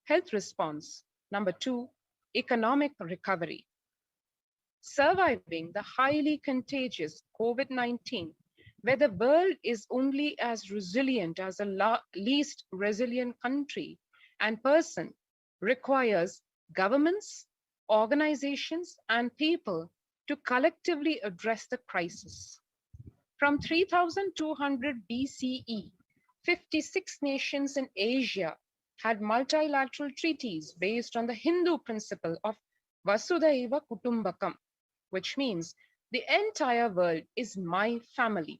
health response. Number 2, economic recovery. Surviving the highly contagious COVID-19, where the world is only as resilient as the least resilient country and person, requires governments, organizations, and people to collectively address the crisis. From 3200 BCE, 56 nations in Asia had multilateral treaties based on the Hindu principle of Vasudhaiva Kutumbakam, which means the entire world is my family.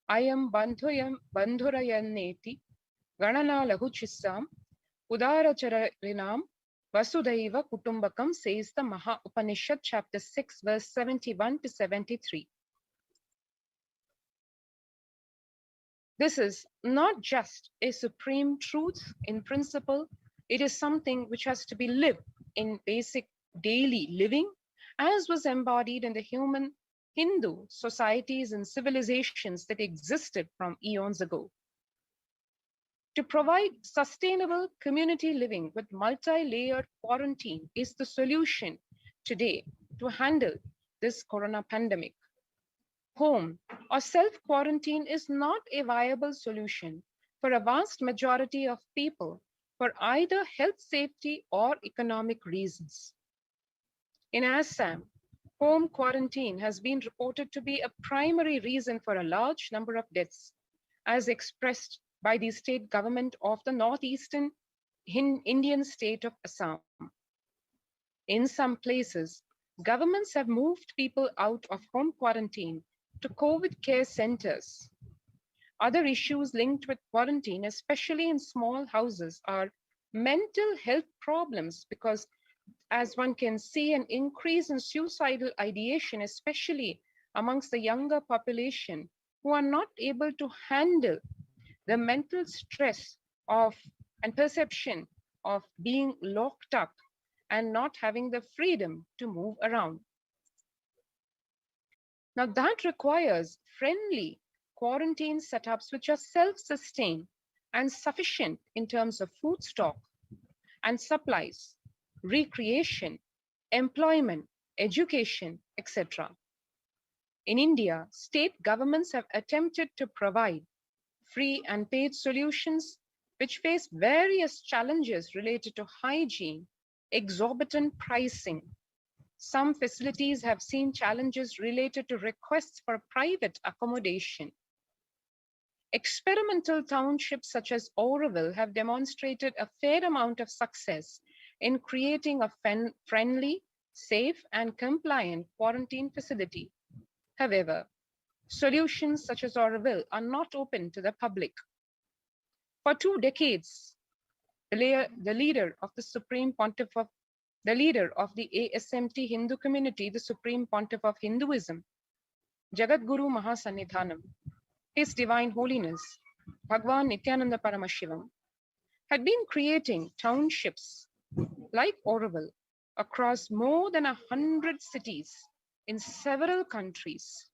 Ayam bandhurayaneti ganana lahu chissam udaracharinam Vasudhaiva Kutumbakam, says the Maha Upanishad, chapter 6, verse 71 to 73. This is not just a supreme truth in principle, it is something which has to be lived in basic daily living, as was embodied in the human Hindu societies and civilizations that existed from eons ago. To provide sustainable community living with multi-layered quarantine is the solution today to handle this corona pandemic. Home or self-quarantine is not a viable solution for a vast majority of people for either health, safety, or economic reasons. In Assam, home quarantine has been reported to be a primary reason for a large number of deaths, as expressed by the state government of the northeastern Indian state of Assam. In some places, governments have moved people out of home quarantine to COVID care centers. Other issues linked with quarantine, especially in small houses, are mental health problems, because as one can see an increase in suicidal ideation, especially amongst the younger population who are not able to handle the mental stress of and perception of being locked up and not having the freedom to move around. Now that requires friendly quarantine setups which are self-sustained and sufficient in terms of food stock and supplies, recreation, employment, education, etc. In India, state governments have attempted to provide free and paid solutions which face various challenges related to hygiene, exorbitant pricing. Some facilities have seen challenges related to requests for private accommodation. Experimental townships such as Auroville have demonstrated a fair amount of success in creating a friendly, safe, and compliant quarantine facility. However, solutions such as Auroville are not open to the public. For 2 decades, the leader of the Supreme Pontiff of the leader of the ASMT Hindu community, the Supreme Pontiff of Hinduism, Jagadguru Mahasannidhanam, His Divine Holiness, Bhagwan Nityananda Paramashivam, had been creating townships like Auroville across more than 100 cities in several countries.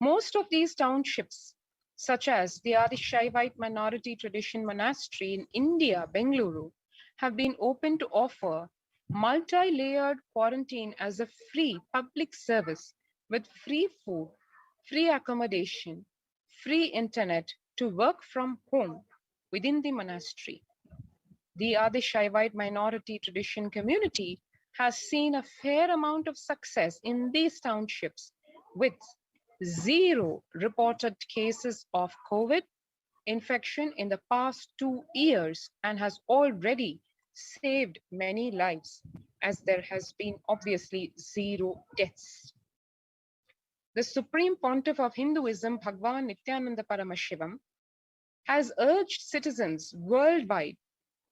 Most of these townships, such as the Adi-Shaivite minority tradition monastery in India, Bengaluru, have been open to offer multi-layered quarantine as a free public service with free food, free accommodation, free internet to work from home within the monastery. The Adi-Shaivite minority tradition community has seen a fair amount of success in these townships with 0 reported cases of COVID infection in the past 2 years and has already saved many lives, as there has been obviously 0 deaths. The Supreme Pontiff of Hinduism, Bhagwan Nityananda Paramashivam, has urged citizens worldwide,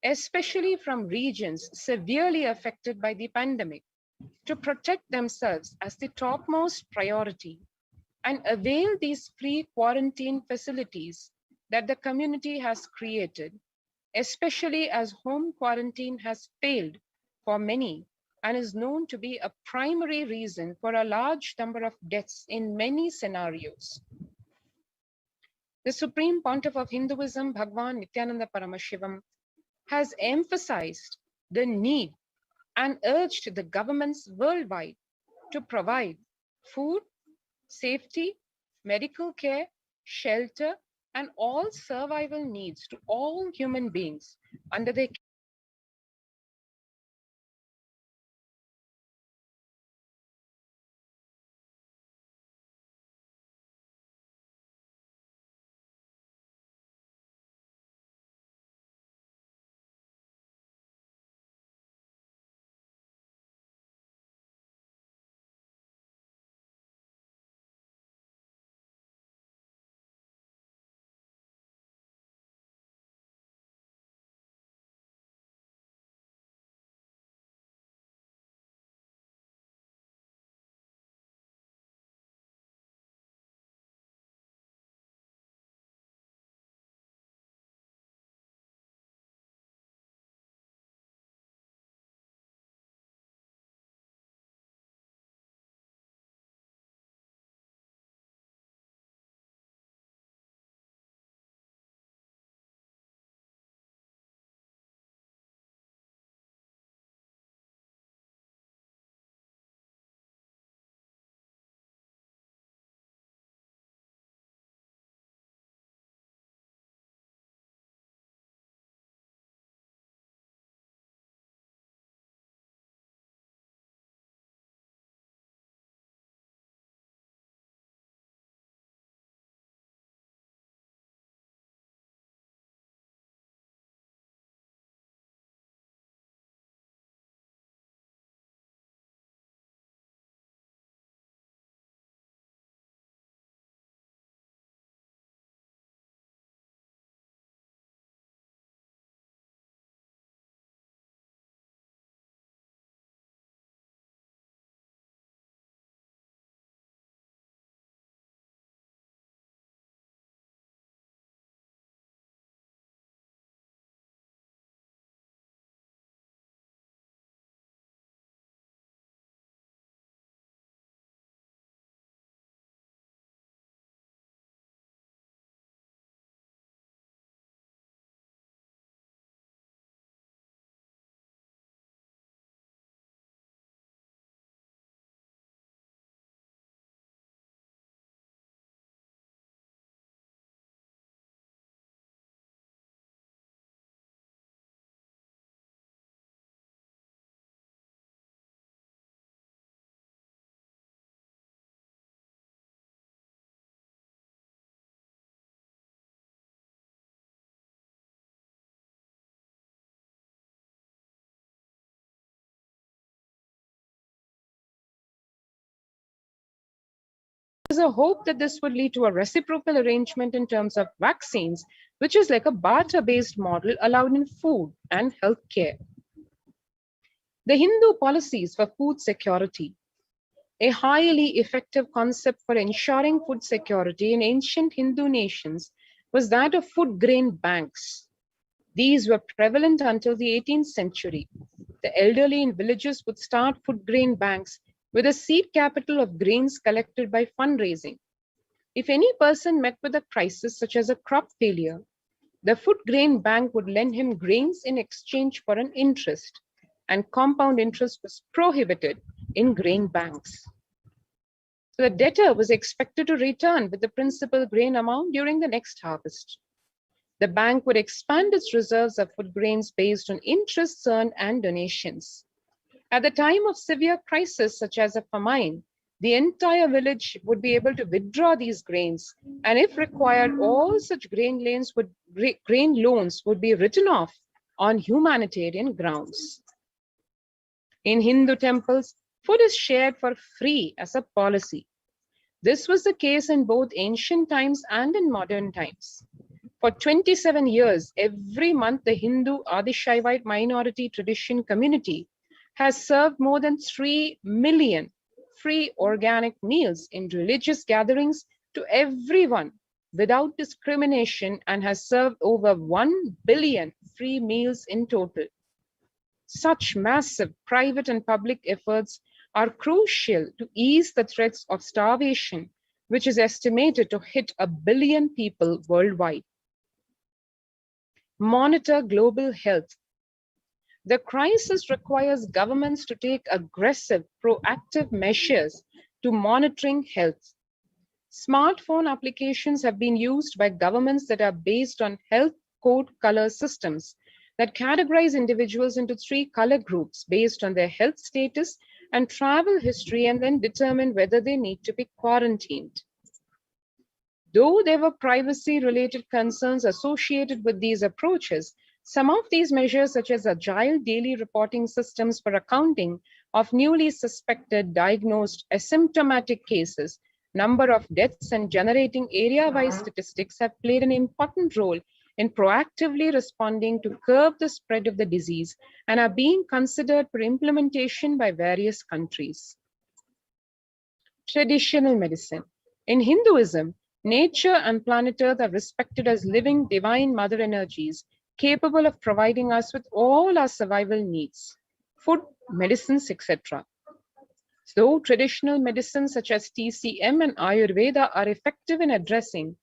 especially from regions severely affected by the pandemic, to protect themselves as the topmost priority and avail these free quarantine facilities that the community has created, especially as home quarantine has failed for many and is known to be a primary reason for a large number of deaths in many scenarios. The Supreme Pontiff of Hinduism, Bhagwan Nityananda Paramashivam, has emphasized the need and urged the governments worldwide to provide food, safety, medical care, shelter, and all survival needs to all human beings under their There's a hope that this would lead to a reciprocal arrangement in terms of vaccines, which is like a barter-based model allowed in food and healthcare. The Hindu policies for food security. A highly effective concept for ensuring food security in ancient Hindu nations was that of food grain banks. These were prevalent until the 18th century. The elderly in villages would start food grain banks with a seed capital of grains collected by fundraising. If any person met with a crisis such as a crop failure, the food grain bank would lend him grains in exchange for an interest, and compound interest was prohibited in grain banks. So the debtor was expected to return with the principal grain amount during the next harvest. The bank would expand its reserves of food grains based on interests earned and donations. At the time of severe crisis, such as a famine, the entire village would be able to withdraw these grains, and if required, all such grain loans would be written off on humanitarian grounds. In Hindu temples, food is shared for free as a policy. This was the case in both ancient times and in modern times. For 27 years, every month, the Hindu Adishaivite minority tradition community has served more than 3 million free organic meals in religious gatherings to everyone without discrimination, and has served over 1 billion free meals in total. Such massive private and public efforts are crucial to ease the threats of starvation which is estimated to hit 1 billion people worldwide. Monitor global health. The crisis requires governments to take aggressive, proactive measures to monitoring health. Smartphone applications have been used by governments that are based on health code color systems that categorize individuals into 3 color groups based on their health status and travel history, and then determine whether they need to be quarantined. Though there were privacy-related concerns associated with these approaches, some of these measures, such as agile daily reporting systems for accounting of newly suspected, diagnosed, asymptomatic cases, number of deaths, and generating area-wide statistics, have played an important role in proactively responding to curb the spread of the disease and are being considered for implementation by various countries. Traditional medicine. In Hinduism, nature and planet Earth are respected as living divine mother energies capable of providing us with all our survival needs, food, medicines, etc. So traditional medicines such as TCM and Ayurveda are effective in addressing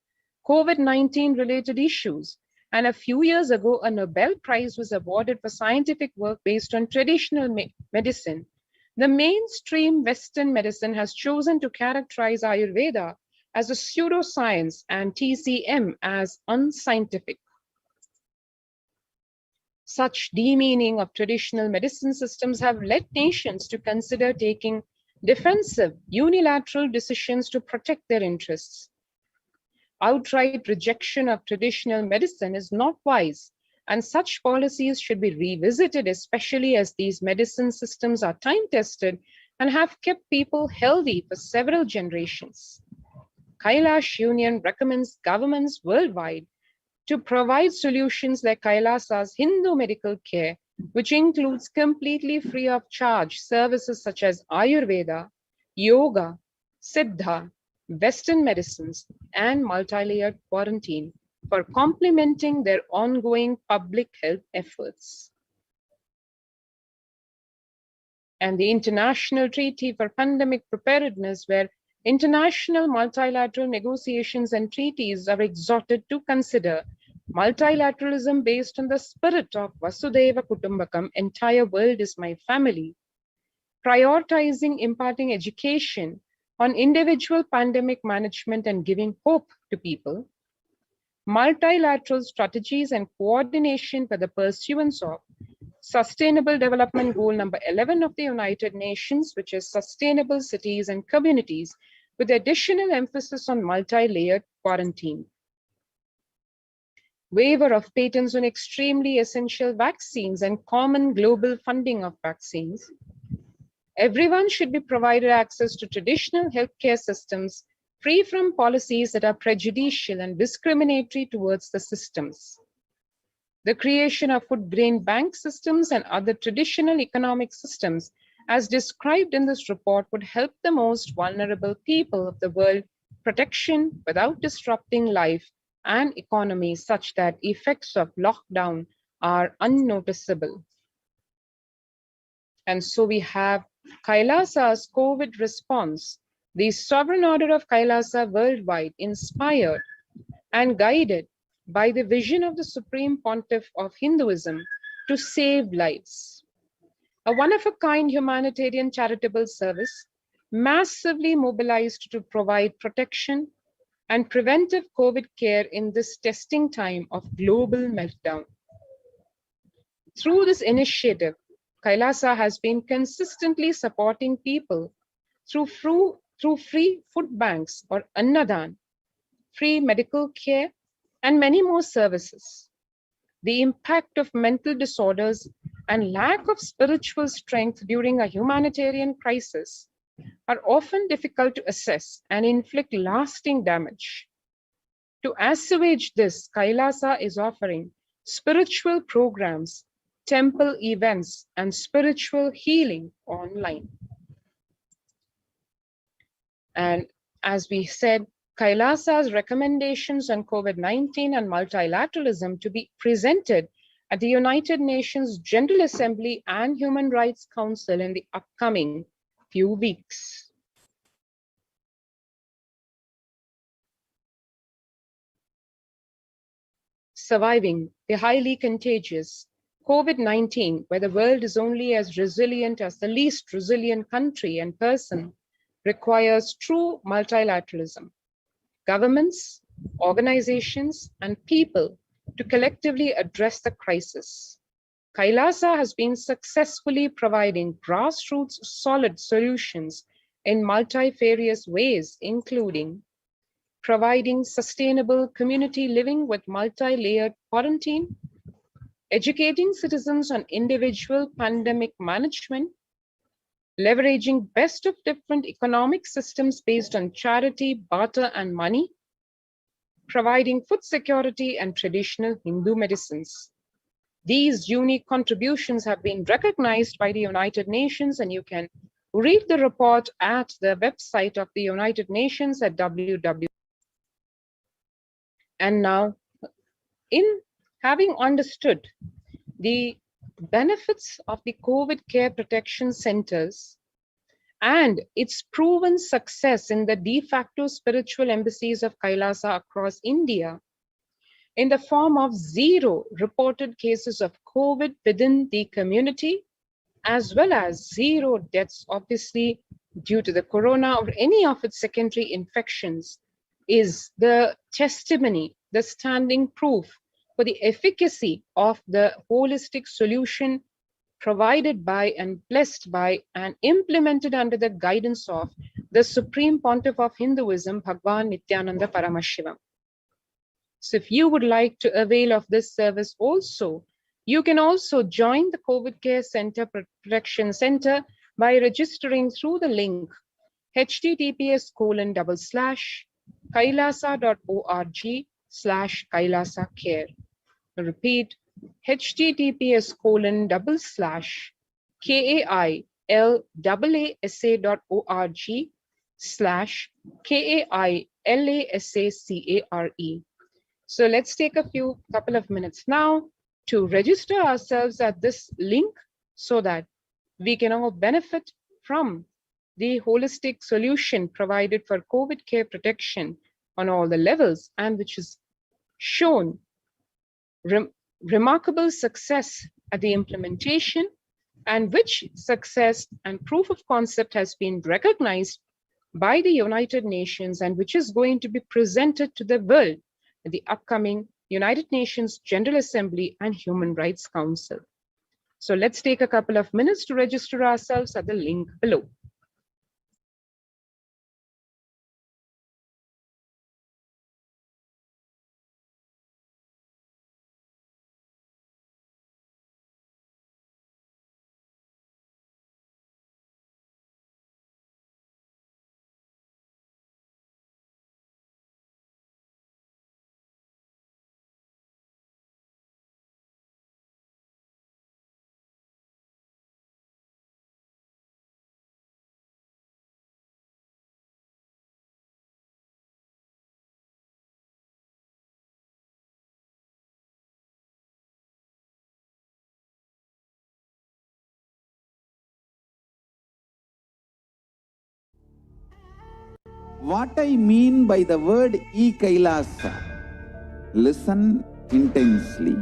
COVID-19 related issues, and a few years ago, a Nobel Prize was awarded for scientific work based on traditional medicine. The mainstream Western medicine has chosen to characterize Ayurveda as a pseudoscience and TCM as unscientific. Such demeaning of traditional medicine systems have led nations to consider taking defensive, unilateral decisions to protect their interests. Outright rejection of traditional medicine is not wise, and such policies should be revisited, especially as these medicine systems are time-tested and have kept people healthy for several generations. Kailash Union recommends governments worldwide to provide solutions like Kailasa's Hindu medical care, which includes completely free of charge services such as Ayurveda, yoga, Siddha, Western medicines, and multi-layered quarantine for complementing their ongoing public health efforts. And the International Treaty for Pandemic Preparedness, where international multilateral negotiations and treaties are exhorted to consider multilateralism based on the spirit of Vasudhaiva Kutumbakam, entire world is my family, prioritizing imparting education on individual pandemic management and giving hope to people, multilateral strategies and coordination for the pursuance of Sustainable Development Goal number 11 of the United Nations, which is sustainable cities and communities, with additional emphasis on multi-layered quarantine. Waiver of patents on extremely essential vaccines and common global funding of vaccines. Everyone should be provided access to traditional healthcare systems, free from policies that are prejudicial and discriminatory towards the systems. The creation of food grain bank systems and other traditional economic systems, as described in this report, would help the most vulnerable people of the world protection without disrupting life and economy, such that effects of lockdown are unnoticeable. And so we have Kailasa's COVID response, the sovereign order of Kailasa worldwide, inspired and guided by the vision of the Supreme Pontiff of Hinduism to save lives. A one-of-a-kind humanitarian charitable service, massively mobilized to provide protection and preventive COVID care in this testing time of global meltdown. Through this initiative, Kailasa has been consistently supporting people through free food banks or Annadan, free medical care, and many more services. The impact of mental disorders and lack of spiritual strength during a humanitarian crisis are often difficult to assess and inflict lasting damage. To assuage this, Kailasa is offering spiritual programs, temple events, and spiritual healing online. And as we said, Kailasa's recommendations on COVID-19 and multilateralism to be presented at the United Nations General Assembly and Human Rights Council in the upcoming few weeks. surviving the highly contagious COVID-19, where the world is only as resilient as the least resilient country and person, requires true multilateralism. Governments, organizations, and people to collectively address the crisis. Kailasa has been successfully providing grassroots solid solutions in multifarious ways, including providing sustainable community living with multi-layered quarantine, educating citizens on individual pandemic management, leveraging best of different economic systems based on charity, barter, and money, providing food security and traditional Hindu medicines. These unique contributions have been recognized by the United Nations, and you can read the report at the website of the United Nations at www. And now, in having understood the benefits of the COVID care protection centers and its proven success in the de facto spiritual embassies of Kailasa across India, in the form of 0 reported cases of COVID within the community, as well as 0 deaths, obviously, due to the corona or any of its secondary infections, is the testimony, the standing proof for the efficacy of the holistic solution provided by and blessed by and implemented under the guidance of the Supreme Pontiff of Hinduism, Bhagwan Nityananda Paramashivam. So if you would like to avail of this service also, you can also join the COVID Care Center Protection Center by registering through the link https://kailasa.org/Kailasa-care. Repeat, https://kailasa.org/KAILASACARE. So let's take a couple of minutes now to register ourselves at this link so that we can all benefit from the holistic solution provided for COVID care protection on all the levels, and which is shown remarkable success at the implementation, and which success and proof of concept has been recognized by the United Nations, and which is going to be presented to the world at the upcoming United Nations General Assembly and Human Rights Council. So let's take a couple of minutes to register ourselves at the link below. What I mean by the word e-Kailasa, listen intensely.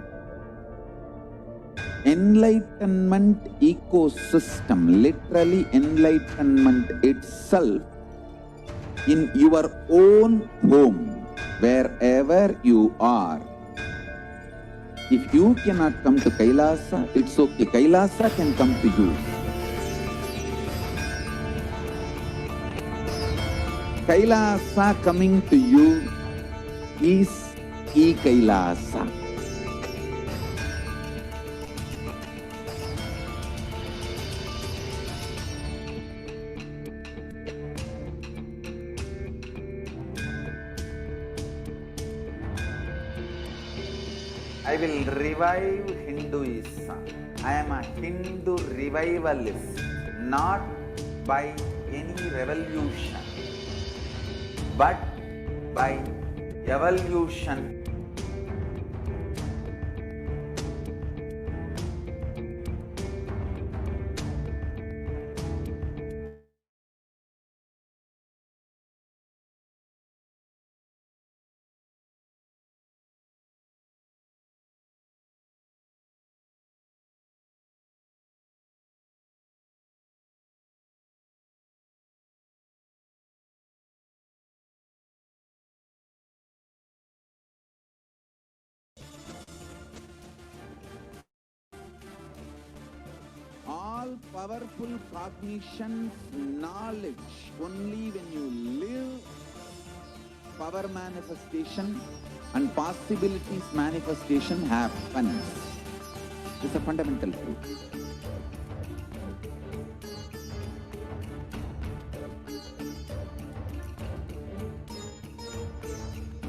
Enlightenment ecosystem, literally enlightenment itself, in your own home, wherever you are. If you cannot come to Kailasa, it's okay. Kailasa can come to you. Kailasa coming to you is e-Kailasa. I will revive Hinduism. I am a Hindu revivalist, not by any revolution, but by evolution. powerful cognition, knowledge. Only when you live, power manifestation and possibilities manifestation happens. It's a fundamental truth.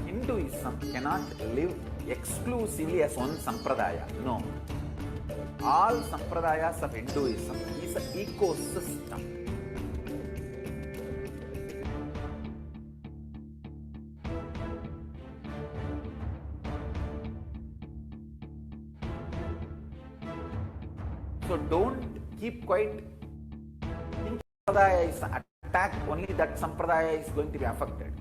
Hinduism cannot live exclusively as one sampradaya. No. All sampradayas of Hinduism is an ecosystem. So don't keep quiet. Think sampradaya is attacked, only that sampradaya is going to be affected.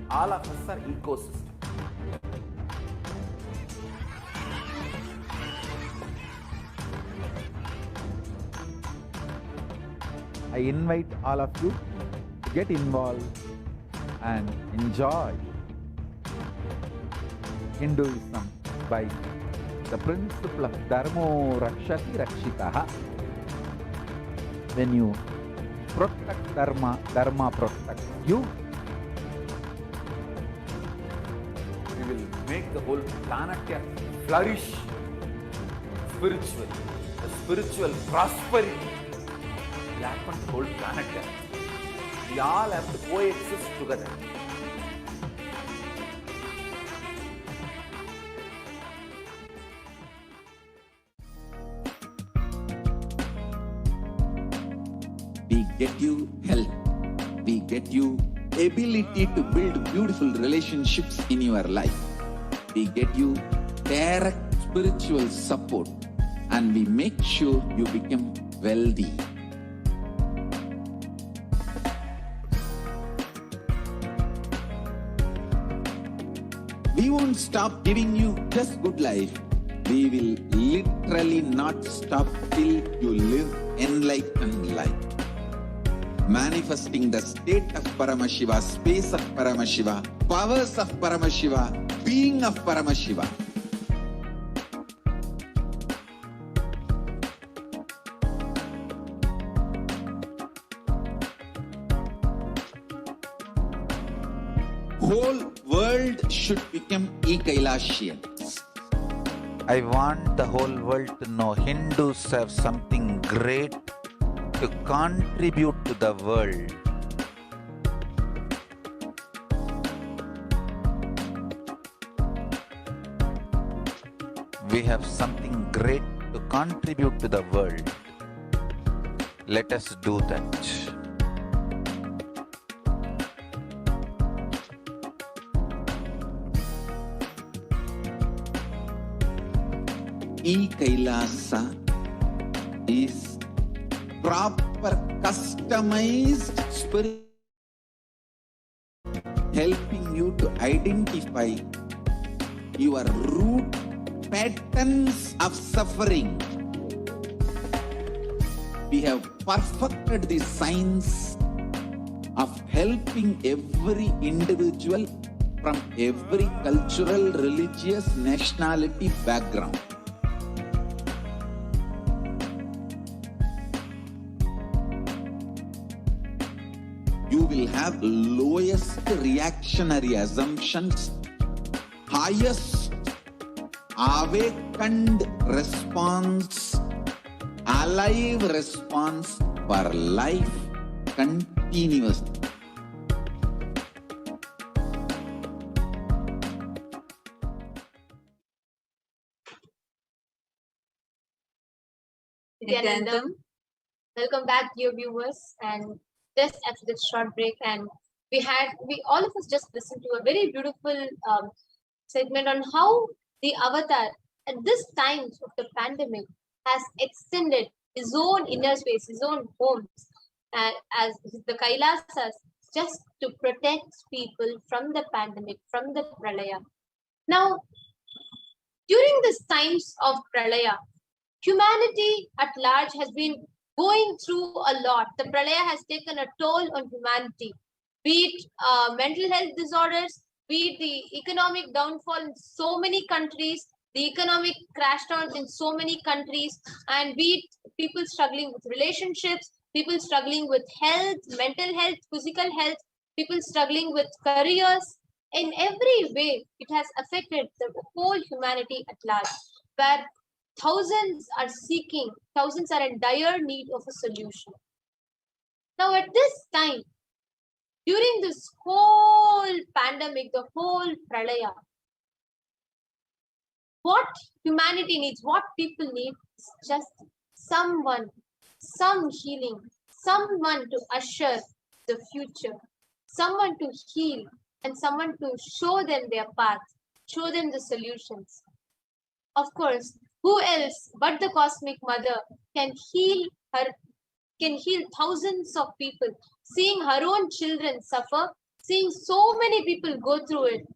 All of us are ecosystem. I invite all of you to get involved and enjoy Hinduism by the principle of Dharmo Rakshati Rakshitaha. When you protect Dharma, Dharma protects you. We will make the whole planet flourish spiritually. The spiritual prosperity will happen to the whole planet. We all have to coexist together. We get you health. We get you ability to build beautiful relationships in your life. We get you direct spiritual support, and we make sure you become wealthy. We won't stop giving you just good life. We will literally not stop till you live enlightened life. Manifesting the state of Paramashiva, space of Paramashiva, powers of Paramashiva, being of Paramashiva. Whole world should become e-Kailashian. I want the whole world to know Hindus have something great to contribute to the world. We have something great to contribute to the world. Let us do that. E-Kailasa is proper customized spirit helping you to identify your root patterns of suffering. We have perfected the science of helping every individual from every cultural, religious, nationality background. You will have lowest reactionary assumptions, highest awakened response, alive response for life continuously. Nityanandam. Welcome back, dear viewers. And just after this short break, and we all of us just listened to a very beautiful segment on how the avatar at this time of the pandemic has extended his own inner space, his own homes, as the Kailasas, just to protect people from the pandemic, from the pralaya. Now, during these times of pralaya, humanity at large has been going through a lot. The pralaya has taken a toll on humanity, be it mental health disorders, be it the economic downfall in so many countries, The economic crashed out in so many countries, and be it people struggling with relationships, people struggling with health, mental health, physical health, people struggling with careers. In every way, it has affected the whole humanity at large, where thousands are in dire need of a solution. Now, at this time, during this whole pandemic, the whole pralaya, what humanity needs, what people need is just someone, some healing, someone to usher the future, someone to heal, and someone to show them their path, show them the solutions. Of course, who else but the Cosmic Mother can heal thousands of people, seeing her own children suffer, seeing so many people go through it.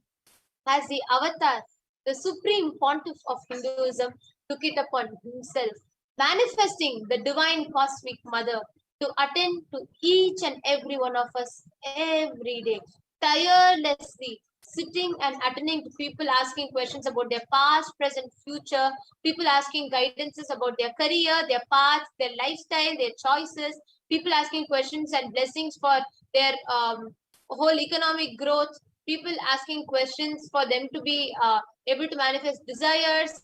As the avatar, the supreme pontiff of Hinduism took it upon himself, manifesting the divine Cosmic Mother to attend to each and every one of us every day, tirelessly sitting and attending to people asking questions about their past, present, future, people asking guidances about their career, their paths, their lifestyle, their choices, people asking questions and blessings for their whole economic growth, people asking questions for them to be able to manifest desires,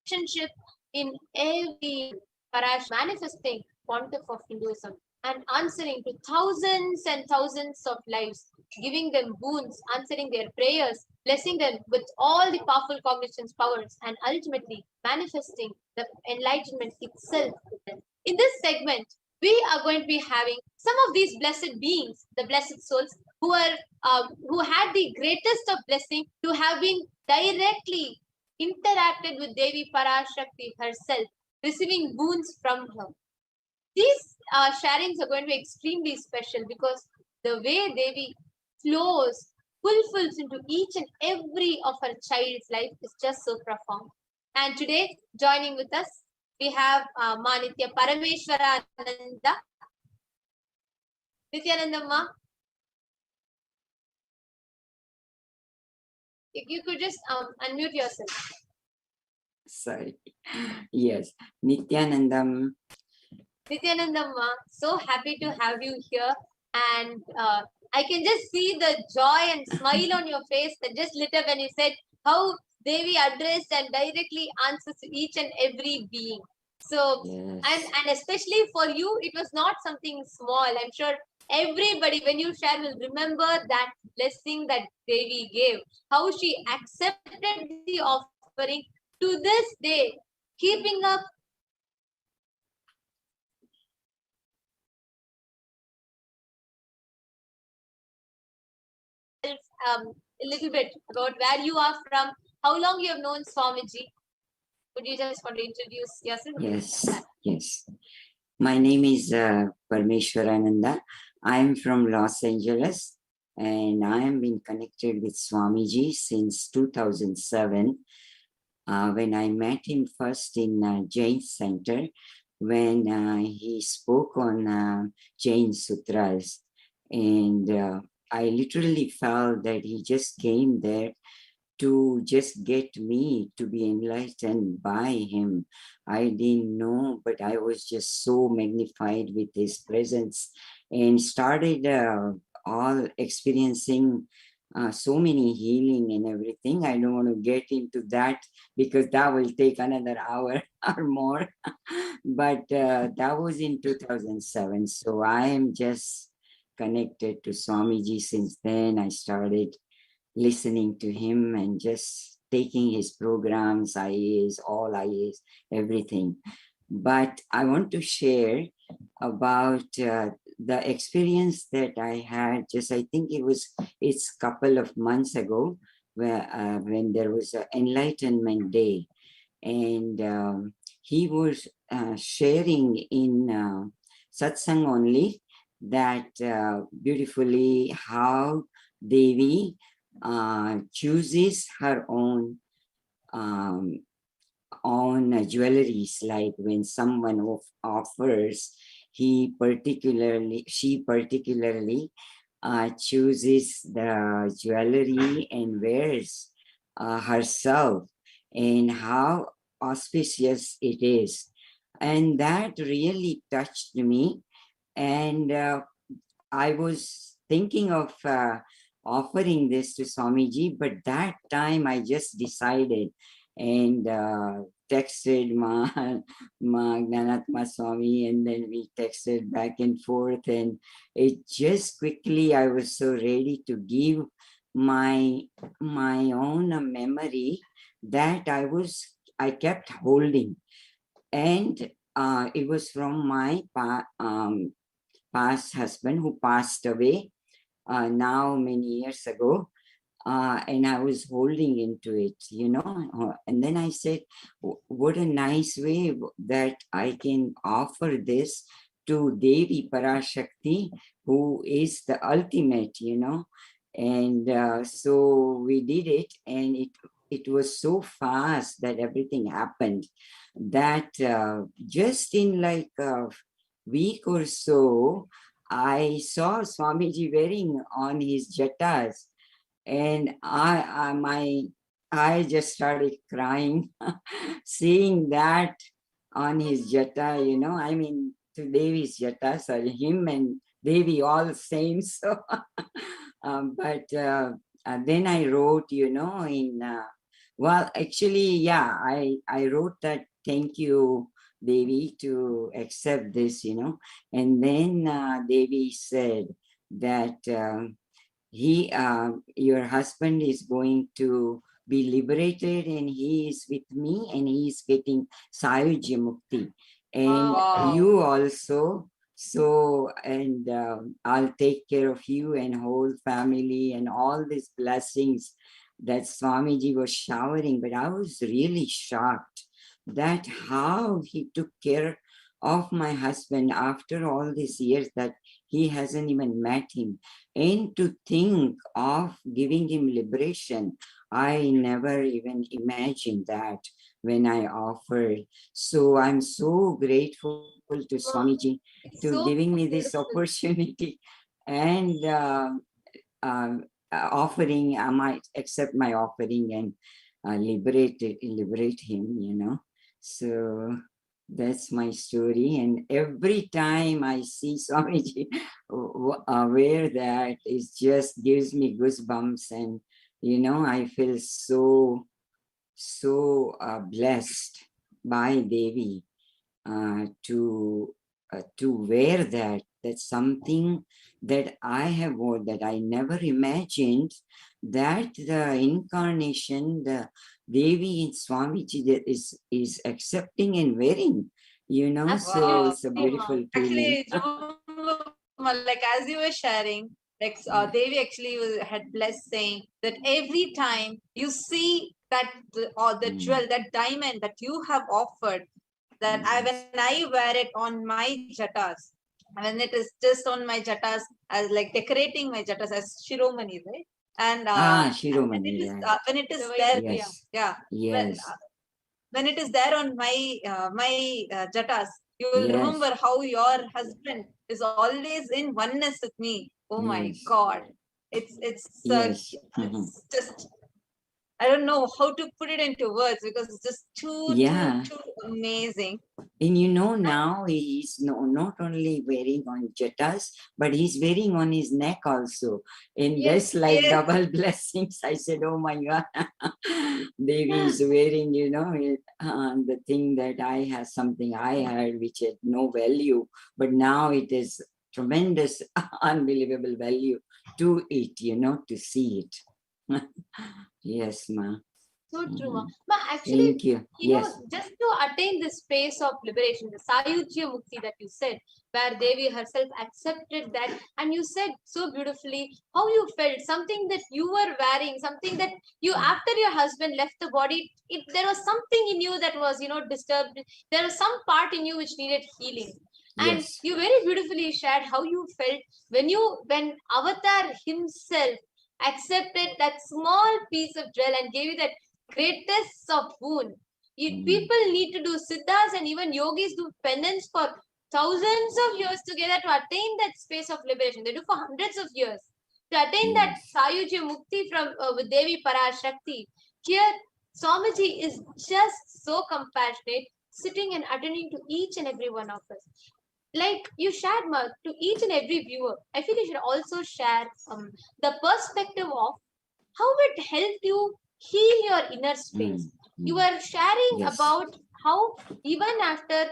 relationship in every manifesting pontiff of Hinduism and answering to thousands and thousands of lives, giving them boons, answering their prayers, blessing them with all the powerful cognitions, powers, and ultimately manifesting the enlightenment itself. In this segment, we are going to be having some of these blessed beings, the blessed souls, who had the greatest of blessing to have been directly interacted with Devi PARASHAKTI herself, receiving boons from her. These sharings are going to be extremely special because the way Devi flows, fulfills into each and every of her child's life is just so profound. And today, joining with us, we have Manitya Parameshwarananda. Nityanandamma, if you could just unmute yourself. Sorry. Yes, Nityanandam. Nityanandamma, so happy to have you here. And I can just see the joy and smile on your face that just lit up when you said how Devi addressed and directly answers to each and every being. So, Yes. and especially for you, it was not something small. I'm sure everybody, when you share, will remember that blessing that Devi gave, how she accepted the offering to this day, keeping up a little bit about where you are from, how long you have known Swamiji. Would you just want to introduce yourself? Yes. My name is Parameshwarananda. I'm from Los Angeles and I have been connected with Swamiji since 2007 when I met him first in Jain Center when he spoke on Jain Sutras, and I literally felt that he just came there to just get me to be enlightened by him. I didn't know, but I was just so magnified with his presence and started all experiencing so many healing and everything. I don't want to get into that because that will take another hour or more. But that was in 2007. So I am just connected to Swamiji since then. I started listening to him and just taking his programs, IAs, all IAs, everything. But I want to share about the experience that I had just, I think it's a couple of months ago where, when there was an Enlightenment Day, and he was sharing in satsang only that beautifully how Devi chooses her own jewelries, like when someone offers, she particularly chooses the jewelry and wears herself, and how auspicious it is. And that really touched me. And I was thinking of offering this to Swamiji, but that time I just decided and texted Ma Gnanatma Swami, and then we texted back and forth, and it just quickly, I was so ready to give my own memory that I kept holding. And it was from my past husband who passed away now many years ago. And I was holding into it, and then I said, what a nice way that I can offer this to Devi PARASHAKTI, who is the ultimate, and so we did it, and it was so fast that everything happened, that just in like a week or so, I saw Swamiji wearing on his jatas, and I just started crying seeing that on his jata, I mean, to Devi's jata, sorry, him and Devi all same. So, but then I wrote, well, actually, yeah, I wrote that, thank you, Devi, to accept this, and then Devi said that your husband is going to be liberated, and he is with me, and he is getting Sayujya Mukti, and you also. So, and I'll take care of you and whole family and all these blessings that Swamiji was showering. But I was really shocked that how he took care of my husband after all these years that he hasn't even met him. And to think of giving him liberation, I never even imagined that when I offered. So I'm so grateful to Swamiji to giving me this opportunity, and offering, I might accept my offering and liberate him, So that's my story. And every time I see Swamiji wear that, it just gives me goosebumps, and I feel so blessed by Devi to wear that. That's something that I have worn, that I never imagined that the incarnation, the Devi in Swamiji, that is accepting and wearing, so it's a beautiful feeling. Actually, like as you were sharing, like Devi actually had blessed, saying that every time you see that the jewel, that diamond that you have offered, that when I wear it on my jatas, when it is just on my jatas, as like decorating my jatas as Shiromani, right? And Shiromani, when it is there, yes. yeah, Yes. when it is there on my jatas, you will remember how your husband is always in oneness with me. Oh my God, it's it's just, I don't know how to put it into words, because it's just too amazing. And now he's not only wearing on jatas, but he's wearing on his neck also. And that's like double blessings. I said, oh my God, Devi is wearing, the thing that something I had which had no value, but now it is tremendous, unbelievable value to it, to see it. Yes, Ma. So true, Ma. Ma, actually, thank you. Just to attain this space of liberation, the Sayujya Mukti that you said, where Devi herself accepted that, and you said so beautifully how you felt, something that you were wearing, something that you, after your husband left the body, there was something in you that was, disturbed. There was some part in you which needed healing. And you very beautifully shared how you felt when Avatar himself accepted that small piece of jewel and gave you that greatest of boon. People need to do siddhas, and even yogis do penance for thousands of years together to attain that space of liberation. They do for hundreds of years to attain that Sayuja Mukti from with Devi PARASHAKTI. Here, Swamiji is just so compassionate, sitting and attending to each and every one of us. Like you shared, Ma, to each and every viewer, I feel you should also share the perspective of how it helped you heal your inner space. You were sharing about how even after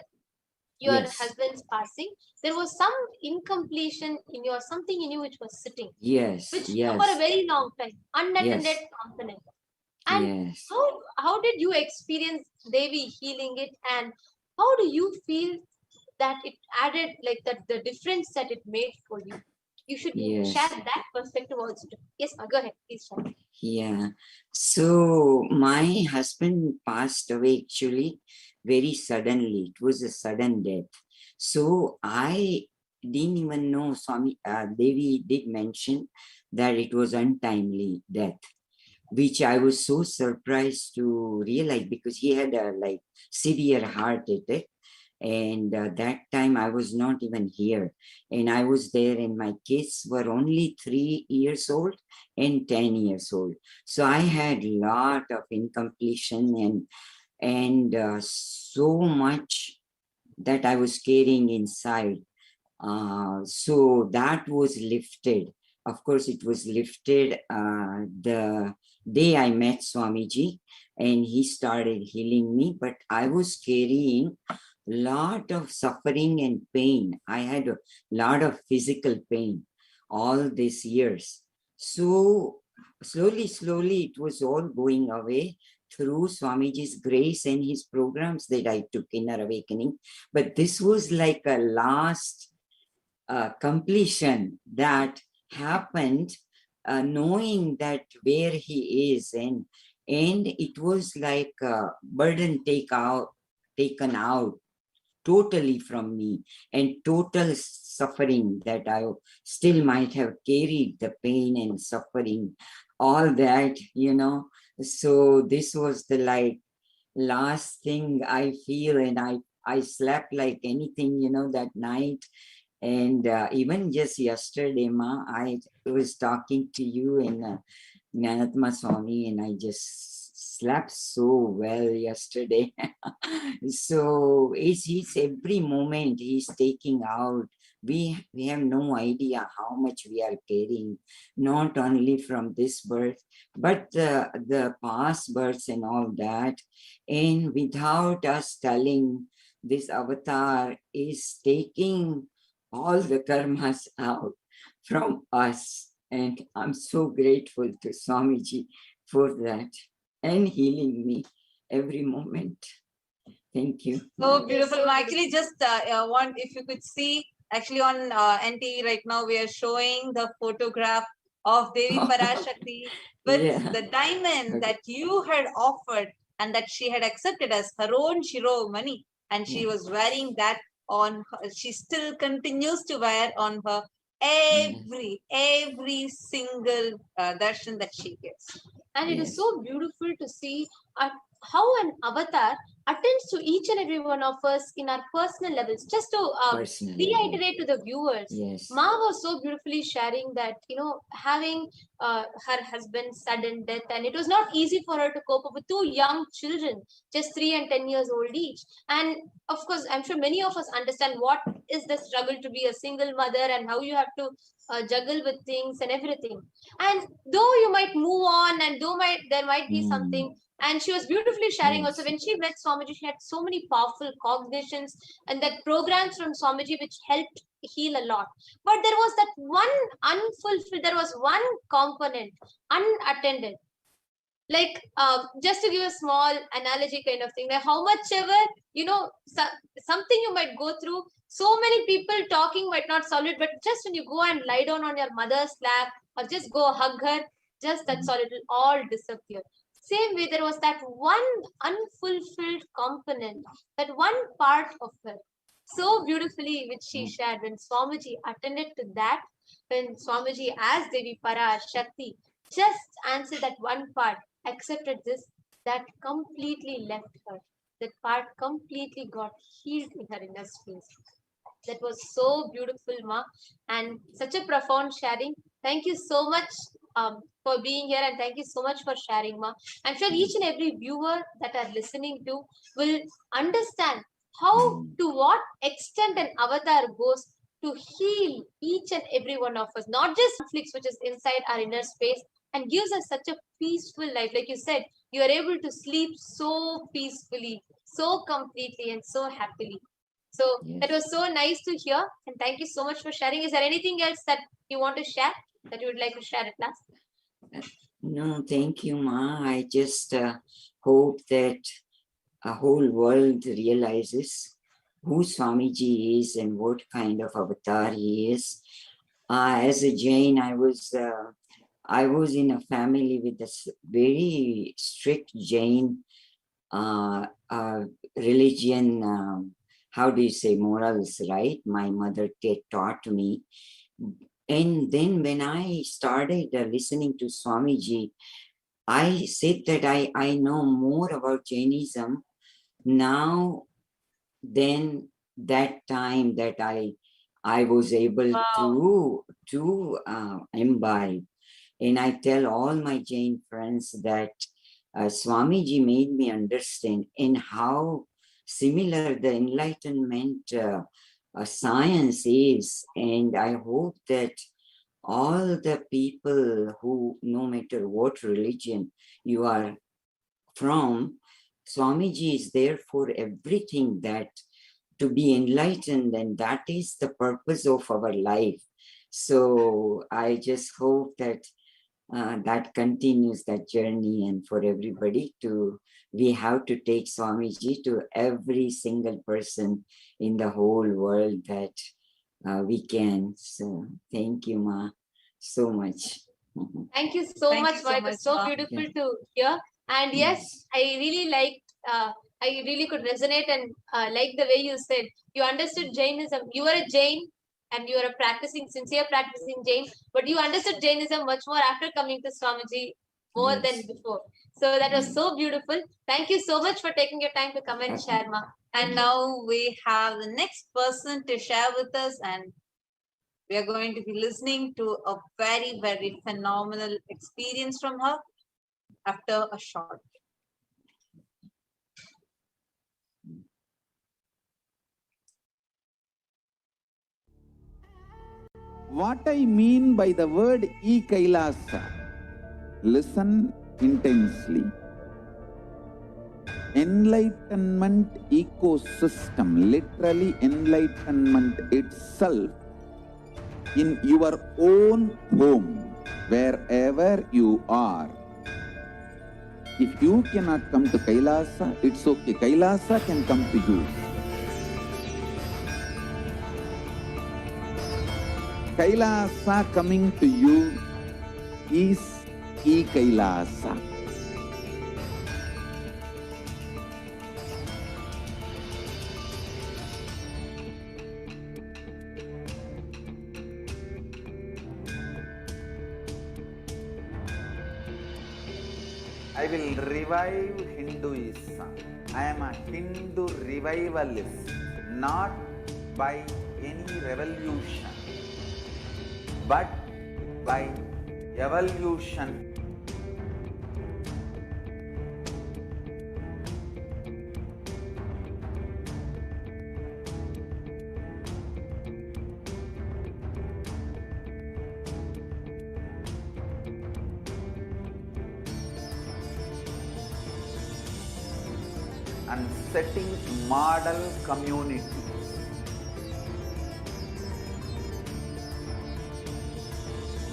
your husband's passing, there was some incompletion in your, something in you which was sitting. Which for a very long time, unattended component. And how did you experience Devi healing it, and how do you feel that it added, like that the difference that it made for you? You should share that perspective also. Yes, go ahead, please share. Yeah. So my husband passed away actually very suddenly. It was a sudden death. So I didn't even know. Swami Devi did mention that it was untimely death, which I was so surprised to realize, because he had a like severe heart attack. And that time I was not even here, and I was there, and my kids were only 3 years old and 10 years old. So I had a lot of incompletion and so much that I was carrying inside. So that was lifted. Of course, it was lifted the day I met Swamiji, and he started healing me, but I was carrying lot of suffering and pain. I had a lot of physical pain all these years. So slowly, it was all going away through Swamiji's grace and his programs that I took, Inner Awakening. But this was like a last completion that happened, knowing that where he is, and it was like a burden taken out totally from me, and total suffering that I still might have carried, the pain and suffering, all that, you know. So this was the like last thing I feel, and I slept like anything, you know, that night. And even just yesterday, Ma, I was talking to you and Jnanatma Swami, and I just slept so well yesterday. So it's every moment he's taking out. We have no idea how much we are carrying, not only from this birth, but the past births and all that. And without us telling, this avatar is taking all the karmas out from us. And I'm so grateful to Swamiji for that, and healing me every moment. Thank you. So beautiful. Actually, just want, if you could see, actually on NT right now, we are showing the photograph of Devi PARASHAKTI with the diamond that you had offered and that she had accepted as her own Shiromani, and she was wearing that on her. She still continues to wear on her every single darshan that she gives. And it is so beautiful to see how an avatar attends to each and every one of us in our personal levels. Just to reiterate to the viewers, Ma was so beautifully sharing that, you know, having her husband's sudden death, and it was not easy for her to cope up with 2 young children, just 3 and 10 years old each. And of course, I'm sure many of us understand what is the struggle to be a single mother and how you have to juggle with things and everything. And though you might move on, and though there might be something, and she was beautifully sharing also, when she met Swamiji, she had so many powerful cognitions and that programs from Swamiji which helped heal a lot. But there was that one unfulfilled, there was one component unattended. Like just to give a small analogy kind of thing, like how much ever, you know, something you might go through, so many people talking might not solve it, but just when you go and lie down on your mother's lap or just go hug her, just that's all, it will all disappear. Same way, there was that one unfulfilled component, that one part of her, so beautifully which she shared. When Swamiji attended to that, when Swamiji asked Devi PARASHAKTI, just answered that one part, accepted this, that completely left her. That part completely got healed in her inner space. That was so beautiful, Ma, and such a profound sharing. Thank you so much for being here, and thank you so much for sharing, Ma. I'm sure each and every viewer that are listening to will understand how, to what extent an avatar goes to heal each and every one of us, not just conflicts which is inside our inner space, and gives us such a peaceful life. Like you said, you are able to sleep so peacefully, so completely, and so happily. So that was so nice to hear, and thank you so much for sharing. Is there anything else that you want to share, that you would like to share at last? No, thank you, Ma. I just hope that a whole world realizes who Swamiji is and what kind of avatar he is. As a Jain, I was in a family with a very strict Jain religion. How do you say, morals, right? My mother taught me. And then when I started listening to Swamiji, I said that I know more about Jainism now than that time that I was able to imbibe. And I tell all my Jain friends that Swamiji made me understand in how similar the enlightenment science is. And I hope that all the people who, no matter what religion you are from, Swamiji is there for everything, that to be enlightened, and that is the purpose of our life. So I just hope that that continues, that journey, and for everybody we have to take Swamiji to every single person in the whole world that we can. So thank you, Ma, so much. Thank you so much, Ma. It was so beautiful to hear. And yes, I really liked, I really could resonate and like the way you said, you understood Jainism. You are a Jain and you are a sincere practicing Jain, but you understood Jainism much more after coming to Swamiji more than before. So that was so beautiful. Thank you so much for taking your time to come and share, Ma. And now we have the next person to share with us, and we are going to be listening to a very, very phenomenal experience from her after a short. What I mean by the word e-Kailasa, listen intensely. Enlightenment ecosystem, literally enlightenment itself, in your own home, wherever you are. If you cannot come to Kailasa, it's okay. Kailasa can come to you. Kailasa coming to you is e-Kailasa. I will revive Hinduism. I am a Hindu revivalist, not by any revolution, but by evolution. And setting model communities.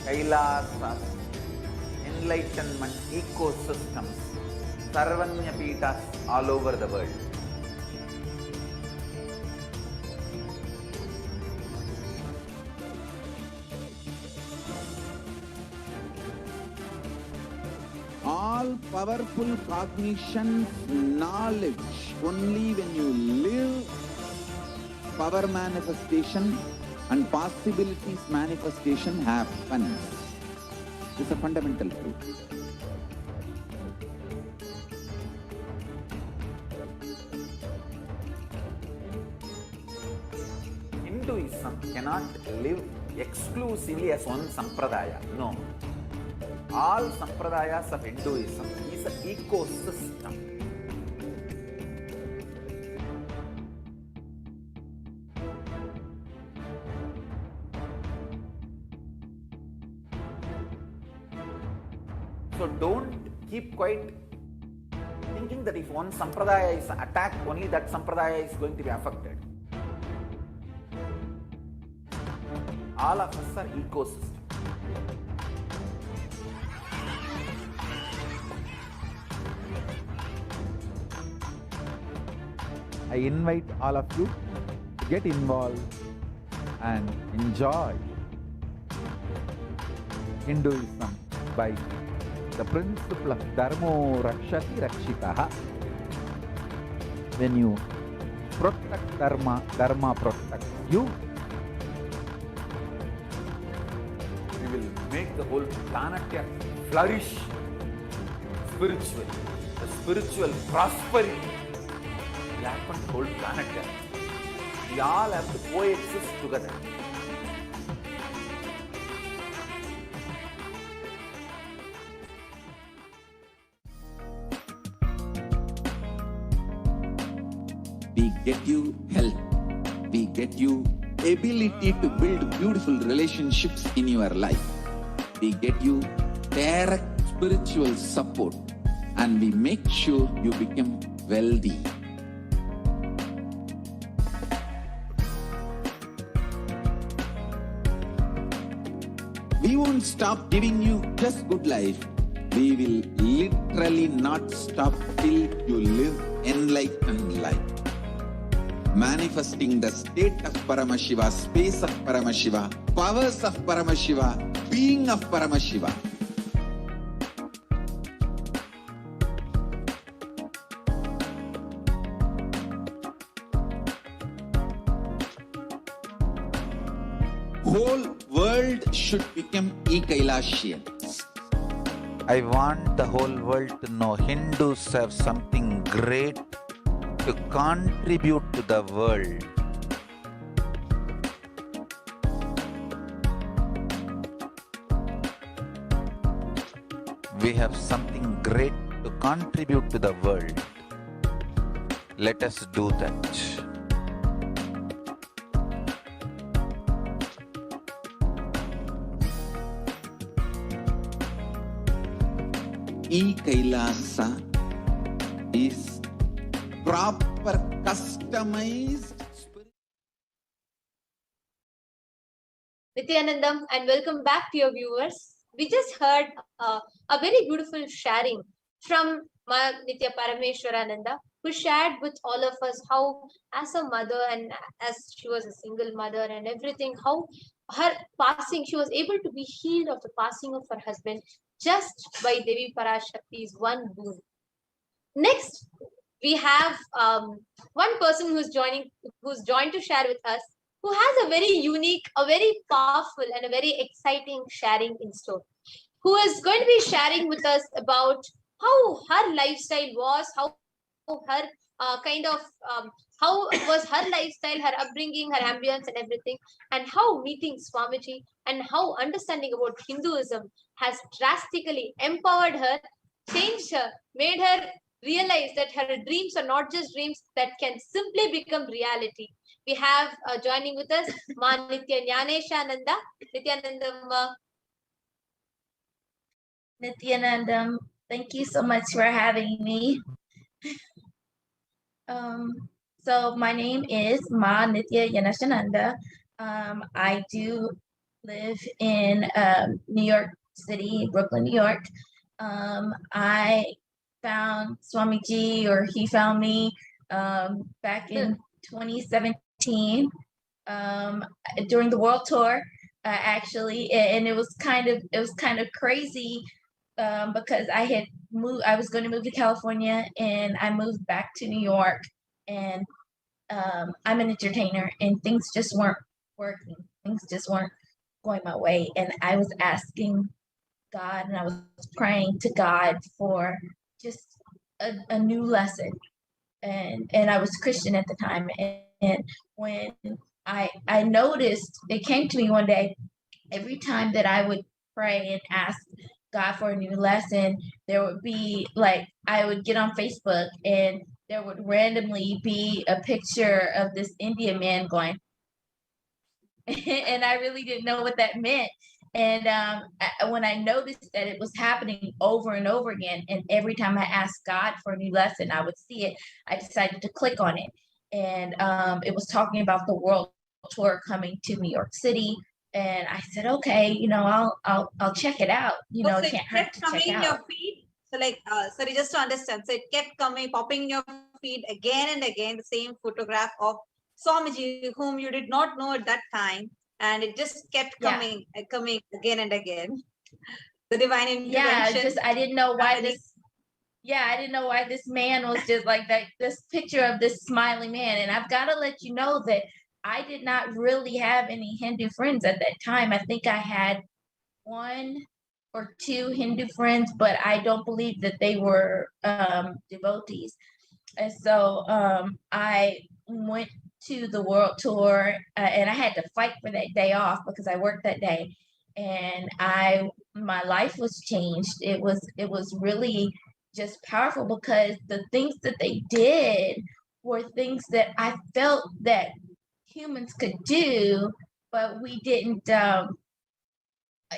Kailasas, enlightenment ecosystems, Sarvanya Pitas all over the world. All powerful cognition, knowledge, only when you live, power manifestation and possibilities manifestation happens. It's a fundamental truth. cannot live exclusively as one sampradaya. No. All sampradayas of Hinduism is an ecosystem. So don't keep quiet thinking that if one sampradaya is attacked, only that sampradaya is going to be affected. All of us are ecosystem. I invite all of you to get involved and enjoy Hinduism by the principle of Dharmo Rakshati Rakshitaha. When you protect Dharma, Dharma protects you. We will make the whole planet flourish spiritually. The spiritual prosperity will happen to the whole planet. We all have to coexist together. We get you health. We get you ability to build beautiful relationships in your life. We get you direct spiritual support, and we make sure you become wealthy. We won't stop giving you just good life. We will literally not stop till you live enlightened life. Manifesting the state of Paramashiva, space of Paramashiva, powers of Paramashiva, being of Paramashiva. Whole world should become e-Kailashians. I want the whole world to know Hindus have something great to contribute to the world. We have something great to contribute to the world. Let us do that. E-Kailasa is proper customized Nityanandam, and welcome back to your viewers. We just heard a very beautiful sharing from Ma Nitya Parameshwarananda, who shared with all of us how, as a mother and as she was a single mother and everything, how her passing, she was able to be healed of the passing of her husband just by Devi Parashakti's one boon. Next, we have one person who's joined to share with us, who has a very unique, a very powerful and a very exciting sharing in store, who is going to be sharing with us about how her lifestyle was, how her how was her lifestyle, her upbringing, her ambience and everything, and how meeting Swamiji and how understanding about Hinduism has drastically empowered her, changed her, made her realize that her dreams are not just dreams that can simply become reality. We have joining with us Ma Nitya Jnaneshananda. Nityanandam. Nityanandam, thank you so much for having me. So my name is Ma Nitya Jnaneshananda. I do live in New York City, Brooklyn, New York. I found Swamiji, or he found me back in 2017 during the world tour, actually, and it was kind of crazy because I was going to move to California, and I moved back to New York, and I'm an entertainer, and things just weren't working. Things just weren't going my way, and I was asking God, and I was praying to God for just a new lesson. And I was Christian at the time, and when I noticed, it came to me one day, every time that I would pray and ask God for a new lesson, there would be like, I would get on Facebook and there would randomly be a picture of this Indian man going, and I really didn't know what that meant. And when I noticed that it was happening over and over again, and every time I asked God for a new lesson, I would see it, I decided to click on it. And it was talking about the world tour coming to New York City. And I said, okay, you know, I'll check it out. You know, it can't hurt to check out. Your feed. So like, sorry, just to understand. So it kept popping in your feed again and again, the same photograph of Swamiji, whom you did not know at that time. And it just kept coming again and again. The divine intervention. Yeah, I didn't know why this. Yeah, I didn't know why this man was just like that. This picture of this smiling man, and I've got to let you know that I did not really have any Hindu friends at that time. I think I had 1 or 2 Hindu friends, but I don't believe that they were devotees. And so I went to the world tour and I had to fight for that day off because I worked that day, and my life was changed. It was really just powerful because the things that they did were things that I felt that humans could do, but we didn't,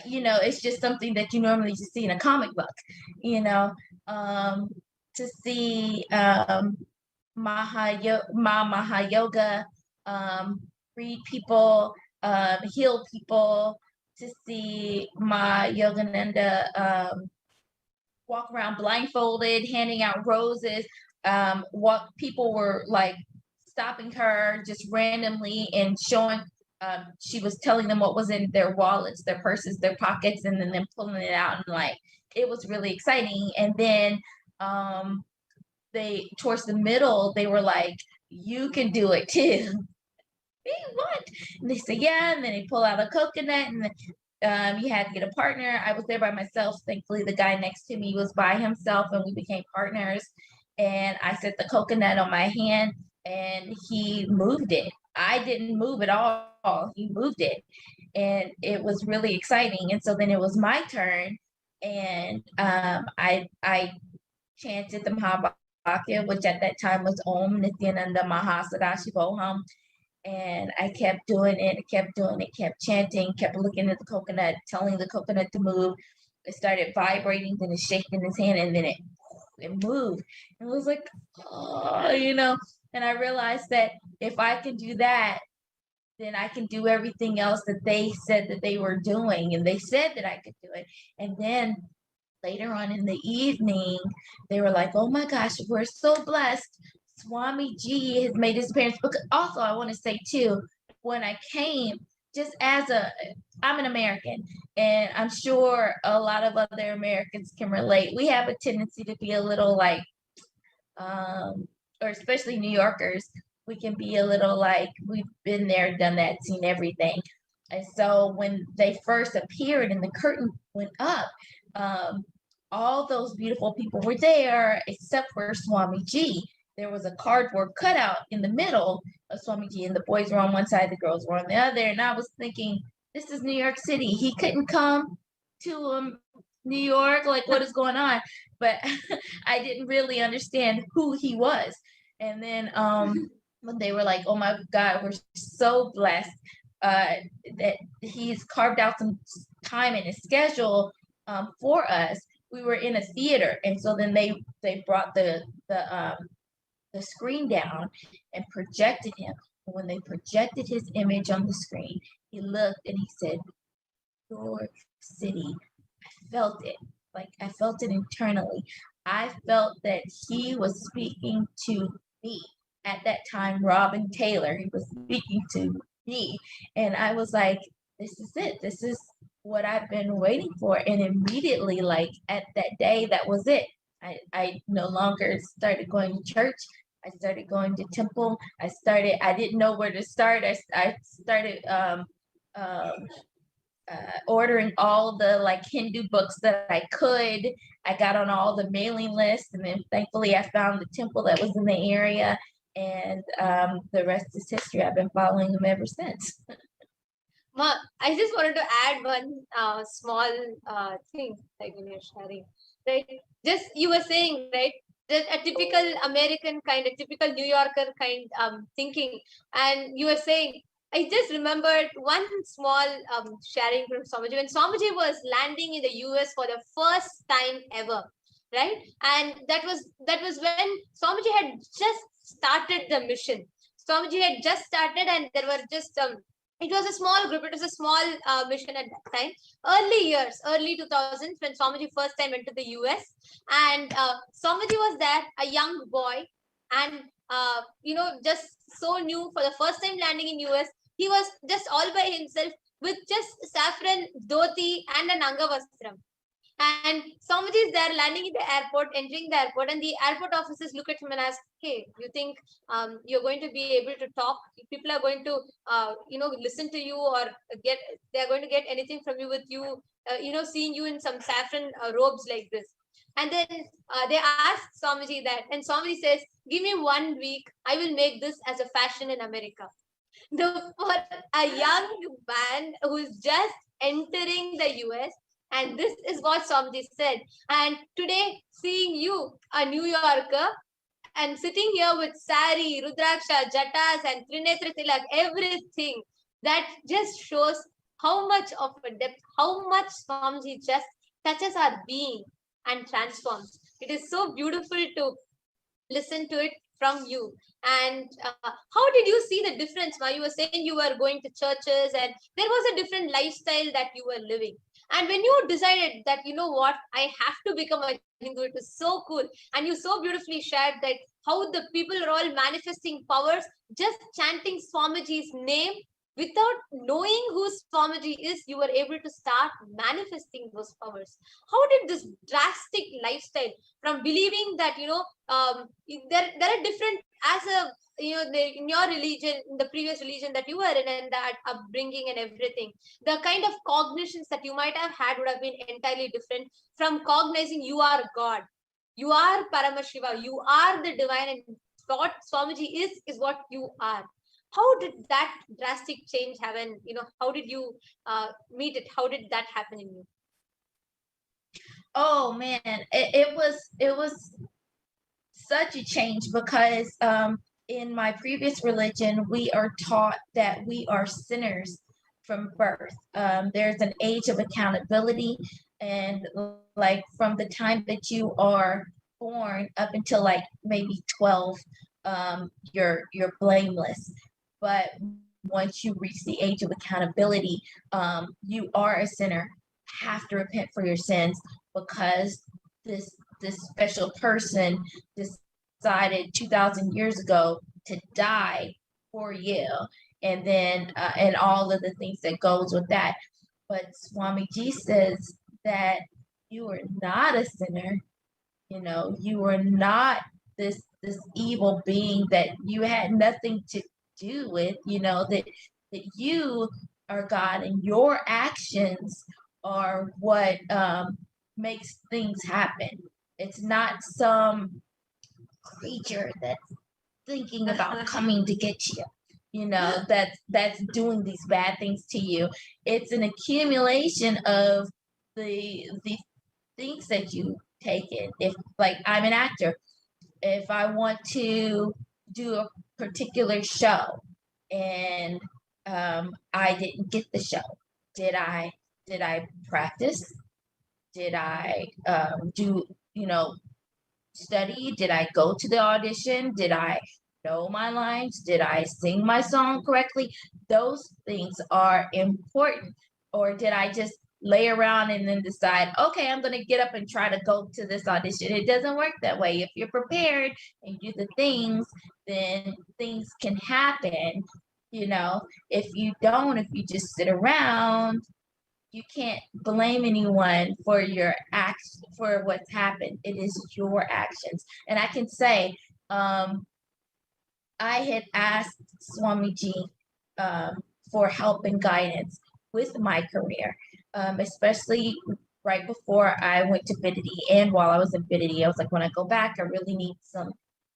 you know, it's just something that you normally just see in a comic book, you know, to see Mahayoga read people, heal people, to see Ma Yogananda walk around blindfolded, handing out roses. What people were like stopping her just randomly and showing, she was telling them what was in their wallets, their purses, their pockets, and then them pulling it out, and like it was really exciting. And then they, towards the middle, they were like, you can do it too. What? And they said, yeah. And then they pull out a coconut, and then you had to get a partner. I was there by myself. Thankfully, the guy next to me was by himself, and we became partners. And I set the coconut on my hand, and he moved it. I didn't move at all. He moved it, and it was really exciting. And so then it was my turn, and I chanted the Mahabharata, which at that time was Om Nityananda Mahasadashivoham. And I kept doing it, kept chanting, kept looking at the coconut, telling the coconut to move. It started vibrating, then it shaking in his hand, and then it moved. And it was like, oh, you know, and I realized that if I can do that, then I can do everything else that they said that they were doing. And they said that I could do it. And then later on in the evening, they were like, oh my gosh, we're so blessed. Swamiji has made his appearance. Because also, I want to say too, when I came, just as I'm an American, and I'm sure a lot of other Americans can relate. We have a tendency to be a little like, or especially New Yorkers, we can be a little like, we've been there, done that, seen everything. And so when they first appeared and the curtain went up, all those beautiful people were there except for Swamiji. There was a cardboard cutout in the middle of Swamiji, and the boys were on one side, the girls were on the other. And I was thinking, this is New York City. He couldn't come to New York. Like, what is going on? But I didn't really understand who he was. And then when they were like, oh my God, we're so blessed that he's carved out some time in his schedule for us. We were in a theater, and so then they brought the screen down and projected him. And when they projected his image on the screen, he looked and he said, New York City. I felt it. Like, I felt it internally. I felt that he was speaking to me. At that time, Robin Taylor, he was speaking to me. And I was like, this is it. This is what I've been waiting for. And immediately, like at that day, that was it. I no longer started going to church. I started going to temple. I didn't know where to start. I started ordering all the like Hindu books that I could. I got on all the mailing lists, and then thankfully I found the temple that was in the area. And the rest is history. I've been following him ever since. Ma, I just wanted to add one small thing, like when you're sharing, right? Just you were saying, right? That a typical American kind, a typical New Yorker kind thinking, and you were saying, I just remembered one small sharing from Swamiji. When Swamiji was landing in the US for the first time ever, right? And that was when Swamiji had just started the mission. Swamiji had just started, and there were just it was a small group. It was a small mission at that time. Early years, early 2000s, when Swamiji first time went to the US, and Swamiji was there, a young boy, and just so new for the first time landing in US. He was just all by himself with just saffron dhoti and an angavastram. And Swamiji is there landing in the airport, entering the airport, and the airport officers look at him and ask, "Hey, you think you're going to be able to talk? People are going to, listen to you, or they're going to get anything from you with you, seeing you in some saffron robes like this?" And then they ask Swamiji that, and Swamiji says, "Give me 1 week. I will make this as a fashion in America." For a young man who's just entering the US, and this is what Swamiji said. And today, seeing you, a New Yorker, and sitting here with sari, rudraksha, jatas, and trinetra tilak, everything, that just shows how much of a depth, how much Swamiji just touches our being and transforms. It is so beautiful to listen to it from you. And how did you see the difference? Ma, you were saying you were going to churches, and there was a different lifestyle that you were living. And when you decided that, you know what, I have to become a Hindu, it was so cool. And you so beautifully shared that how the people are all manifesting powers, just chanting Swamiji's name. Without knowing who Swamiji is, you were able to start manifesting those powers. How did this drastic lifestyle, from believing that, there are different, as a, in your religion, in the previous religion that you were in, and that upbringing and everything, the kind of cognitions that you might have had would have been entirely different from cognizing you are God, you are Paramashiva, you are the divine, and what Swamiji is what you are. How did that drastic change happen? How did you meet it? How did that happen in you? Oh man, it was such a change, because in my previous religion, we are taught that we are sinners from birth. There's an age of accountability, and like from the time that you are born up until like maybe 12, you're blameless. But once you reach the age of accountability, you are a sinner, have to repent for your sins, because this special person decided 2,000 years ago to die for you, and then and all of the things that goes with that. But Swamiji says that you are not a sinner. You are not this evil being that you had nothing to do with, that you are God, and your actions are what makes things happen. It's not some creature that's thinking about coming to get you, that's doing these bad things to you. It's an accumulation of the things that you take in. If, like, I'm an actor, if I want to do a particular show and I didn't get the show, did I practice? Did I do study? Did I go to the audition? Did I know my lines? Did I sing my song correctly? Those things are important. Or did I just lay around and then decide, okay, I'm going to get up and try to go to this audition? It doesn't work that way. If you're prepared and do the things, then things can happen. If you don't, if you just sit around, you can't blame anyone for your acts, for what's happened. It is your actions. And I can say, I had asked Swamiji for help and guidance with my career, especially right before I went to Bidity, and while I was in Bidity, I was like, when I go back, I really need some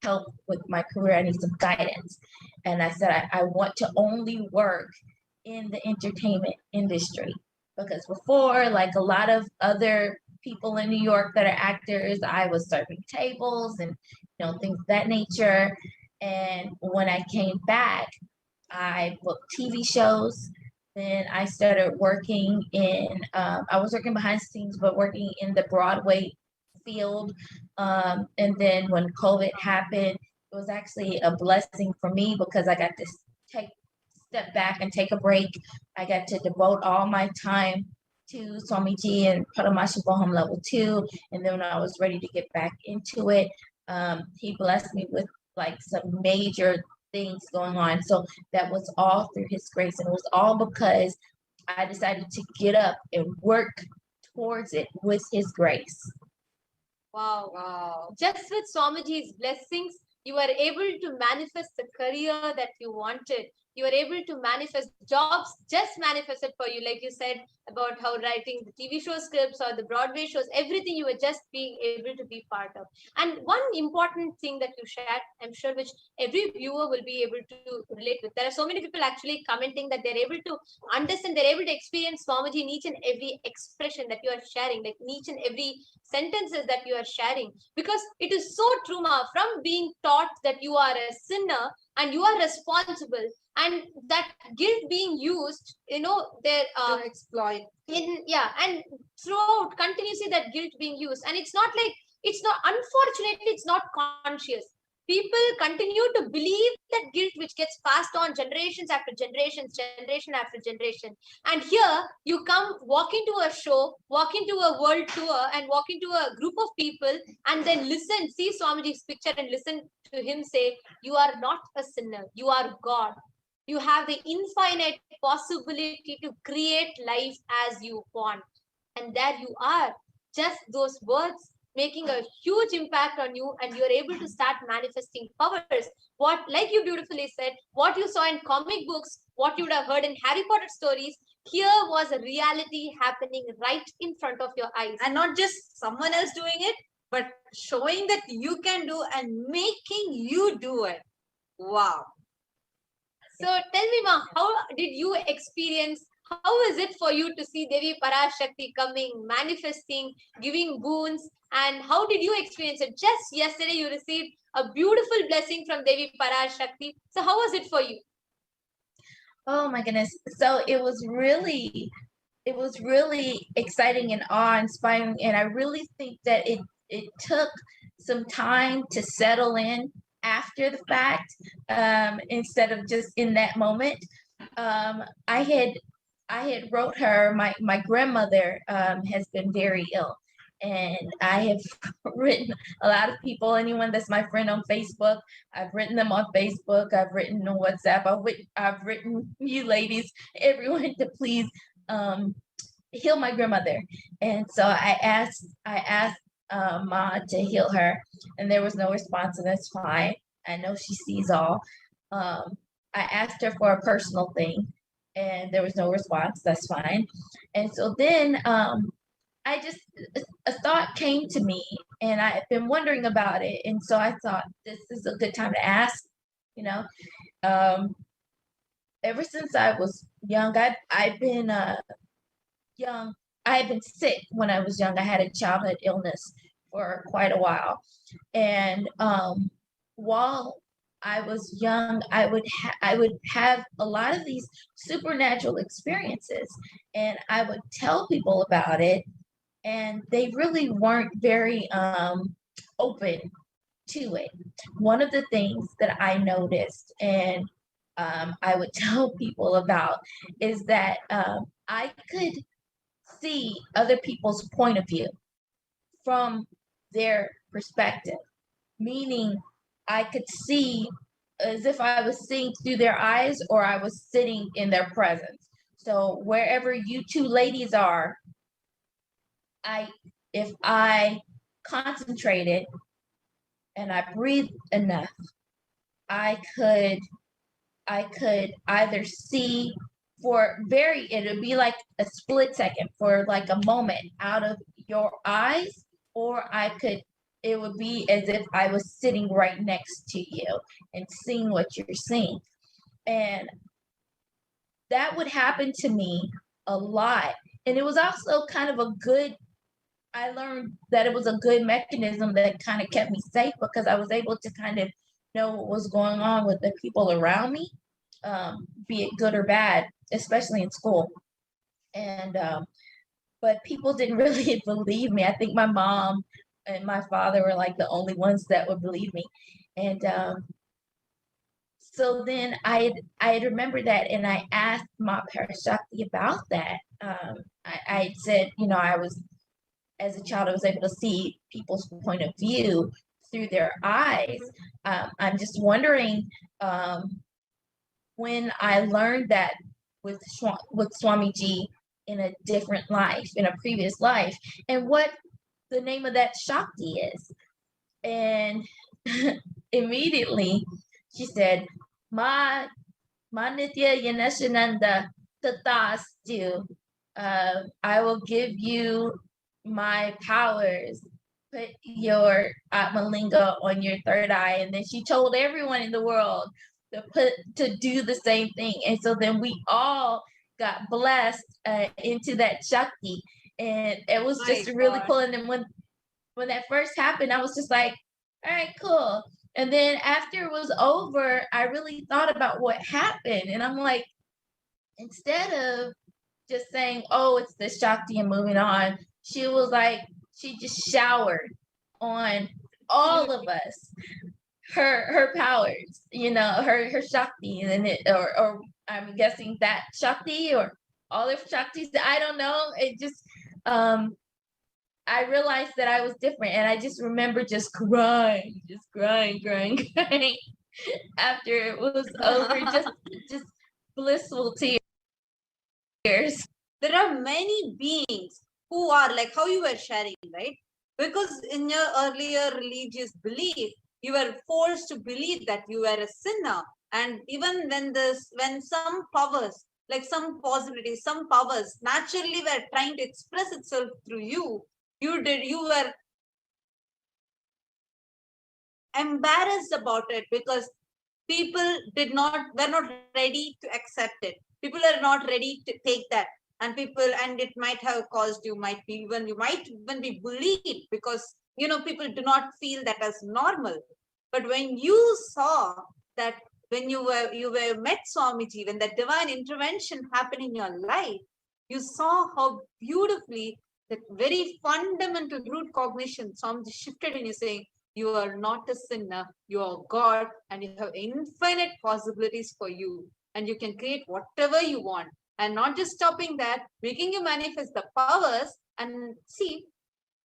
help with my career. I need some guidance. And I said, I want to only work in the entertainment industry, because before, like a lot of other people in New York that are actors, I was serving tables and things of that nature. And when I came back, I booked TV shows. Then I started working in, I was working behind the scenes, but working in the Broadway field. And then when COVID happened, it was actually a blessing for me because I got to step back and take a break. I got to devote all my time to Swamiji and Paramashivaham level 2. And then when I was ready to get back into it, he blessed me with like some major things going on. So that was all through his grace. And it was all because I decided to get up and work towards it with his grace. Wow. Wow. Just with Swamiji's blessings, you were able to manifest the career that you wanted. You were able to manifest jobs, just manifested for you. Like you said about how writing the TV show scripts or the Broadway shows, everything you were just being able to be part of. And one important thing that you shared, I'm sure, which every viewer will be able to relate with. There are so many people actually commenting that they're able to understand, they're able to experience Swamiji in each and every expression that you are sharing, like in each and every sentences that you are sharing. Because it is so true, Ma, from being taught that you are a sinner and you are responsible, and that guilt being used, their exploit. And throughout continuously that guilt being used, and unfortunately, it's not conscious. People continue to believe that guilt, which gets passed on generations after generations, generation after generation. And here you come, walk into a show, walk into a world tour, and walk into a group of people, and then listen, see Swamiji's picture and listen to him say, you are not a sinner, you are God. You have the infinite possibility to create life as you want. And there you are, just those words making a huge impact on you, and you're able to start manifesting powers. What, like you beautifully said, what you saw in comic books, what you would have heard in Harry Potter stories, here was a reality happening right in front of your eyes. And not just someone else doing it, but showing that you can do and making you do it. Wow. So tell me, Ma, how did you experience, how is it for you to see Devi PARASHAKTI coming, manifesting, giving boons, and how did you experience it? Just yesterday you received a beautiful blessing from Devi PARASHAKTI. So how was it for you? Oh my goodness. So it was really exciting and awe-inspiring. And I really think that it took some time to settle in after the fact, instead of just in that moment. I had wrote her, my grandmother has been very ill, and I have written a lot of people, anyone that's my friend on Facebook, I've written them on Facebook, I've written on WhatsApp, I've written you ladies, everyone, to please heal my grandmother. And so I asked Ma to heal her, and there was no response, and that's fine. I know she sees all. I asked her for a personal thing, and there was no response. That's fine. And so then a thought came to me, and I've been wondering about it. And so I thought this is a good time to ask. Ever since I was young, I've been young. I had been sick when I was young. I had a childhood illness for quite a while, and while I was young, I would have a lot of these supernatural experiences, and I would tell people about it, and they really weren't very open to it. One of the things that I noticed, and I would tell people about, is that I could see other people's point of view from their perspective, meaning I could see as if I was seeing through their eyes, or I was sitting in their presence. So wherever you two ladies are, if I concentrated and I breathed enough, I could either see it would be like a split second, for like a moment, out of your eyes, or I could it would be as if I was sitting right next to you and seeing what you're seeing. And that would happen to me a lot. And it was also kind of a good, I learned that it was a good mechanism that kind of kept me safe, because I was able to kind of know what was going on with the people around me, be it good or bad, especially in school. And but people didn't really believe me. I think my mom and my father were like the only ones that would believe me. And so then I remembered that, and I asked Ma PARASHAKTI about that. I said, you know, I was, as a child, I was able to see people's point of view through their eyes. I'm just wondering, when I learned that with Swamiji in a different life, in a previous life, and what the name of that Shakti is. And immediately she said, Ma Nitya Yanashananda Tatastu, I will give you my powers. Put your Atmalinga on your third eye. And then she told everyone in the world to do the same thing. And so then we all got blessed into that Shakti. And it was just really cool. And then when that first happened, I was just like, all right, cool. And then after it was over, I really thought about what happened. And I'm like, instead of just saying, oh, it's the Shakti and moving on, she was like, she just showered on all of us her powers, you know, her Shakti, and it, or I'm guessing that Shakti or all of Shaktis, I don't know. It just, I realized that I was different, and I just remember just crying after it was over, just blissful tears. There are many beings who are like how you were sharing, right? Because in your earlier religious belief, you were forced to believe that you were a sinner. And even when some powers, like some possibilities, some powers naturally were trying to express itself through you, you were embarrassed about it because people were not ready to accept it. People are not ready to take that. And it might have caused you might even be bullied because, you know, people do not feel that as normal. But when you saw that, when you were met Swamiji, when that divine intervention happened in your life, you saw how beautifully that very fundamental root cognition Swamiji shifted in you, saying, you are not a sinner, you are God, and you have infinite possibilities for you, and you can create whatever you want. And not just stopping that, making you manifest the powers. And see,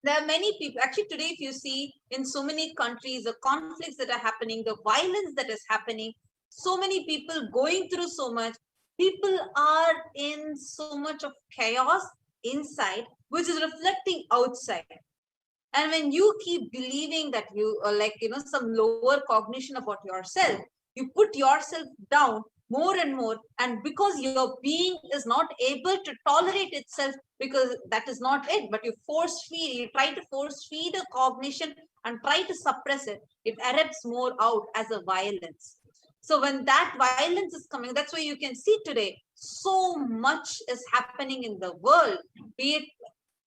there are many people, actually today, if you see in so many countries, the conflicts that are happening, the violence that is happening, so many people going through so much, people are in so much of chaos inside, which is reflecting outside. And when you keep believing that you are like, you know, some lower cognition about yourself, you put yourself down more and more, and because your being is not able to tolerate itself, because that is not it, but you try to force feed a cognition and try to suppress it, it erupts more out as a violence. So when that violence is coming, that's why you can see today so much is happening in the world. Be it,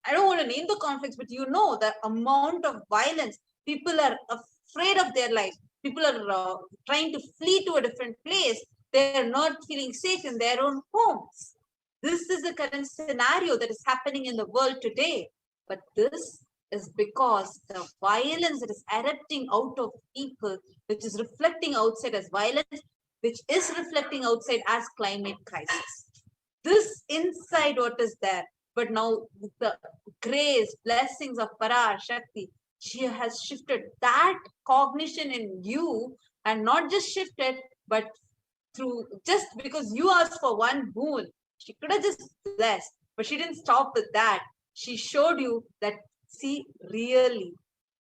I don't want to name the conflicts, but you know the amount of violence. People are afraid of their lives. People are trying to flee to a different place. They're not feeling safe in their own homes. This is the current scenario that is happening in the world today. But this is because the violence that is erupting out of people, which is reflecting outside as violence, which is reflecting outside as climate crisis. This inside what is there. But now the grace, blessings of PARASHAKTI, she has shifted that cognition in you, and not just shifted, but through, just because you asked for one boon, she could have just blessed, but she didn't stop with that. She showed you that, see, really,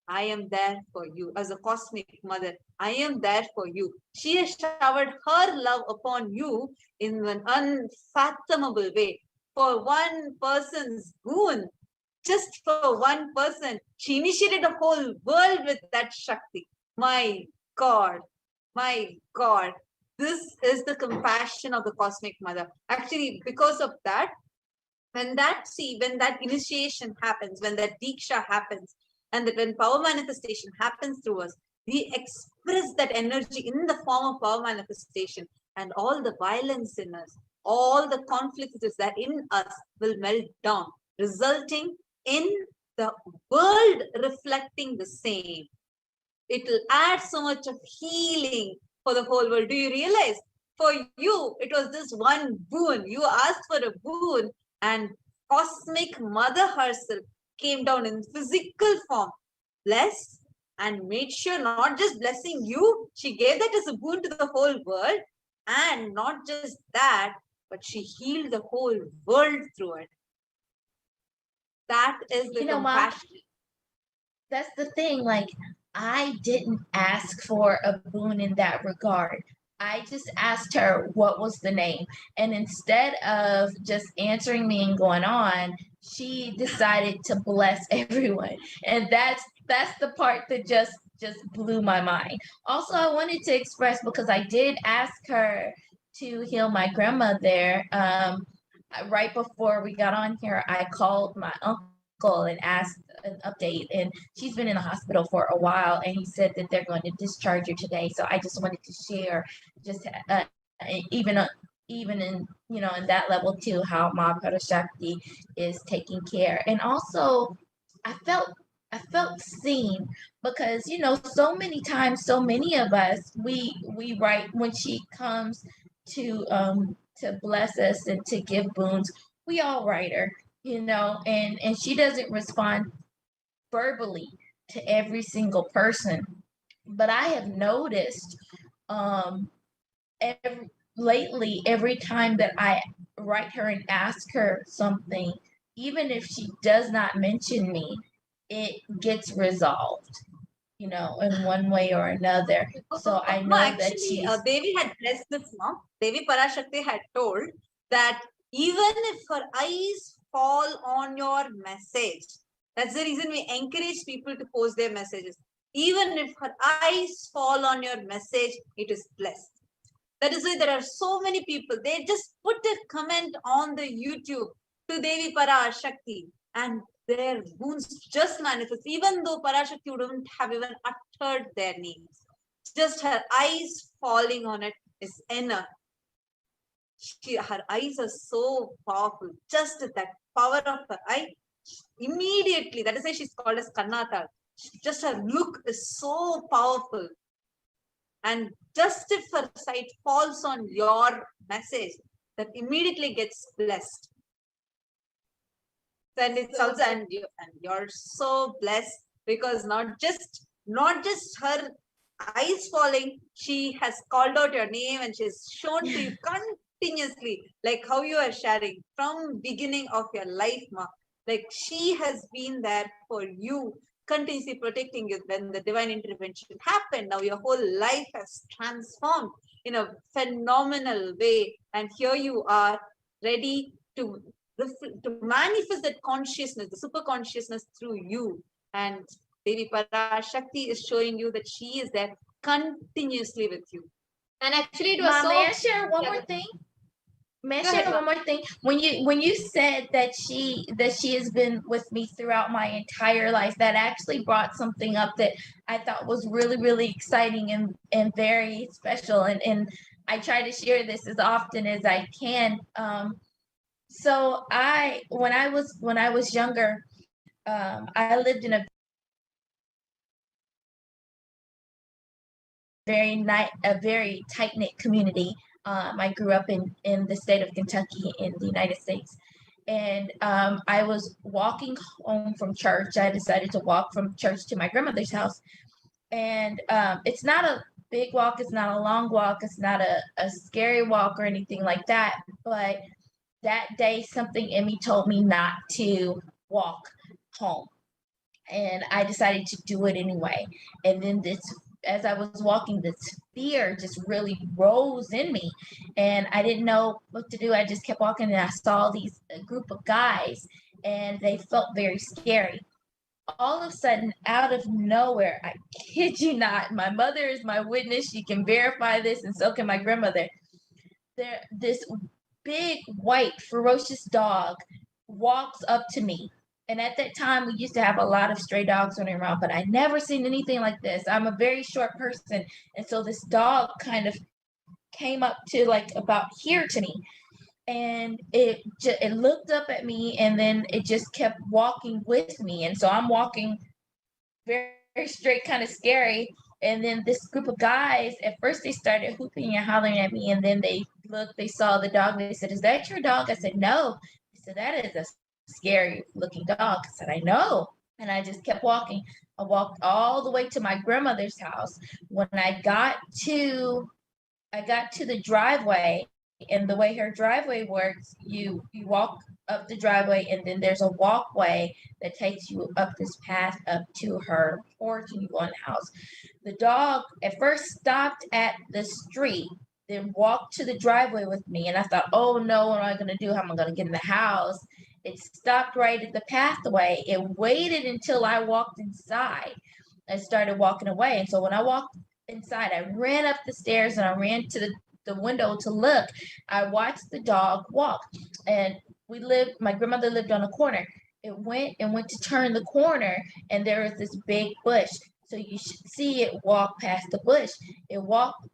I am there for you as a cosmic mother. I am there for you. She has showered her love upon you in an unfathomable way. For one person's boon, just for one person, she initiated a whole world with that Shakti. My God, my God. This is the compassion of the Cosmic Mother. Actually, because of that, when that initiation happens, when that Diksha happens, and that when power manifestation happens through us, we express that energy in the form of power manifestation, and all the violence in us, all the conflicts that in us will melt down, resulting in the world reflecting the same. It will add so much of healing for the whole world. Do you realize? For you, it was this one boon. You asked for a boon, and Cosmic Mother herself came down in physical form, blessed, and made sure not just blessing you, she gave that as a boon to the whole world. And not just that, but she healed the whole world through it. That is the compassion. Mom, that's the thing. Like, I didn't ask for a boon in that regard. I just asked her what was the name. And instead of just answering me and going on, she decided to bless everyone. And that's the part that just blew my mind. Also, I wanted to express, because I did ask her to heal my grandmother. Right before we got on here, I called my uncle and asked an update, and she's been in the hospital for a while, and he said that they're going to discharge her today. So I just wanted to share, just even in in that level too, how Ma PARASHAKTI is taking care. And also, I felt seen, because so many times, so many of us, we write when she comes to bless us and to give boons, we all write her, and she doesn't respond verbally to every single person. But I have noticed lately, every time that I write her and ask her something, even if she does not mention me, it gets resolved, in one way or another. So I know that she's... Devi had blessed this, no? Devi PARASHAKTI had told that even if her eyes fall on your message, that's the reason we encourage people to post their messages. Even if her eyes fall on your message, it is blessed. That is why there are so many people, they just put a comment on the YouTube to Devi PARASHAKTI, and their boons just manifest, even though PARASHAKTI wouldn't have even uttered their names. Just her eyes falling on it is enough. Her eyes are so powerful. Just that power of her eye, immediately, that is why she's called as Kannata. Just her look is so powerful. And just if her sight falls on your message, that immediately gets blessed. And it's also, and you're so blessed, because not just her eyes falling, she has called out your name and she's shown to you continuously, like how you are sharing from beginning of your life, Ma. Like she has been there for you, continuously protecting you. When the divine intervention happened, now your whole life has transformed in a phenomenal way, and here you are ready to manifest that consciousness, the super consciousness through you. And Devi PARASHAKTI is showing you that she is there continuously with you. And actually, it was May I share one more thing? May I share one more thing? When you said that she has been with me throughout my entire life, that actually brought something up that I thought was really, really exciting and very special. And I try to share this as often as I can. So when I was younger, I lived in a very tight-knit community. I grew up in the state of Kentucky in the United States. And I was walking home from church. I decided to walk from church to my grandmother's house. And it's not a big walk. It's not a long walk. It's not a scary walk or anything like that. But that day, something in me told me not to walk home. And I decided to do it anyway. And then as I was walking, this fear just really rose in me. And I didn't know what to do. I just kept walking, and I saw a group of guys. and they felt very scary. All of a sudden, out of nowhere, I kid you not, my mother is my witness. She can verify this, and so can my grandmother. This big, white, ferocious dog walks up to me. And at that time, we used to have a lot of stray dogs running around, but I never seen anything like this. I'm a very short person. And so this dog kind of came up to like about here to me. And it looked up at me, and then it just kept walking with me. And so I'm walking very, very straight, kind of scary. And then this group of guys, at first they started hooping and hollering at me. And then they looked, they saw the dog. They said, "Is that your dog?" I said, "No." They said, "That is a scary looking dog." I said, "I know." And I just kept walking. I walked all the way to my grandmother's house. When I got to the driveway, and the way her driveway works, you walk up the driveway, and then there's a walkway that takes you up this path up to her porch, and you go in the house. The dog at first stopped at the street, then walked to the driveway with me, and I thought, oh no, what am I gonna do? How am I gonna get in the house? It stopped right at the pathway. It waited until I walked inside and started walking away. And so when I walked inside, I ran up the stairs and I ran to the window to look. I watched the dog walk, and my grandmother lived on a corner. It went to turn the corner, and there was this big bush. So you should see it walk past the bush. It walked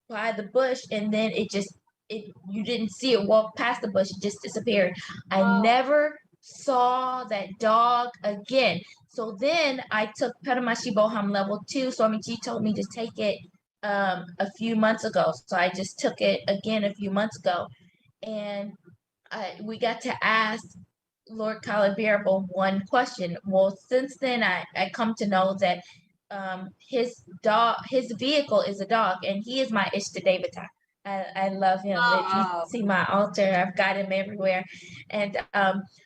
by the bush, and then you didn't see it walk past the bush. It just disappeared. I never saw that dog again. So then I took Paramashi Boham level 2. Swamiji told me to take it a few months ago. So I just took it again a few months ago. And we got to ask Lord Kalabirable one question. Well, since then I come to know that his vehicle is a dog, and he is my Ishtadevata. I love him. If you see my altar, I've got him everywhere. And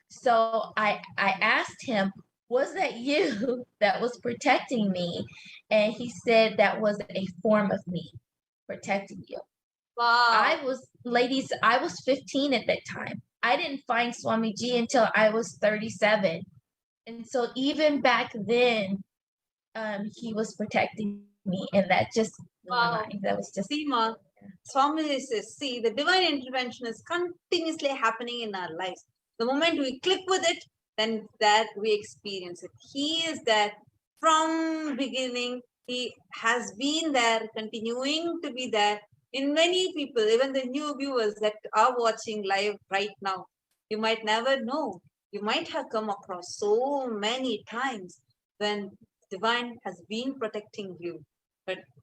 so I asked him, was that you that was protecting me? And he said that was a form of me protecting you. Wow. I was 15 at that time. I didn't find Swamiji until I was 37. And so even back then, he was protecting me, and that just blew my mind. That was just... See, Ma, Swamiji says, see, the divine intervention is continuously happening in our lives. The moment we click with it, then that we experience it. He is there from beginning. He has been there, continuing to be there in many people, even the new viewers that are watching live right now. You might never know. You might have come across so many times when divine has been protecting you.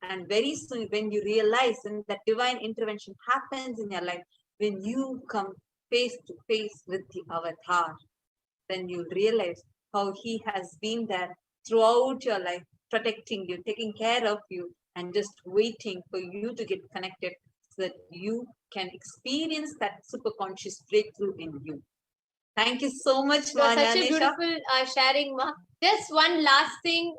And very soon, when you realize and that divine intervention happens in your life, when you come face to face with the avatar, then you'll realize how he has been there throughout your life, protecting you, taking care of you, and just waiting for you to get connected so that you can experience that superconscious breakthrough in you. Thank you so much, So Ma. such a beautiful sharing, Ma. Just one last thing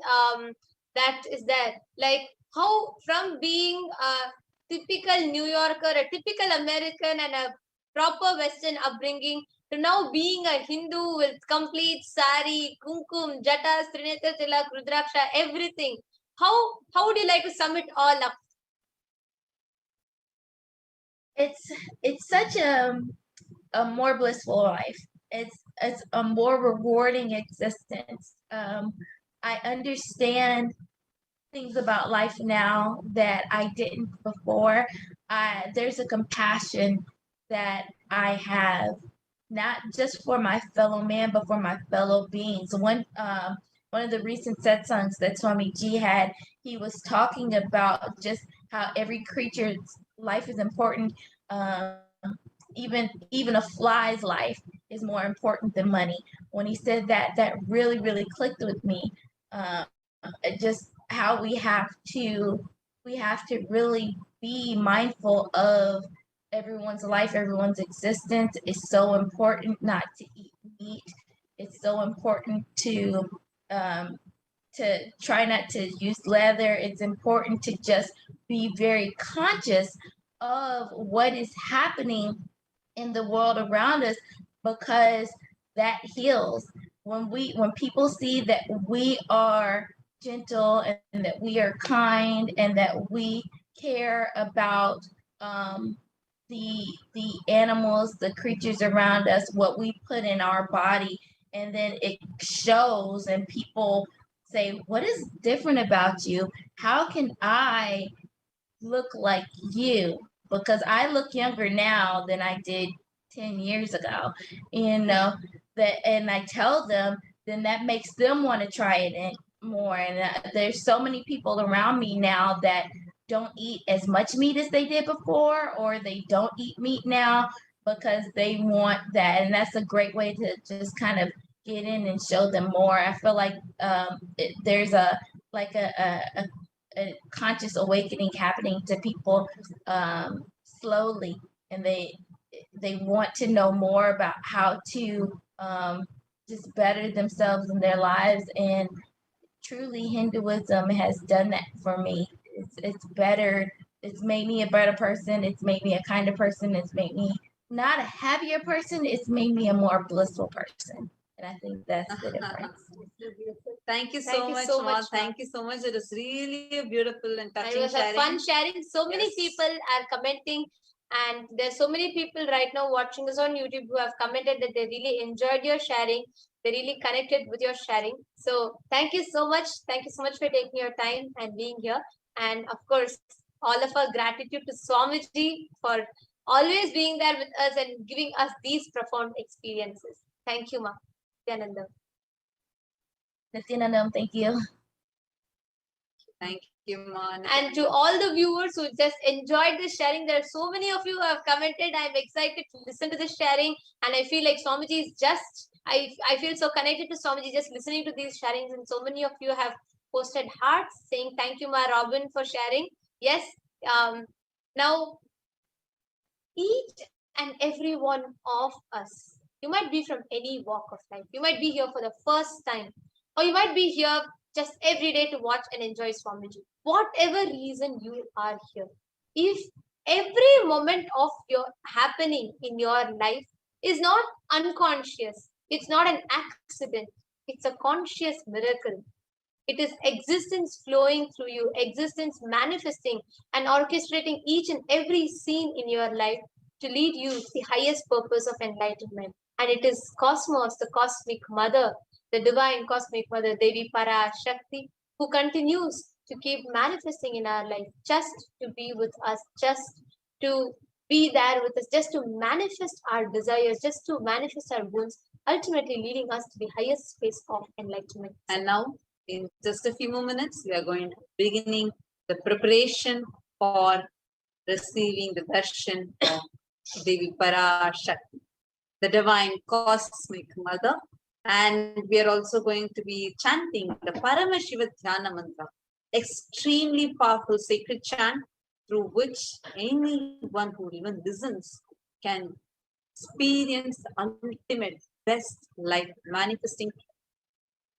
that is there, like how from being a typical New Yorker, a typical American, and a proper Western upbringing, to now being a Hindu with complete sari, kumkum, jatas, trineta tilak, rudraksha, everything. How would you like to sum it all up? It's such a more blissful life. It's a more rewarding existence. I understand things about life now that I didn't before. There's a compassion that I have, not just for my fellow man, but for my fellow beings. One of the recent satsangs that Swamiji had, he was talking about just how every creature's life is important. Even a fly's life is more important than money. When he said that, that really, really clicked with me. Just how we have to really be mindful of everyone's life, everyone's existence. Is so important not to eat meat. It's so important to try not to use leather. It's important to just be very conscious of what is happening in the world around us, because that heals. When people see that we are gentle and that we are kind and that we care about the animals, the creatures around us, what we put in our body, and then it shows and people say, what is different about you? How can I look like you? Because I look younger now than I did 10 years ago, and I tell them, then that makes them want to try it more. And there's so many people around me now that don't eat as much meat as they did before, or they don't eat meat now because they want that. And that's a great way to just kind of get in and show them more. I feel like there's a conscious awakening happening to people slowly, and they want to know more about how to just better themselves in their lives. And truly Hinduism has done that for me. It's better. It's made me a better person. It's made me a kinder person. It's made me not a happier person. It's made me a more blissful person. And I think that's the difference. Thank you so much, Ma. Thank you so much. It was really a beautiful and touching It was sharing. a fun sharing. So many people are commenting, and there's so many people right now watching us on YouTube who have commented that they really enjoyed your sharing. They really connected with your sharing. So thank you so much. Thank you so much for taking your time and being here. And of course, all of our gratitude to Swamiji for always being there with us and giving us these profound experiences. Thank you, Ma. Nityananda. Nityanandam, thank you. Thank you, Ma. And to all the viewers who just enjoyed this sharing, there are so many of you who have commented. I'm excited to listen to this sharing, and I feel like Swamiji is just, I feel so connected to Swamiji just listening to these sharings, and so many of you have posted hearts saying thank you, Ma Robin, for sharing. Yes, now each and every one of us, you might be from any walk of life. You might be here for the first time, or you might be here just every day to watch and enjoy Swamiji. Whatever reason you are here, if every moment of your happening in your life is not unconscious, it's not an accident, it's a conscious miracle. It is existence flowing through you, existence manifesting and orchestrating each and every scene in your life to lead you to the highest purpose of enlightenment. And it is Cosmos, the cosmic mother, the divine cosmic mother, Devi PARASHAKTI, who continues to keep manifesting in our life, just to be with us, just to be there with us, just to manifest our desires, just to manifest our wounds, ultimately leading us to the highest space of enlightenment. And now, in just a few more minutes, we are going to beginning the preparation for receiving the darshan of Devi PARASHAKTI, the divine cosmic mother. And we are also going to be chanting the Paramashiva Dhyana mantra, extremely powerful sacred chant through which anyone who even listens can experience the ultimate best life manifesting.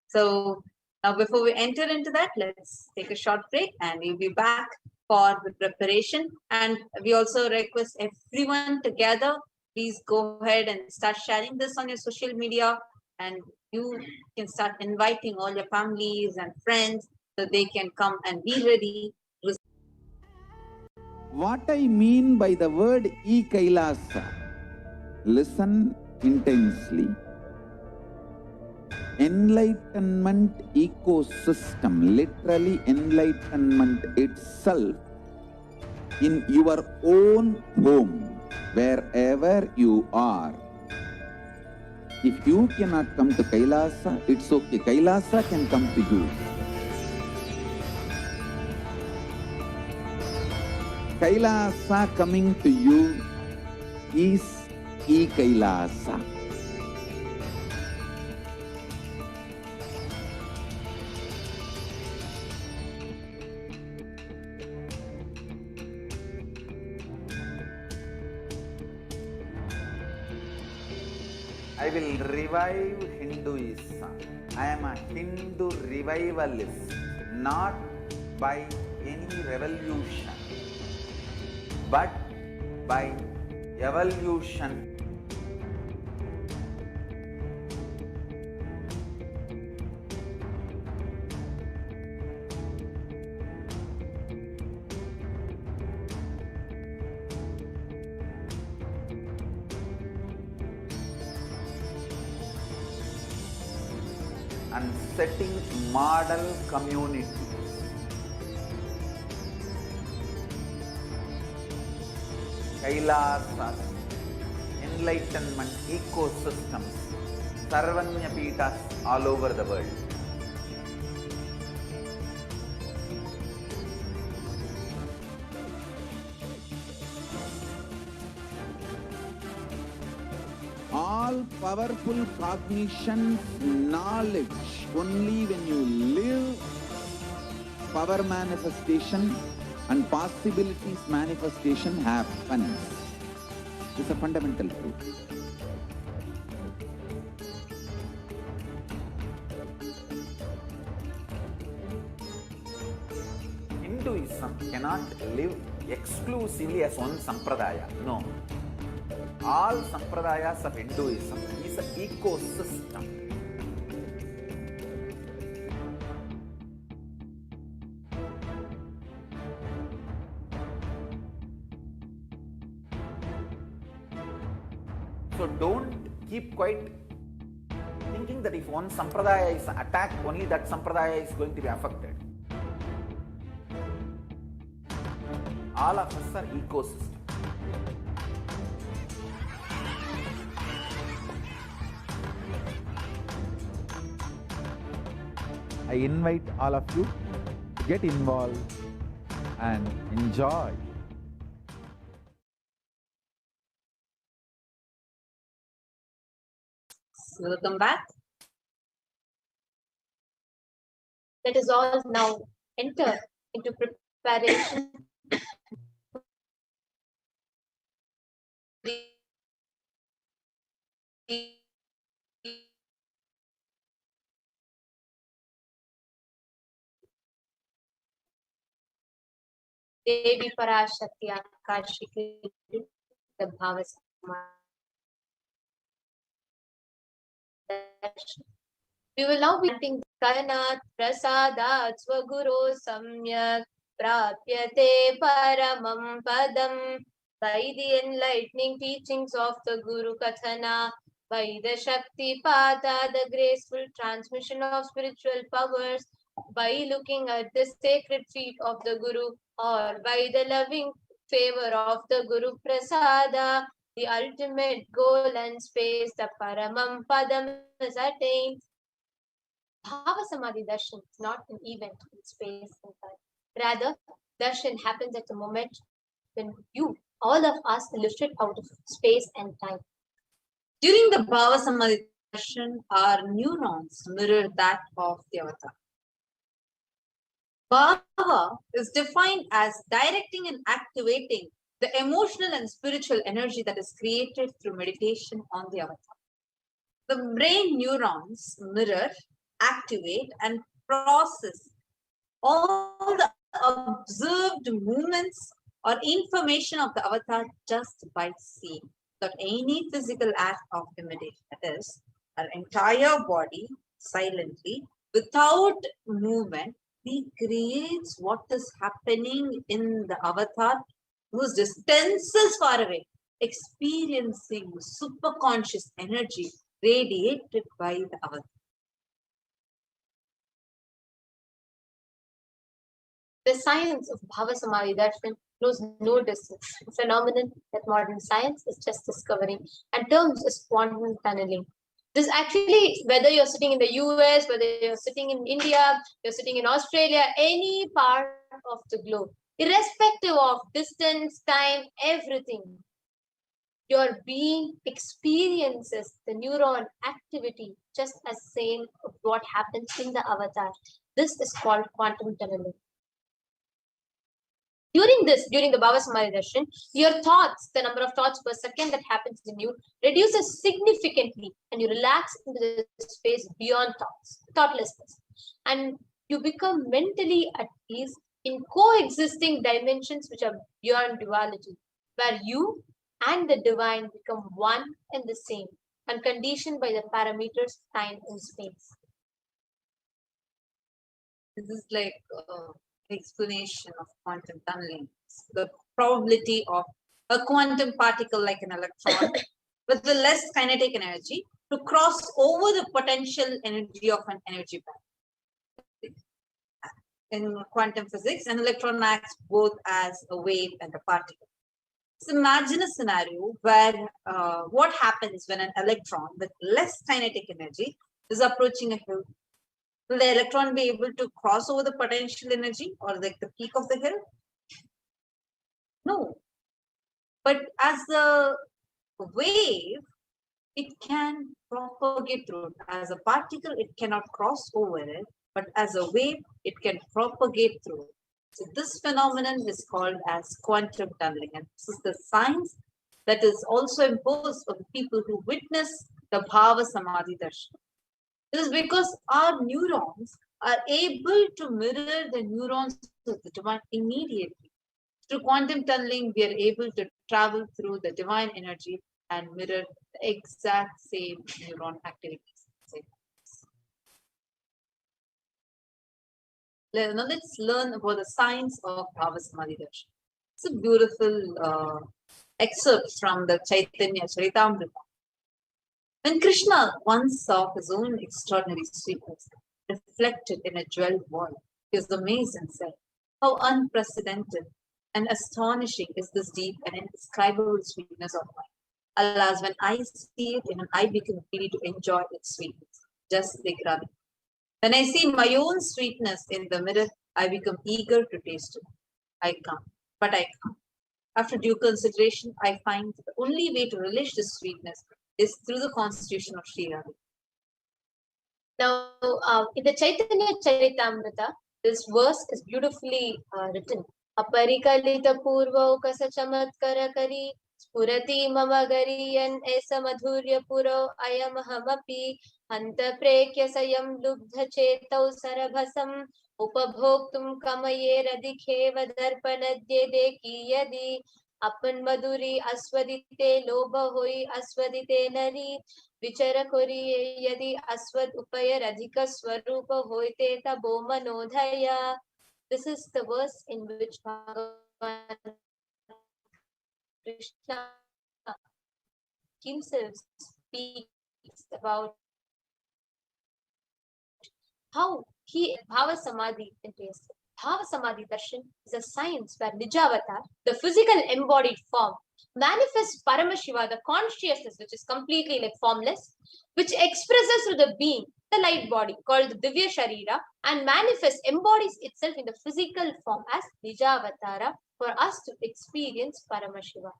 So now before we enter into that, let's take a short break and we'll be back for the preparation. And we also request everyone together, please go ahead and start sharing this on your social media, and you can start inviting all your families and friends so they can come and be ready. What I mean by the word e-Kailasa, listen intensely. Enlightenment ecosystem, literally enlightenment itself, in your own home, wherever you are. If you cannot come to Kailasa, it's okay. Kailasa can come to you. Kailasa coming to you is e-Kailasa. I will revive Hinduism. I am a Hindu revivalist, not by any revolution, but by evolution. and setting model communities. Kailasas, enlightenment ecosystems, Sarvanya Pitas all over the world. All powerful cognition, knowledge, only when you live, power manifestation and possibilities manifestation happens. It's a fundamental truth. Hinduism cannot live exclusively as one sampradaya. No. All sampradayas of Hinduism is an ecosystem. So don't keep quiet thinking that if one sampradaya is attacked, only that sampradaya is going to be affected. All of us are ecosystems. I invite all of you to get involved and enjoy. Welcome back. Let us all now enter into preparation. Devi PARASHAKTI Akashi the Bhavasama. We will now be chanting Karnat Prasadat Swaguru Samyak Prapyate Paramam Padam by the enlightening teachings of the Guru Kathana, by the Shakti Pata, the graceful transmission of spiritual powers, by looking at the sacred feet of the Guru, or by the loving favor of the Guru Prasada, the ultimate goal and space, the Paramam Padam is attained. Bhava Samadhi Darshan is not an event in space and time. Rather, Darshan happens at the moment when you, all of us, are lifted out of space and time. During the Bhava Samadhi darshan, our neurons mirror that of the avatar. Bhava is defined as directing and activating the emotional and spiritual energy that is created through meditation on the avatar. The brain neurons mirror, activate, and process all the observed movements or information of the avatar just by seeing, without any physical act of imitation. That is, our entire body silently, without movement, recreates what is happening in the avatar whose distance is far away, experiencing superconscious energy radiated by the avatar. The science of Bhava Samadhi Darshan knows no distance, a phenomenon that modern science is just discovering and terms as quantum tunneling. This actually, whether you're sitting in the US, whether you're sitting in India, you're sitting in Australia, any part of the globe, irrespective of distance, time, everything, your being experiences the neuron activity just as same of what happens in the avatar. This is called quantum tunneling. During the Bhava Samadhi Darshan, your thoughts, the number of thoughts per second that happens in you, reduces significantly and you relax into the space beyond thoughtlessness. And you become mentally at ease in coexisting dimensions which are beyond duality, where you and the divine become one and the same, unconditioned by the parameters time and space. This is like explanation of quantum tunneling. The probability of a quantum particle like an electron with the less kinetic energy to cross over the potential energy of an energy band. In quantum physics, an electron acts both as a wave and a particle. So imagine a scenario where what happens when an electron with less kinetic energy is approaching a hill. Will the electron be able to cross over the potential energy or like the peak of the hill? No. But as a wave, it can propagate through it. As a particle, it cannot cross over it, but as a wave, it can propagate through it. So this phenomenon is called as quantum tunneling, and this is the science that is also imposed on people who witness the Bhava Samadhi Darshan. It is because our neurons are able to mirror the neurons of the divine immediately. Through quantum tunneling, we are able to travel through the divine energy and mirror the exact same neuron activities. Now let's learn about the science of Bhava Samadhi Darshan. It's a beautiful excerpt from the Chaitanya Charitamrita. When Krishna once saw his own extraordinary sweetness reflected in a jeweled world, he was amazed and said, "How unprecedented and astonishing is this deep and indescribable sweetness of mine. Alas, when I see it in an eye, become ready to enjoy its sweetness, just like Radha. When I see my own sweetness in the mirror, I become eager to taste it. I can't. After due consideration, I find the only way to relish this sweetness is through the constitution of Sri Radha." Now, in the Chaitanya Charitamrita, this verse is beautifully written. Aparikalita purva kasa chamatkara kari spurati mama gariyan esa madhurya puro ayamahamapi hanta prekya sayam lubdha chetau sarabhasam upabhoktum kamaye radikeva darpanadye deki yadi अपन मधुरी अस्वदिते लोभ होई अस्वदिते नरी विचार करिए यदि Aswad उपयर अधिक स्वरूप होइते तबो मनोधया. This is the verse in which Bhagavan Krishna himself speaks about how he Bhava Samadhi entails. Bhava Samadhi Darshan is a science where Nijavatar, the physical embodied form, manifests Paramashiva, the consciousness which is completely like formless, which expresses through the being, the light body called the Divya Sharira, and manifests, embodies itself in the physical form as Nijavatara for us to experience Paramashiva.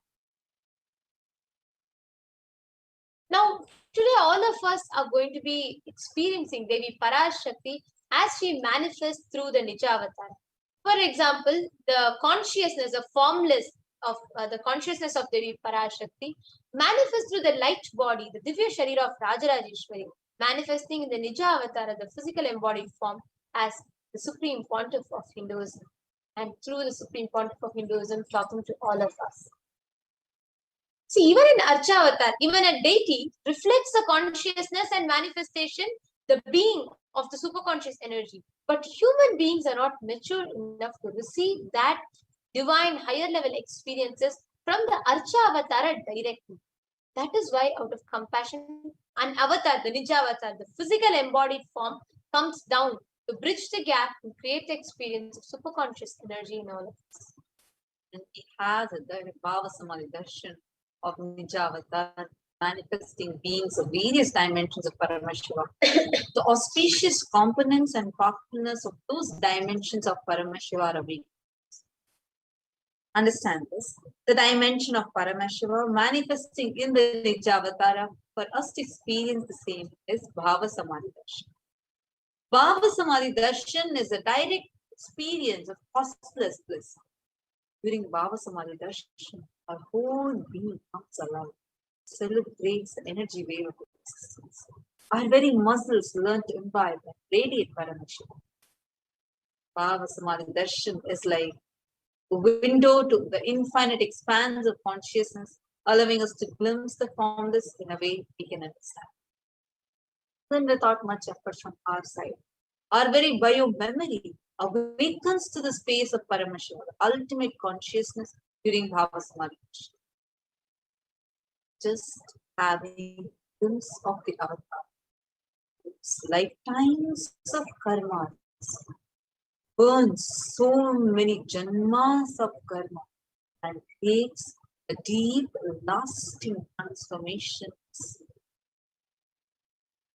Now, today all of us are going to be experiencing Devi PARASHAKTI as she manifests through the Nijavatar. For example, the consciousness of formless of the consciousness of Devi PARASHAKTI manifests through the light body, the Divya Sharira of Rajarajeshwari, manifesting in the Nijavatar, the physical embodied form, as the Supreme Pontiff of Hinduism, and through the Supreme Pontiff of Hinduism talking to all of us. See, even in Archavatar, even a deity reflects the consciousness and manifestation, the being of the superconscious energy. But human beings are not mature enough to receive that divine higher level experiences from the Archa-avatara directly. That is why out of compassion, an avatar, the Nijavatar, the physical embodied form, comes down to bridge the gap and create the experience of superconscious energy in all of us. And he has a Bhava Samadhi Darshan of Nijavatar, manifesting beings of various dimensions of Paramashiva. The auspicious components and partners of those dimensions of Paramashiva are weak. Understand this. The dimension of Paramashiva manifesting in the Nijavatara, for us to experience the same, is Bhava Samadhi Darshan. Bhava Samadhi Darshan is a direct experience of costless bliss. During Bhava Samadhi Darshan, our whole being comes alive, celebrates the energy wave of existence. Our very muscles learn to imbibe and radiate Paramashiva. Bhava Samadhi Darshan is like a window to the infinite expanse of consciousness, allowing us to glimpse the formless in a way we can understand. Then, without much effort from our side, our very bio-memory awakens to the space of Paramashiva, the ultimate consciousness, during Bhava Samadhi. Just having glimpse of the avatar. It's lifetimes of karma. Burns so many janmas of karma and creates a deep, lasting transformations.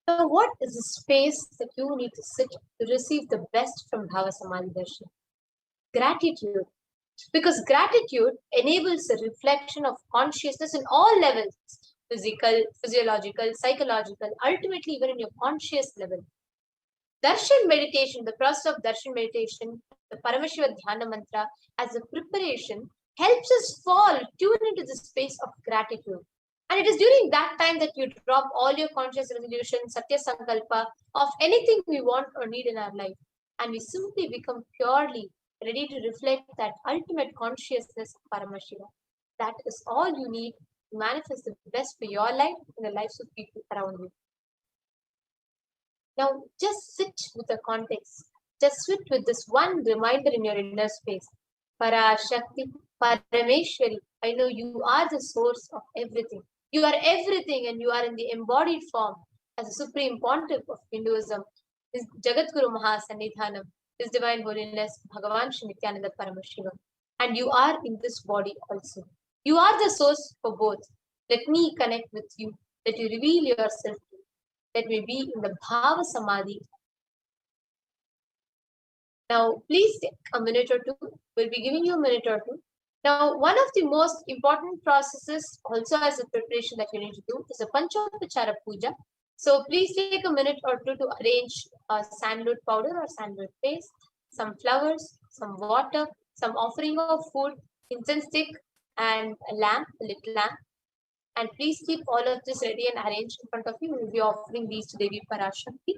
Now, what is the space that you need to sit to receive the best from Bhava Samadhi Darshan? Gratitude. Because gratitude enables a reflection of consciousness in all levels, physical, physiological, psychological, ultimately even in your conscious level. Darshan meditation, the process of darshan meditation, the Paramashiva Dhyana mantra as a preparation helps us tune into the space of gratitude. And it is during that time that you drop all your conscious resolutions, Satya Sankalpa, of anything we want or need in our life. And we simply become purely ready to reflect that ultimate consciousness of Paramashiva. That is all you need to manifest the best for your life and the lives of people around you. Now, just sit with the context. Just sit with this one reminder in your inner space. PARASHAKTI, Parameshwari, I know you are the source of everything. You are everything and you are in the embodied form as a supreme pontiff of Hinduism, His Jagadguru Mahasannidhanam, His Divine Holiness, Bhagavan Shri Nityananda Paramashiva. And you are in this body also. You are the source for both. Let me connect with you. Let you reveal yourself to me. Let me be in the Bhava Samadhi. Now, please take a minute or two. We'll be giving you a minute or two. Now, one of the most important processes also as a preparation that you need to do is a Panchopachara Puja. So please take a minute or two to arrange sandalwood powder or sandalwood paste, some flowers, some water, some offering of food, incense stick, and a lamp, a lit lamp. And please keep all of this ready and arranged in front of you. We will be offering these to Devi PARASHAKTI.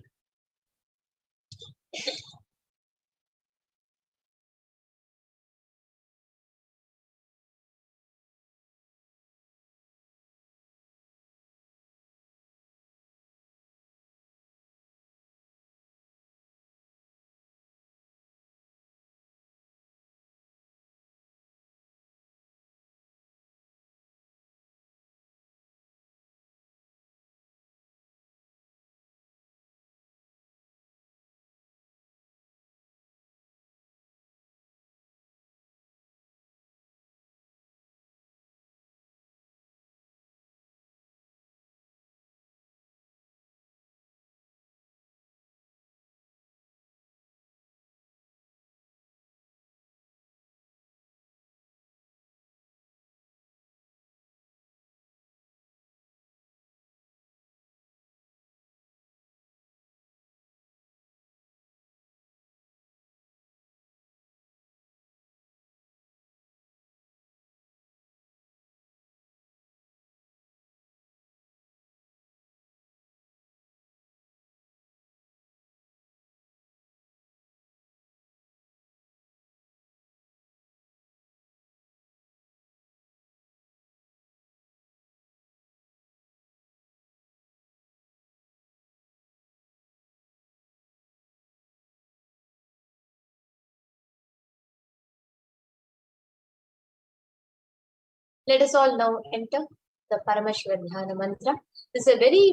Let us all now enter the Paramashiva Dhyana mantra. This is a very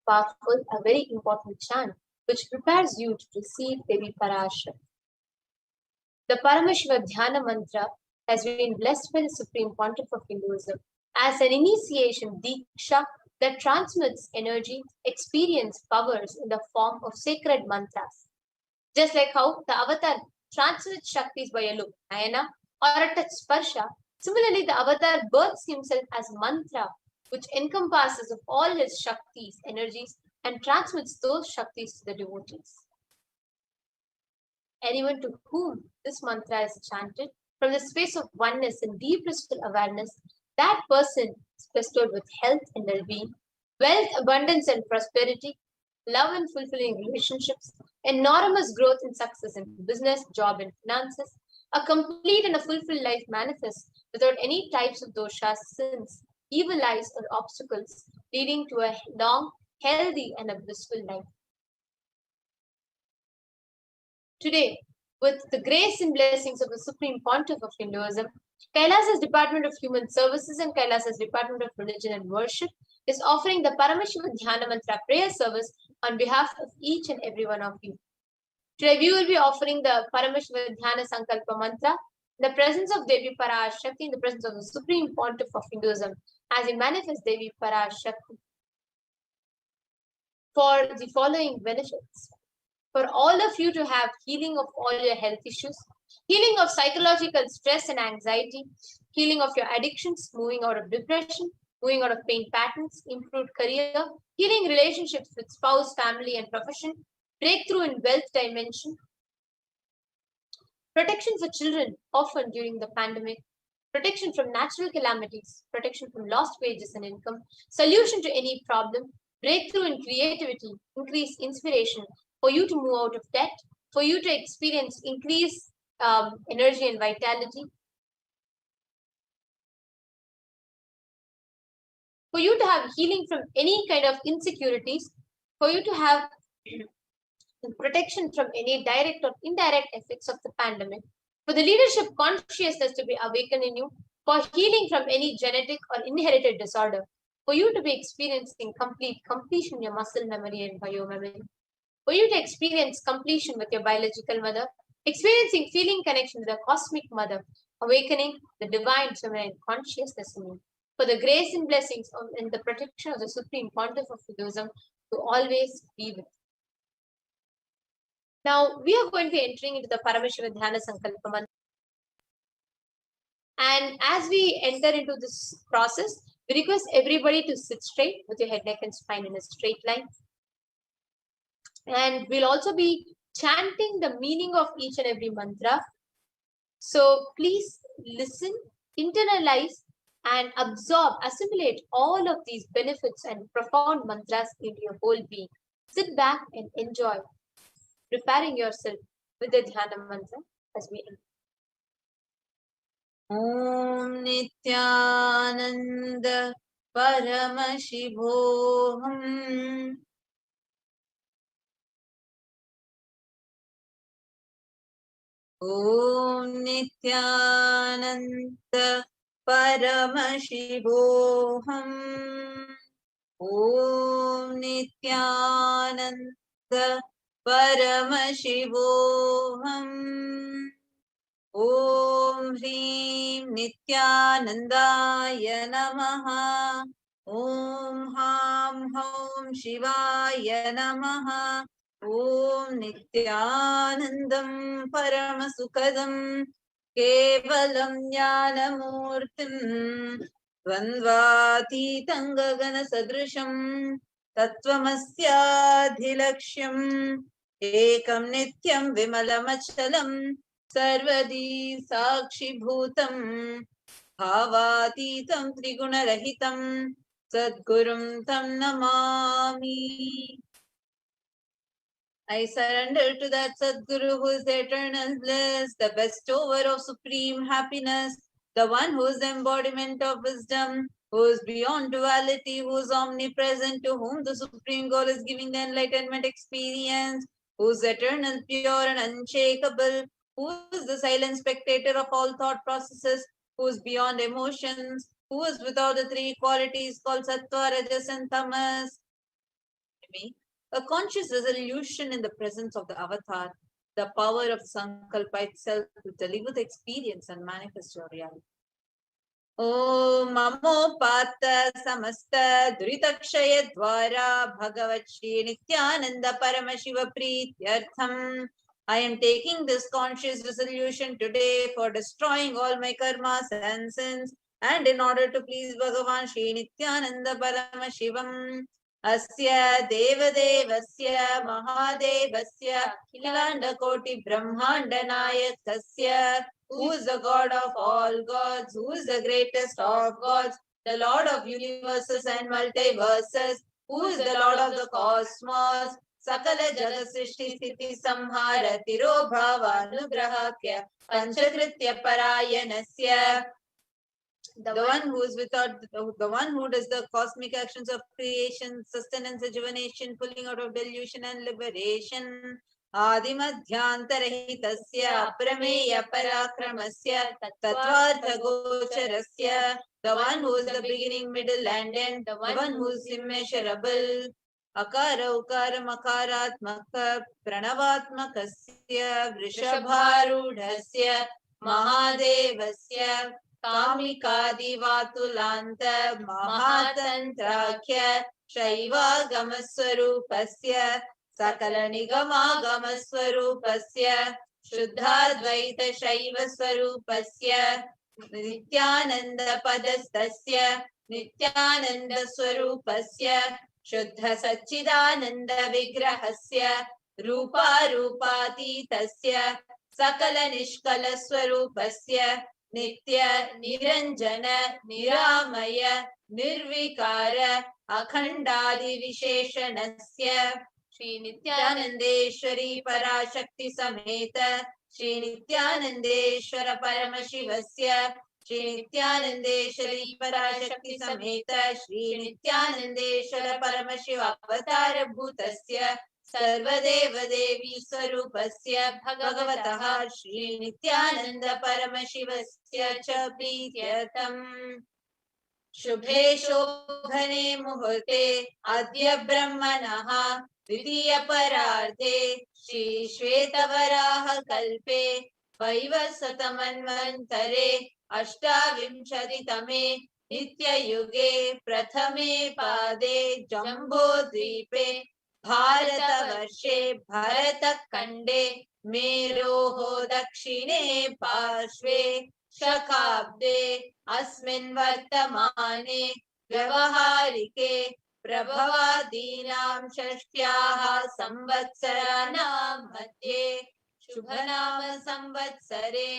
powerful, a very important chant which prepares you to receive Devi PARASHAKTI. The Paramashiva Dhyana mantra has been blessed by the Supreme Pontiff of Hinduism as an initiation diksha that transmits energy, experience, powers in the form of sacred mantras. Just like how the avatar transmits Shaktis by a look, ayana, or a touch sparsha, similarly the avatar births himself as mantra, which encompasses of all his Shaktis, energies, and transmits those Shaktis to the devotees. Anyone to whom this mantra is chanted from the space of oneness and deep blissful awareness, that person is bestowed with health and well-being, wealth, abundance and prosperity, love and fulfilling relationships, enormous growth and success in business, job and finances, a complete and a fulfilled life manifests without any types of doshas, sins, evil eyes or obstacles, leading to a long, healthy and a blissful life. Today, with the grace and blessings of the Supreme Pontiff of Hinduism, Kailasa's Department of Human Services and Kailasa's Department of Religion and Worship is offering the Paramashiva Dhyana Mantra prayer service on behalf of each and every one of you. Today we will be offering the Paramashiva Dhyana Sankalpa Mantra in the presence of Devi PARASHAKTI, in the presence of the Supreme Pontiff of Hinduism, as he manifests Devi PARASHAKTI for the following benefits. For all of you to have healing of all your health issues, healing of psychological stress and anxiety, healing of your addictions, moving out of depression, moving out of pain patterns, improved career, healing relationships with spouse, family, and profession, breakthrough in wealth dimension, protection for children often during the pandemic, protection from natural calamities, protection from lost wages and income, solution to any problem, breakthrough in creativity, increased inspiration, for you to move out of debt, for you to experience increased energy and vitality, for you to have healing from any kind of insecurities, for you to have protection from any direct or indirect effects of the pandemic, for the leadership consciousness to be awakened in you, for healing from any genetic or inherited disorder, for you to be experiencing completion in your muscle memory and biomemory, for you to experience completion with your biological mother, experiencing feeling connection with the cosmic mother, awakening the divine feminine consciousness in you, for the grace and blessings and the protection of the Supreme Pontiff of Hinduism to always be with you. Now, we are going to be entering into the Paramashiva Dhyana Sankalpa Mantra. And as we enter into this process, we request everybody to sit straight with your head, neck, and spine in a straight line. And we'll also be chanting the meaning of each and every mantra. So please listen, internalize, and absorb, assimilate all of these benefits and profound mantras into your whole being. Sit back and enjoy, preparing yourself with the Dhyana mantra as we end. Om Nityananda Paramashivoham Om Nityananda Paramashivoham Om Nityananda Paramashivoham Om Hrim Nityanandaya Namaha Om Ham Hom Shivaya Namaha Om Nityanandam Paramasukadam Kevalam Jnanamurtim Dvandvatitam Gagana Sadrisham Tattvamasya Ekam Nityam Vimalamachalam Sarvadi Sakshi Bhutam Bhavatitam Trigunarahitam Sadgurum Tam Namami. I surrender to that Sadguru who is the eternal bliss, the bestower of supreme happiness, the one who is the embodiment of wisdom, who is beyond duality, who is omnipresent, to whom the supreme goal is giving the enlightenment experience, who is eternal, pure and unshakable, who is the silent spectator of all thought processes, who is beyond emotions, who is without the three qualities called Sattva, Rajas and Tamas. A conscious resolution in the presence of the avatar, the power of Sankalpa itself to deliver the experience and manifest your reality. Om Mamo Pata Samasta Duritakshaya Dwara Bhagavat Shri Nityananda Paramashiva Prityartham. I am taking this conscious resolution today for destroying all my karmas and sins, and in order to please Bhagavan Shri Nityananda Paramashivam. Asya Devadevasya Mahadevasya Khilanda Koti Brahmanda Nayakasya, who is the God of all gods, who is the greatest of gods, the Lord of universes and multiverses, who is the Lord of the cosmos, Sakala Jagasrishti Sthiti Samhara Tirobhava Nugrahakya Panchakritya Parayanasya. The one who is without, the one who does the cosmic actions of creation, sustenance, rejuvenation, pulling out of delusion and liberation, आदिमध्यान्तरहितस्य अप्रमेय पराक्रमस्य तत्त्वार्थगोचरस्य, the one who is the beginning, middle and end, the one who is immeasurable. अकार उकार मकारात्मक प्रणवात्मकस्य वृषभारूढस्य महादेवस्य कामिकादिवातुलान्त महातन्त्राख्य शैवागमस्वरूपस्य सकलनिगमागमस्वरूपस्य शुद्धाद्वैत शैव स्वरूपस्य नित्यानन्दपदस्तस्य नित्यानन्दस्वरूपस्य शुद्ध सच्चिदानन्द विग्रहस्य रूपारूपातीतस्य सकल निष्कल स्वरूपस्य नित्य निरञ्जन निरामय निर्विकार अखण्डादि विशेषणस्य श्री नित्यानन्देश्वरी पराशक्ति समेत श्री नित्यानन्देश्वर परमशिवस्य श्री नित्यानन्देश्वरी पराशक्ति समेत श्री नित्यानन्देश्वर परमशिव अवतार भूतस्य सर्वदेव देवी स्वरूपस्य भगवतः श्री नित्यानन्द परमशिवस्य च प्रीत्यर्थम् शुभे शोभने मुहूर्ते अद्य ब्रह्मणः द्वितीय परार्धे श्री श्वेतवराह कल्पे वैवस्वतमन्वन्तरे अष्टाविंशतितमे नित्ययुगे प्रथमे पादे जम्बोद्वीपे भारतवर्षे भरतखण्डे मेरोः दक्षिणे पार्श्वे शकाब्दे अस्मिन् वर्तमाने व्यवहारिके प्रभवादीनां षष्ट्याः संवत्सराणां मध्ये शुभनाम संवत्सरे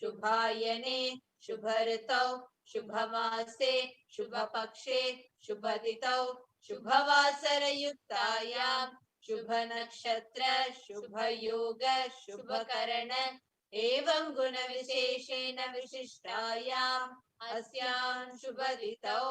शुभायने शुभ ऋतौ शुभमासे शुभपक्षे शुभतिथौ शुभवासरयुक्तायां शुभ नक्षत्र शुभ योग शुभकरण एवं गुण विशेषेण विशिष्टायाम् अस्यां शुभतिथौ.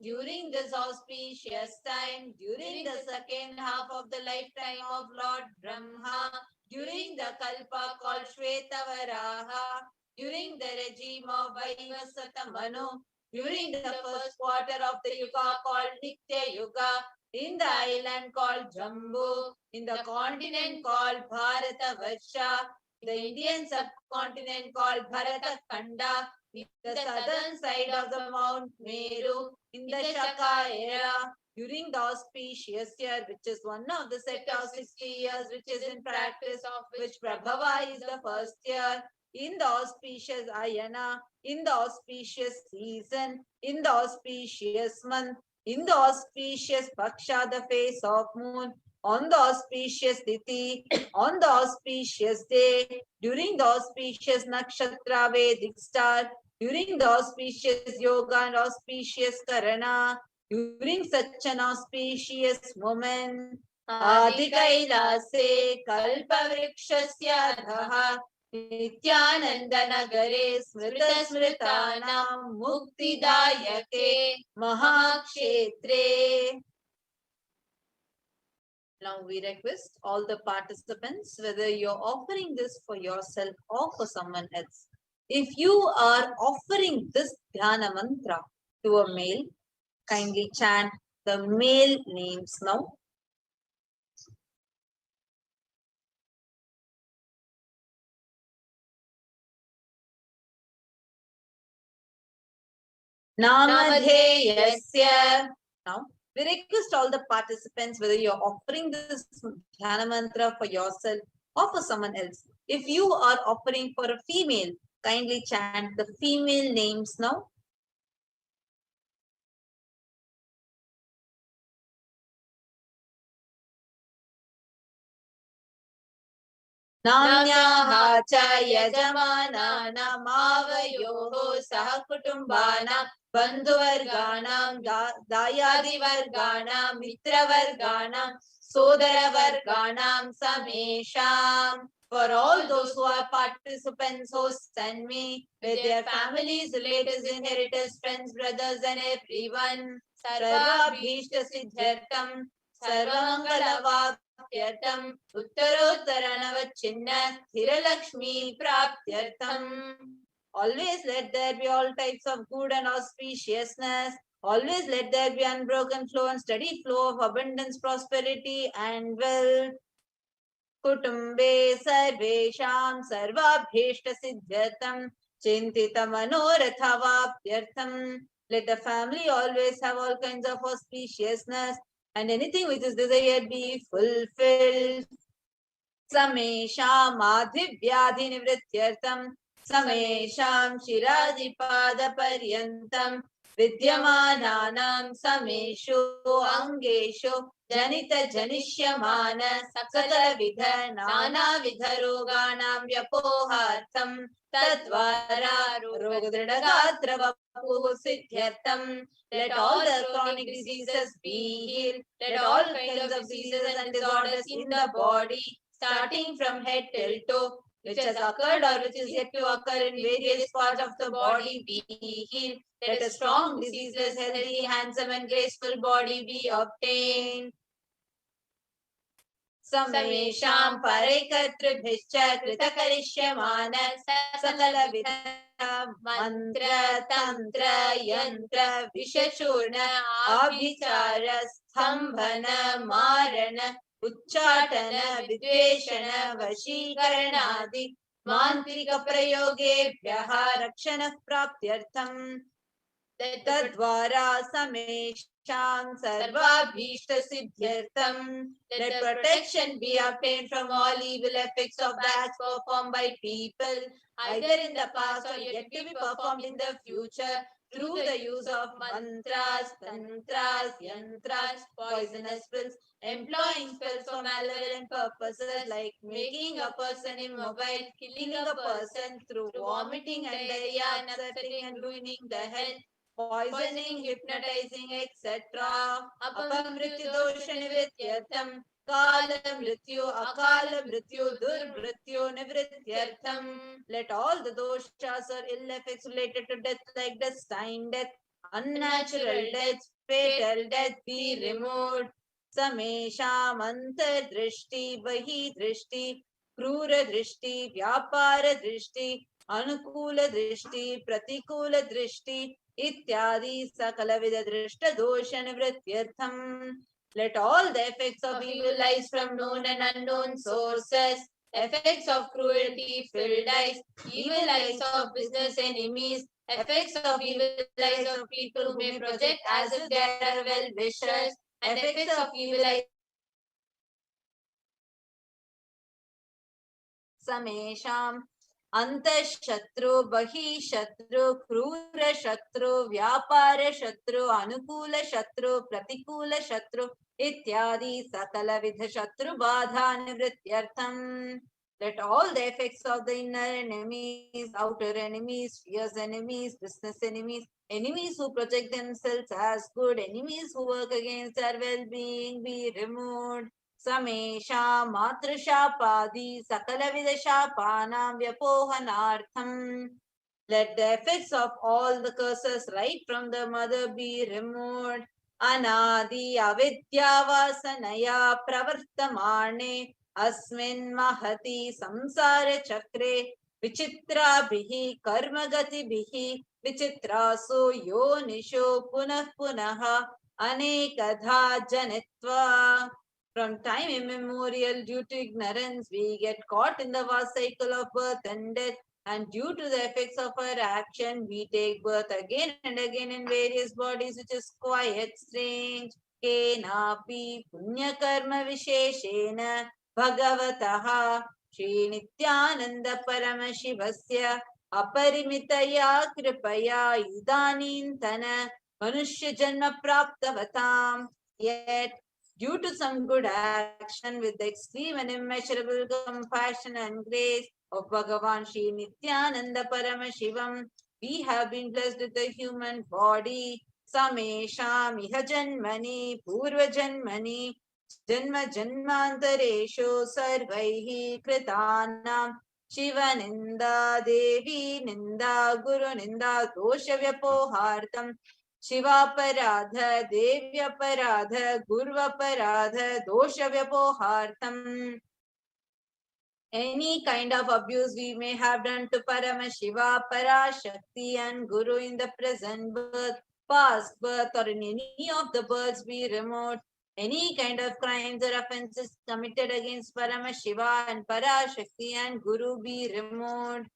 During this auspicious time, during the second half of the lifetime of Lord Brahma, during the Kalpa called Shvetavaraha, during the regime of Vaivasvata Manu, during the first quarter of the Yuga called Nitya Yuga, in the island called Jambu, in the continent called Bharatavarsha, the Indian subcontinent called Bharatakhanda, in the southern side of the Mount Meru, in the Shaka era, during the auspicious year, which is one of the set of 60 years, which is in practice, of which Prabhava is the first year, in the auspicious Ayana, in the auspicious season, in the auspicious month, in the auspicious Paksha, the face of moon, on the auspicious Tithi, on the auspicious day, during the auspicious Nakshatra Vedic star, during the auspicious Yoga and auspicious Karana, during such an auspicious moment, Adi Kailase Kalpa Vrikshasya Dhaha Nityananda Nagare Smrita Smritanam Muktidayake Mahakshetre. Now we request all the participants, whether you're offering this for yourself or for someone else. If you are offering this dhyana mantra to a male, kindly chant the male names now. Namadheyasya. Now, we request all the participants, whether you're offering this dhyana mantra for yourself or for someone else. If you are offering for a female, kindly chant the female names now. Namyaha cha yajamana namavayoho sahakutumbana bandhuvarganam dayadivarganam mitravarganam sodaravarganam samesham. For all those who are participants, hosts and me, with their families, relatives, inheritors, friends, brothers and everyone, Sarva Bhishta Siddhartham, Sarva Mangala प्राप्त्यर्थम् उत्तरोत्तरनवच्छिन्न स्थिरलक्ष्मी प्राप्त्यर्थम्. Always let there be all types of good and auspiciousness. Always let there be unbroken flow and steady flow of abundance, prosperity and wealth. Kutumbe sarvesham sarvabhishta siddhyatam chintita manoratha vapyartham. Let the family always have all kinds of auspiciousness and anything which is desired be fulfilled. Samesham adhivyadhi nivrityartham Samesham shiradipada paryantam Vidyamananam sameshu angeshu Janita janishyamana sakala vidha nana vidha roganam vyapohartham Tadvara rogadridagatra vapuhu siddhyartham. Let all the chronic diseases be healed. Let all kinds of diseases and disorders in the body, starting from head till toe, which has occurred or which is yet to occur in various parts of the body, be healed. Let a strong, diseaseless, healthy, handsome and graceful body be obtained. Samesham parekatrbhischa kritakarishymana sakala vidha mantra tantra yantra vishachurna abhichara stambhana marana Uchchatana, Vidveshana, Vashikaranadi, Mantrika Prayogevyaha, Rakshana Praptyartham, Tadvara Samesham, Sarvabhishta Siddhyartham. Let protection be obtained from all evil effects of acts performed by people, either in the past or yet to be performed in the future, through the use of mantras, tantras, yantras, poisonous pills, employing spells for malevolent purposes like making a person immobile, killing a person through vomiting and diarrhea, upsetting and ruining the health, poisoning, hypnotizing, etc. Apamrityu dosha nivrityartham, kala mrityu, akala mrityu, durmrityu nivrityartham. Let all the doshas or ill effects related to death like destined death, unnatural death, fatal death be removed. Samesham antar drishti, bahi drishti, krura drishti, vyapara drishti, anukula drishti, pratikula drishti, ityadi sakala vida drishta dosha nivrityartham. Let all the effects of evil eyes from known and unknown sources, effects of cruelty, filled eyes, evil eyes of business enemies, effects of evil eyes of people who may project as if they are well-wishers, effects of evil eyes. Samesham Antashatru, Bahi Shatru, Krura Shatru, Vyapara Shatru, Anukula Shatru, Pratikula Shatru, Ityadi Sakala Vidha Shatru Badha Nivrityartham. Let all the effects of the inner enemies, outer enemies, fierce enemies, business enemies, enemies who project themselves as good, enemies who work against our well-being be removed. Samesha Matrashapadi Sakala Vidashapanam Vyapohanartham. Let the effects of all the curses right from the mother be removed. Anadi Avidya Pravartamane Asmin Mahati Samsara Chakre Vichitrabhihi Karmagatibihi Vichitrasu Yonisho Punah Punaha Anekadha Janitva. From time immemorial, due to ignorance, we get caught in the vast cycle of birth and death, and due to the effects of our action, we take birth again and again in various bodies, which is quite strange. Kenapi punya karma visheshena bhagavataha Shri Nityananda Paramashivasya aparimitaya kripaya idanintana manushya janma praptavatam. Yet, due to some good action with the extreme and immeasurable compassion and grace of Bhagavan Shri Nityananda Paramashivam, we have been blessed with a human body. Samesham iha janmani purva janmani janma janmantareshu sarvaihi kritanam Shiva ninda devi ninda guru ninda dosha vyapohartam शिवापराध देव्यपराध गुर्वपराध दोषव्यपोहार्थम. Any kind of abuse we may have done to Paramashiva, Parashakti and Guru in the present birth, past birth or in any of the births be removed. Any kind of crimes or offenses committed against Paramashiva and Parashakti and Guru be removed.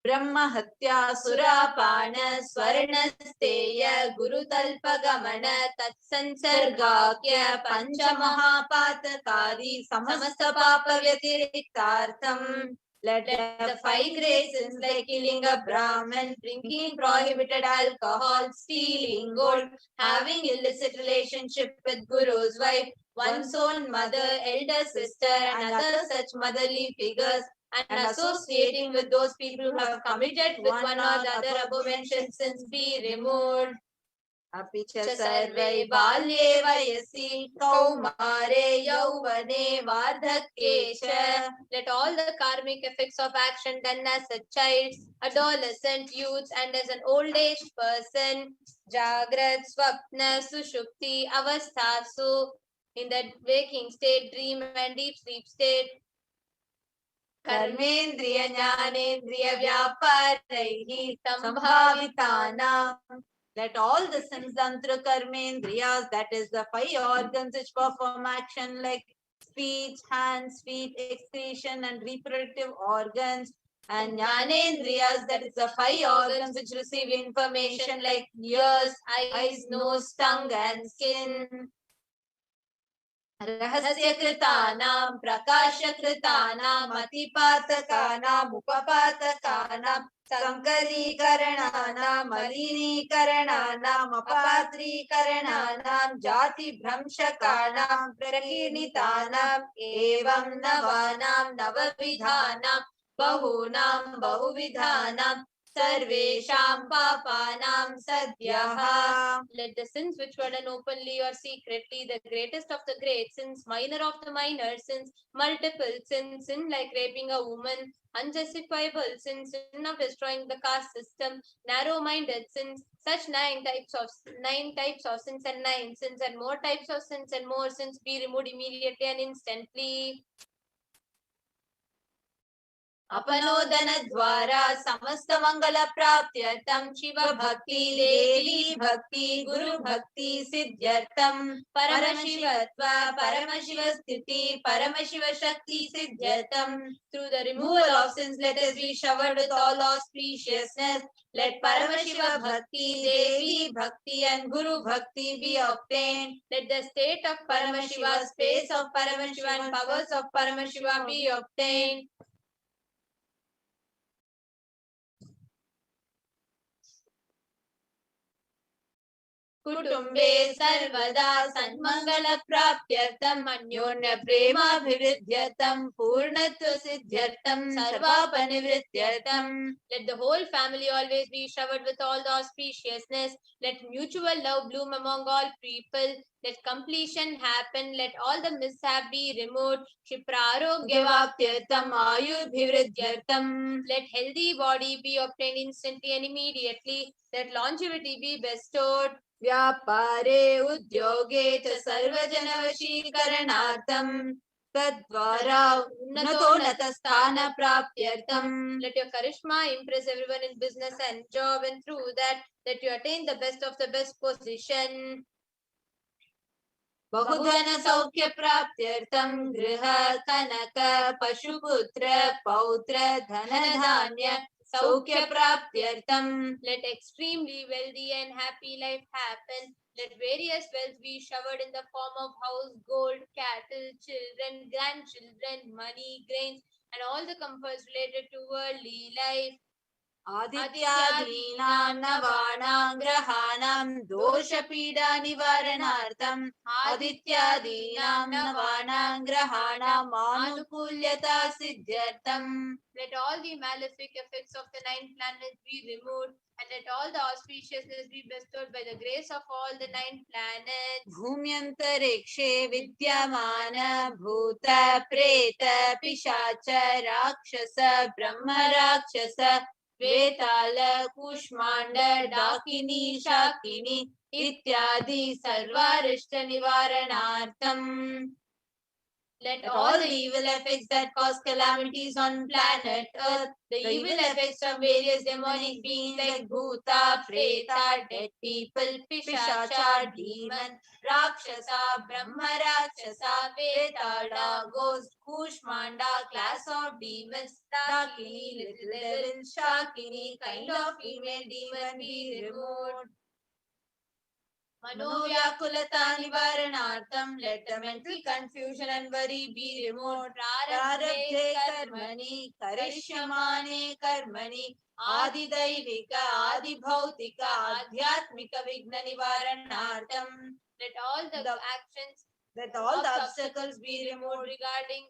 Brahma Hatya Surapana Swarnasteya Guru Talpagamana Tatsansargakya Panchamahapatakari Samasta Papa Vyatiriktartham. Let the 5 great sins like killing a Brahman, drinking prohibited alcohol, stealing gold, having illicit relationship with Guru's wife, one's own mother, elder sister and other such motherly figures, and associating with those people who have committed with one or the other above mentioned sins be removed. Apicha sarve balye vayasi kaumare yauvane vardhakesha. Let all the karmic effects of action done as a child, adolescent, youth and as an old age person, jagrat, swapna, sushupti, avasthasu, in that waking state, dream and deep sleep state, कर्मेन्द्रिय ज्ञानेन्द्रिय व्यापारैः संभावितानां. Let all the sins done through karmendriyas, that is the 5 organs which perform action like speech, hands, feet, excretion and reproductive organs, and jnanendriyas, that is the 5 organs which receive information like ears, eyes, nose, tongue and skin. रहस्यकृतानां प्रकाशकृतानां अतिपातकानां उपपातकानां संकरीकरणानां मलिनीकरणानां अपात्रीकरणानां जातिभ्रंशकानां प्रकीर्णितानां एवं नवानां नवविधानां बहूनां बहुविधानां सर्वेषां पापानां सद्यः. Let the sins which were done openly or secretly, the greatest of the great sins, minor of the minor sins, multiple sins, sin like raping a woman, unjustifiable sins, sin of destroying the caste system, narrow-minded sins, such 9 types of sins and 9 sins and more types of sins and more sins be removed immediately and instantly. अपनोदन द्वारा समस्त मंगल प्राप्त्यर्थम शिव भक्ति देवी भक्ति गुरु भक्ति सिद्ध्यर्थम परमशिवत्व परमशिव स्थिति परमशिव शक्ति सिद्ध्यर्थम. Through the removal of sins, let us be showered with all auspiciousness. Let Paramashiva Bhakti, Devi Bhakti and Guru Bhakti be obtained. Let the state of Paramashiva, space of Paramashiva and powers of Paramashiva be obtained. कुटुम्बे सर्वदा सन्मंगल प्राप्त्यर्थम अन्योन्य प्रेमाभिवृद्ध्यर्थम पूर्णत्व सिद्ध्यर्थम सर्वापनिवृत्त्यर्थम. Let the whole family always be showered with all the auspiciousness. Let mutual love bloom among all people. Let completion happen. Let all the mishap be removed. Shiprarogya-vaptyartham ayurvivridyartham. Let healthy body be obtained instantly and immediately. Let longevity be bestowed. व्यापारे उद्योगे च सर्वजनवशीकरणार्थं तद्वारा उन्नतोन्नतस्थान प्राप्त्यर्थं. Let your charisma impress everyone in business and job, and through that let you attain the best of the best position. बहुधन सौख्य प्राप्त्यर्थं गृह कनक पशुपुत्र पौत्र धन धान्य सौख्य प्राप्त्यर्थम. Let extremely wealthy and happy life happen. Let various wealth be showered in the form of house, gold, cattle, children, grandchildren, money, grains, and all the comforts related to worldly life. आदित्यादीनां नवानां ग्रहाणां दोषपीडा निवारणार्थम् आदित्यादीनां नवानां ग्रहाणां आनुकूल्यता सिद्ध्यर्थम्. Let all the malefic effects of the 9 planets be removed, and let all the auspiciousness be bestowed by the grace of all the 9 planets. भूम्यन्तरिक्षे विद्यमान भूत प्रेत पिशाच राक्षस ब्रह्म राक्षस Vetala, Kushmanda, Dakini, Shakini, Ityadi, Sarvarishta Nivaranartham. Let all the evil effects that cause calamities on planet Earth, the evil effects of various demonic beings like Bhuta, Preta, dead people, Pishacha, demon, Rakshasa, Brahma Rakshasa, Vetala, ghost, Kushmanda, class of demons, Dakini, little devil, Shakini, kind of female demon, be removed. Manovyakulata nivaranartham, let the mental confusion and worry be removed. Prarabdhe karmani, karishyamane karmani, adidaivika, adibhautika, adhyatmika vigna nivaranartham. Let all the obstacles be removed regarding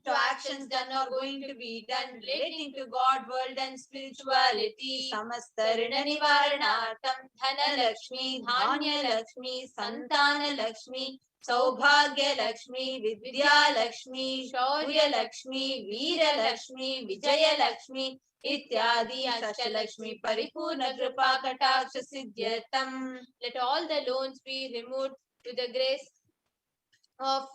to actions done or going to be done relating to God, world and spirituality. Samastarina Nivaranartham, Dhana Lakshmi, Dhanya Lakshmi, Santana Lakshmi, Saubhagya Lakshmi, Vidya Lakshmi, Shaurya Lakshmi, Veera Lakshmi, Vijaya Lakshmi, Ityadi Ashtalakshmi, Paripurna Kripa Kataksha Siddhyatam. Let all the loans be removed to the grace of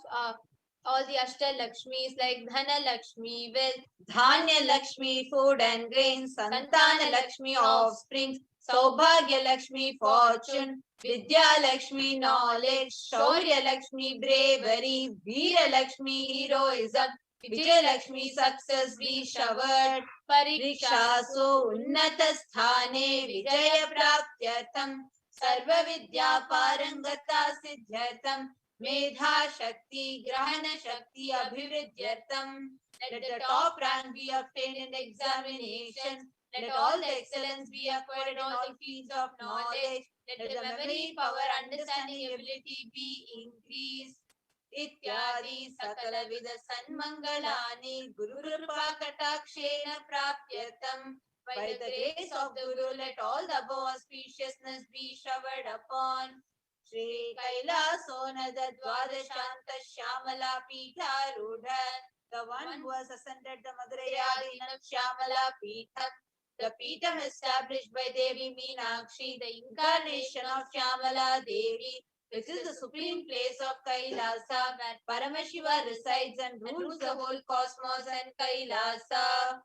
all the Ashtalakshmis like Dhana Lakshmi, wealth, Dhanya Lakshmi, food and grains, Santana Lakshmi, offspring, Saubhagya Lakshmi, fortune, Vidya Lakshmi, knowledge, Shaurya Lakshmi, bravery, Veera Lakshmi, heroism, Vijaya Lakshmi, success be showered, Parikshasu, Unnata Sthane, Vijaya Praptyatam, Sarva Vidya Parangata Siddhyatam, Medha Shakti, Grahana Shakti, Abhivridyartam. Let the top rank be obtained in the examination. Let all the excellence be acquired in all the fields of knowledge. Let the memory, power, understanding, ability be increased. Ityadi Sakala Vida Sanmangalani Guru Kripa Katakshena Prapyatam. By the grace of the Guru, let all the above auspiciousness be showered upon. Shri Kailasonada Dwadashanta Shyamala Pitha Rudha, the one who has ascended the Madhurayadinam Shyamala Pitham, the Pitham established by Devi Meenakshi, the incarnation of Shyamala Devi, which is the supreme place of Kailasa, where Paramashiva resides and rules the whole cosmos and Kailasa.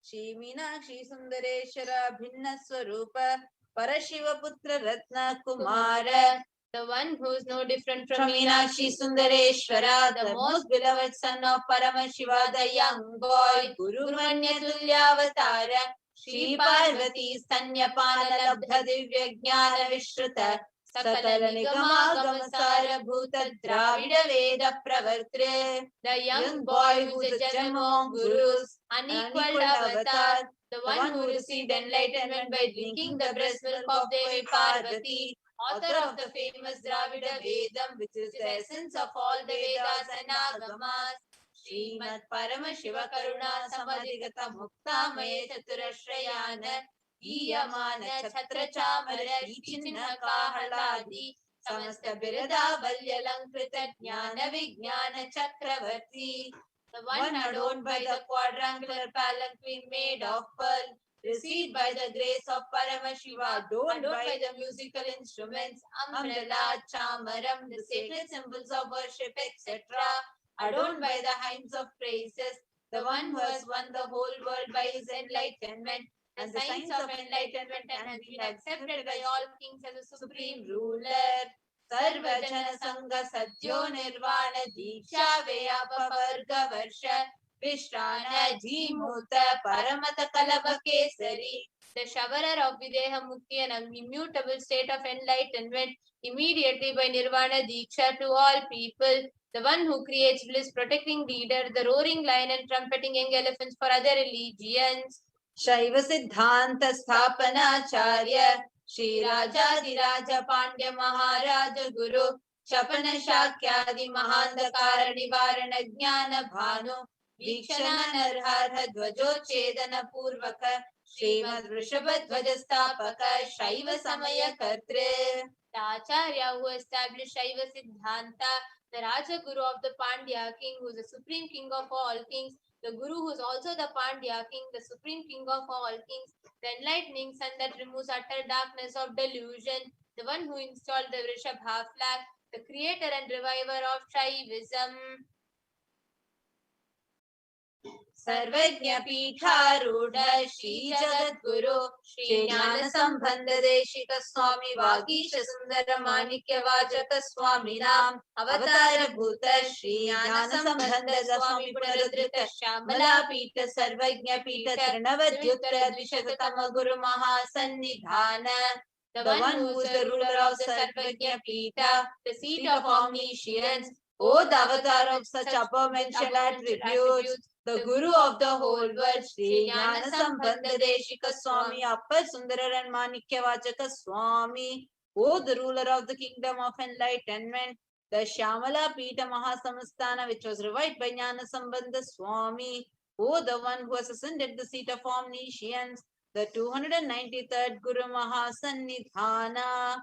Shri Meenakshi Sundareshwara Bhinna Swarupa, Parashiva Putra Ratna Kumara, the one who is no different from Meenakshi Sundareshwara, the most beloved son of Paramashiva, the young boy, Guru Manya Tulyavatara, Shri Parvati Stanyapana Labdha Divya Jnana Vishruta, Sakala Nigama Gamasara Bhuta Dravida Veda Pravartre, the young boy who is a gem among gurus, unequaled avatar, the one who received enlightenment by drinking the breast milk of Devi Parvati, author of the famous Dravida Vedam, which is the essence of all the Vedas and Agamas. Srimad Paramashiva Karuna Samadhigata Mukta Maya Chaturashrayana Iyamana Chhatra Chamara Vichinna Kahaladi Samasta Birada Valyalankrita Jnana Vijnana Chakravarti, the one adorned by the quadrangular palanquin made of pearl, received by the grace of Paramashiva, adorned by the musical instruments, umbrella, chamaram, the sacred symbols of worship, etc., adorned by the hymns of praises, the one who has won the whole world by his enlightenment, and the signs of enlightenment and has been accepted by all kings as a supreme ruler. Sarvajana Sangha Sadhyo Nirvana Diksha Vyapa Varga Varsha Vishrana Jimuta Paramata Kalava Kesari, the showerer of Videha Mukti and an immutable state of enlightenment, immediately by Nirvana Diksha to all people, the one who creates bliss, protecting leader, the roaring lion and trumpeting young elephants for other religions. Shaiva Siddhanta Sthapana Acharya Shri Rajadiraja Pandya Maharaja Guru Shapana Shakyadi Mahandakara Nivarana Jnana Bhanu Vikshana Narhadha Dvajochedana Purvaka Srimad Vrishabhadvaja Stapaka Shaiva Samaya Katre. The Acharya who established Shaiva Siddhanta the Raja Guru of the Pandya king, who is the supreme king of all kings, the Guru who is also the Pandya king, the supreme king of all kings, the enlightening sun that removes utter darkness of delusion, the one who installed the Vrishabha flag, the creator and reviver of Shaivism. सर्वज्ञ पीठारूढ़ श्री जगद्गुरु श्री ज्ञान संबंध देशिक स्वामी वागीश सुंदर माणिक्य वाचक स्वामी नाम अवतार भूत श्री ज्ञान संबंध स्वामी पुनरुद्धृत श्यामला पीठ सर्वज्ञ पीठ तृणवद्युत द्विशततम गुरु महासन्निधान. The one who is the ruler of the Sarvagya Pita, the seat of omniscience, O the avatar of such upper-mentioned attributes, the Guru of the whole world, Sri Jnana Sambandha Deshika Swami, Appar Sundarar and Manikya Vachaka Swami, O the ruler of the kingdom of enlightenment, the Shyamala Pita Mahasamastana, which was revived by Jnana Sambandha Swami, O the one who has ascended the seat of omniscience, the 293rd Guru Mahasannidhana,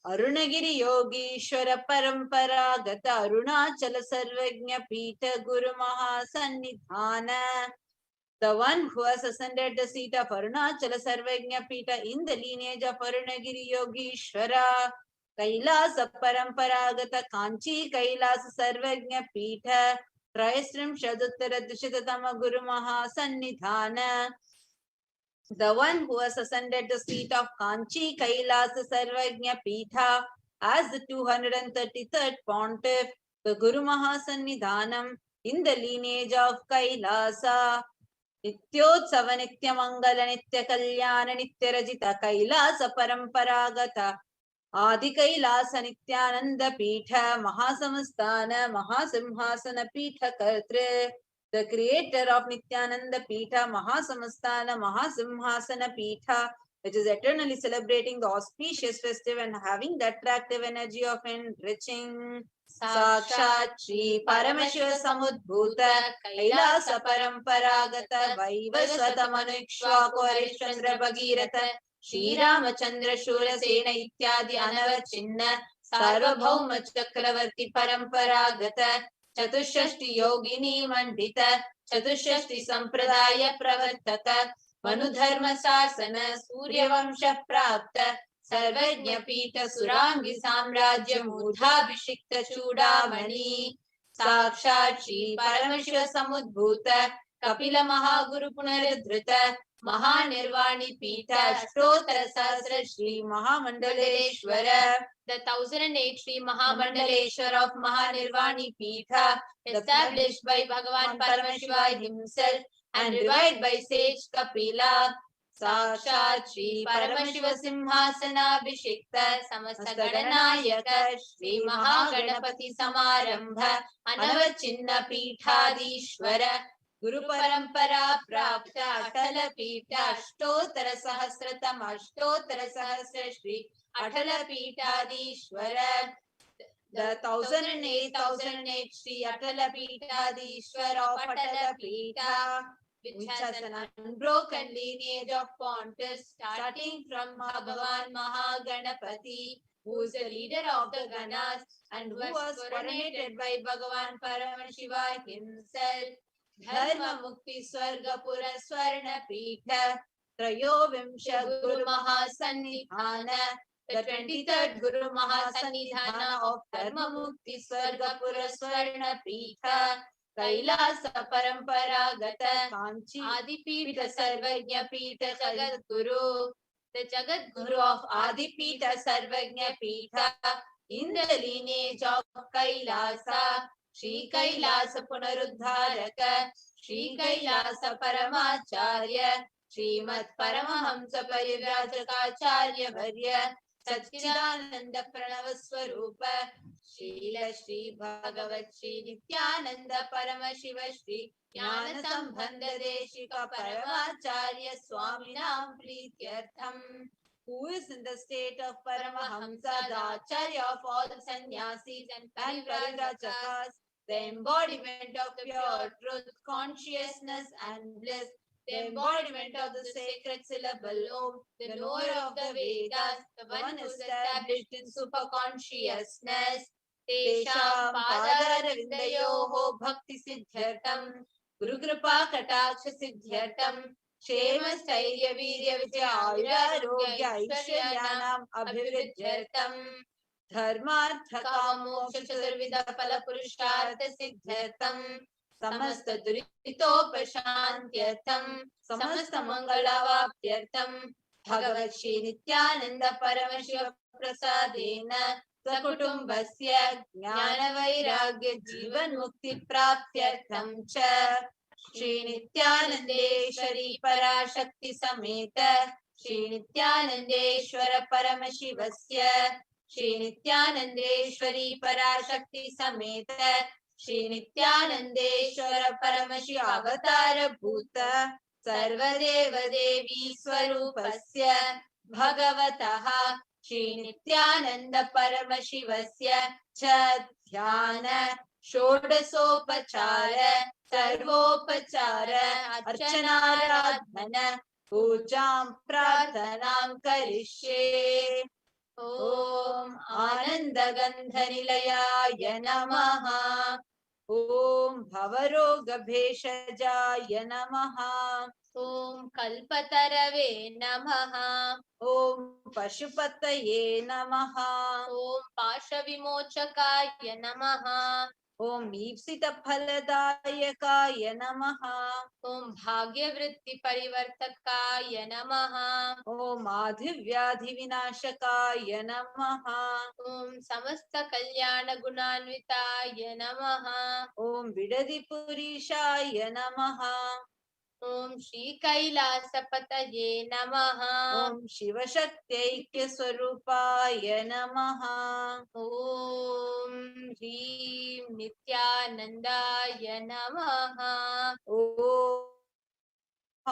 Arunagiri Yogishwara Paramparagata Arunachala Sarvagnya Pita Guru Mahasannidhana, the one who has ascended the seat of Arunachala Sarvagnya Pita in the lineage of Arunagiri Yogishwara, Kailasa Paramparagata Kanchi Kailasa Sarvagnya Pita, Trayastrim Shaduttara Dushitatama Guru Mahasannidhana, the one who has ascended the seat of Kanchi Kailasa Sarvagnya Pitha as the 233rd pontiff, the Guru Mahasannidhanam in the lineage of Kailasa. Nityotsava Nitya Mangala Nitya Kalyana Nitya Rajita Kailasa Paramparagata Adi Kailasa Nityananda Pitha Mahasamastana Mahasimhasana Pitha Kartre, the creator of Nityananda Pitha, Mahasamastana, Mahasimhasana Pitha, which is eternally celebrating the auspicious festive and having the attractive energy of enriching. Sakshat Shri Parameshwara Samudbhuta, Kailasa Paramparagata, Vaivasvata Manukshwako Harishchandra Bhagirata, Shri Ramachandra Shura Sena Ityadi Anavachinna, Sarvabhauma Chakravarti Paramparagata, Chatushashti Yogini Mandita, Chatushashti Sampradaya Pravartaka, Manudharma Sasana, Surya Vamsha Prapta, Sarvajna Pita Surangi Samrajya Mudha Bishikta Chudamani, Sakshat Shri Parameshwara Samudbhuta, Kapila Mahaguru Punaradhrita, Mahanirvani Pita, Shtotra Sasra Shri Mahamandaleshwara, the 1008 Shri Mahamandaleshwara of Mahanirvani Pita, established by Bhagavan Paramashiva himself and revived by sage Kapila. Sakshat Shri Paramashiva Simhasana Abhishekta Samasta Gadanayaka Shri Mahaganapati Samarambha Anavachinna Pithadishwara Guru Parampara Prapta Atala Pita Ashtottara Sahasratam Ashtottara Sahasra Shri Atala Pitadishwara, the 1008 Shri Atala Pitadishwara of Atala Pita, which has an unbroken lineage of pontiffs starting from Bhagavan Mahaganapati, who is the leader of the Ganas and who was coronated by Bhagavan Paramashiva himself. Dharma Mukti Swarga Pura Swarna Pita, Trayo Vimsha Guru Mahasannidhana, the 23rd Guru Mahasannidhana of Dharma Mukti Swarga Pura Swarna Pita, Kailasa Paramparagata Kanchi Adipita Sarvagnya Pita Jagat Guru, the Jagat Guru of Adipita Sarvagnya Pita in the lineage of Kailasa, Shri Kailasa Punaruddharaka, Shri Kailasa Paramacharya, Srimad Paramahamsa Parivrajaka Varya, Satchidananda Pranavaswarupa, Srila Shri Bhagavat Shri Nityananda Paramashiva Shri Jnana Sambandha Deshika Paramacharya Swaminam Prityartham, who is in the state of Paramahamsa, the Acharya of all sannyasis and Parivrajakakas, the embodiment of pure truth, consciousness and bliss, the embodiment of the sacred syllable Om, the knower of the Vedas, the one who is established in superconsciousness. तेषां पादारविन्दयोः भक्तिसिद्ध्यर्थं गुरुकृपा कटाक्षसिद्ध्यर्थं क्षेम स्थैर्य वीर्य विजय आयुरारोग्य ऐश्वर्याणाम् अभिवृद्ध्यर्थं धर्मार्थ काम मोक्ष चतुर्विध फल पुरुषार्थ सिद्ध्यर्थं समस्त दुरितोपशान्त्यर्थं समस्त मंगलावाप्त्यर्थं भगवत् श्री नित्यानंद परमशिव प्रसादेन सकुटुम्बस्य ज्ञान वैराग्य जीवन मुक्ति प्राप्त्यर्थं च श्री नित्यानंदेश्वरी पराशक्ति समेत श्री नित्यानंदेश्वर परमशिवस्य श्री नित्यानंदेश्वरी पराशक्ति समेत श्री नित्यानंदेश्वर परमशिव अवतार भूत सर्वदेव देवी स्वरूपस्य भगवतः श्री नित्यानंद परमशिवस्य च ध्यान षोडशोपचार सर्वोपचार अर्चनाराधन पूजां प्रार्थनां करिष्ये। ओम आनंदगंधनिलयाय नमः। ओम भवरोगभेषजाय नमः। ओम कल्पतरवे नमः। ओम पशुपतये नमः। ओम पाशविमोचकाय नमः। ओम ईप्सितफलदायकाय नमः। ओम भाग्यवृत्तिपरिवर्तकाय नमः। ओम आधिव्याधिविनाशकाय नमः। ओम समस्तकल्याणगुणान्विताय नमः। ओम विडदिपुरीशाय नमः। ओम श्री कैलासपतये नमः। ओम शिवशक्त्यैक्यस्वरूपाय नमः। ओम ह्रीं नित्यानंदाय नमः।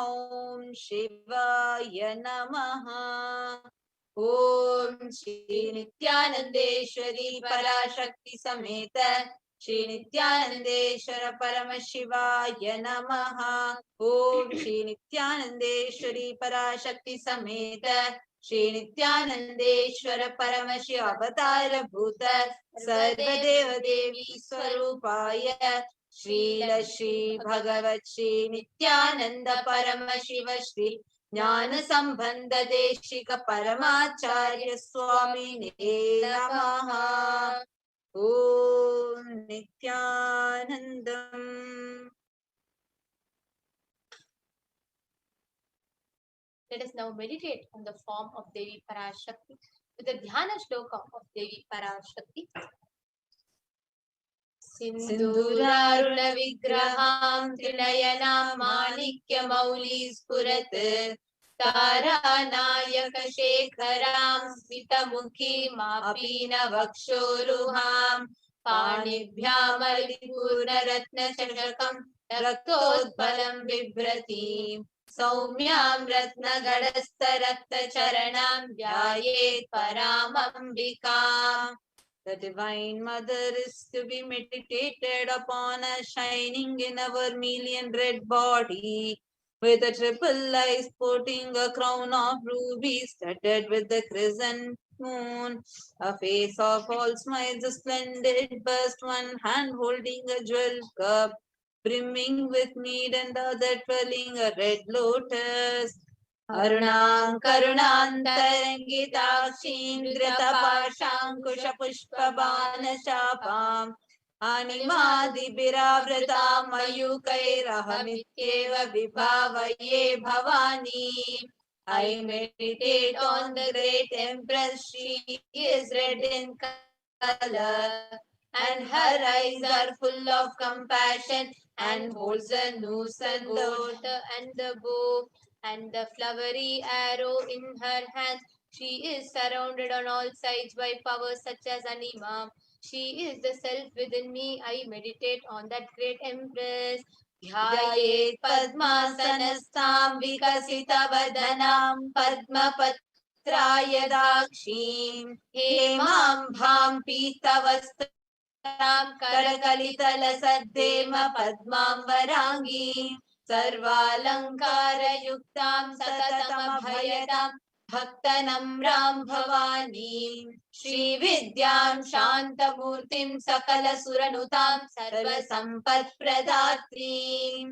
ओम शिवाय नमः। ओम श्री नित्यानंदेश्वरी पराशक्ति समेत श्री नित्यानंदेश्वर परमशिवाय नमः। ओम श्री नित्यानंदेश्वरी पराशक्ति समेत श्री नित्यानंदेश्वर परमशिव अवतार भूत सर्वदेव देवी स्वरूपाय श्रील श्री भगवत् श्री नित्यानंद परमशिव श्री ज्ञान संबंध देशिक परमाचार्य स्वामिने नमः। ओम Nityanandam. Let us now meditate on the form of Devi Parashakti with the Dhyana Shloka of Devi Parashakti. Sindhuraruna vigraham trinayana manikya mauli spurat taranayaka shekharam smitamukhi mapina vakshoruham panibhyamardipurna ratna chashakam raktodbalam vibratim सौम्यां रत्नगणस्थरक्तचरणां ध्यायेत् परामम्बिकाम्. The Divine Mother is to be meditated upon as shining in a vermilion red body, with a triple eye sporting a crown of rubies studded with the crescent moon, a face of all smiles, a splendid bust, one hand holding a jewel cup brimming with mead and the other twirling a red lotus. Arunam karunantarangitakshin dritapashankusha pushpabana shapam animadibhiravratam mayukairahamityeva vibhavaye bhavani. I meditate on the great empress. She is red in color and her eyes are full of compassion and holds a noose and the water and the bow and the flowery arrow in her hands. She is surrounded on all sides by powers such as Anima. She is the self within me. I meditate on that great empress. Dhyayet padmasanastham vikasita vadanam padmapatraya dakshim hemam bham pitavastra Karakalitalasaddema Padmambarangi Sarvalankarayuktam Satatamabhayatam Bhaktanamram Bhavanīm Shri Vidyam Shantamurtim Sakala Suranutam Sarva Sampat Pradatrim.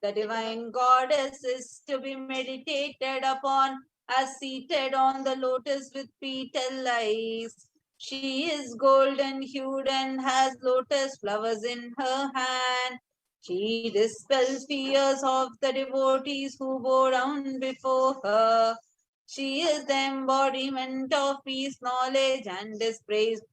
The divine goddess is to be meditated upon as seated on the lotus with petal eyes. She is golden hued and has lotus flowers in her hand. She dispels fears of the devotees who bow down before her. She is the embodiment of peace, knowledge, and is praised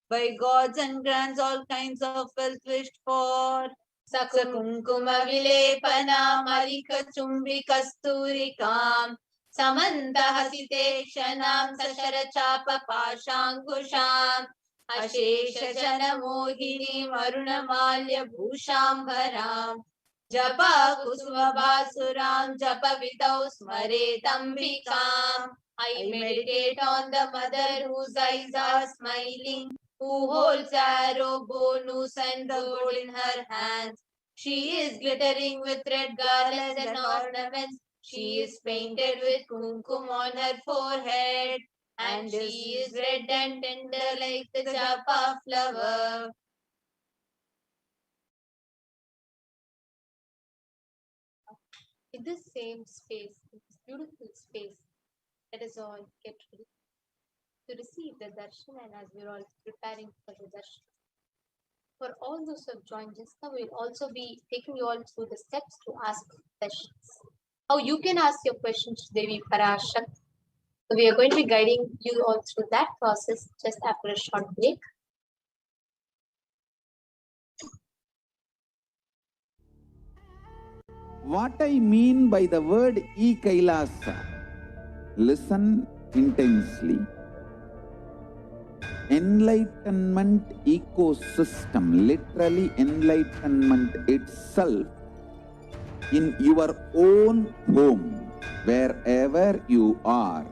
by gods and grants all kinds of wealth wished for. Sakunkuma vilepana marika chumbi kasturikam samantahasite kshanam sasharachapa pashankusham ashesha jana mohini marunamalya bhushambaram japa kusuma basuram japa vidau smaretambikam. I meditate on the mother whose eyes are smiling, who holds arrow, bow, noose, and the gold in her hands. She is glittering with red garlands and ornaments. She is painted with kumkum on her forehead, and she is red and tender like the japa flower. In this same space, in this beautiful space, let us all get ready to receive the darshan, and as we're all preparing for the darshan, for all those who have joined just now, we'll also be taking you all through the steps to ask questions. How you can ask your questions to Devi PARASHAKTI. So we are going to be guiding you all through that process just after a short break. What I mean by the word e-Kailasa, listen intensely. Enlightenment ecosystem, literally enlightenment itself, in your own home, wherever you are.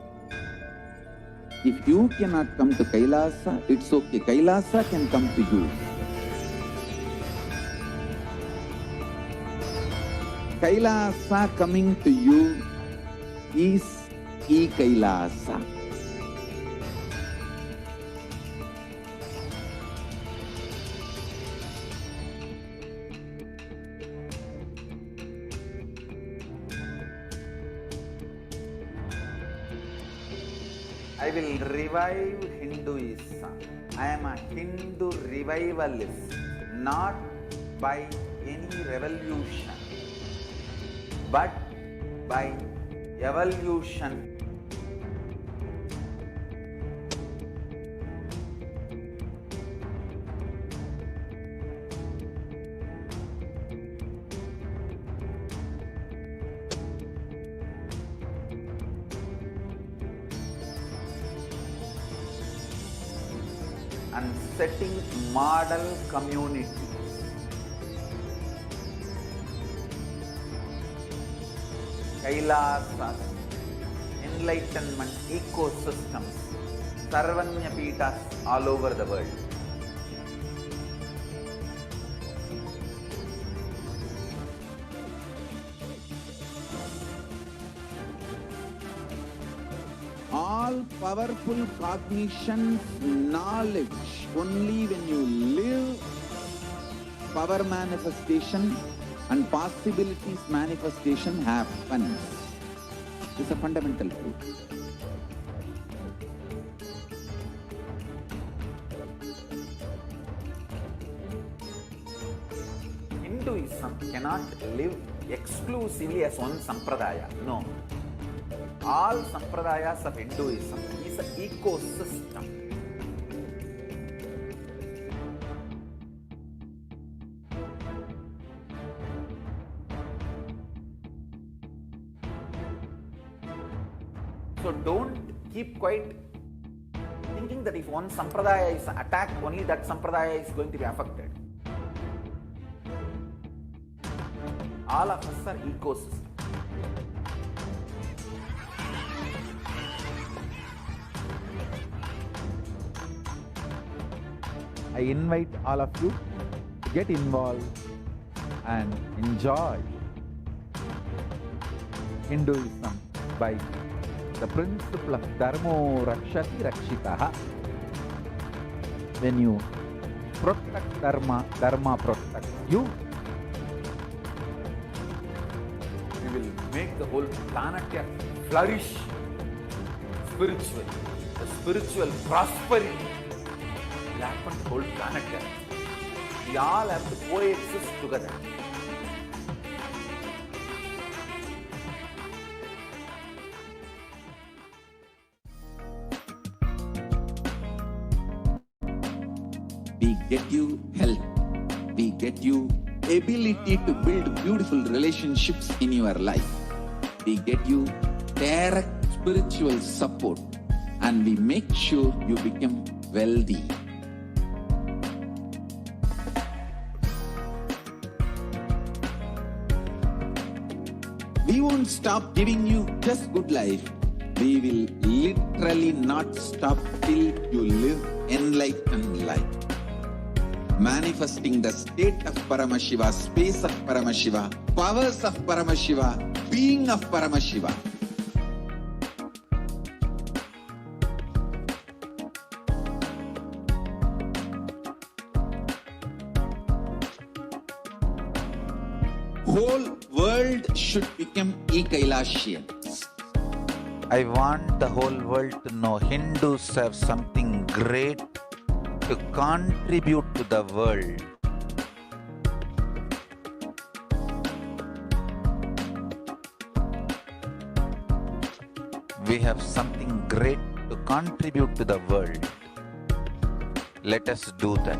If you cannot come to Kailasa, it's okay. Kailasa can come to you. Kailasa coming to you is e-Kailasa. I will revive Hinduism. I am a Hindu revivalist, not by any revolution, but by evolution. And setting model communities. Kailasas, enlightenment ecosystems, Sarvanya Pitas all over the world. All powerful cognition, knowledge, only when you live, power manifestation and possibilities manifestation happens. This is a fundamental truth. Hinduism cannot live exclusively as one sampradaya. No. All sampradayas of Hinduism is an ecosystem. So don't keep quiet thinking that if one sampradaya is attacked, only that sampradaya is going to be affected. All of us are ecosystems. I invite all of you to get involved and enjoy Hinduism by The principle of dharmo rakshati rakshitaha. When you protect dharma, dharma protects you. We will make the whole planet flourish spiritually. The spiritual prosperity will happen to the whole planet. We all have to coexist together. We get you health. We get you ability to build beautiful relationships in your life. We get you direct spiritual support, and we make sure you become wealthy. We won't stop giving you just good life. We will literally not stop till you live enlightened life. Manifesting the state of Paramashiva, space of Paramashiva, powers of Paramashiva, being of Paramashiva. Whole world should become e-Kailashians. I want the whole world to know Hindus have something great to contribute to the world. We have something great to contribute to the world. Let us do that.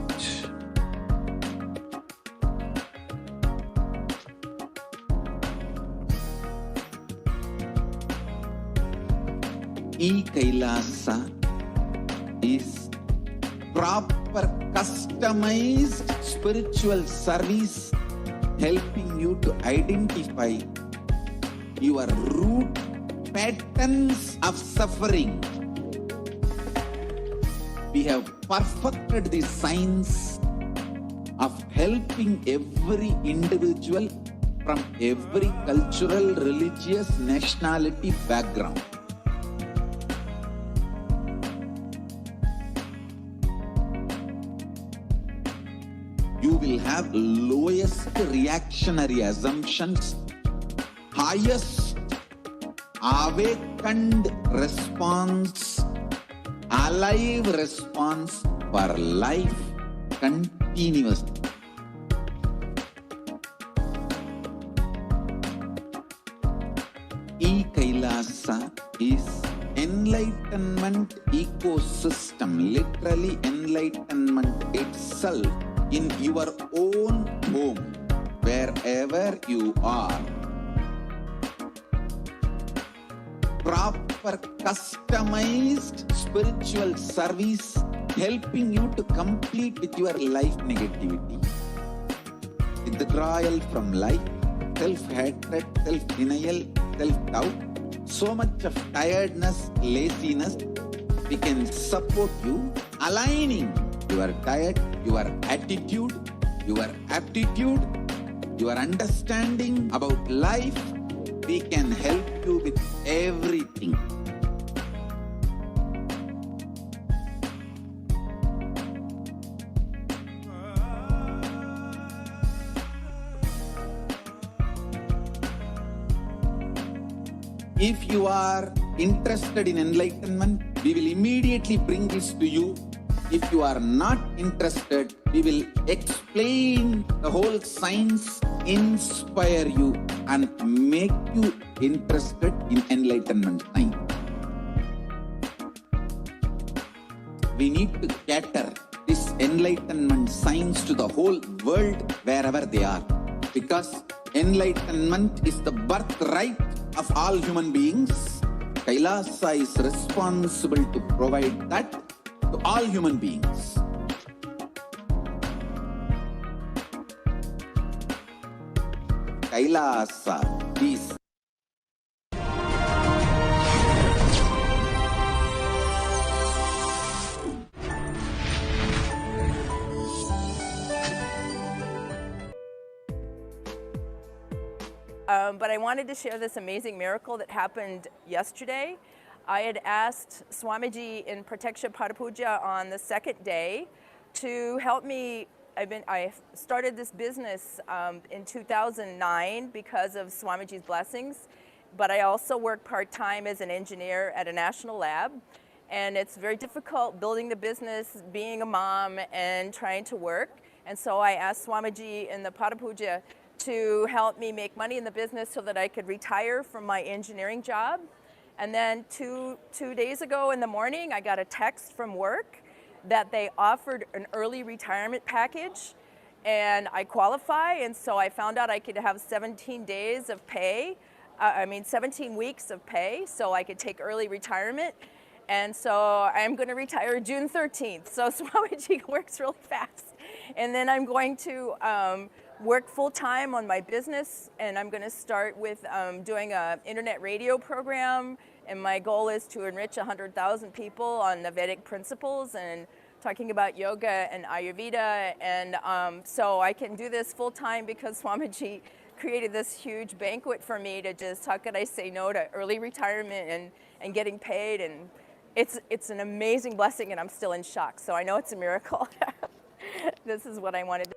E-Kailasa is proper customized spiritual service helping you to identify your root patterns of suffering. We have perfected the science of helping every individual from every cultural, religious, nationality background. You will have lowest reactionary assumptions, highest awakened response, alive response for life continuously. E-Kailasa is enlightenment ecosystem, literally enlightenment itself in your own home, wherever you are. Proper customized spiritual service helping you to complete with your life negativity. Withdrawal from life, self-hatred, self-denial, self-doubt, so much of tiredness, laziness, we can support you aligning your diet, your attitude, your aptitude, your understanding about life. We can help you with everything. If you are interested in enlightenment, we will immediately bring this to you. If you are not interested, we will explain the whole science, inspire you, and make you interested in enlightenment science. We need to cater this enlightenment science to the whole world wherever they are, because enlightenment is the birthright of all human beings. Kailasa is responsible to provide that to all human beings. Kailasa is But I wanted to share this amazing miracle that happened yesterday. I had asked Swamiji in Protection Padapuja on the second day to help me. I started this business in 2009 because of Swamiji's blessings, but I also work part-time as an engineer at a national lab. And it's very difficult building the business, being a mom, and trying to work. And so I asked Swamiji in the Padapuja to help me make money in the business so that I could retire from my engineering job. And then two days ago in the morning, I got a text from work that they offered an early retirement package, and I qualify. And so I found out I could have 17 days of pay, 17 weeks of pay, so I could take early retirement. And so I'm going to retire June 13th. So Swamiji works really fast. And then I'm going to work full-time on my business, and I'm going to start with doing an internet radio program. And my goal is to enrich 100,000 people on the Vedic principles and talking about yoga and Ayurveda. And so I can do this full-time because Swamiji created this huge banquet for me to just, how could I say no to early retirement and getting paid. And it's an amazing blessing, and I'm still in shock. So I know it's a miracle. This is what I wanted to.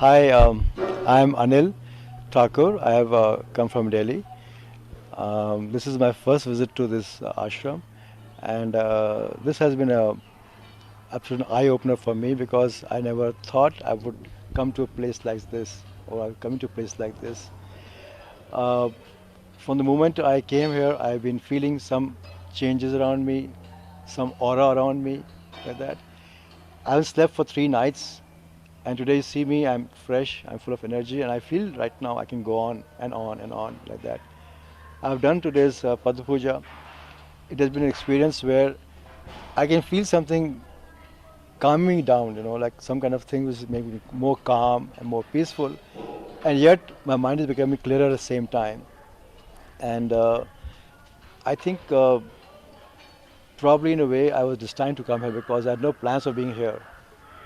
Hi, I'm Anil Thakur. I have come from Delhi. This is my first visit to this ashram, and this has been an absolute eye-opener for me because I never thought I would come to a place like this, or I've come to a place like this. From the moment I came here, I've been feeling some changes around me, some aura around me, like that. I haven't slept for 3 nights. And today you see me, I'm fresh, I'm full of energy, and I feel right now I can go on and on and on like that. I've done today's Pada Puja. It has been an experience where I can feel something calming me down, like some kind of thing which is making me more calm and more peaceful. And yet my mind is becoming clearer at the same time. And I think probably in a way I was destined to come here because I had no plans of being here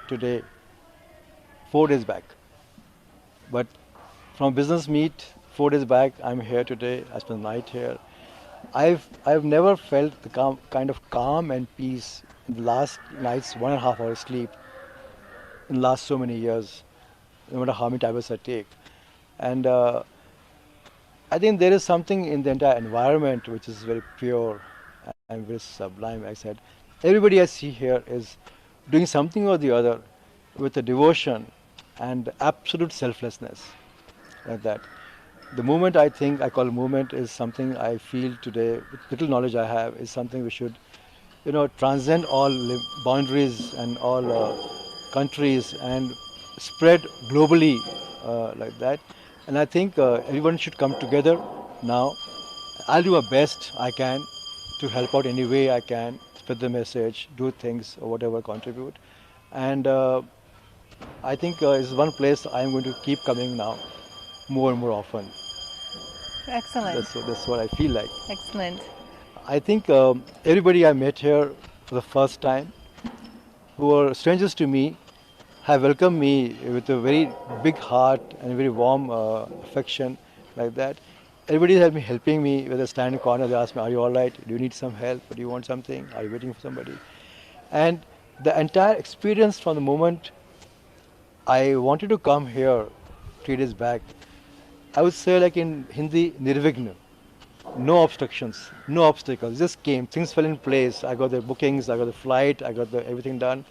today. 4 days back. But from business meet, 4 days back, I'm here today. I spent the night here. I've never felt the kind of calm and peace in the last night's 1.5 hours sleep in the last so many years, no matter how many tablets I take. And I think there is something in the entire environment which is very pure and very sublime. I said, everybody I see here is doing something or the other with a devotion and absolute selflessness, like that. The movement, I think, I call movement, is something I feel today, with little knowledge I have, is something we should, transcend all boundaries and all countries and spread globally, like that. And I think everyone should come together now. I'll do my best I can to help out any way I can, spread the message, do things or whatever, contribute. And I think it's one place I'm going to keep coming now more and more often. Excellent. That's what I feel like. Excellent. I think everybody I met here for the first time, who are strangers to me, have welcomed me with a very big heart and a very warm affection, like that. Everybody has been helping me, whether I stand in the corner, they ask me, are you all right? Do you need some help? Do you want something? Are you waiting for somebody? And the entire experience from the moment I wanted to come here 3 days back, I would say like in Hindi, nirvigna. No obstructions, no obstacles, just came, things fell in place. I got the bookings, I got the flight, I got everything done.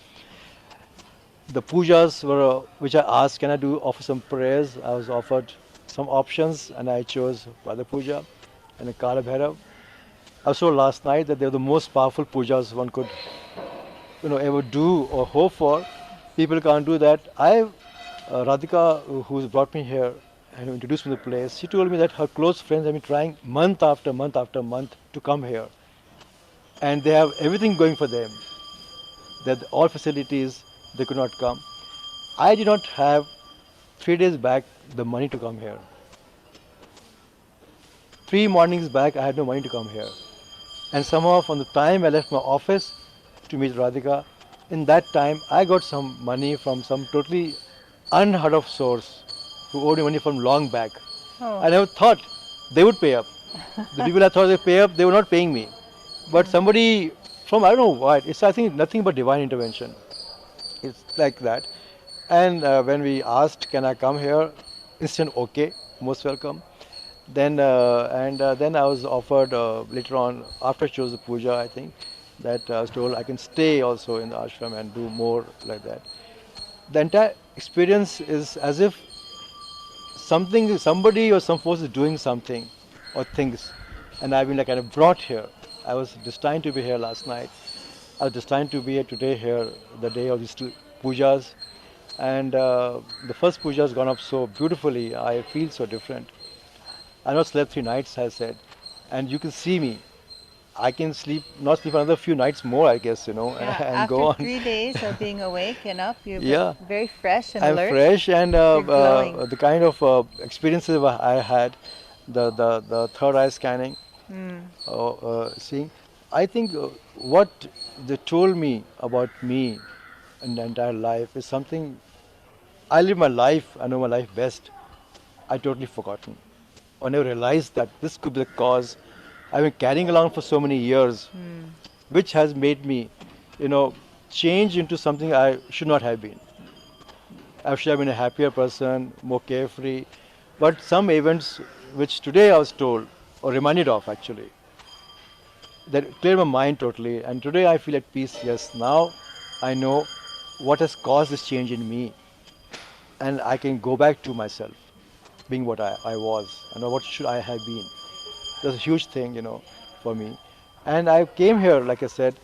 The pujas were, which I asked, can I offer some prayers? I was offered some options and I chose Pada Puja and the Kala Bhairav. I saw last night that they were the most powerful pujas one could ever do or hope for. People can't do that. Radhika, who's brought me here and introduced me to the place, she told me that her close friends have been trying month after month after month to come here. and they have everything going for them. That all facilities, they could not come. I did not have 3 days back the money to come here. 3 mornings back, I had no money to come here. And somehow from the time I left my office to meet Radhika, in that time I got some money from some totally unheard of source who owed me money from long back. Oh. I never thought they would pay up. The people I thought they pay up, they were not paying me. But somebody from, I don't know what, it's I think nothing but divine intervention. It's like that. And when we asked, can I come here? Instant okay, most welcome. Then then I was offered later on, after I chose the puja, I think, that I was told I can stay also in the ashram and do more like that. The entire experience is as if somebody or some force is doing something or things, and I've been like kind of brought here. I was destined to be here last night. I was destined to be here today here, the day of these 2 pujas. And the first puja has gone up so beautifully. I feel so different. I not slept 3 nights, I said, and you can see me. I can not sleep another few nights more, I guess, and After go on. 3 days of being awake and up, you're Yeah. very fresh and I'm alert. fresh, and You're glowing. the kind of experiences I had, the third eye scanning, seeing, I think what they told me about me in the entire life is something. I live my life, I know my life best. I totally forgotten. I never realized that this could be the cause I've been carrying along for so many years, which has made me, change into something I should not have been. I should have been a happier person, more carefree. But some events which today I was told, or reminded of actually, that cleared my mind totally. And today I feel at peace. Yes, now I know what has caused this change in me. And I can go back to myself, being what I was, and what should I have been. That's a huge thing, for me. And I came here, like I said.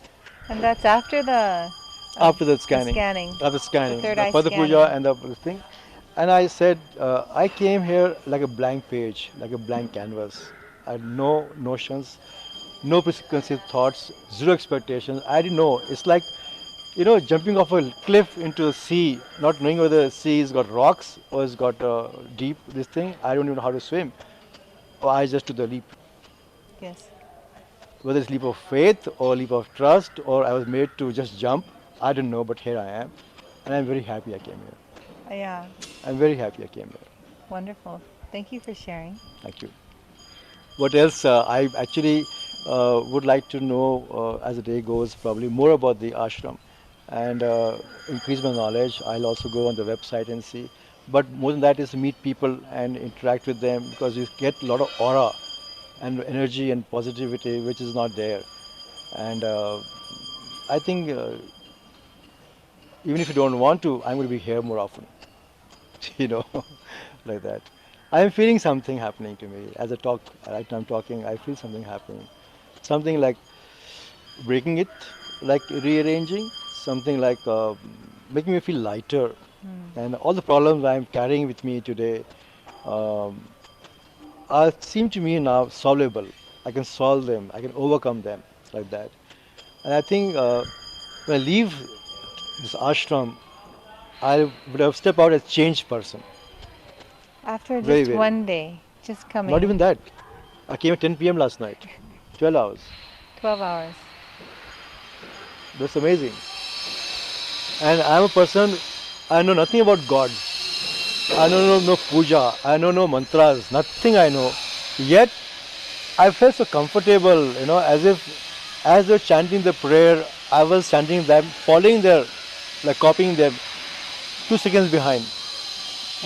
And that's after the After the scanning. After scanning. The third eye for the scanning. puja and the thing. And I said, I came here like a blank page, like a blank canvas. I had no notions, no preconceived thoughts, zero expectations. I didn't know. It's like, jumping off a cliff into the sea, not knowing whether the sea has got rocks or it's got deep, this thing. I don't even know how to swim. Or I just took the leap. Yes. Whether it's leap of faith or leap of trust, or I was made to just jump, I don't know, but here I am. And I'm very happy I came here. Yeah. I'm very happy I came here. Wonderful. Thank you for sharing. Thank you. What else? I actually would like to know, as the day goes, probably more about the ashram and increase my knowledge. I'll also go on the website and see. But more than that is to meet people and interact with them, because you get a lot of aura and energy and positivity which is not there. And I think even if you don't want to, I'm going to be here more often. Like that. I'm feeling something happening to me as I talk. Right now I'm talking, I feel something happening. Something like breaking it, like rearranging, something like making me feel lighter. And all the problems I'm carrying with me today seem to me now solvable. I can solve them, I can overcome them, like that. And I think when I leave this ashram, I would have stepped out as a changed person. After just Very, very. one day, just coming. Not even that. I came at 10 p.m. last night, 12 hours. 12 hours. That's amazing. And I'm a person, I know nothing about God. I know no puja, I know no mantras, nothing I know. Yet, I felt so comfortable, as if, as they were chanting the prayer, I was chanting them, following their, like copying them, 2 seconds behind.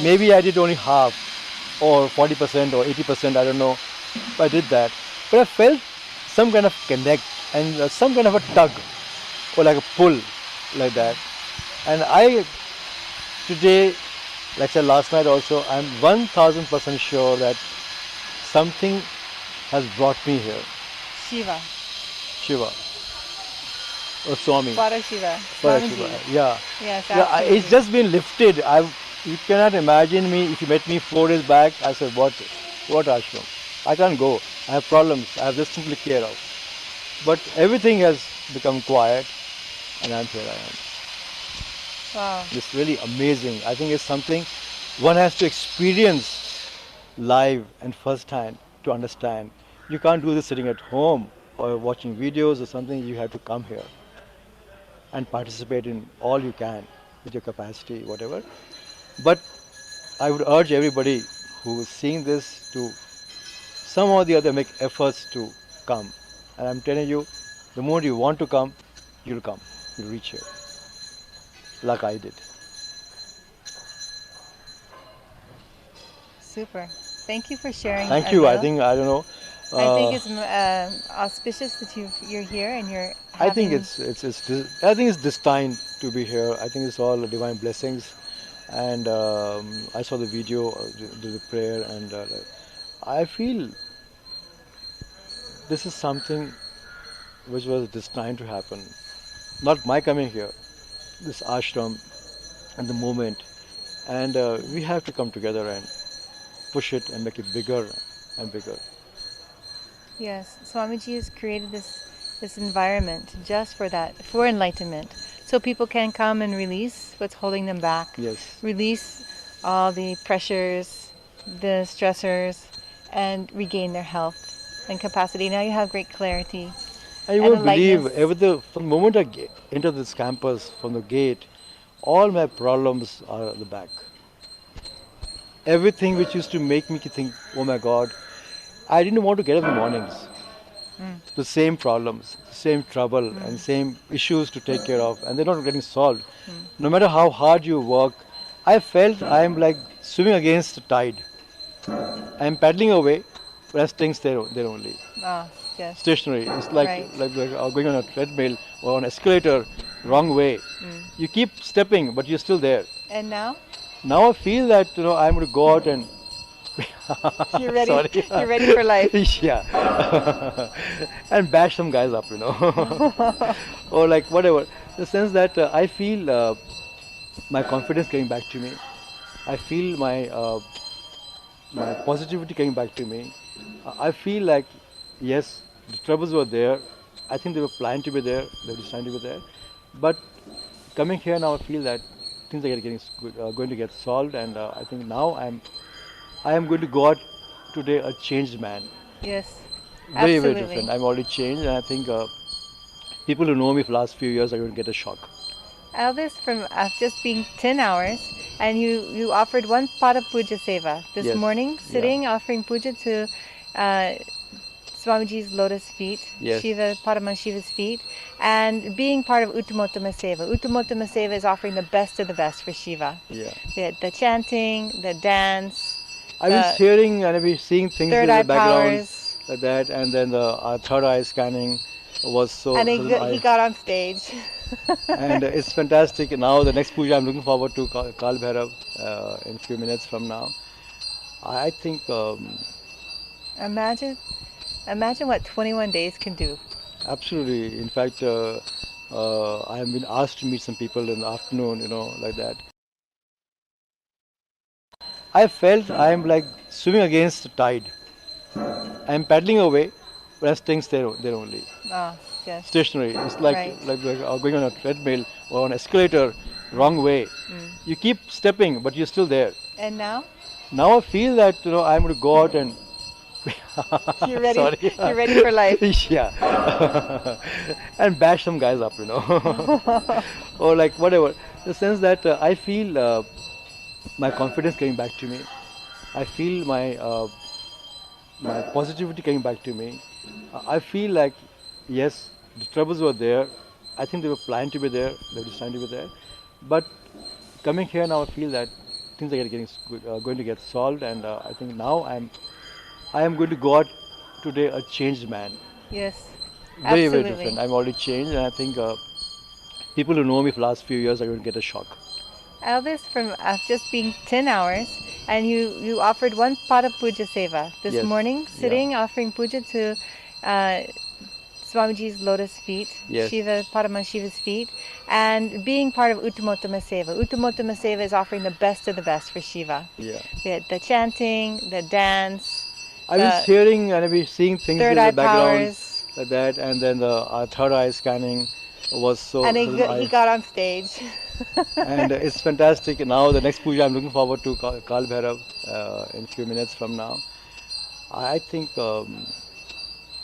Maybe I did only half, or 40% or 80%, I don't know. But I did that. But I felt some kind of connect and some kind of a tug, or like a pull, like that. And I, today, like I said last night also, I'm 1000% sure that something has brought me here. Shiva. Shiva. Or Swami. Parashiva. Parashiva. Swamiji. Yeah. Yes, Yeah, absolutely. it's just been lifted. You cannot imagine me, if you met me 4 days back, I said, what ashram? I can't go. I have problems. I have this thing to take care of. But everything has become quiet, and here I am. Wow. It's really amazing. I think it's something one has to experience live and first hand to understand. You can't do this sitting at home or watching videos or something. You have to come here and participate in all you can with your capacity, whatever. But I would urge everybody who is seeing this to somehow or the other make efforts to come. And I'm telling you, the moment you want to come, you'll come. You'll reach here, like I did. Super. Thank you for sharing. Thank you. I Anil. think, I don't know. I think it's auspicious that you're here and you're. I think having- I think it's destined to be here. I think it's all divine blessings. And I saw the video, the prayer, and I feel this is something which was destined to happen. Not my coming here, this ashram and the movement. And we have to come together and push it and make it bigger and bigger. Yes, Swamiji has created this environment just for that, for enlightenment, so people can come and release what's holding them back. Yes. Release all the pressures, the stressors, and regain their health and capacity. Now you have great clarity. And you and won't believe, lightness. from the moment I enter this campus, from the gate, all my problems are at the back. Everything which used to make me think, oh my God, I didn't want to get up in the mornings. The same problems, same trouble, and same issues to take care of, and they're not getting solved. No matter how hard you work, I felt I'm like swimming against the tide. I'm paddling away, but I'm staying there only. Ah, yes. Stationary. It's like, Right. like going on a treadmill or on an escalator, wrong way. You keep stepping, but you're still there. And now Now I feel that I'm going to go out and you're ready. Sorry. You're ready for life. Yeah. And bash some guys up, or like whatever. The sense that I feel my confidence coming back to me. I feel my positivity coming back to me. I feel like, yes, the troubles were there. I think they were planned to be there. They were designed to be there. But coming here now, I feel that things are going to get solved, and I think now I am going to go out today a changed man. Yes. Very, Absolutely. very different. I'm already changed, and I think people who know me for the last few years are going to get a shock. All this from just being 10 hours, and you offered one pot of puja seva this Yes. morning, sitting offering puja to Swamiji's lotus feet, Yes. Shiva, Paramashiva's feet, and being part of Uttamottama Seva. Uttamottama Seva is offering the best of the best for Shiva. Yeah. The chanting, the dance, I was hearing and I was seeing things in third the eye background powers. like that, and then the third eye scanning was so. And so he got on stage. and it's fantastic. Now the next puja I'm looking forward to Kal Bhairav in a few minutes from now. I think Imagine what 21 days can do. absolutely. In fact, I have been asked to meet some people in the afternoon, like that. I felt I'm like swimming against the tide. I'm paddling away, but I'm staying there only. Ah, yes. Stationary. It's like Right. like going on a treadmill or on an escalator, wrong way. You keep stepping, but you're still there. And now Now I feel that I'm going to go out and. you're ready. Sorry. You're ready for life. Yeah. And bash some guys up, or like whatever. The sense that I feel my confidence coming back to me. I feel my positivity coming back to me. I feel like, yes, the troubles were there. I think they were planned to be there. They were designed to be there. But coming here now, I feel that things are going to get solved, and I think now I am going to go out today a changed man. Yes. Very, Absolutely. very different. I'm already changed, and I think people who know me for the last few years are going to get a shock. All this from just being 10 hours, and you offered one pot of puja seva this Yes. morning, sitting offering puja to Swamiji's lotus feet, Yes. Shiva, Paramashiva's feet, and being part of Uttamottama Seva. Uttamottama Seva is offering the best of the best for Shiva. Yeah. The chanting, the dance, I was hearing and I was seeing things in third the eye background powers. like that. And then the third eye scanning was so. And he got on stage. And it's fantastic. Now the next puja I'm looking forward to Kal Bhairav in a few minutes from now. I think.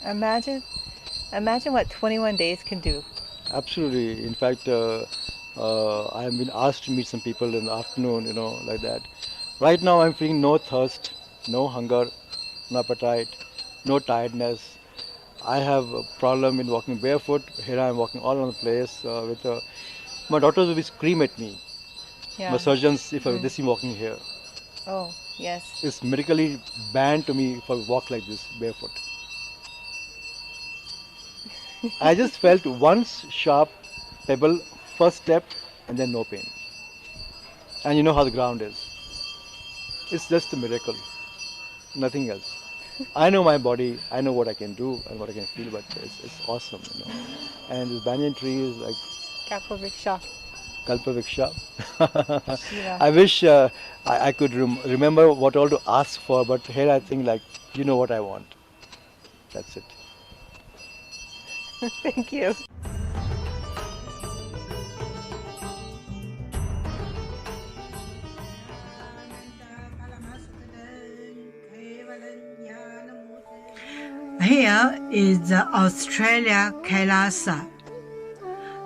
Imagine what 21 days can do. Absolutely. In fact, I have been asked to meet some people in the afternoon, like that. Right now I'm feeling no thirst, no hunger, no appetite, no tiredness. I have a problem in walking barefoot. Here I am walking all over the place my daughters will scream at me. Yeah. My surgeons, if they see me walking here. Oh, yes. It's medically banned to me if I walk like this barefoot. I just felt one sharp pebble, first step, and then no pain. And you know how the ground is. It's just a miracle, nothing else. I know my body, I know what I can do and what I can feel, but it's awesome, And this banyan tree is like Kalpavriksha. I wish I could remember what all to ask for, but here I think like, you know what I want. That's it. Thank you. Here is Australia, Kailasa.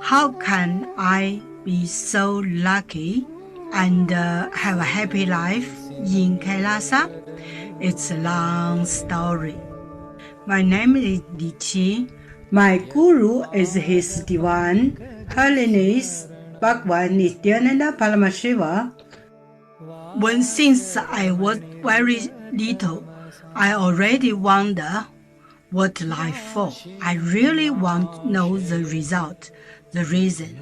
How can I be so lucky and have a happy life in Kailasa? It's a long story. My name is Li Qi. My guru is His Divine Holiness Bhagwan Nityananda Paramashiva. Since I was very little, I already wonder what life for. I really want to know the result, the reason.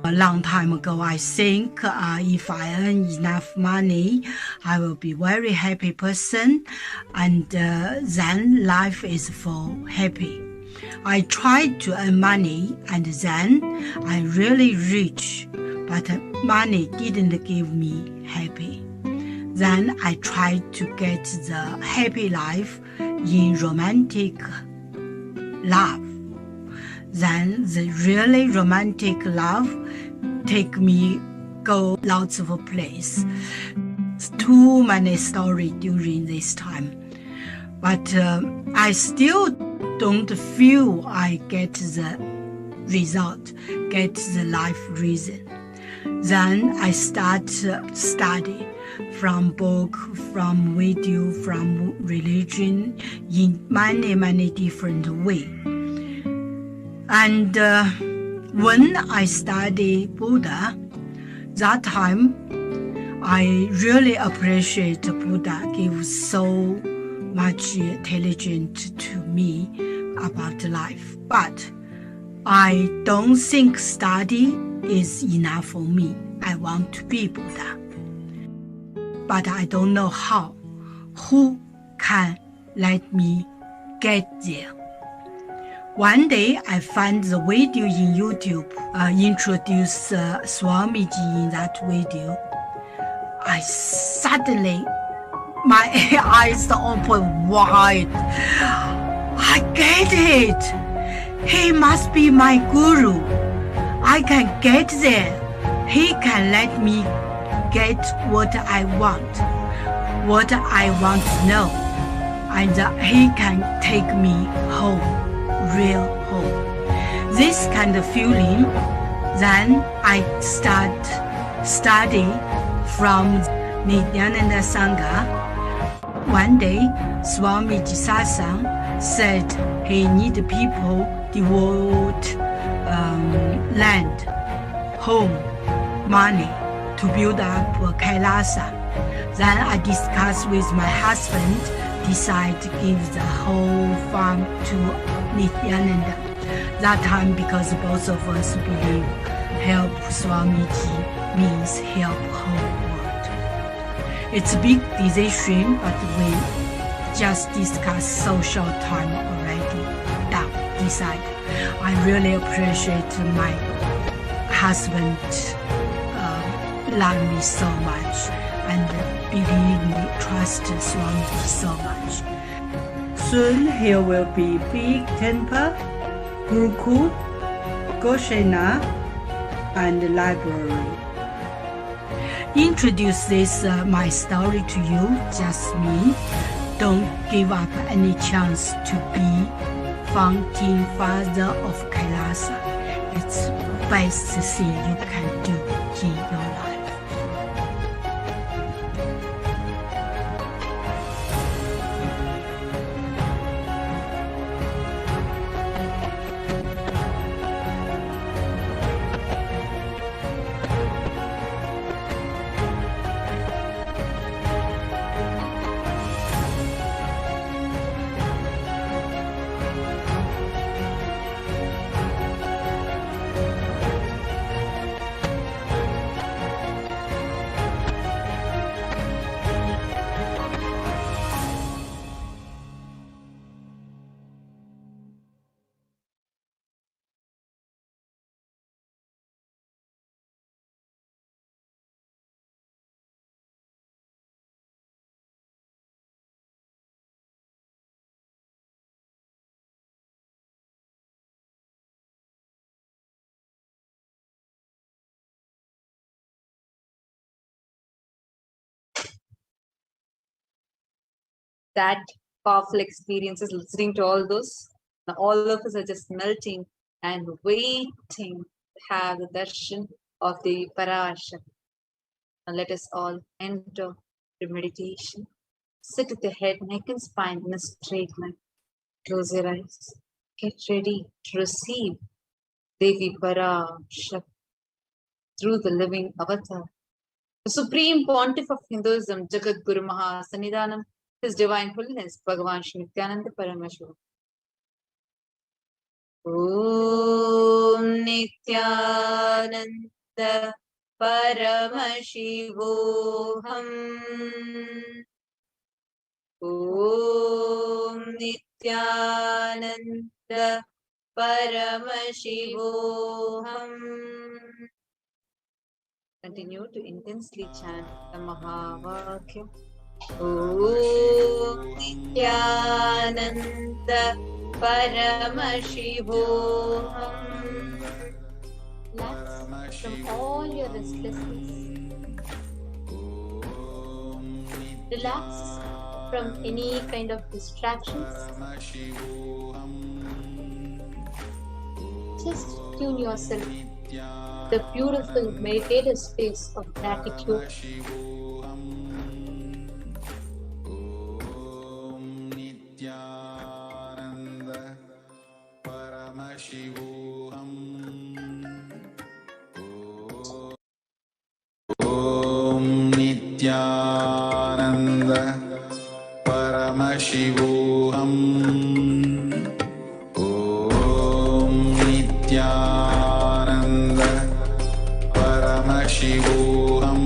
A long time ago, I think if I earn enough money, I will be a very happy person, and then life is for happy. I tried to earn money, and then I'm really rich, but money didn't give me happy. Then I tried to get the happy life in romantic love. Then the really romantic love take me go lots of places. Too many stories during this time. But I still don't feel I get the result, get the life reason. Then I start study from book, from video, from religion in many different ways. And when I study Buddha, that time I really appreciate Buddha gives so much intelligence to me about life. But I don't think study is enough for me. I want to be Buddha. But I don't know how. Who can let me get there? One day I found the video in YouTube, introduced Swamiji in that video. I suddenly, my eyes open wide. I get it. He must be my guru. I can get there. He can let me get what I want to know. And he can take me home, real home. This kind of feeling, then I start study from Nityananda Sangha. One day, Swamiji Satsang said he need people devote land, home, money to build up Kailasa. Then I discussed with my husband, decide to give the whole farm to Nityananda. That time, because both of us believe help Swamiji means help whole world. It's a big decision, but we just discussed so short time already. Decide. I really appreciate my husband love me so much and believe me, trust Swamiji so much. Soon here will be big temple, Gurukul, Goshena, and library. Introduce this my story to you, just me. Don't give up any chance to be founding father of Kailasa. It's the best thing you can do in your life. That powerful experiences, listening to all those. Now all of us are just melting and waiting to have the darshan of the PARASHAKTI. Now let us all enter the meditation. Sit with the head, neck and spine in a straight line. Close your eyes. Get ready to receive Devi PARASHAKTI through the living avatar. The Supreme Pontiff of Hinduism, Jagat Guru Maha Sannidhanam, His Divine Holiness, Bhagavan Shri Nityananda Parameshwara. Om Nityananda Paramashivoham. Om Nityananda Paramashivoham. Continue to intensely chant the Mahavakya. Om Nityananda Paramashivoham. Relax from all your restlessness. Relax from any kind of distractions. Just tune yourself to the beautiful meditative space of gratitude. Nityananda Paramashivoham. Om Nityananda Paramashivoham. Om Nityananda Paramashivoham.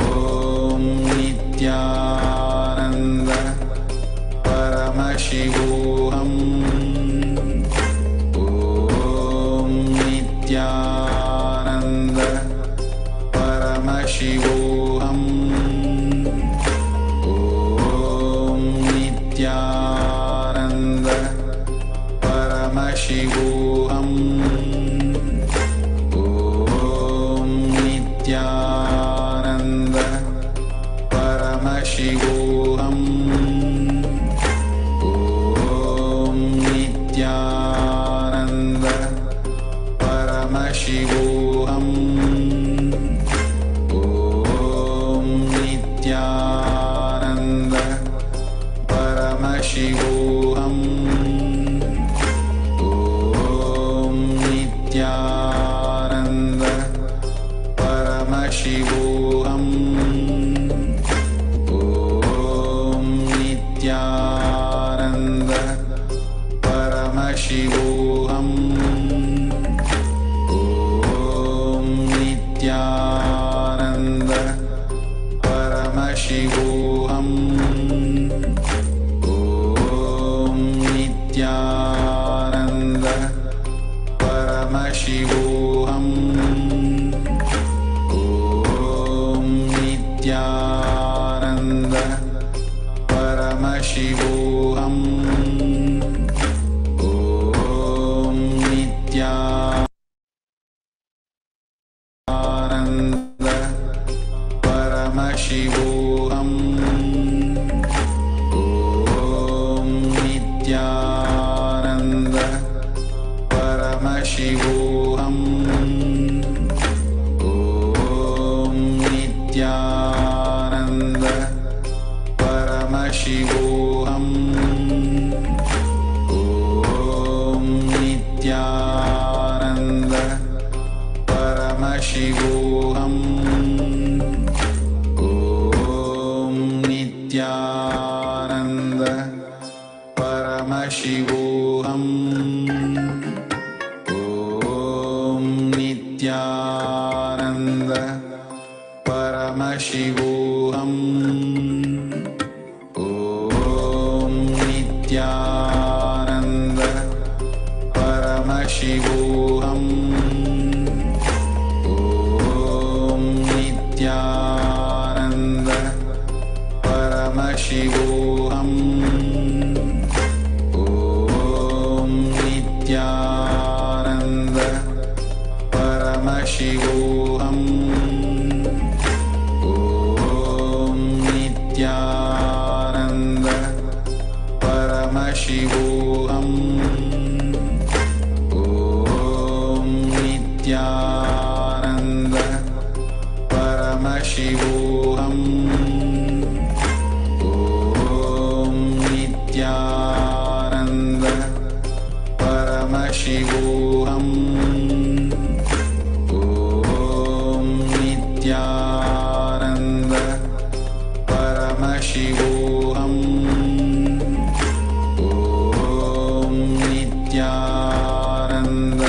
Om Nityananda Paramashivoham. Om Nityananda Paramashivoham. Om Nityananda Paramashivoham. Om Nityananda Paramashivoham. Om Nityananda Paramashivoham. Om Nityananda Paramashivoham. Om Nityananda Paramashivoham. Om Nityananda Paramashivoham. Om Nityananda Paramashivoham. Om Nityananda परमशिवोऽहम् ॐ नित्यानन्द परमशिवोऽहम् ॐ नित्यानन्द परमशिवोऽहम् ॐ नित्यानन्द परमशिवोऽहम् ॐ नित्यानन्द परमशिवोऽहम् ॐ नित्यानन्द परमशिवोऽहम् ॐ नित्यानन्द परमशिवोऽहम् ॐ नित्यानन्द परमशिवोऽहम् ॐ नित्यानन्द परमशिवोऽहम् ॐ नित्यानन्द परमशिवोऽहम् ॐ नित्यानन्द परमशिवोऽहम् ॐ नित्यानन्द परमशिवोऽहम् ॐ नित्यानन्द परमशिवोऽहम् ॐ नित्यानन्द परमशिवोऽहम् ॐ नित्यानन्द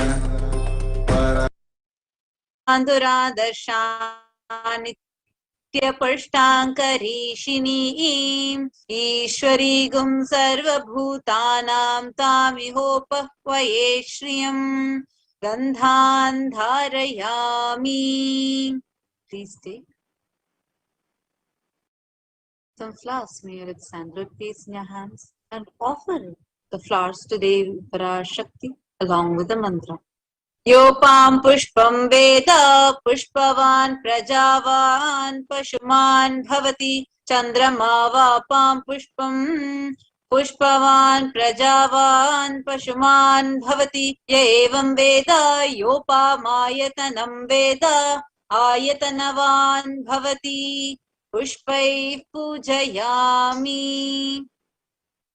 नित्यपुष्टाङ्करीषिणीं ईश्वरी गुं सर्वभूतानां तामिहोपह्वये श्रियं गन्धान् धारयामि. Please take some flowers made with sandalwood paste in your hands and offer the flowers to Devi PARASHAKTI along with the mantra. Yopam pushpam veda pushpavan prajavan pashuman bhavati chandrama vapam pushpam pushpavan prajavan pashuman bhavati ya evam veda yopamayatanam veda ayatanavan bhavati pushpai pujayami.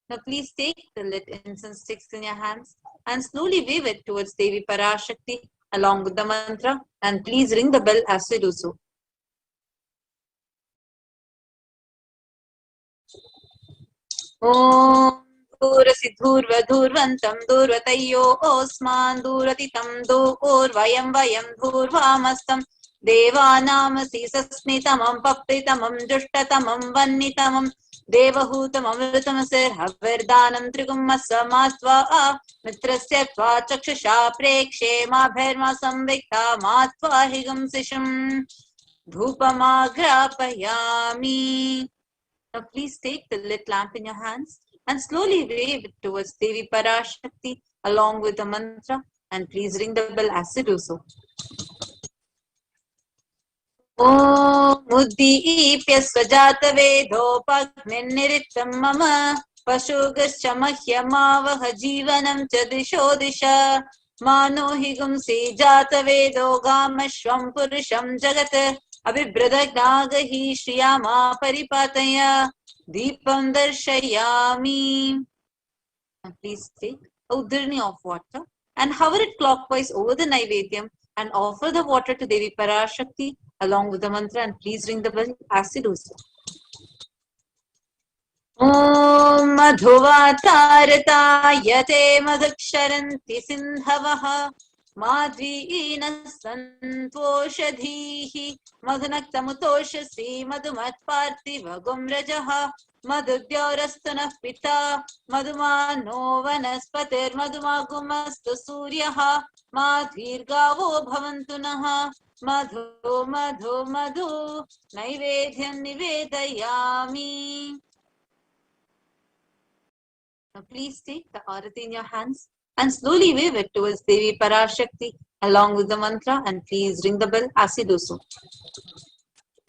Now please take the lit incense sticks in your hands and slowly wave it towards Devi PARASHAKTI along with the mantra, and please ring the bell as we do so. Om Durasi Dhurva Dhurvantam Durvatayyo Osman Duratitam Durvayam Vayam Dhurvamastam Devanamasi Sasnitamam Papritamam Jushtatamam Vannitamam Devahutam Amritam Sirhavirdanam Trigummasamastva Mitrasya Tva Chakshasha Prekshe Mabherma Samvikta Matva Higam Sisham Dhupamagrapayami. Now please take the lit lamp in your hands and slowly wave it towards Devi PARASHAKTI along with the mantra, and please ring the bell as you do so. Om Uddipya Swajata Vedopagniniritam Mama Pashugascha Mahyamavaha Jivanam Chadisho Disha Manohigum Sejata Vedo Gamashvam Purusham Jagat Abhibradagagahi Shriyama Paripataya Deepam Darshayami. And please take a uddirni of water and hover it clockwise over the Naivedyam and offer the water to Devi PARASHAKTI along with the mantra, and please ring the bell as you do so. Om Madhuvatarata Yate Madhaksharanti Sindhavaha Madhvina Santoshadhihi Madhunaktamutoshasi Madhumatparthiva Gumrajaha Madhudyaurastana Pita Madhumano Vanaspatir Madhumagumastu Suryaha Madhvirgavo Bhavantunaha Madhu Madhu Madhu Naivedhyam Nivedayami. Now please take the arati in your hands and slowly wave it towards Devi PARASHAKTI along with the mantra, and please ring the bell as you do so.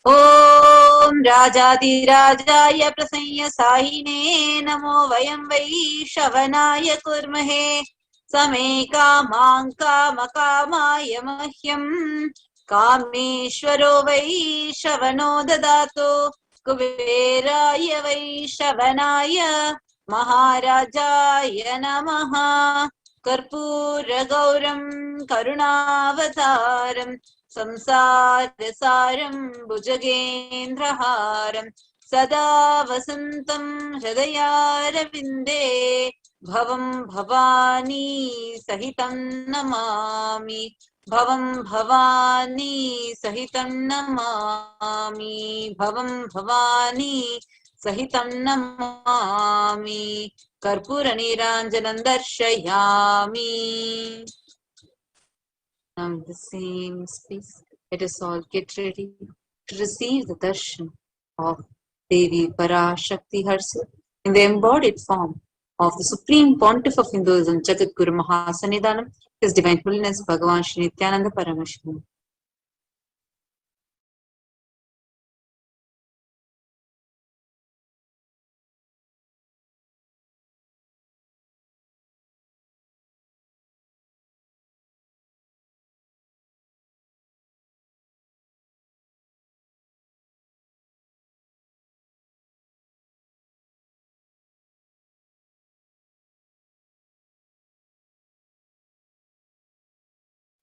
Om Rajadi Rajaya Prasanya Sahine Namo Vayam Vai Shavanaya Kurmahe Same Kamanga Makamaya Mahyam Kameshwaro Vai Shavano Dadato Kuberaya Vai Shavanaya Maharajaya Namaha Karpura Gauram Karunavataram Samsarasaram Bhujagendraharam Sada Vasantam Hridayarvinde Bhavam Bhavani Sahitam Namami Bhavam Bhavani Sahitam Namami Bhavam Bhavani Sahitam Namami Karpura Niranjanam Darshayami. Now in the same space, let us all get ready to receive the darshan of Devi PARASHAKTI herself in the embodied form of the Supreme Pontiff of Hinduism, Jagat Guru Mahasannidhanam, His Divine Holiness Bhagavan Shri Nityananda Paramashiva.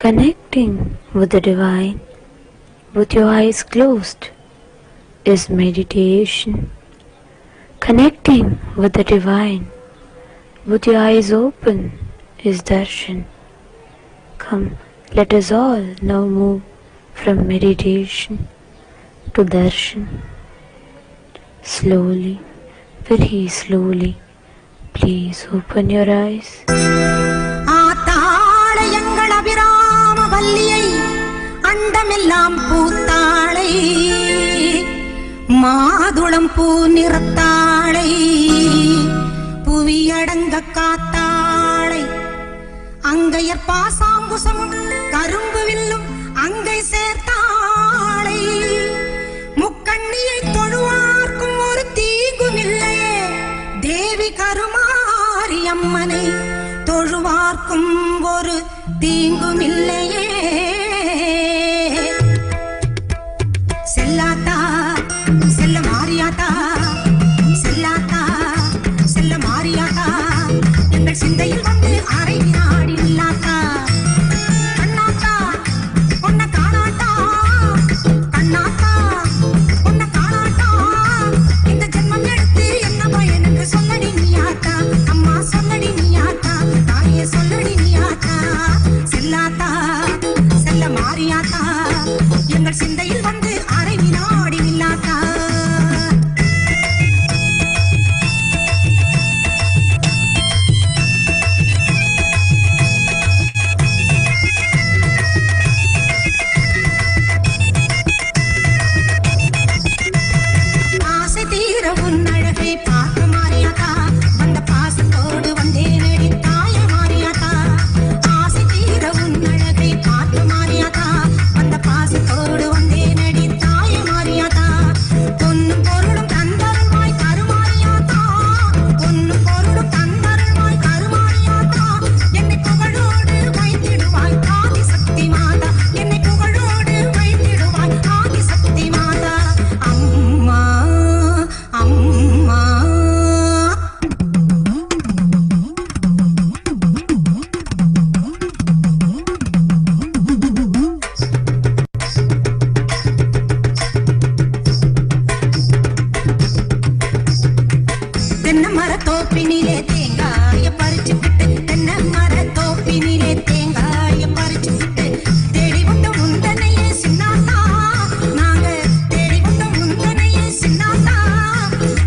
Connecting with the divine with your eyes closed is meditation. Connecting with the divine with your eyes open is darshan. Come, let us all now move from meditation to darshan. Slowly, very slowly, please open your eyes. அண்டமெல்லாம் பூத்தாளை மாதுளம் பூ நிறத்தாளை புவியடங்க காத்தாளை அங்கையர் பாசாங்குசம் கரும்பு வில்லும் அங்கை சேர்த்தாளை முக்கண்ணியை தொழுவார்க்கும் ஒரு தீங்கும் இல்லையே தேவி கருமாரி அம்மனை தொழுவார்க்கும் ஒரு தீங்கும் இல்லையே செல்லாத்தா செல்ல மாரியாத்தா செல்லாத்தா செல்ல மாரியாத்தா எங்கள் சிந்தையில் வந்து அரை வினாடி இல்லாத்தா கண்ணாத்தா உன்னை காணாட்டா கண்ணாத்தா உன்னை காணாட்டா இந்த ஜென்மம் எடுத்து என்ன பயனுக்கு சொல்லடி நீயாத்தா அம்மா சொல்லடி நீயாத்தா தாயே சொல்லடி நீயாத்தா செல்லாத்தா செல்ல மாரியாத்தா எங்கள் சிந்தையில் வந்து அரை வினாடி இல்லாத்தா ஆசை தீர உன் அழகை பார்க்க மாறியாத்தா வந்த பாசத்தோடு வந்தேன் அடி தாய மாறியாத்தா ஆசை தீர உன் அழகை பார்க்க மாறியாத்தா வந்த பாசத்தோடு வந்தேன் அடி தாய மாறியாத்தா பொன்னும் பொருளும் தந்தருள்வாய் கருமாறியாத்தா பொன்னும் பொருளும் தந்தருள்வாய் கருமாறியாத்தா என்னை புகழோடு வைத்திடுவாய் ஆதி சக்தி மாதா என்னை புகழோடு வைத்திடுவாய் ஆதி சக்தி மாதா அம்மா அம்மா தென்னை மரத்தோப்பினிலே தேங்காய பறிச்சுக்கிட்டு தென்னை மரத்தோப்பினிலே தேங்காய பறிச்சுக்கிட்டு தேடி வந்த முந்தனையே சின்னாத்தா நாங்க தேடி வந்த முந்தனையே சின்னாத்தா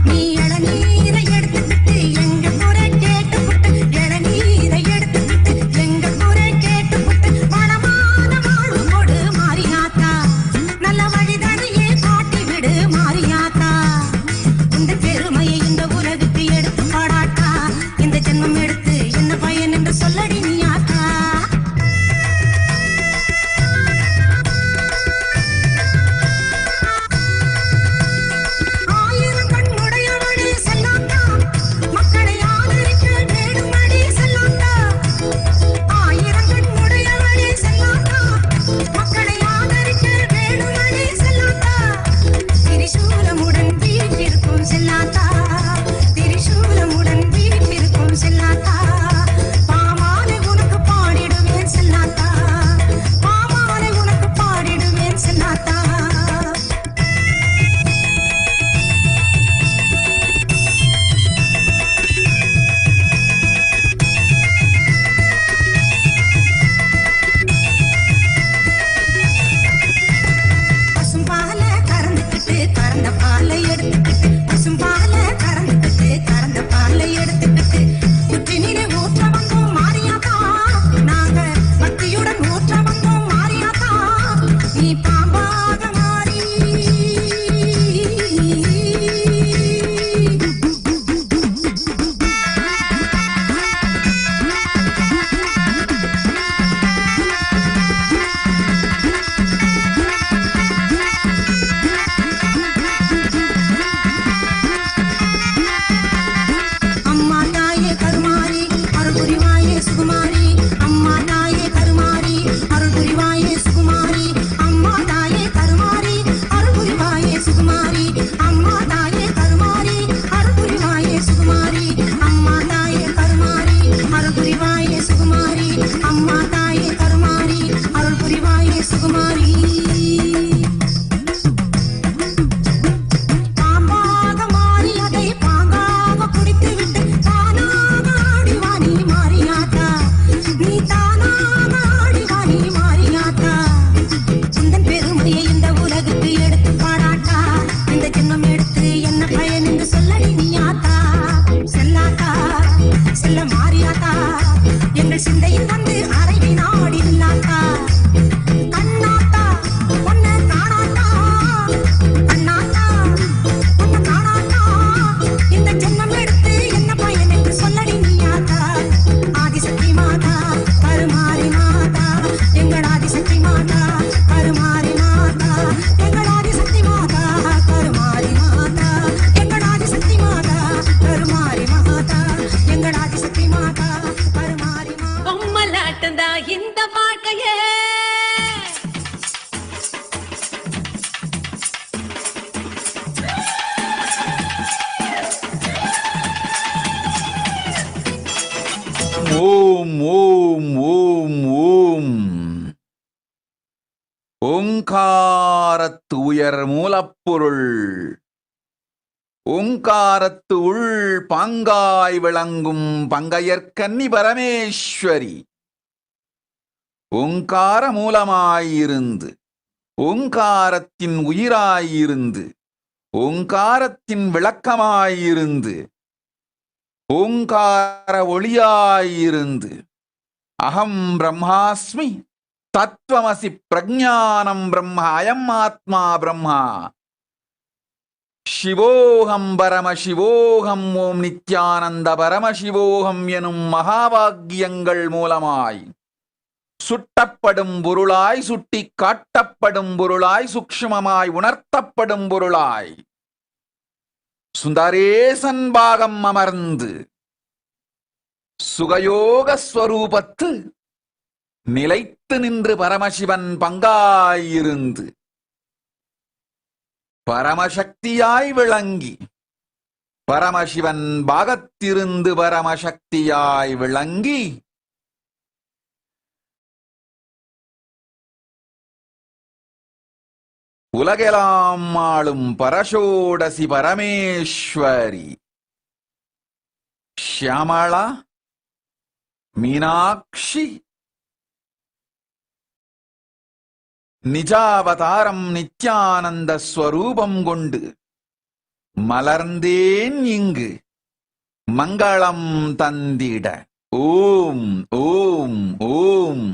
நீ இளநீரை எடுத்துக்கிட்டு எங்க முறை கேட்டுக்கிட்டு இளநீரை எடுத்துக்கிட்டு எங்க முறை கேட்டுக்கிட்டு மனமான வாழ்வோடு மாறியாத்தா நல்ல வழிதனையே காட்டி விடு மாறியாத்தா இந்த பெருமையை இந்த உலகுக்கு எடுத்து பாடாட்டா இந்த ஓம் ஓம் ஓம். ஓங்காரத்து உயர் மூலப்பொருள், ஓங்காரத்து உள் பாங்காய் விளங்கும் பங்கையற்கன்னி பரமேஸ்வரி, ஓங்கார மூலமாயிருந்து, ஓங்காரத்தின் உயிராயிருந்து, ஓங்காரத்தின் விளக்கமாயிருந்து, ஓங்கார ஒளியாயிருந்து, அகம் பிரம்மாஸ்மி தத்துவமசி பிரஜானம் பிரம்ம அயம் ஆத்மா பிரம்மா, சிவோகம் பரமசிவோகம் ஓம் நித்யானந்த பரமசிவோகம் எனும் மகாபாக்கியங்கள் மூலமாய் சுட்டப்படும் பொருளாய், சுட்டி காட்டப்படும் பொருளாய், சூக்ஷ்மமாய் உணர்த்தப்படும் பொருளாய் சுந்தரேசன் பாகம் அமர்ந்து சுகயோக ஸ்வரூபத்து நிலைத்து நின்று பரமசிவன் பங்காயிருந்து பரமசக்தியாய் விளங்கி, பரமசிவன் பாகத்திருந்து பரமசக்தியாய் விளங்கி உலகெல்லாம் ஆளும் பரஷோடசி பரமேஸ்வரி, ஷியாமளா மீனாட்சி நிஜாவதாரம் நித்யானந்த ஸ்வரூபம் கொண்டு மலர்ந்தேன் இங்கு மங்களம் தந்திட. ஓம் ஓம் ஓம்.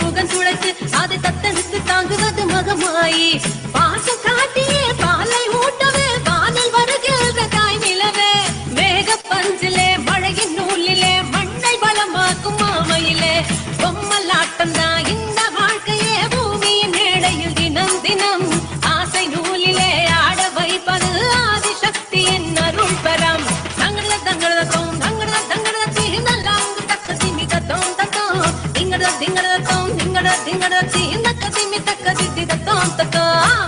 முகம் துடைத்து அதை தத்தெடுத்து தாங்குவது மகமாயி, பாசம் காட்டியே பாலை ஊட்டவே வானில் வருகிற தாய் நிலவே, மேக பஞ்சிலே மழையின் நூலிலே மண்ணை பலமாக்கும் மாமையிலே, பொம்மலாட்டம் தான் இந்த வாழ்க்கையே பூமியின் மேடையில் தினம் தினம் ஆசை நூலிலே ஆட வைப்பது ஆதிசக்தியின் அருள் பரம். தங்கட தங்கட தோம் தங்கட தங்கட தீர்ந்தாங்கு தக்க திமி தத்தோம் தத்தோம் திங்கட திங்கட தோம் திங்கட திங்கட தீர்ந்தக்க திமி தக்க தித்தி தத்தோம் தத்தோம்.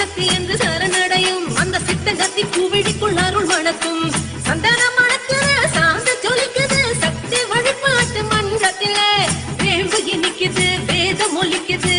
சக்தி என்று சரணடையும் அந்த சித்த சக்தி பூவிழிக்குள் அருள் மணக்கும் சந்தன மணக்கிற சாந்த ஜொலிக்குது சக்தி வழிபாட்டு மன்றத்திலே வேம்பு இனிக்குது வேதம் ஒலிக்குது.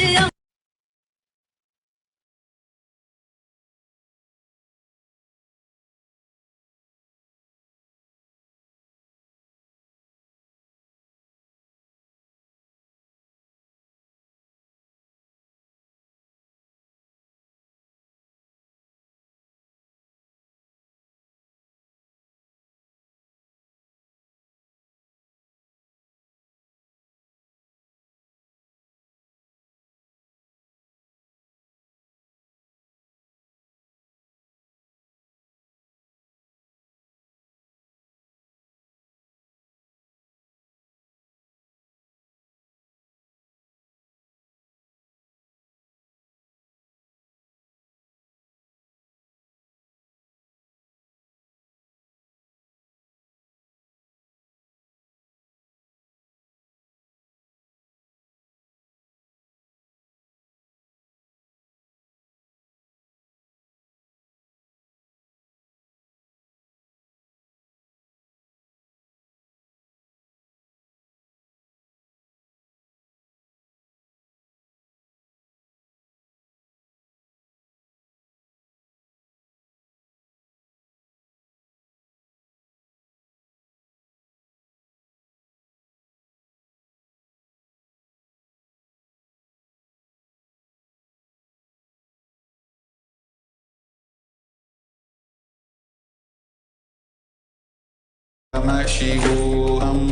परमशिवोऽहम्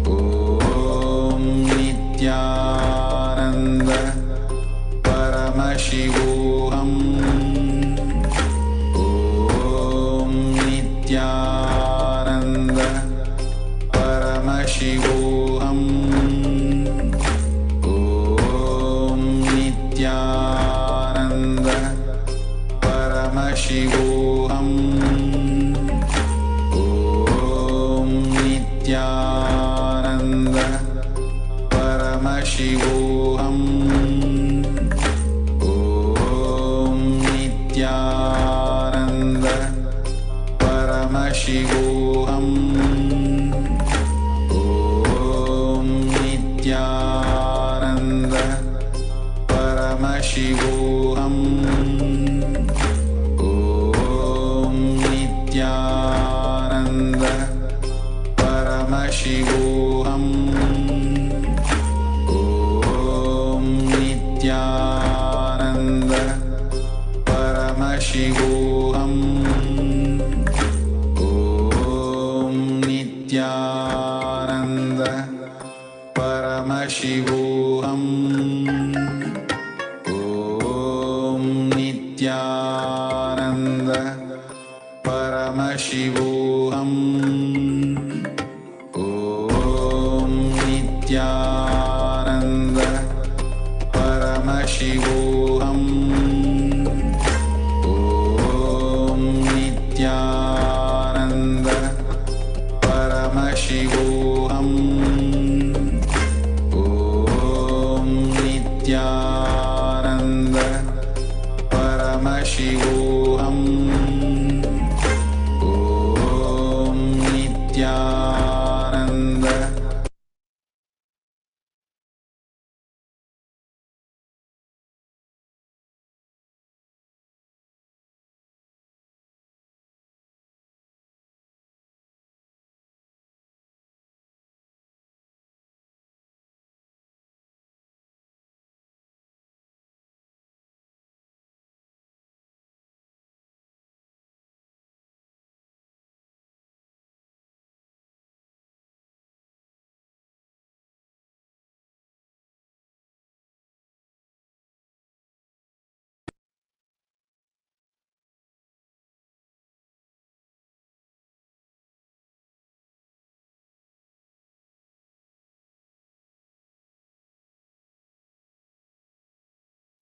ॐ नित्यानन्द परमशिवोऽहम् ॐ नित्यानन्द परमशिवोऽहम् ॐ नित्यानन्द परमशिवोऽहम् ॐ नित्यानन्द परमशिवोऽहम् ॐ नित्यानन्द परमशिवोऽहम् ॐ नित्यानन्द परमशिवोऽहम् ॐ नित्यानन्द परमशिवोऽहम् ॐ नित्यानन्द परमशिवोऽहम् ॐ नित्यानन्द परमशिवोऽहम् ॐ नित्यानन्द परमशिवोऽहम् ॐ नित्यानन्द परमशिवोऽहम् ॐ नित्यानन्द परमशिवोऽहम् ॐ नित्यानन्द परमशिवोऽहम् ॐ नित्यानन्द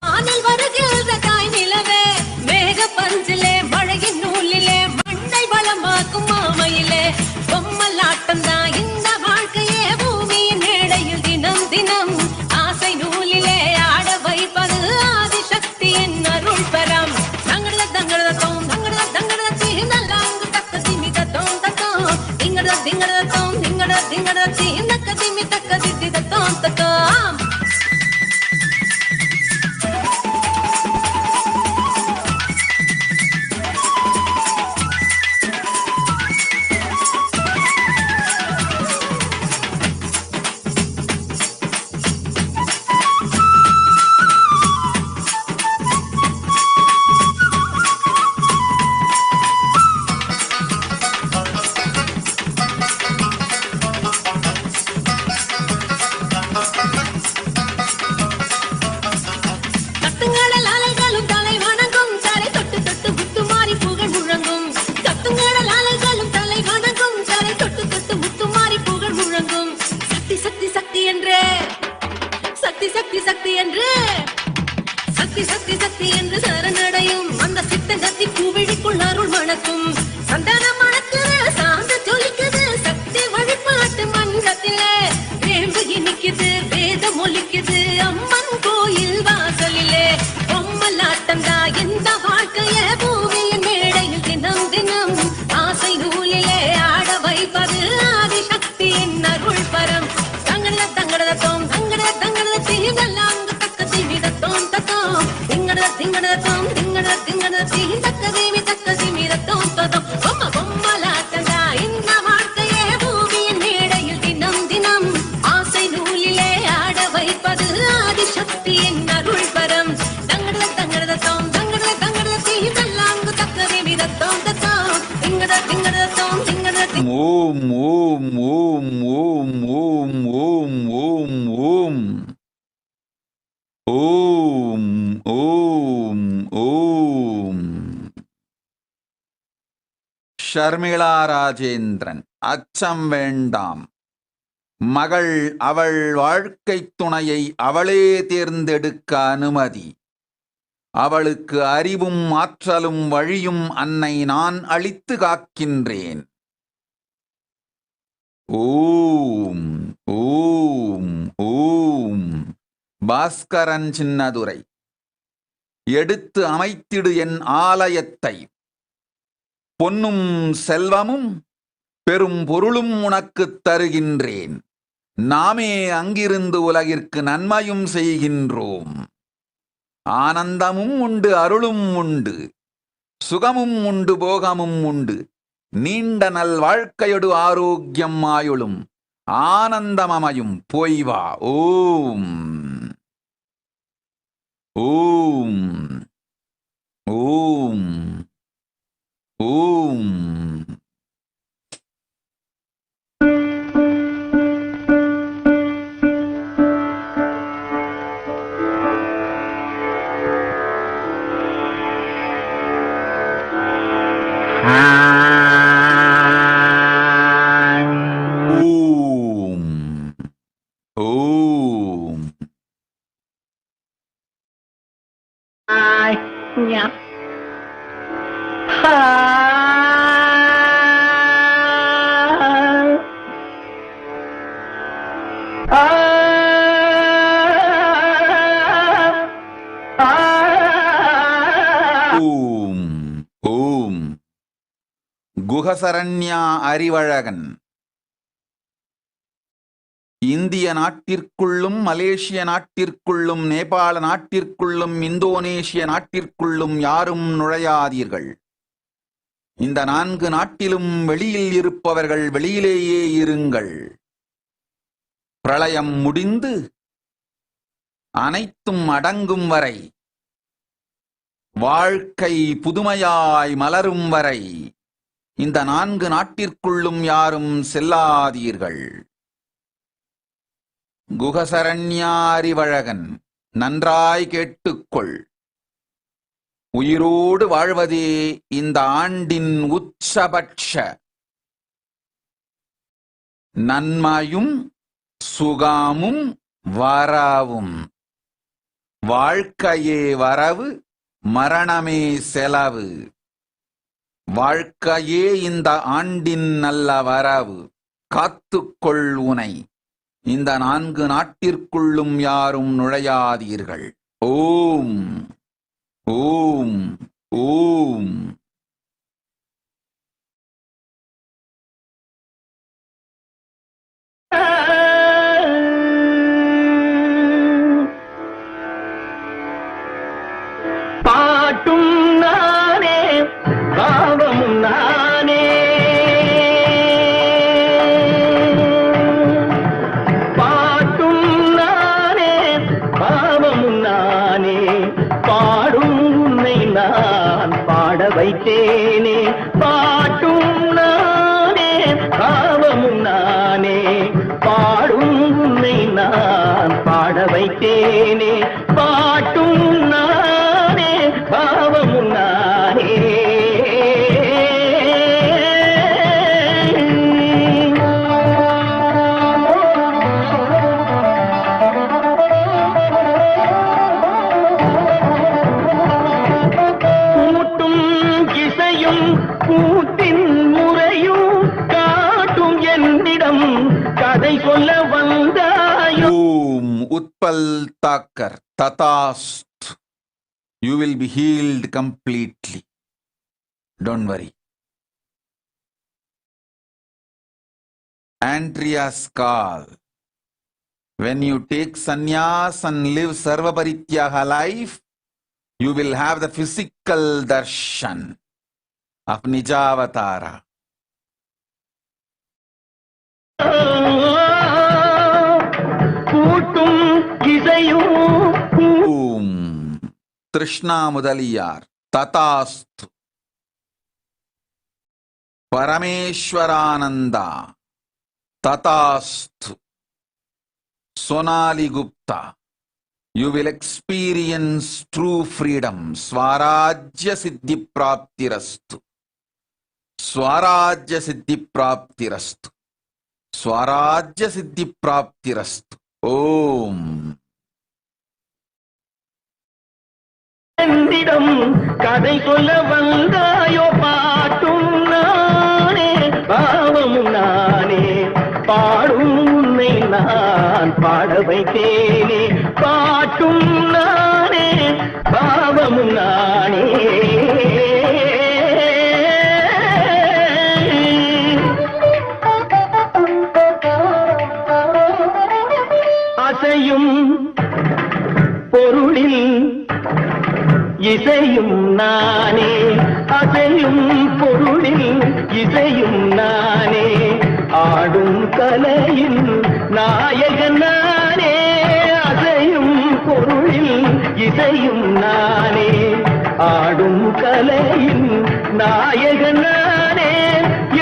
வானில் வருகின்ற தாய் நிலவே மேக பஞ்சிலே மழையின் நூலிலே மண்ணை வளமாக்கும் மாமையிலே பொம்மலாட்டம் தான் இந்த வாழ்க்கையே பூமியின் மேடையில் தினம் தினம் ஆசை நூலிலே ஆட வைப்பது ஆதிசக்தியின் அருள் பெறம் தங்கட தங்கட தோம் தங்கட தங்கட தீனலாங்கு தக்க திமி தத்தோம் தத்தோம் திங்கட திங்கட தோம் திங்கட திங்கட தீனக்க திமி தக்க தித்தி தத்தோம் தத்தோம் சக்தி என்று சக்தி சக்தி சக்தி என்று சரணடையும் அந்த சித்தன் சக்தி பூவிழிக்குள் அருள் மணக்கும் சந்தன மணக்குது சாந்த ஜொலிக்குது சக்தி வழிபாட்டு மன்றத்திலே வேம்பு இனிக்குது வேதம் ஒலிக்குது அம்மன் கோயில் வாசலிலே பொம்மலாட்டம் தான் இந்த வாழ்க்கைய பூமியின் மேடையில் தினம் தினம் ஆசை நூலிலே ஆட வைப்பது ஆதிசக்தியின் அருள் பரம் தங்கட தங்கட தோம் தங்கட தங்கட தீங்கலாம் தக்க திமித தோம் தத்தோம் திங்கட திங்கட தோம் திங்கட திங்கட தீ தக்க திமித தோம் தத்தோம் பொம்ம பொம்மலாட்டம் தான் இந்த வாழ்க்கையே பூமியின் மேடையில் தினம் தினம் ஆசை நூலிலே ஆட வைப்பது ஆதிசக்தியின் அருள் பரம் தங்கட தங்கட தோம் தங்கட தங்கட தீங்கலாம் தக்க திமித தோம் தத்தோம் திங்கட திங்கட தோம் ஓம் ஓம் ஓம் ஓம் ஓம் ஓம் ஓம் ஓம். ஷர்மிளா ராஜேந்திரன். அச்சம் வேண்டாம். மகள் அவள் வாழ்க்கை துணையை அவளே தேர்ந்தெடுக்க அனுமதி. அவளுக்கு அறிவும் ஆற்றலும் வழியும் அன்னை நான் அளித்து காக்கின்றேன். ஓம் ஓம் ஓம். பாஸ்கரன் சின்னதுரை. எடுத்து அமைத்திடு என் ஆலயத்தை, பொன்னும் செல்வமும் பெரும் பொருளும் உனக்குத் தருகின்றேன். நாமே அங்கிருந்து உலகிற்கு நன்மையும் செய்கின்றோம். ஆனந்தமும் உண்டு, அருளும் உண்டு, சுகமும் உண்டு, போகமும் உண்டு. நீண்ட நல் வாழ்க்கையொடு ஆரோக்கியம் ஆயுளும் ஆனந்தமமையும். போய் வா. ஓம் ஓம் ஓம் ஓம். குகசரண்யா அறிவழகன். இந்திய நாட்டிற்குள்ளும், மலேசிய நாட்டிற்குள்ளும், நேபாள நாட்டிற்குள்ளும், இந்தோனேஷிய நாட்டிற்குள்ளும் யாரும் நுழையாதீர்கள். இந்த 4 நாட்டிலும் வெளியில் இருப்பவர்கள் வெளியிலேயே இருங்கள். பிரளயம் முடிந்து அனைத்தும் அடங்கும் வரை, வாழ்க்கை புதுமையாய் மலரும் வரை இந்த 4 நாட்டிற்குள்ளும் யாரும் செல்லாதீர்கள். குகசரண்யா அறிவழகன். நன்றாய் கேட்டுக்கொள். உயிரோடு வாழ்வதே இந்த ஆண்டின் உச்சபட்ச நன்மையும் சுகமும் வரவும். வாழ்க்கையே வரவு, மரணமே செலவு. வாழ்க்கையே இந்த ஆண்டின் நல்ல வரவு. காத்துக்கொள் உனை. இந்த 4 நாட்டிற்குள்ளும் யாரும் நுழையாதீர்கள். ஓம் ஓம் ஓம். பாட்டும் நானே, பாவமும் நானே. பாட்டும் நானே, பாவமும் நானே. பாடும் உன்னை நான் பாட வைத்தேனே. பாட்டும் நானே, பாவமும் நானே. பாடும் உன்னை நான் பாட வைத்தேனே. பாட்டும் நானே, பாவமும் நானே. கூட்டும் இசையும் கூட்டின் முறையும் காட்டும் என்னிடம் கதை சொல்ல வந்தாயோ. ஓம். Utpal Thakkar. ததாஸ்து. You will be healed completely. Don't worry. Andrea's call. When you take sannyas and live sarva parityaga life, you will have the physical darshan of Nijavatara. கூட்டும் இசையும் ஓம். திருஷ்ணா Mudaliar. ததாஸ்து. பரமேஸ்வரானந்தா. Tatasthu. Sonali Gupta. You will experience true freedom. Swarajya Siddhi Praptirastu. Swarajya Siddhi Praptirastu. Swarajya Siddhi Praptirastu. Om. என்னிடம் கதை சொல்ல வந்தாயோ பாட்டும் நானே பாவமும் நானே பாடும் உன்னை நான் பாட வைத்தேனே பாட்டும் நானே பாவமும் நானே அசையும் பொருளில் இசையும் நானே அசையும் பொருளில் இசையும் நானே ஆடும் கலையின் நாயகன் நானே அசையும் பொருளில் இசையும் நானே ஆடும் கலையின் நாயகன் நானே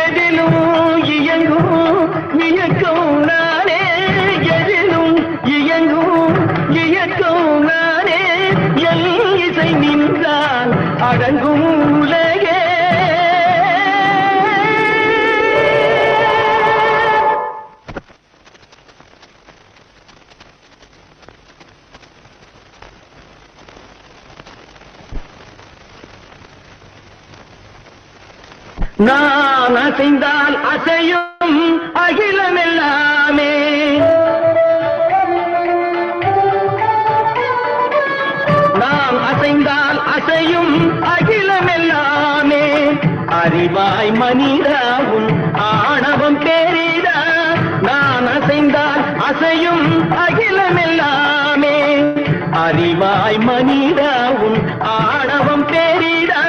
எதிலும் இயங்கும் இயக்கம் நானே எதிலும் இயங்கும் இயக்கம் நானே என் இசை நின்றால் அடங்கும் உலகே நான் அசைந்தால் அசையும் அகிலமெல்லாமே நாம் அசைந்தால் அசையும் அகிலமெல்லாமே அறிவாய் மனிதாவும் ஆணவம் பெரிதா நான் அசைந்தால் அசையும் அகிலமெல்லாமே அறிவாய் மனிதாவும் ஆணவம் பெரிதா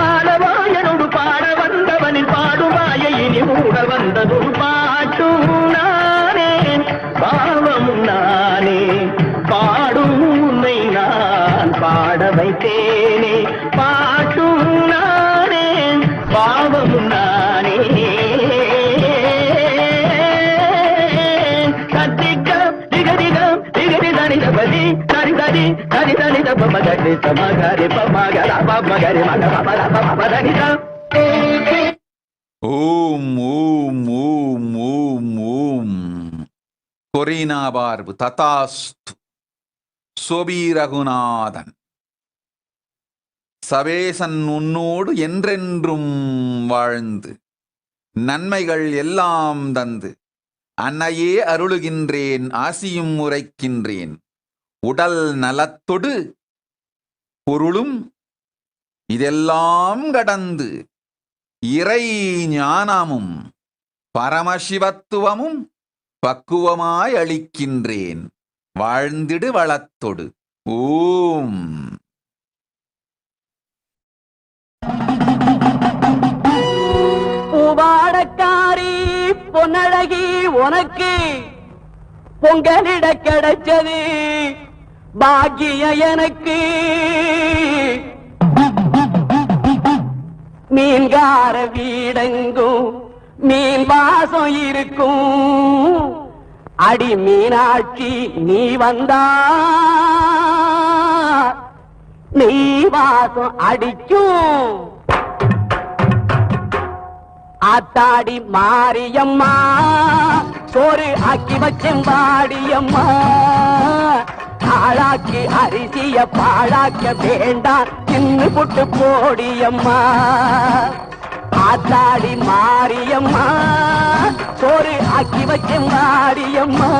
ஆடவாயனோடு பாட வந்தவனின் பாடுவாயை இனி மூட வந்ததும் பாட்டும் நானே பாவமும் நானே பாடும் உன்னை நான் பாட வைத்தேனே பாட்டும் நானே பாவமும் நானே சத்திகம் திகதிகம் திகதி தனிதபதி தனிததி தனிதனி தபமகரி தமகரி பமகர பமகரி மகர பமதனிதம் Om, Om, Om, Om, Om. Corina Barbu, Tatastu. Sobi Raghunathan. Sabesan உன்னோடு என்றென்றும் வாழ்ந்து நன்மைகள் எல்லாம் தந்து அன்னையே அருளுகின்றேன் ஆசியும் உரைக்கின்றேன் உடல் நலத்தொடு பொருளும் இதெல்லாம் கடந்து இறை ஞானமும் பரமசிவத்துவமும் பக்குவமாய் அளிக்கின்றேன் வாழ்ந்திடு வளத்தொடு. ஓம். பூவாடக்காரி பொன்னழகி உனக்கு பொங்கலிட கிடைச்சது பாக்கிய எனக்கு மீன்கார வீடெங்கும் மீன் வாசம் இருக்கும் அடி மீனாட்சி நீ வந்தா நீ வாசம் அடிக்கும் ஆத்தாடி மாரியம்மா சோறு ஆக்கி வச்செம்பாடியம்மா ஆளாக்கி அரிசிய பாழாக்க வேண்டாம் தின்னு புட்டு போடியம்மா ஆத்தாடி மாரியம்மா சோறு ஆக்கி வச்செம்பாடியம்மா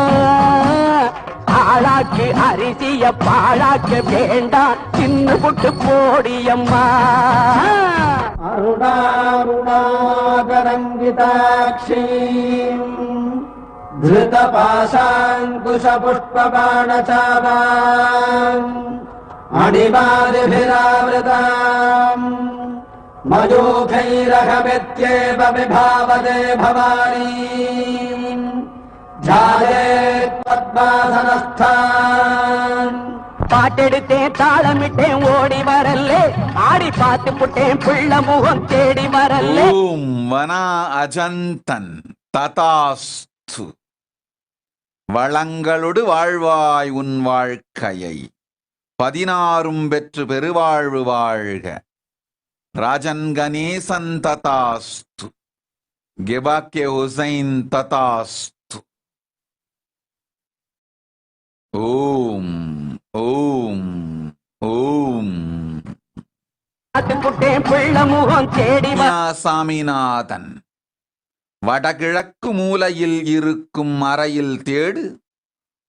ஆளாக்கி அரிசிய பாழாக்க வேண்டாம் தின்னு புட்டு போடியம்மா அருணாருணாதரங்கிதாட்சீம் धृतपाशाङ्कुशपुष्पबाणचापाम् अणिमादिभिरावृताम् मयूखैरहमित्येव विभावते भवानी ध्यायेत् पद्मासनस्थान् பாட்டெடுத்தேன் தாளமிட்டேன் ஓடி வரல்லே ஆடி பார்த்து புட்டேன் பிள்ளை முகம் தேடி வரல்லே. ஓம் வனா அஜந்தன் ததாஸ்து. ததாஸ்து. வளங்களோடு வாழ்வாய் உன் வாழ்க்கையை, 16 பெற்று பெருவாழ்வு வாழ்க. ராஜன் கணேசன் ததாஸ்து. கெபாக்கே ஹுசைன் ததாஸ்து. ஓம் ஓம் ஓம். சாமிநாதன். வடகிழக்கு மூலையில் இருக்கும் அறையில் தேடு,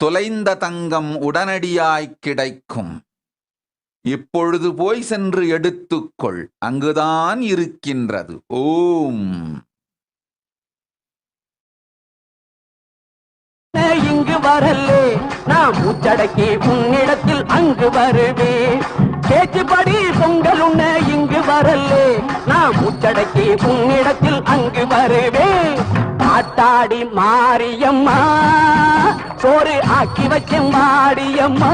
தொலைந்த தங்கம் உடனடியாய் கிடைக்கும். இப்பொழுது போய் சென்று எடுத்துக்கொள், அங்குதான் இருக்கின்றது. ஓம். இங்கு வரலே, நான் மூச்சடக்கி உன்னிடத்தில் அங்கு வருவேன். பேச்சுப்படி பொங்கல் உண்ண இங்கு வரலே, நான் மூச்சடக்கி உன்னிடத்தில் அங்கு வருவேன். ஆட்டாடி மாரியம்மா, சோறு ஆக்கி வச்ச மாடியம்மா,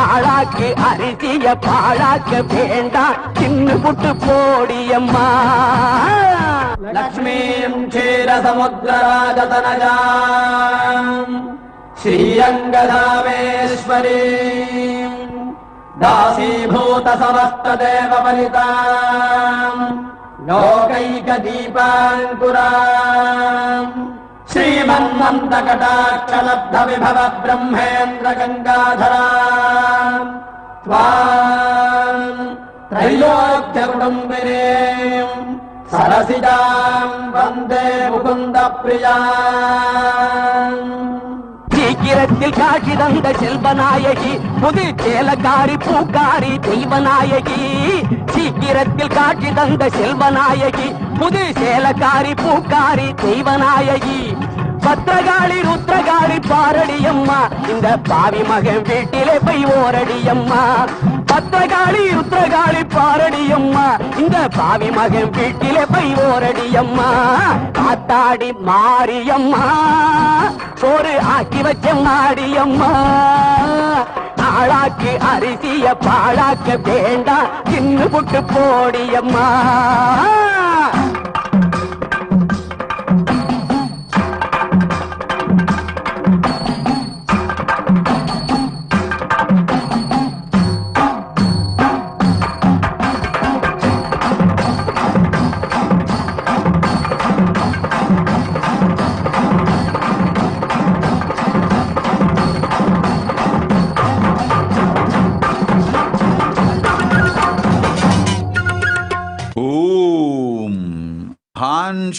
ஆளாக்கு அரிசிய பாழாக்க வேண்டாம், தின்னு புட்டு போடியம்மா. லக்ஷ்மீம் க்ஷீரசமுத்திரராஜதனஜாம் ஸ்ரீரங்கதாமேஸ்வரீம் दासीभूत समस्त देव वनिताम् लोकैक दीपाङ्कुराम् श्रीमन्मन्दकटाक्ष लब्ध विभव ब्रह्मेन्द्र गङ्गाधराम् त्वाम् त्रैलोक्य कुटुम्बिनीम् सरसिजाम् वन्दे मुकुन्द प्रियाम्. சீக்கிரத்தில் காட்சி தந்த செல்வநாயகி, புது சேலக்காரி பூக்காரி தெய்வநாயகி. சீக்கிரத்தில் காட்சி தந்த செல்வநாயகி, புது சேலக்காரி பூக்காரி தெய்வநாயகி. பத்திரகாளி ருத்ரகாளி பாரடியம்மா, இந்த பாவி மகன் வீட்டிலே போய் ஓரடியம்மா. பத்திரகாளி ருத்ரகாளி பாரடியம்மா, இந்த பாவி மகன் வீட்டிலே போய் ஓரடியம்மா. காத்தாடி மாரியம்மா, சோறு ஆக்கி வச்ச மாடியம்மா, ஆளாக்கு அரிசிய பாழாக்க வேண்டாம், தின்னு புட்டு போடியம்மா.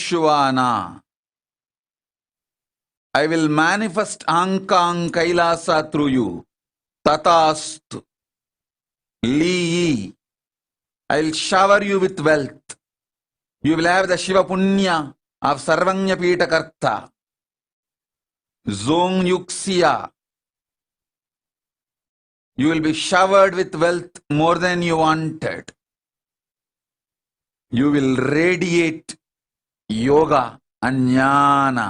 Shivana. I will manifest Ankang Kailasa through you. Tatastu. Li. I will shower you with wealth. You will have the Shiva Punya of Sarvanya Pita Karta. Zong Yuksya. You will be showered with wealth more than you wanted. You will radiate yoga and jnana.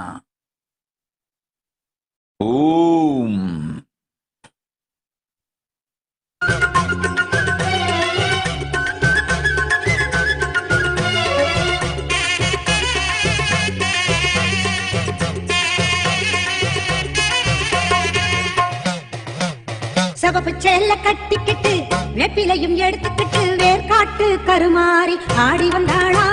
Om. சவப்பு செல்ல கட்டிக்கிட்டு வெப்பிலையும் எடுத்துக்கிட்டு வேர்காட்டு கருமாறி ஆடி வந்தாளா.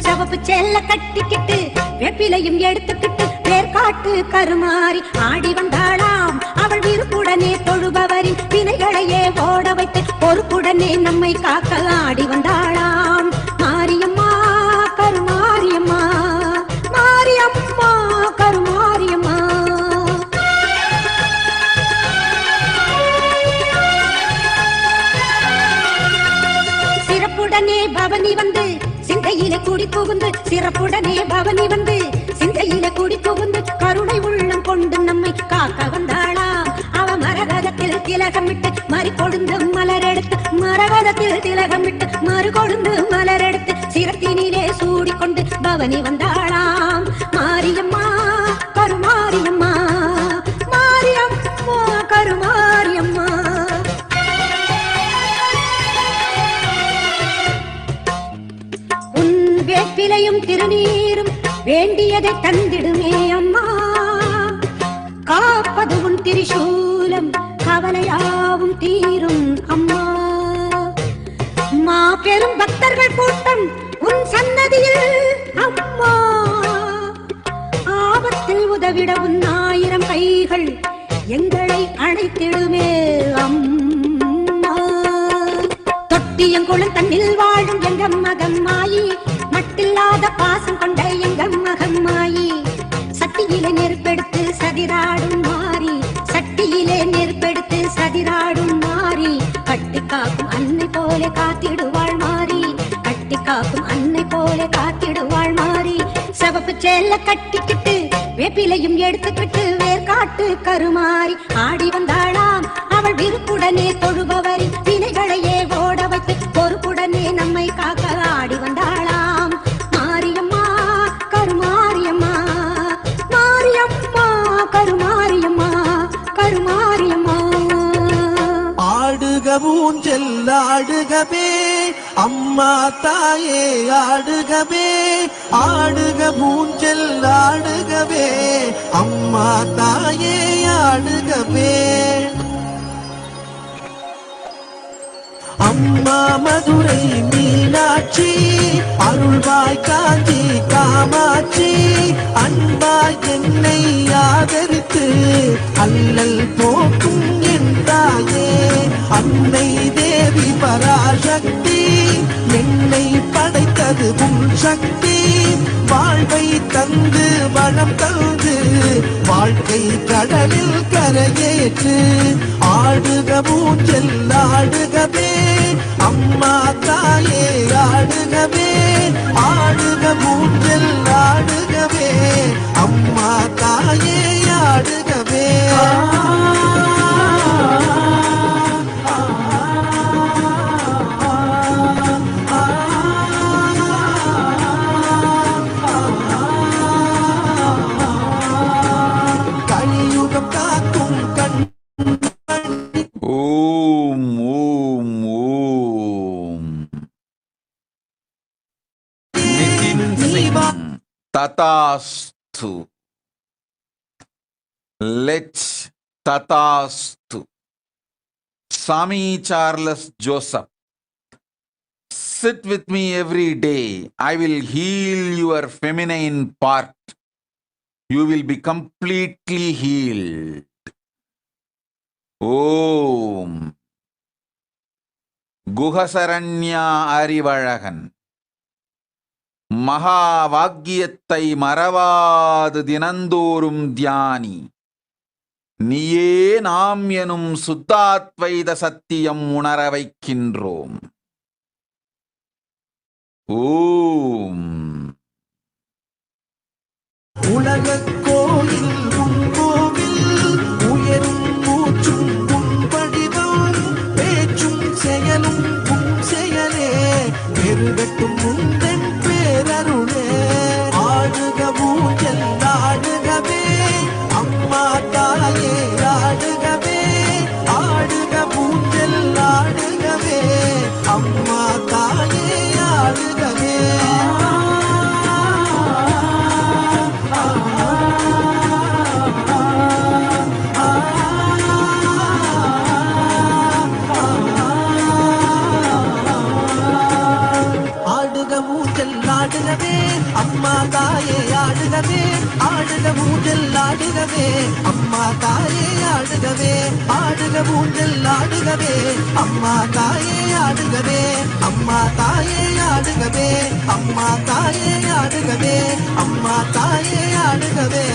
சவப்பு செல்ல கட்டிக்கிட்டு வெப்பிலையும் எடுத்துக்கிட்டு வேர்காட்டு கருமாறி ஆடி வந்தாளாம். அவள் விருப்புடனே தொழுபவரின் வினைகளையே ஓட வைத்து பொறுப்புடனே நம்மை காக்க ஆடி வந்தாளாம். மாரியம்மா கருமாரியம்மா, மாரியம்மா கருமாரியம்மா. சிறப்புடனே பவனி வந்து சிந்தையில கூடி புகுந்து, சிறப்புடனே பவனி வந்து சிந்தையில கூடி புகுந்து கருணை உள்ளம் கொண்டு நம்மை காக்க வந்தாளாம். அவ மரகதத்தில் திலகமிட்டு மறு கொழுந்து மலரெடுத்து, மரகதத்தில் திலகமிட்டு மறு கொழுந்து மலரெடுத்து சிரத்தினிலே சூடிக்கொண்டு பவனி வந்தாளாம். மாரியம்மா கருமாரியம்மா, மாரியம்மா கருமாரியம்மா. பிள்ளையும் திருநீரும் வேண்டியதை தந்திடுமே அம்மா. காப்பது உன் திரிசூலம், கவலையாவும் தீரும் அம்மா. மாபெரும் பக்தர்கள் கூட்டம் உன் சன்னதியில் அம்மா. ஆபத்தில் உதவிட உன் 1000 கைகள் எங்களை அழைத்திடுமே அம்மா. தொட்டியங்குளம் தன்னில் வாழும் எங்க மகம்மாயி, மட்டில்லாத பாசம் கொண்ட எங்க மகம்மாயி. சட்டியிலே நெருப்பெடுத்து சதிராடும் மாறி, சட்டியிலே நெருப்பெடுத்து சதிராடும் மாறி. கட்டி காக்கும் அன்னை போல காத்திடுவாள் மாறி, கட்டி காக்கும் அன்னை போல காத்திடுவாள் மாறி. சவப்பு சேல கட்டிக்கிட்டு வேப்பிலையும் எடுத்துக்கிட்டு வேர்காட்டு கருமாறி ஆடி வந்தாளாம். அவள் விருப்புடனே தொழுபவரின் வினைகளையே ஓட வைத்து பொறுப்புடனே நம்மை காக்க ஆடி வந்தாளாம். மாரியம்மா கருமாரியம்மா, மாரியம்மா கருமாரியம்மா, கருமாரியம்மா. ஆடுக ஊஞ்சல் ஆடுகவே அம்மா தாயே ஆடுகவே, ஆடுக ஊஞ்சல் ஆடுகவே அம்மா தாயே ஆடுகவே. அம்மா மதுரை மீனாட்சி, அருள்வாய் காஞ்சி காமாட்சி. அன்பாய் என்னை ஆதரித்து அல்லல் போக்கும் என் தாயே. அன்னை தேவி பராசக்தி, என்னை படைத்தது உன் சக்தி. வாழ்வை தந்து வளம் தந்து வாழ்க்கை கடலில் கரையேற்று. ஆடுக ஊஞ்சல் ஆடுகவே அம்மா தாயே ஆடுகவே, ஆடுக ஊஞ்சல் ஆடுகவே அம்மா தாயே ஆடுகவே. கலியுகம் காக்கும் கண். ஓம் ஓம் ஓம். நிதின் சிங் ததாஸ்து. லெட் ததாஸ்து. Swami Charles Joseph, sit with me every day. I will heal your feminine part. You will be completely healed. Om. Guhasaranya Arivazhagan. மகா வாக்கியத்தை மறவாது தினந்தோறும் தியானி. நீயே நாம் எனும் சுத்தாத்வைத சத்தியம் உணர வைக்கின்றோம். ஓம். உலக கோயில் உன் கோவில், உயரும் மூச்சும் உன் வடிவம், பேச்சும் செயலும் உன் செயலே, பெருகட்டும் உந்தன் பேரருளே. ஆடுக ஊஞ்சல் ஆடுகவே அம்மா தாயே ஆடுகவே, ஆடுக ஊஞ்சல் ஆடுகவே அம்மா தாயே ஆடுகவே. ஆடுக ஊஞ்சல் ஆடுகவே அம்மா தாயே ஆடுகவே, ஆடுக ஊஞ்சல் ஆடுகவே அம்மா தாயே ஆடுகவே, ஆடுக ஊஞ்சல் ஆடுகவே அம்மா தாயே ஆடுகவே, அம்மா தாயே ஆடுகவே, அம்மா தாயே ஆடுகவே, அம்மா தாயே ஆடுகவே.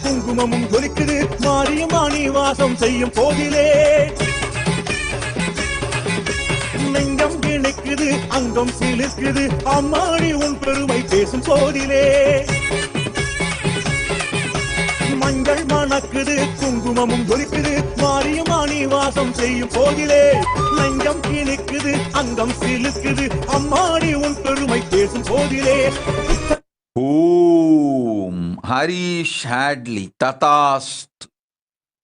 குங்குமமும் ஜொலிக்குது மாரியம்மானி வாசம் செய்யும் போதிலே. நெஞ்சம் இணைக்குது அங்கம் சிலிர்க்குது அம்மாடி உன் பெருமை பேசும் போதிலே. மஞ்சள் மணக்குது குங்குமமும் ஜொலிக்குது மாரியம்மா நீ வாசம் செய்யும் போதிலே நெஞ்சம் கிணிக்குது அங்கம் சிலுக்குது அம்மாடி உன் பெருமை பேசும் போதிலே ஓம் ஹரிஷ் ஹேட்லி ததாஸ்து,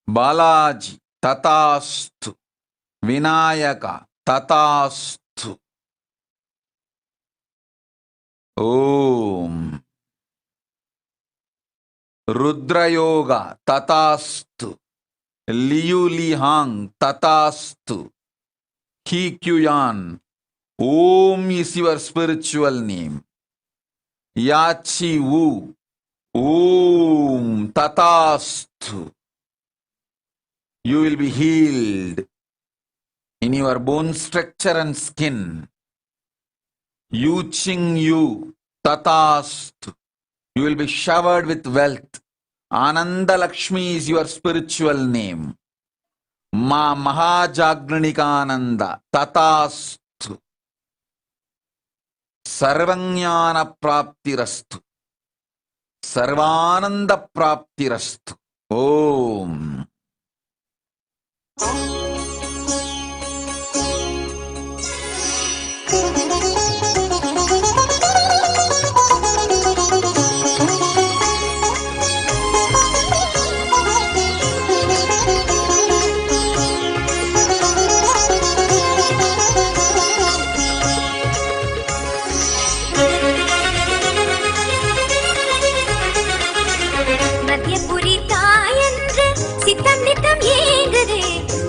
பாலாஜி ததாஸ்து, விநாயகா ததாஸ்து. ஓம் ருத்ரயோகா ததாஸ்து, லியுலிஹாங் ததாஸ்து, ஹீக்யுயான். Om is your spiritual name. Yachi Wu. Om Tatastu. You will be healed in your bone structure and skin. Yu Ching Yu Tatastu. You will be showered with wealth. Ananda Lakshmi is your spiritual name. Ma Mahajagnikananda Tatastu. Sarvanyana Praptirastu. Sarvananda Praptirastu. Om.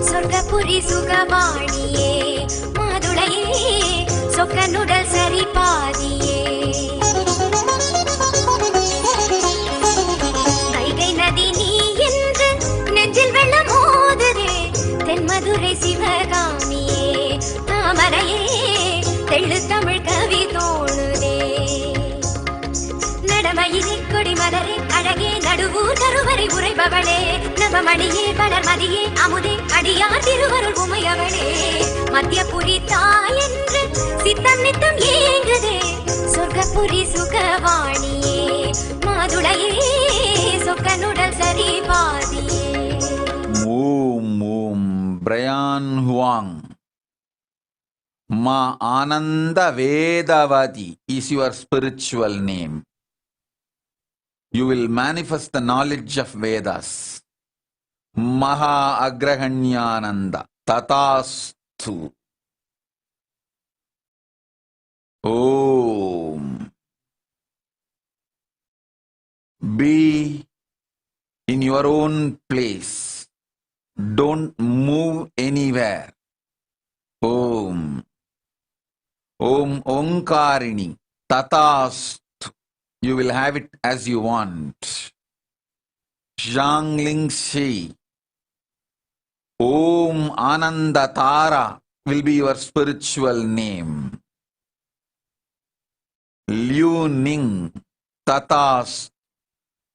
சொர்க்கபுரி சுகவாணியே மாதுளையே சொக்கனுடல் சரிபாதியே வைகை நதி நீ என்று நெஞ்சில் வெள்ளம் மோதுதே தென்மதுரை சிவகாமியே தாமரையே தெள்ளு தமிழ் கவி தோணுதே நடமையிலே கொடி மலரே அழகே நடுவூர் கருவறை உரைபவளே நவமணியே வளர்மதியே அமுதே அடியார் திருவருள் உமையவளே மத்தியபுரி தாயென்று சித்தம் நித்தம் ஏங்குதே சொர்க்கபுரி சுகவாணியே மாதுளையே சொக்கனுடல் சரிபாதியே. ஓம் ஓம் பிரயான் Huang. Ma Ananda Vedavati is your spiritual name. You will manifest the knowledge of Vedas. Maha Agrahanyananda Tatastu. Om. Be in your own place. Don't move anywhere. Om. Om Omkarini Tatastu. You will have it as you want. Zhangling Shi. Om Ananda Tara will be your spiritual name. Liu Ning Tatas.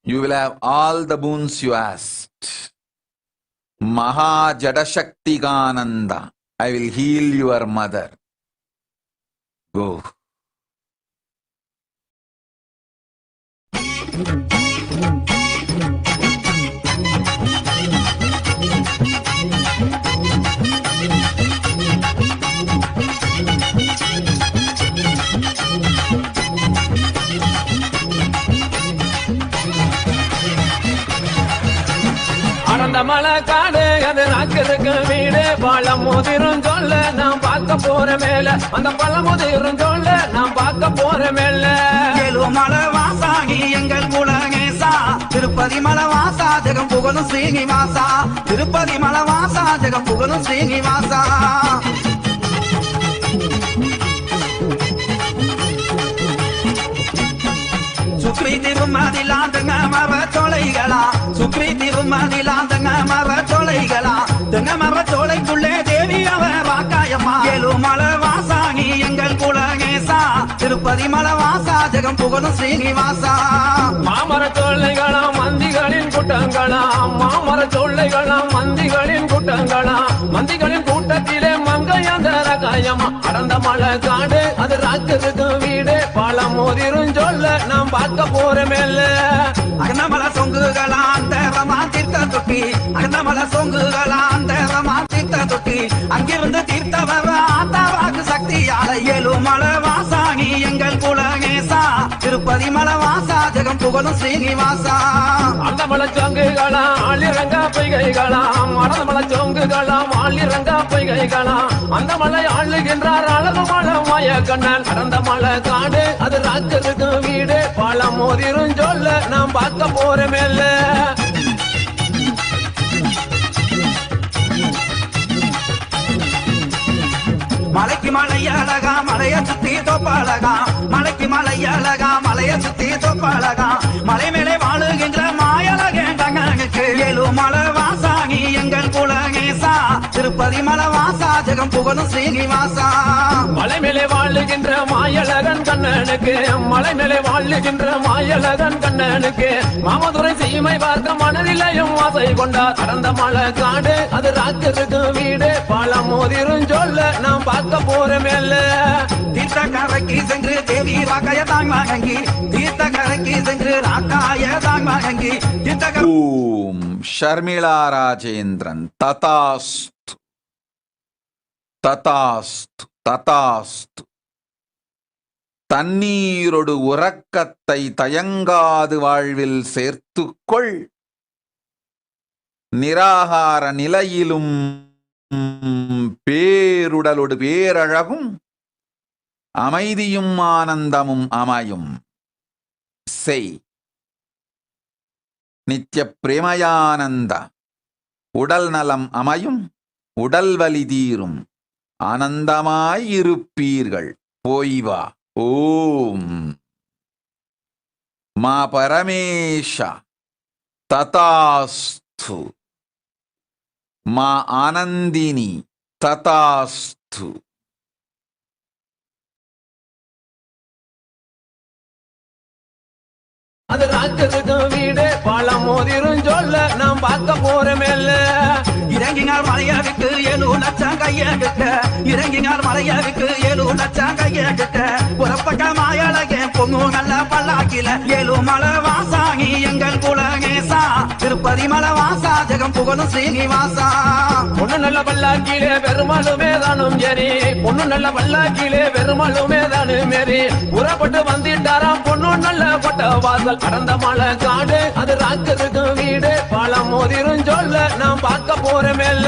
You will have all the boons you asked. Maha Jadashaktikananda. I will heal your mother. Go. அடந்த மலை காடு அது நாக்கிறதுக்கு வீடு பழம் முதிரும் சொல்ல நான் பார்க்க போற மேல அந்த பழம் முதிரும் சொல்ல நான் பார்க்க போற மேல மலை வாசாகி எங்கள் குலகேசா திருப்பதி மலை வாசா ஜெகம் புகழும் ஸ்ரீனிவாசா திருப்பதி மலை வாசா ஜெகம் புகழும் ஸ்ரீனிவாசா சுக்ரி திருமதிலாந்தங்க மர சோலைகளா சுக்ரி திருமதிலாந்தங்க மர சோலைகளா தங்க மர சோலைக்குள்ளே தேவி அவ வாக்காயம்மா ஏழு மலை வாசாகி எங்கள் குலகேசா திருப்பதி மலை வாசா ஜெகம் புகழும் ஸ்ரீனிவாசா மாமர சோலைகளா மந்திகளின் கூட்டங்களா மாமர சோலைகளா மந்திகளின் கூட்டங்களா மந்திகளின் கூட்டத்திலே மங்கையந்தர காயம்மா அடந்த மலை காடு அது ராக்குறதுக்கு வீடு பழம் மோதிரும் சொல்ல நாம் பார்க்க போற மேல அகனமல சொங்குகளா அந்த தொட்டி அந்த மலை சொங்குகளா அந்த தீர்த்த தொட்டி அங்கிருந்து தீர்த்த வர ஆத்தாவாக்கு சக்தியால ஏழு மலை வாசாகி எங்கள் குலகேசா திருப்பதி மலை வாசா ஜெகம் புகழும் ஸ்ரீனிவாசா அந்த மலை சொங்குகளா ஆளிரங்க பொய்கைகளா மரண மலை சொங்குகளா ஆளிரங்க பொய்கைகளா அந்த மலை ஆளுகின்றார் அழகு மலை மாய கண்ணன் கடந்த மலை காடு அது ராக்கருக்கு வீடு பழம் மோதிரும் சொல்ல நாம் பார்க்க போற மேல மலைக்கு மலை அழகா மலைய சுத்தி தோப்பழகா மலைக்கு மலை அழகா மலைய சுத்தி தோப்பழகா மலை மேலே வாழுகின்ற மாயழகேண்டங்களுக்கு ஏழு மலை வாசாகி எங்கள் குலகேசா திருப்பதி மலை வாசா ஜெகம் புகழும் ஸ்ரீனிவாசா மலை மேலே வாழுகின்ற மாயழகன் கண்ணனுக்கு மலை மேலே வாழுகின்ற மாயழகன் கண்ணனுக்கு மாமதுரை சீமை பார்க்க மனதிலையும் ஆசை கொண்டார் கடந்த மலை காடு அது ராக்கருக்கு வீடு பழம் மோதிரும் சொல்ல நாம் பார்க்க போற மேல தீர்த்த கரைக்கு சென்று தேவி ராக்காய தாங் வாங்கி தீர்த்த கரைக்கு சென்று ராக்காய தாங் வாங்கி ஓம் ஷர்மிளா ராஜேந்திரன் ததாஸ்து ததாஸ்து ததாஸ்து. தண்ணீரொடு உறக்கத்தை தயங்காது வாழ்வில் சேர்த்துக்கொள். நிராகார நிலையிலும் பேருடலொடு பேரழகும் அமைதியும் ஆனந்தமும் அமையும் செய். நித்திய பிரேமயானந்த உடல் நலம் அமையும் உடல் வலி தீரும் ஆனந்தமாயிருப்பீர்கள். போய்வா. ஓம் மா பரமேஷ ததாஸ்து. மா ஆனந்தினி ததாஸ்து. அது ராக்கருக்கு வீடு பழம் மோதிரும் சொல்ல நாம் பார்க்க போற மேல இறங்கினார் மலையாவுக்கு 7 லட்சம் கையெடுக்க இறங்கினார் மலையாவுக்கு 7 லட்சம் கையெடுக்க புறப்பட்ட மாயழகே பொங்கு நல்ல பல்லாக்கில 7 மலை வாசாகி எங்கள் குலகேசா திருப்பதி மலை வாசா ஜெகம் புகழும் ஸ்ரீனிவாசா. பொண்ணு நல்ல பல்லாக்கிலே பெருமாளுமே தானும் ஏறி பொண்ணு நல்ல பல்லாக்கிலே பெருமாளுமே தானும் ஏறி புறப்பட்டு வந்துட்டாராம் பொண்ணு நல்ல பட்ட வாசல் கடந்த மலை காடு அது ராக்கருக்கு வீடு பழம் மோதிரும் சொல்ல நாம் பார்க்க போற மேல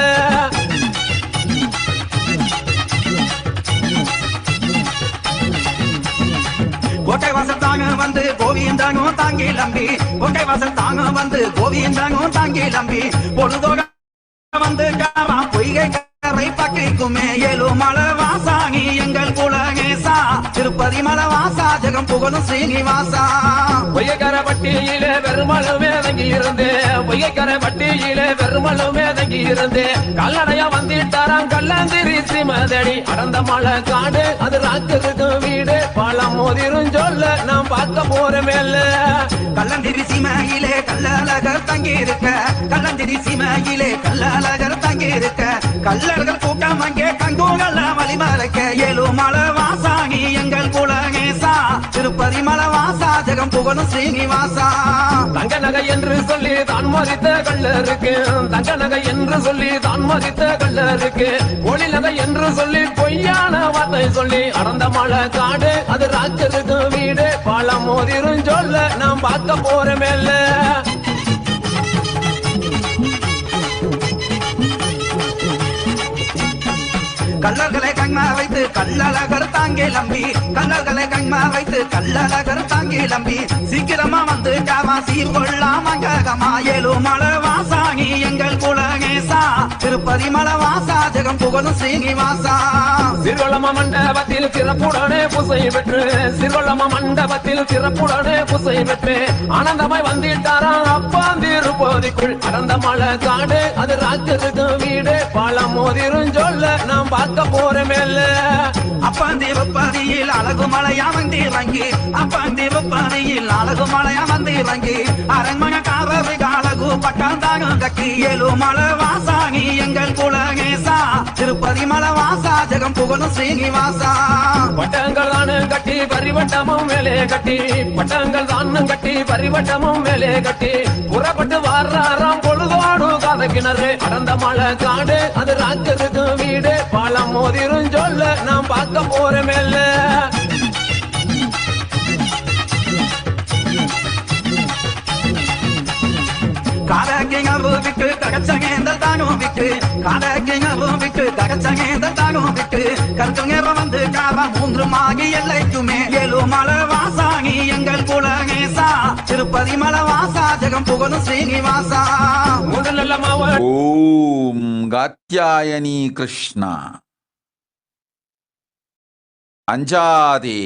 கோட்டை வாசல் தாங்க வந்து கோவிந்தாங்கும் தாங்கி லம்பி கோட்டை வாசல் தாங்க வந்து கோவிந்தாங்கும் தாங்கி லம்பி பொழுதோக வந்து காமா பொய்கை கரை பக்கிக்குமே 7 மலை வாசாகி எங்கள் குலகேசா திருப்பதி மலை வாசா ஜெகம் புகழும் ஸ்ரீனிவாசா. பொய்யக்கர பட்டியிலே பெருமளவே தங்கி இருந்து பொய்யக்கர பட்டியிலே பெருமளவே தங்கி இருந்து கல்லணையா வந்துட்டாராம் கல்லாந்திரி ஸ்ரீமதடி அடந்த மலை காடு அது ராக்கருக்கு வீடு பழம் மோதிரும் சொல்ல நாம் பார்க்க போற மேல கல்லந்திரி சீமையிலே கல்லழகர் தங்கி இருக்க கல்லந்திரி சீமையிலே கல்லழகர் தங்கி இருக்க கல்லர்கள் கூட்டம் அங்கே கங்கோகல்ல வழிமறைக்க 7 மலை வாசாகி எங்கள் குலகேசா திருப்பதி மலை வாசா ஜெகம் புகழும் ஸ்ரீனிவாசா. தங்க நகை என்று சொல்லி தான் மதித்த கல்லருக்கு தங்க நகை என்று சொல்லி தான் மதித்த கல்லருக்கு ஒளி நகை என்று சொல்லி பொய்யான வார்த்தை சொல்லி அடந்த மலை காடு அது ராக்கருக்கு வீடு பழம் மோதிரும் சொல்ல நாம் பார்க்க போற மேல கல்லர்களை கண்மா வைத்து கல்லழகர் தாங்கி லம்பி கல்லர்களை கண்மா வைத்து கல்லழகர் தாங்கி லம்பி சீக்கிரமா வந்து காவா சீர்கொள்ளாமங்கமா 7 மலை வாசாகி எங்கள் குலகேசா திருப்பதி மலை வாசா ஜெகம் புகழும் ஸ்ரீனிவாசா. சிறுவளம மண்டபத்தில் சிறப்புடனே புசை பெற்று சிறுவளம மண்டபத்தில் சிறப்புடனே புசை பெற்று ஆனந்தமாய் வந்துட்டாராம் அப்பாந்திருப்பதிக்குள் அடந்த மலை காடு அது ராக்கருக்கு வீடு பழம் மோதிரும் சொல்ல நாம் பார்க்க போற மேல அப்பாந்திருப்பதியில் அழகு மலையா வந்து இறங்கி அப்பாந்திருப்பதியில் அழகு மலையா வந்து இறங்கி அரண்மனை காவல் அழகு பட்டாந்தாகம் கட்டி 7 மலை வாசாகி எங்கள் குலகேசா திருப்பதி மலை வாசா ஜெகம் புகழும் ஸ்ரீனிவாசா. பட்டங்கள் தானு கட்டி பரிவட்டமும் மேலே கட்டி பட்டங்கள் தானும் கட்டி பரிவட்டமும் மேலே கட்டி புறப்பட்டு வாராம் பொழுதோடு கிணறு அடர்ந்த மலை காடு அது ராக்கருக்கு வீடு பழம் மோதிரும் சொல்ல நாம் பார்க்க போறமேல்ல விட்டு ககச்சங்கேந்த தானும் விட்டு காதக்கிங்கும் விட்டு ககச்சங்கேந்த தானும் விட்டு கருத்துங்கேற வந்து காவா மூன்றுமாகி எல்லைக்குமே ஏழு மலை வாசாகி எங்கள் குலகேசா திருப்பதி மலை வாசா ஜெகம் புகழும் ஸ்ரீனிவாசா மூன்று நல்ல மாவ ஓம் காத்யாயனி கிருஷ்ணா அஞ்சாதே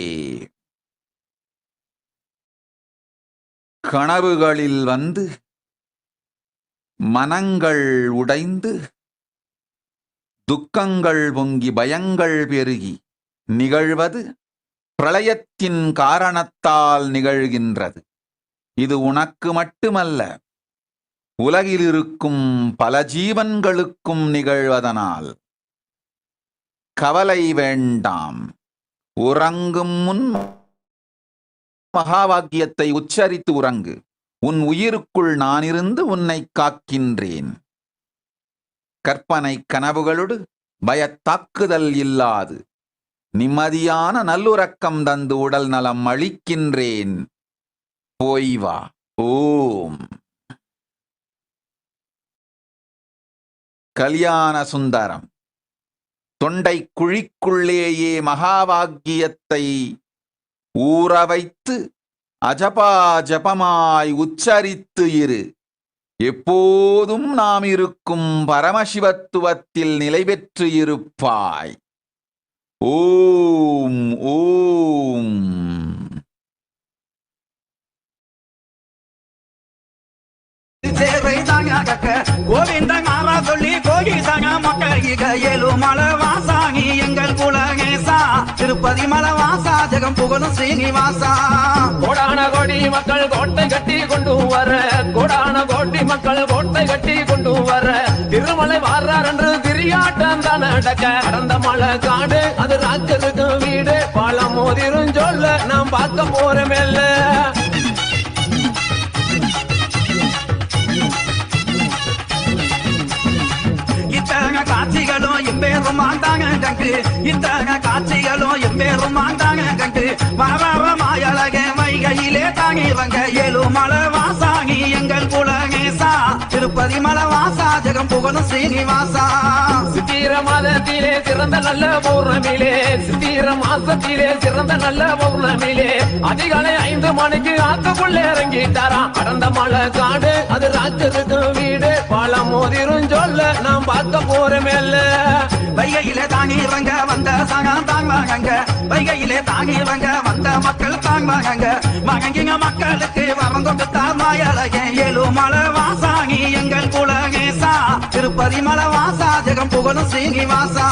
கனவுகளில் வந்து மனங்கள் உடைந்து துக்கங்கள் பொங்கி பயங்கள் பெருகி நிகழ்வது பிரளயத்தின் காரணத்தால் நிகழ்கின்றது. இது உனக்கு மட்டுமல்ல, உலகில் இருக்கும் பல ஜீவன்களுக்கும் நிகழ்வதனால் கவலை வேண்டாம். உறங்கும் முன் மகாவாக்கியத்தை உச்சரித்து உறங்கு. உன் உயிருக்குள் நான் இருந்து உன்னை காக்கின்றேன். கற்பனை கனவுகளோடு பயத்தாக்குதல் இல்லாது நிம்மதியான நல்லுறக்கம் தந்து உடல் நலம் அளிக்கின்றேன். போய் வா. ஓம். கல்யாண சுந்தரம் தொண்டை குழிக்குள்ளேயே மகாவாக்கியத்தை ஊற வைத்து அஜபா ஜபமாய் உச்சரித்து இரு. எப்போதும் நாம் இருக்கும் பரமசிவத்துவத்தில் நிலை பெற்று இருப்பாய். ஓம் ஓம். கோவிந்த மாறா சொல்லி கோகி சங்க மக்கள் ஏழு மலை வாசாகி எங்கள் குலகேசா திருப்பதி மலை வாசா ஜெகம் புகழும் ஸ்ரீனிவாசா. கோடான கோடி மக்கள் கோட்டை கட்டி கொண்டு வர, கோடான கோடி மக்கள் கோட்டை கட்டி கொண்டு வர, திருமலை வாரார் என்று திரியாட்டம் தான் நடக்க, அடர்ந்த மலை காடு அது ராக்கருக்கு வீடு பழம் மோதிரும் சொல்ல நாம் பார்க்க போறமேல்ல. காட்சிகளும் எம்பேரும் ஆண்டாங்க கண்டு, இத்தக காட்சிகளும் எம்பேரும் ஆண்டாங்க கண்டு, வரவரமாயழக வைகையிலே தாங்கிவங்க ஏழு மலை வாசாகி எங்கள் குலகேசா திருப்பதி மலை வாசா ஜெகம் புகழும் ஸ்ரீனிவாசா. சித்திர மாதத்திலே சிறந்த நல்ல பௌர்ணமிலே, சித்திர மாசத்திலே சிறந்த நல்ல பௌர்ணமிலே, அதிகாலை 5 மணிக்கு ஆத்துக்குள்ளே இறங்கிட்டாராம். அடர்ந்த மலை காடு அது ராக்கருக்கு வீடு பழம் மோதிரும் சொல்ல நாம் பார்க்க போறமேல்ல. வைகையிலே தாங்கிவங்க வந்த சகம் தாங்குவாங்க, வைகையிலே தாங்கிவங்க வந்த மக்கள் தாங்குவாங்க, மகங்கிங்க மக்களுக்கு வரம் கொடுத்தா மாயழக ஏழு மலை வாசாகி எங்கள் குலகேசா திருப்பதி மலை வாசா ஜெகம் புகழும் ஸ்ரீனிவாசா.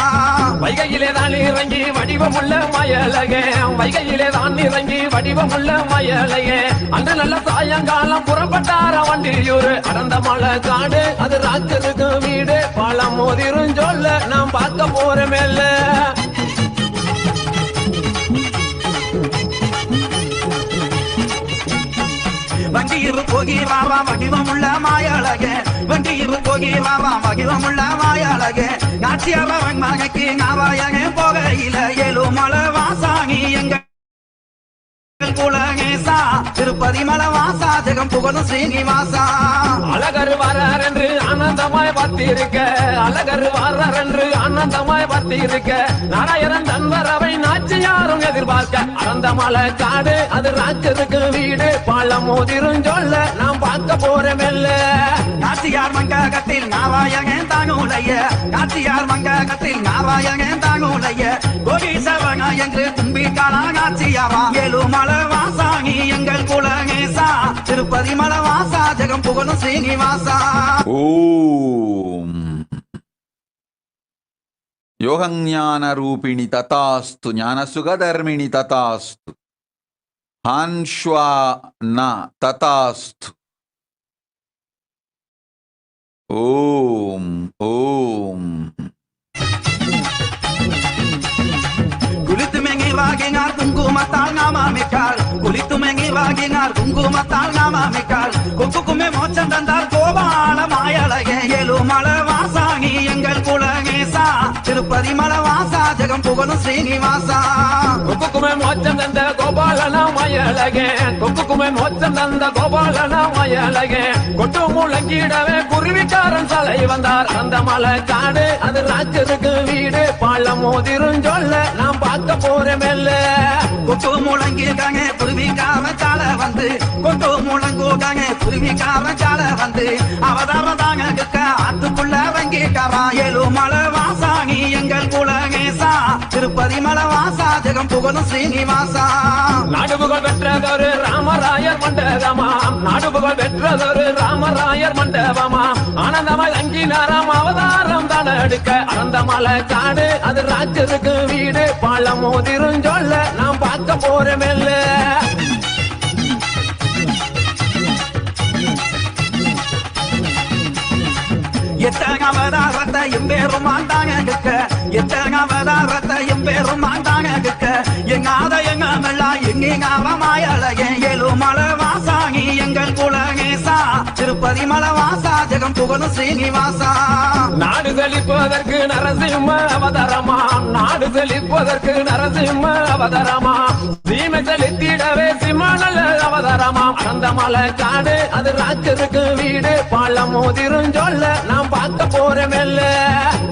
வைகையிலே தான் இறங்கி வடிவமுள்ள மயலக, வைகையிலே தான் இறங்கி வடிவமுள்ள மயலக, அன்று நல்ல சாயங்காலம் புறப்பட்டார வண்டியூர். அடர்ந்த மலை காடு அது ராக்கருக்கு வீடு பழம் மோதிரும் சொல்ல நாம் பார்க்க போறமேல்ல. வண்டியில் போகி வாவா வடிவமுள்ள மாயழக, வண்டியில் போகி வாவா வடிவமுள்ள மாயழக, நாச்சியார் மகக்கு நாவாயக போகையில ஏழு மலை வாசாகி எங்கள் குலகேசா திருப்பதி மலை வாசா ஜெகம் புகழும் ஸ்ரீனிவாசா. அழகர் வாரார் என்று ஆனந்தமாய் பார்த்திருக்க, அழகர் வாரார் என்று ஆனந்தமாய் பார்த்திருக்க, நாராயணன் தன்வரவை நாச்சியாரும் எதிர்பார்க்க, அடர்ந்த மலை காடு அது ராக்கருக்கு வீடு பழம் மோதிரும் சொல்ல நாம் பார்க்க போறமேல்ல. நாச்சியார் மங்ககத்தில் நாவாயகன் தானுடைய, நாச்சியார் மங்ககத்தில் நாவாயகன் தானுடைய, கோகீசவனா என்று கும்பிட்டானா நாச்சியாவா ஏழு மலை வாசாகி எங்கள் குலகேசா திருப்பதி மலை வாசா ஜெகம் புகழும் ஸ்ரீனிவாசா. ஓம். யோகஞான ரூபிணி ததாஸ்து, ஞான சுகதர்மிணி ததாஸ்து, ஹான்ஷ்வா ந ததாஸ்து. ஓம் ஓம். குளித்து மெங்கி வாகினார் குங்குமத்தால் நாமாமிக்காள், குளித்து மெங்கி வாகினார் குங்குமத்தால் நாமாமிக்காள், கொக்குக்குமே மோச்சம் தந்தார் கோபால மாயழக ஏழு மலை புகழும் ஸ்ரீனிவாசா கொக்குக்குமே மோச்சம் தந்த கோபாலன மயலகே கொக்குக்குமே மோச்சம் தந்த கோபாலன மயலகே கொட்டு முழங்கிடவே குருவிக்காரன் சலை வந்தார் அந்த மலை காடு அது ராஜருக்கு வீடு பாலம் மோதிரும் சொல்ல நான் பார்க்க போறேன் மெல்ல கொட்டு முழங்கிருக்காங்க குருவிக்காரன் சாலை வந்து கொட்டு முழங்குக்காங்க குருவிக்காரன் சாலை வந்து அவதாரம் தாங்க ஆத்துக்குள்ள வங்கிக்காரா ஏழுமலை வாசாணி எங்கள் குலகேசா திருப்பதி மலை வாசா ஜெகம் புகழும் ஸ்ரீனிவாசா நாடு புகழ் பெற்றதொரு ராமராயர் மண்டபமா நாடு புகழ் பெற்றதொரு ராமராயர் மண்டபமா ஆனந்தமாய் தங்கினாராம் அவதாரம் தான எடுக்க அந்த மலை காடு அது ராஜருக்கு வீடு பாலம் மோதிரும் சொல்ல நான் பார்க்க போறேன் மெல்ல எத்தகவதாரத்தையும் பேரும் ஆண்டாங்க கிக்க எத்தகவதாரத்தையும் பேரும் ஆண்டாங்க கிக்க எங்காத எங்கமெல்லாம் எங்கீங்காவமாயழகே ஏழுமலை வாசாங்கி எங்கள் குலகேசா திருப்பதி மலை வாசா ஜெகம் புகழும் ஸ்ரீனிவாசா நாடு செழிப்பதற்கு நரசிம்ம அவதாரமா நாடு செழிப்பதற்கு நரசிம்ம அவதாரமா சீமை செழித்திடவே சிம்மநல்ல அவதாரமா அந்த மலை காடு அது ராஜருக்கு வீடு பாலம் மோதிரும் சொல்ல நான் பார்க்க போறேன் மெல்ல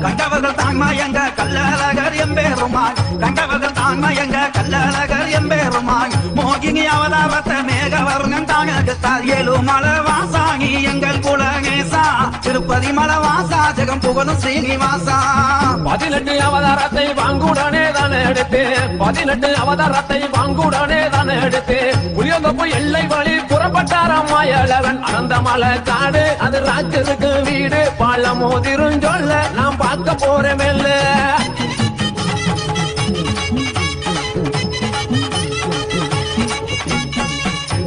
கண்டவர்கள் தாங்மா எங்க கல்லழகர் எம்பேருமாய் கண்டவர்கள் தாங்மா எங்க கல்லழகர் எம்பேருமாய் மோகினி அவதாரத்தை மேகவர்ணம் தாங்க கிட்டார் ஏழுமலை வாசாங்கி எங்கள் குலகேசா திருப்பதி மலை வாசா ஜெகம் புகழும் ஸ்ரீனிவாசா 18 அவதாரத்தை வாங்குடனே தான் எடுத்து 18 அவதாரத்தை வாங்குடனே தான் எடுத்து புளியங்கொப்பு எல்லை வழி புறப்பட்டாராம் மாயழகன் அந்த மலை காடு அது ராஜருக்கு வீடு பாலம் மோதிரும் சொல்ல நான் பார்க்க போறேன் மெல்ல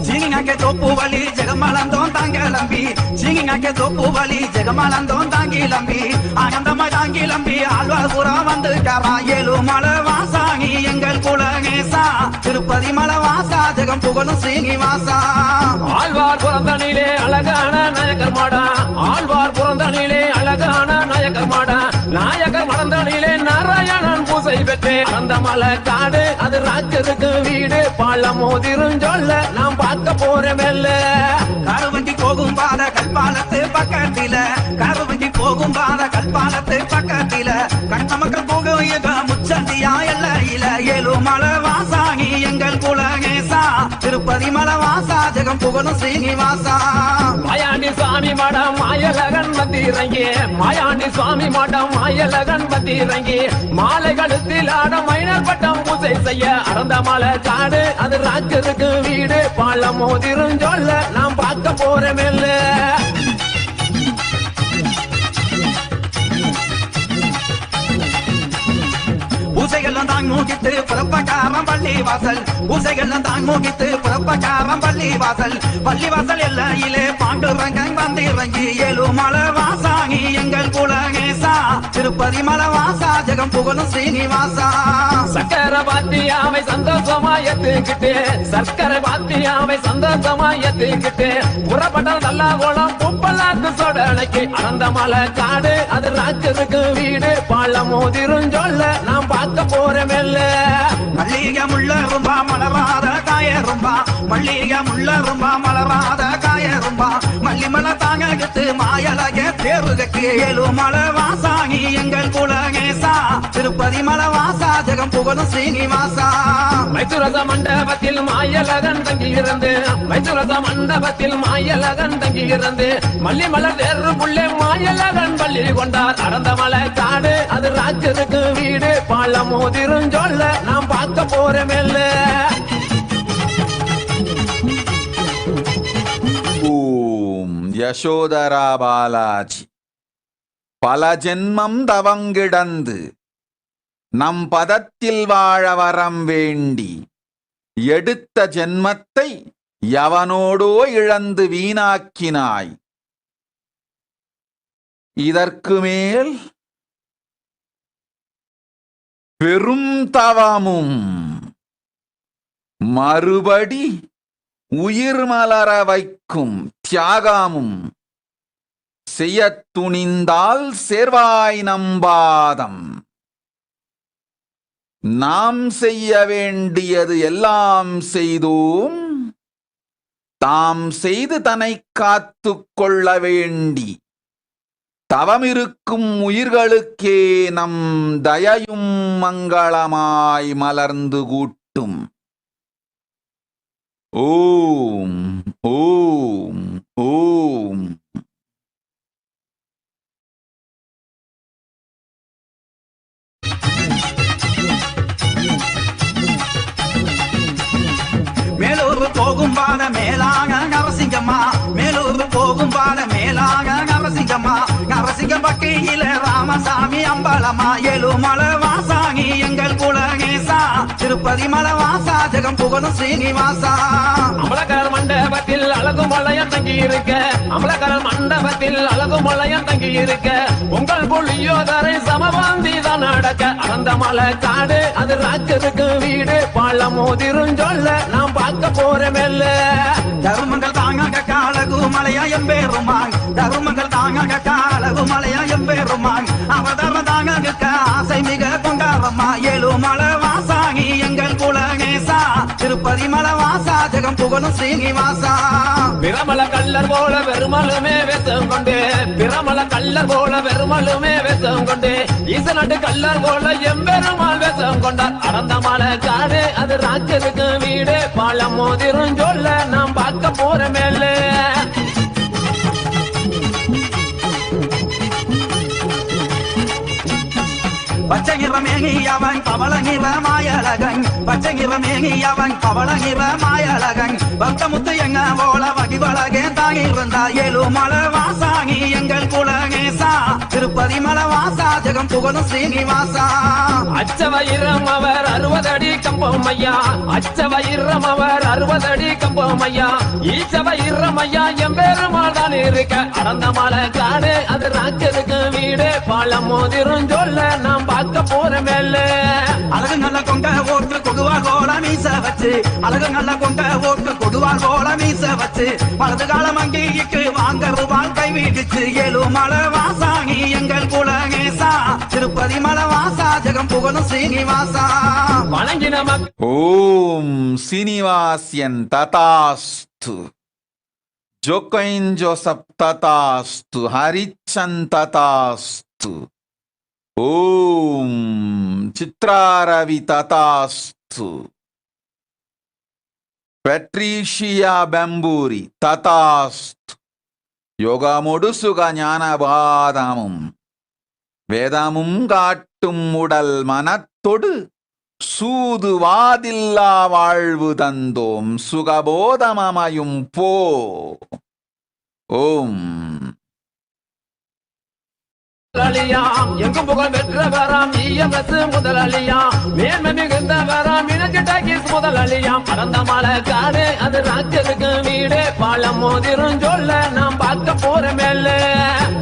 சிங்கிங்காக்கே தோப்பு வழி ஜெகமலந்தோம் தாங்கிலம்பி சிங்கிங்காக்கே தோப்பு வழி ஜெகமலந்தோம் தாங்கிலம்பி ஆனந்தமாய் தாங்கிலம்பி ஆழ்வார்புரம் வந்துட்டாரா ஏழுமலை வாசாங்கி எங்கள் குலகேசா திருப்பதி மலை வாசா ஜெகம் புகழும் ஸ்ரீனிவாசா ஆழ்வார் புறந்தனிலே அழகான நாயக்கர் மாடா ஆழ்வார் புறந்தனிலே அழகான நாயக்கர் மாடா நாயக்கர் மடந்தனிலே நாராயணன் பூசை பெற்றே அந்த மலை காடு அது ராஜருக்கு வீடு பாலம் மோதிரும் சொல்ல நான் பார்க்க போறேன் மெல்ல கருவண்டி போகும் பாத கல்பாலத்து பக்கத்தில கருவண்டி போகும் பாத கல்பாலத்து பக்கத்தில கண்ண மக்கள் போகும் யுக முச்சந்தியா எல்லையில ஏழுமலை வாசாங்கி எங்கள் குலகேசா திருப்பதி மலை வாசா ஜெகம் புகழும் ஸ்ரீனிவாசா மாயாண்டி சுவாமி மடம் மாயலகன் வந்திறங்கி மாயாண்டி சுவாமி மடம் மாயலகன் வந்திறங்கி மாலை கழுத்தில் ஆட மைனர் பட்டம் பூசை செய்ய அறந்த மலை காடு அது ராஜருக்கு வீடு பாலம் மோதிரும் சொல்ல நான் பார்க்க போறேன் மெல்ல பூசைகள்லாம் தாங் மூகித்து புறப்பட்டாரம் பள்ளி வாசல் பூசைகள்லாம் தாங் மூகித்து புறப்பட்டாரம் பள்ளி வாசல் எல்லையிலே பாண்டுரங்கன் வந்திறங்கி ஏழுமலை வாசாங்கி எங்கள் குலகேசா திருப்பதி மலை வாசா ஜெகம் புகழும் ஸ்ரீனிவாசா சக்கர பாத்தியாவை சந்தோஷமா ஏத்துக்கிட்டு சர்க்கர பாத்தியாவை சந்தோஷமா ஏத்துக்கிட்டு புறப்பட்ட நல்லா கோலம் பூப்பல்லாக்கு சொடலைக்கு அந்த மலை காடு அது ராஜருக்கு வீடு பாலம் மோதிரும் சொல்ல நான் பார்க்க போறேன் மெல்ல மல்லிகை முள்ள ரும்பா மலராத காய ரும்பா மல்லிகை முள்ள ரும்பா மலராத காய ரும்பா மல்லிமலை தாங்க கிட்டு மாயலகே தேருகக்கு ஏழுமலை வாசாங்கி எங்கள் குலகேசா திருப்பதி மலை வாசா ஜெகம் புகழும் ஸ்ரீனிவாசா மைத்துரச மண்டபத்தில் மாயலகன் தங்கியிருந்து மைத்துரச மண்டபத்தில் மாயலகன் தங்கியிருந்து மல்லிமலர் தேர்வு புள்ளே மாயலகன் பள்ளி கொண்டார் அறந்த மலை காடு அது ராஜருக்கு வீடு பாலம் மோதிரும் சொல்ல நான் பார்க்க போறேன் மெல்ல ஓம் யசோதரா பாலாஜி பல ஜென்மம் தவங்கிடந்து நம் பதத்தில் வாழ வரம் வேண்டி எடுத்த ஜென்மத்தை எவனோடோ இழந்து வீணாக்கினாய். இதற்கு மேல் பெரும் தவமும் மறுபடி உயிர் மலர வைக்கும் தியாகமும் செய்யத் துணிந்தால் சேர்வாய் நம்பாதம். நாம் செய்ய வேண்டியது எல்லாம் செய்தோம், தாம் செய்து தன்னை காத்து கொள்ள வேண்டி தவமிருக்கும் உயிர்களுக்கே நம் தயையும் மங்களமாய் மலர்ந்து கூட்டும். ஓம் ஓம் ஓம். மேலூர் போகும் பாத மேலாக நரசிங்கம்மா, மேலூர் போகும் பாத மேலாக நரசிங்கம்மா, நரசிங்கம் பக்கையில ராமசாமி அம்பலமா, ஏழுமலை வாசாகி எங்கள் குலகேசா, திருப்பதி மலை வாசா ஜெகம் புகழும் ஸ்ரீனிவாசா. அமலக்கர் மண்டபத்தில் அழகு மலையம் தங்கி இருக்க, அமலக்கர் மண்டபத்தில் அழகு மலையம் தங்கி இருக்க, உங்கள் புள்ளியோதரை சமபாந்தி தான் நடக்க, அறந்த மலை காடு அது ராஜருக்கு வீடு, பழமோதிரும் சொல்ல நாம் பார்க்க போறமல்ல. தருமங்கள் தாங்க காலகு மலையா எம்பேருமாங், தருமங்கள் தாங்க காலகு மலையா எம்பேருமாங், அவதர தாங்க ஆசை மிக கொண்டாரம்மா, ஏழுமலை வாசாகி எங்கள் குலகேசா, திருப்பதி மலை வாசா ஜெகம் புகழும் ஸ்ரீனிவாசா. பிரமல கல்லர் போல பெருமலுமே வேஷம் கொண்டு, பிரமல கல்லர் போல பெருமலுமே வேஷம் கொண்டு, ஈசநாட்டு கல்லர் போல எம்பெருமாள் வேஷம் கொண்டார், அறந்த மலை காடு அது ராஜருக்கு வீடு, பழம் மோதிரும் சொல்ல நாம் பார்க்க போறமேல. பச்சைகிரமேகி அவன் பவளகிர மாயழகன், பச்சைகிரமேகி அவன் பவளகிர மாயழகன், பக்தமுத்து எங்க போல வகிவழகே தாங்கி இருந்தா, ஏழுமலை வாசாகி எங்கள் குலகேசா, திருப்பதி மலை வாசா ஜெகம் புகழும் ஸ்ரீனிவாசா. அச்சவயிரம் அவர் 60 அடி கம்பம் ஐயா, அச்சவயிரம் அவர் 60 அடி கம்பம் ஐயா, ஈச்சவயிரம் ஐயா எம்பெருமாள் தான் இருக்க, அறந்த மலை காடு அது ராஜருக்கு வீடு, பழம் மோதிரும் சொல்ல நாம் பார்க்க போறமேல. அழகு நல்ல கொண்ட ஓட்டு கொடுவார் போல மீச வச்சு, அழகு நல்ல கொண்ட ஓட்டு கொடுவார் போல மீச வச்சு, வலது காலம் அங்கேயிக்கு வாங்க ரூபாய் கை வீட்டுச்சு, ஏழுமலை வாசாகி எங்கள் குலகேசா, திருப்பதி மலை வாசா ஜெகம் புகழும் ஸ்ரீனிவாசா. வணங்கின ஓம் சீனிவாசியன் ததாஸ்து, ஜோகைன் ஜோசப் ததாஸ்து, ஹரிச்சன் ததாஸ்து, ஓம் சித்ராரவி ததாஸ்து, பெட்ரீஷியா பெம்பூரி ததாஸ்து, யோகமொடு சுக ஞானபாதமும் வேதமும் காட்டும் உடல் மனத்தொடு சூதுவாதில்லா வாழ்வு தந்தோம், சுகபோதமமையும் போ. ஓம் எங்கும் புகழ் பெற்றவராம் EMS முதலாளியாம், மேன்மை மிகுந்தவராம் இனக்கிட்டாக்கிஸ் முதலாளியாம், அறந்த மலை காடு அது ராஜருக்கு வீடு, பழம் மோதிரும் சொல்ல நாம் பார்க்க போறமேல.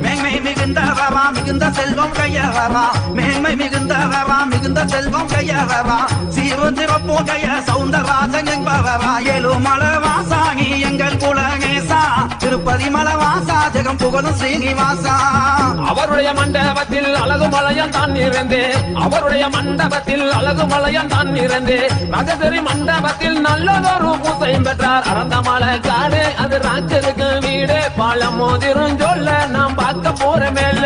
மேன்மை மிகுந்தவரா மிகுந்த செல்வம் கையவரா, மேன்மை மிகுந்தவரா மிகுந்த செல்வம் கையவரா, சீரும் சிறப்பும் கைய சவுந்தரராஜன் என்பவரா, ஏழுமலை வாசாகி எங்கள் குலகேசா, திருப்பதி மலை வாசா ஜெகம் புகழும் ஸ்ரீனிவாசா. அவருடைய மண்டபத்தில் அழகு மலையம் தான் இறந்தே, அவருடைய மண்டபத்தில் அழகு மலையம் தான் இறந்தே, ராஜசரி மண்டபத்தில் நல்லதொரு பூசையும் பெற்றார், அறந்த மலை காடு அது ராஜருக்கு வீடு, பழம் மோதிரும் சொல்ல நாம் பார்க்க போறமேல.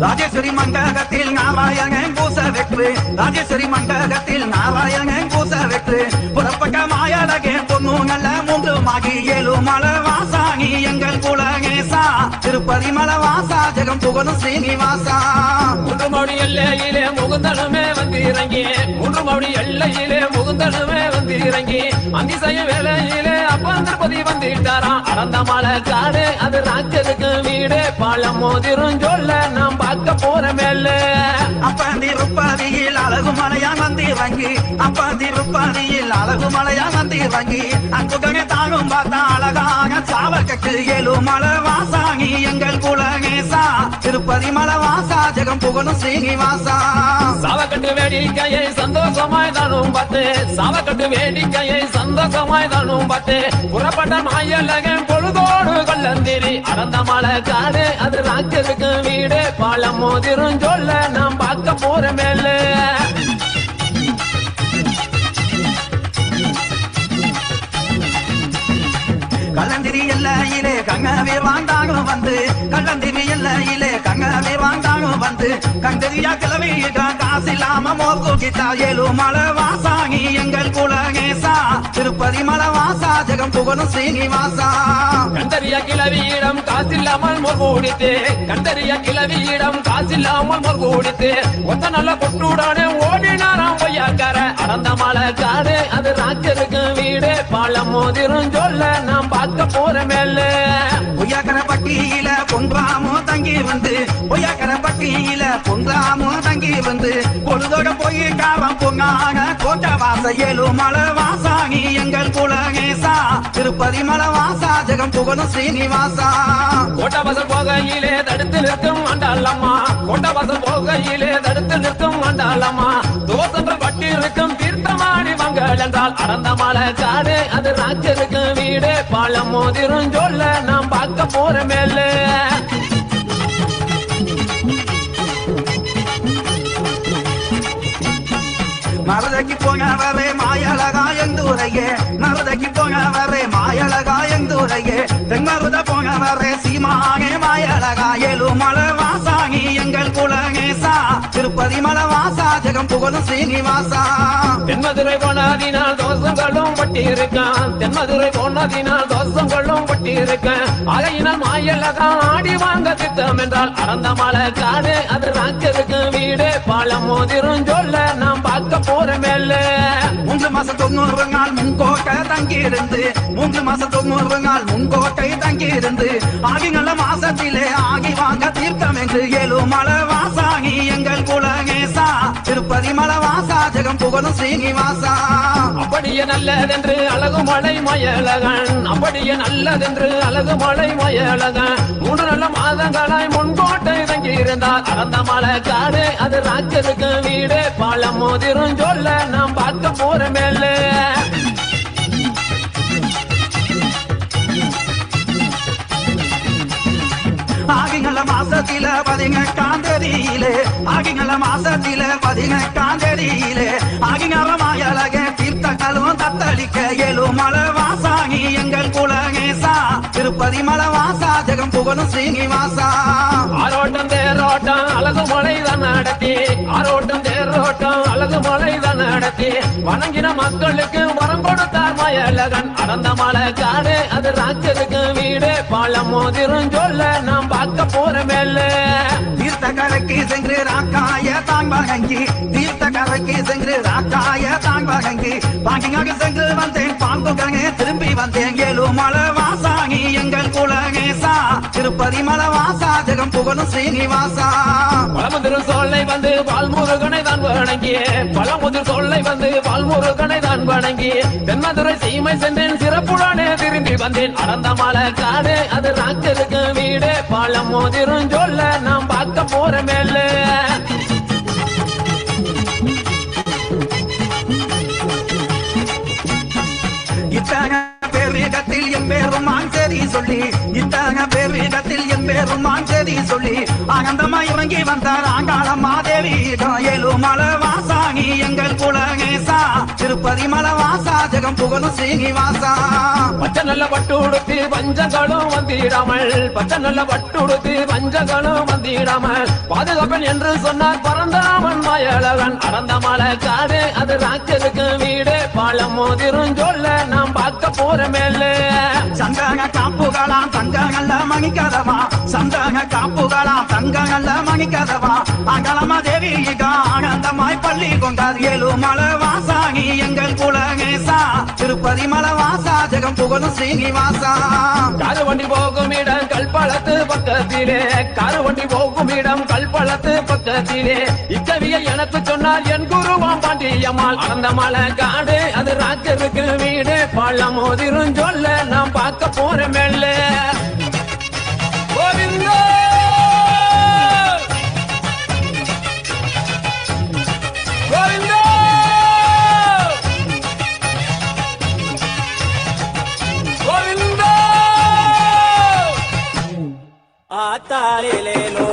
ராஜேஸ்வரி மண்டகத்தில் நாராயணன் பூச வெற்று, ராஜேஸ்வரி மண்டகத்தில் நாராயணன் பூச வெற்று, புறப்பட்ட மாயழகே பொண்ணு நல்ல மூன்றுமாகி, ஏழுமலை வாசாகி எங்கள் குலகேசா, திருப்பதி மலை வாசா ஜெகம் புகழும் ஸ்ரீனிவாசா. 3 மணி எல்லையிலே முகுந்தனுமே வந்து இறங்கி, 3 மணி எல்லையிலே முகுந்தனுமே வந்து இறங்கி, அந்திசய வேலையிலே அப்பந்திருப்பதி வந்துட்டாராம், அறந்த மலை காடு அது ராஜருக்கு வீடு, பழம் மோதிரும் சொல்ல நாம் பார்க்க போறமேல. அப்பந்திருப்பதியில் அழகு மலையா வந்து இறங்கி, அப்பந்திருப்பதியில் அழகு மலையா வந்து இறங்கி, அன்புகனே தானும் பார்த்தா அழகா வந்தாக சாவகக்கு ஏழுமலை வாசாங்கி எங்கள் குலகேசா திருப்பதி மலை வாசா ஜெகம் புகழும் ஸ்ரீனிவாசா சாவக்கட்டு வேடிக்கையை சந்தோஷமாய் தானும் பார்த்து சாவக்கட்டு வேடிக்கையை சந்தோஷமாய் தானும் பார்த்து புறப்பட்ட மாயலகன் பொழுதோடு கள்ளந்திரி அடந்த மலை காடு அது ராஜருக்கு வீடு பாலம் மோதிரும் சொல்ல நாம் பார்க்க போற மேல கள்ளந்திரி எல்லையிலே கங்கவே வாண்டாங்க வந்து கள்ளந்திரி எல்லையிலே கங்கவே வாண்டாங்க வந்து கண்டறியா கிளவி காசில்லாம மோக்கு கிட்டா ஏழுமலை வாசாங்கி எங்கள் குலகேசா திருப்பதி மலை வாசா ஜெகம் புகழும் ஸ்ரீனிவாசா கண்டறிய கிளவியிடம் காசில்லாமல் மோர்கூடித்து கண்டறிய கிளவியிடம் காசில்லாமல் மோர்கூடித்து ஒத்த நல்ல கொட்டுடானே ஓடினாராம் பொய்யாக்கார அடந்த மலை காடு அது ராஜருக்கு வீடு பாலம் மோதிரும் சொல்ல நாம் பார்க்க போற மேல பொய்யாக்கர பட்டியில பொன்றாமோ தங்கி வந்து பொய்யாக்கர பட்டியில பொன்றாமோ தங்கி வந்து பொழுதோட போய் காவம் பொங்காக கோட்டை வாச ஏழுமலை வாசாங்கி எங்கள் குலகேசா திருப்பதி மலை வாசா ஜெகம் புகழும் ஸ்ரீனிவாசா கோட்டவாசல் போகையிலே தடுத்து நிற்கும் ஆண்டாளம்மா கோட்டவாசல் போகையிலே தடுத்து நிற்கும் ஆண்டாளம்மா தோசங்கள் பட்டி இருக்கும் தீர்த்தமாடி மங்கள் என்றால் அடந்த மலை காடு அது ராஜருக்கு வீடு பாலம் மோதிரும் சொல்ல நாம் பார்க்க போற மேல மருதைக்கு போங்கவரே மாயழகா எந்தூரையே மருதைக்கு போங்கவரே மாயழகா எந்தூரையே தென்மருத போங்கவரே சீமானே மாயழகா ஏழுமலை வாசாங்கி எங்கள் குலகேசா திருப்பதி மலை வாசா ஜெகம் புகழும் ஸ்ரீனிவாசா தென்மதுரை போனதினால் தோசங்களும் பட்டி இருக்கான் தென்மதுரை போனதினால் தோசங்களும் பட்டி இருக்கான் அதையினால் மாயழகா ஆடி வாங்க திட்டம் என்றால் அடந்த மலை காடு அது ராஜருக்கு வீடு பாலம் மோதிரும் சொல்ல நாம் பார்க்க போற மேல 3 மாசம் 90 நாள் முன்கோட்டை தங்கி இருந்து 3 மாசம் 90 நாள் முன்கோட்டை தங்கி இருந்து ஆகி நல்ல மாசத்திலே ஆகி வாங்க தீர்த்தம் என்று ஏழுமலை வாசாங்கி எங்கள் குலகேசா திருப்பதி மலை வாசா ஜெகம் புகழும் ஸ்ரீனிவாசா அப்படியே நல்லதென்று அழகு மலை மயலகன் அப்படியே நல்லதென்று அழகு மலை மயலகன் 3 நல்ல மாதங்களாய் முன்கோட்டை தங்கி இருந்தார் அடந்த மலை காடு அது ராஜருக்கு வீடு பாலம் மோதிரும் சொல்ல நாம் பார்க்க போற மேல ஆகிங்கள மாசத்தில 18ஆம் தேதியிலே ஆகிங்கள மாசத்தில 18ஆம் தேதியிலே ஆகிங்கள மாயழக தீர்த்தங்களும் தத்தளிக்க ஏழுமலை வாசாங்கி எங்கள் குலகேசா திருப்பதி மலை வாசா ஜெகம் புகழும் ஸ்ரீனிவாசா ஆரோட்டம் தேரோட்டம் அழகு மலை தான் நடத்தி ஆரோட்டம் தேரோட்டம் அழகு மலை தான் நடத்தி வணங்கின மக்களுக்கு வரம் கொடுத்தார் மயலகன் அடந்த மலை காடு அது ராஜருக்கு வீடு பாலம் மோதிரும் சொல்ல நாம் பார்க்க போற மேல தீர்த்த கரைக்கு சென்று ராக்காய தாங்காங்கி தீர்த்த கரைக்கு சென்று ராக்காய தாங்காங்கி பாங்கியாக சென்று வந்தேன் பாங்குகங்க திரும்பி வந்தேன் ஏழுமலை வாசாங்கி எங்கள் குலகேசா திருப்பதி மலை வாசா ஜெகம் புகழும் ஸ்ரீனிவாசா பழமுதிர் சொல்லை வந்து பால்முருகனை தான் வணங்கி பழமுதிர் சொல்லை வந்து பால்முருகனை தான் வணங்கி தென்மதுரை சீமை சென்றேன் சிறப்புடனே திரும்பி வந்தேன் அடந்த மலை காடு அது ராஜருக்கு வீடு பாலம் மோதிரும் சொல்ல நாம் பார்க்க போற மேல இத்தக பேரிடத்தில் என் பேரும் மாஞ்சேரி சொல்லி இத்தக பேரிடத்தில் என் பேரும் மாஞ்சேரி சொல்லி ஆனந்தமா இறங்கி வந்தார் ஆங்காளம்மா தேவி ஏழுமலை வாசாங்கி எங்கள் குலகேசா திருப்பதி மலை வாசா ஜெகம் புகழும் ஸ்ரீனிவாசா பச்சை நல்ல பட்டு உடுத்தி பஞ்சங்களும் வந்திடாமல் பச்சை நல்ல பட்டு உடுத்தி பஞ்சங்களும் வந்திடாமல் பாதுகாப்பன் என்று சொன்னார் பரந்தாமன் மயலகன் அடந்த மலை காடு அது ராஜருக்கு வீடு பாலம் மோதிரும் சொல்ல நாம் பார்க்க போற மேல சந்தக காப்புகளாம் தங்கங்கள்ல மணிக்கதவா சந்தக காப்புகளாம் தங்கங்கள்ல மணிக்கதவா அகலமா தேவி ஆனந்தமாய் பள்ளி கொண்டார் ஏழுமலை வாசாங்கி எங்கள் குலகேசா திருப்பதி மலை வாசா ஜெகம் புகழும் ஸ்ரீனிவாசா காரு வண்டி போகும் இடம் கல்பளத்து பக்கத்திலே காரு வண்டி போகும் இடம் கல்பளத்து பக்கத்திலே இக்கவி கதையை எனக்கு சொன்னால் என் குருவாம் பாண்டியம்மாள். அந்த மலை காடு அது ராஜருக்கு வீடு, பழமோதிரும் சொல்ல நான் பார்க்க போறேன் மெல்ல. கோவிந்தா கோவிந்தா கோவிந்தா ஆத்தாரிலேலோ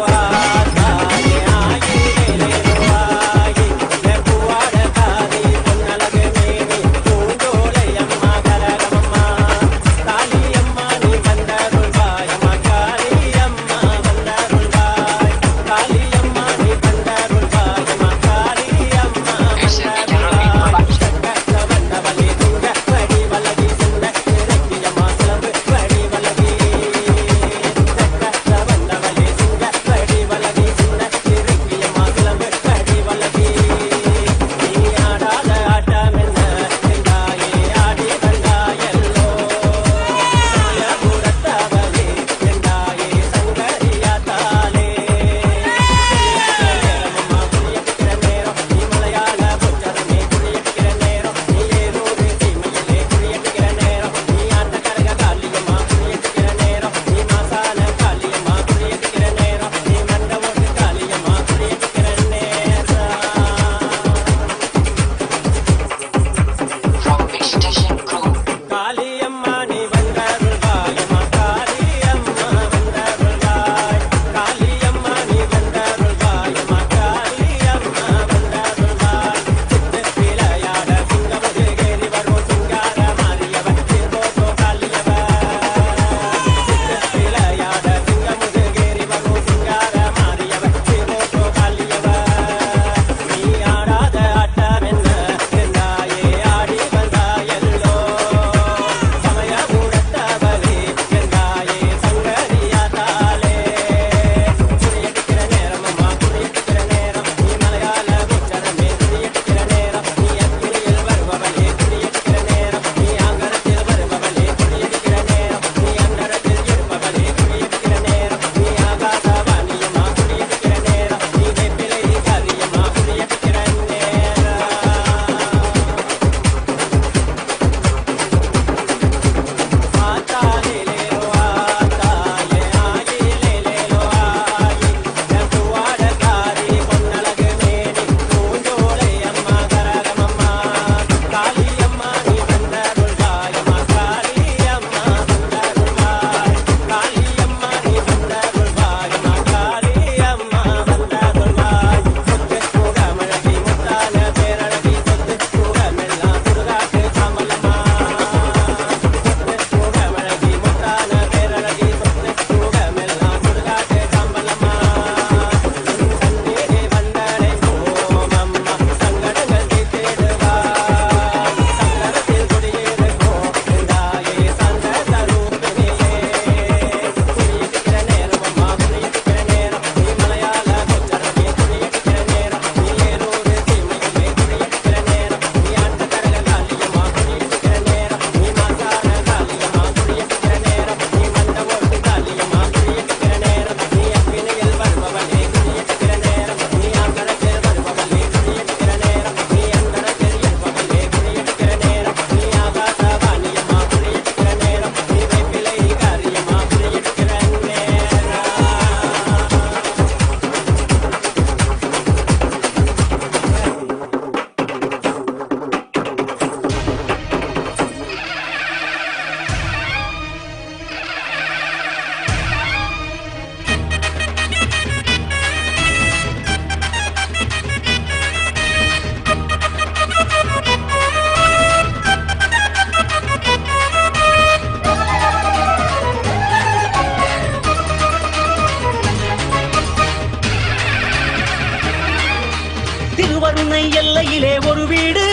திருவருணை எல்லையிலே ஒரு வீடு,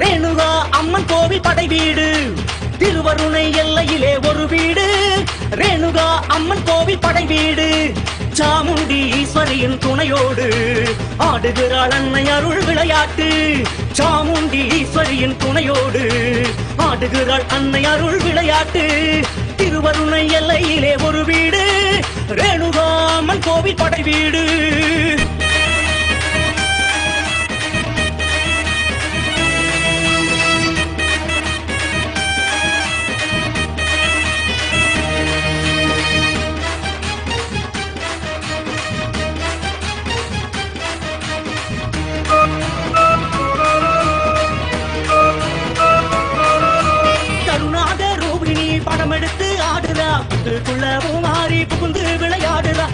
ரேணுகா அம்மன் கோவில் படை வீடு. திருவருணை எல்லையிலே ஒரு வீடு, ரேணுகா அம்மன் கோவில் படை வீடு. சாமுண்டி ஈஸ்வரியின் துணையோடு ஆடுகிறாள் அன்னை அருள் விளையாட்டு. சாமுண்டி ஈஸ்வரியின் துணையோடு ஆடுகிறாள் அன்னை அருள் விளையாட்டு. திருவருணை எல்லையிலே ஒரு வீடு, ரேணுகா அம்மன் கோவில் படை வீடு. புட்டுக்குள்ள பூமாரி புகுந்து விளையாடுறா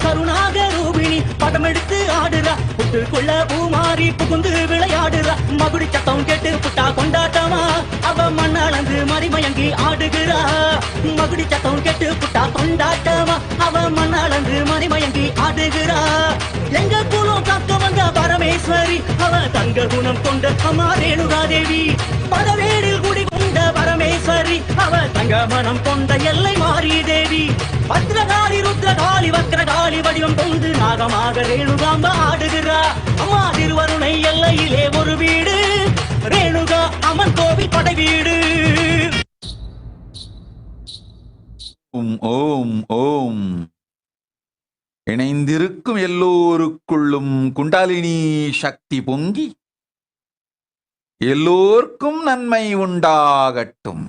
கருணாக ரூபிணி படம் எடுத்து ஆடுறா புட்டுக்குள்ள பூமாரி புகுந்து விளையாடுறா மகுடி சத்தம் கேட்டு புட்டா கொண்டாட்டமா அவ மண்ணளந்து மறிமயங்கி ஆடுகிறா மகுடி சத்தம் கேட்டு புட்டா கொண்டாட்டமா அவ மண்ணளந்து மறிமயங்கி ஆடுகிறா எங்க குலம் காக்க வந்த பரமேஸ்வரி அவ தங்க குணம் கொண்ட அம்மா ரேணுகா தேவி பதவேடில் குடி கொண்ட பரமேஸ்வரி அவ தங்க மனம் கொண்ட எல்லை மாறி தேவி பத்ரகாளி ருத்ரகாளி வக்ரகாளி வடிவம் கொண்டு நாகமாக ரேணுகாம்ப ஆடுகிறா அம்மா திருவருணை எல்லையிலே ஒரு வீடு ரேணுகா அம்மன் கோவில் படை வீடு ஓம் ஓம் ஓம். இணைந்திருக்கும் எல்லோருக்குள்ளும் குண்டாலினி சக்தி பொங்கி எல்லோர்க்கும் நன்மை உண்டாகட்டும்.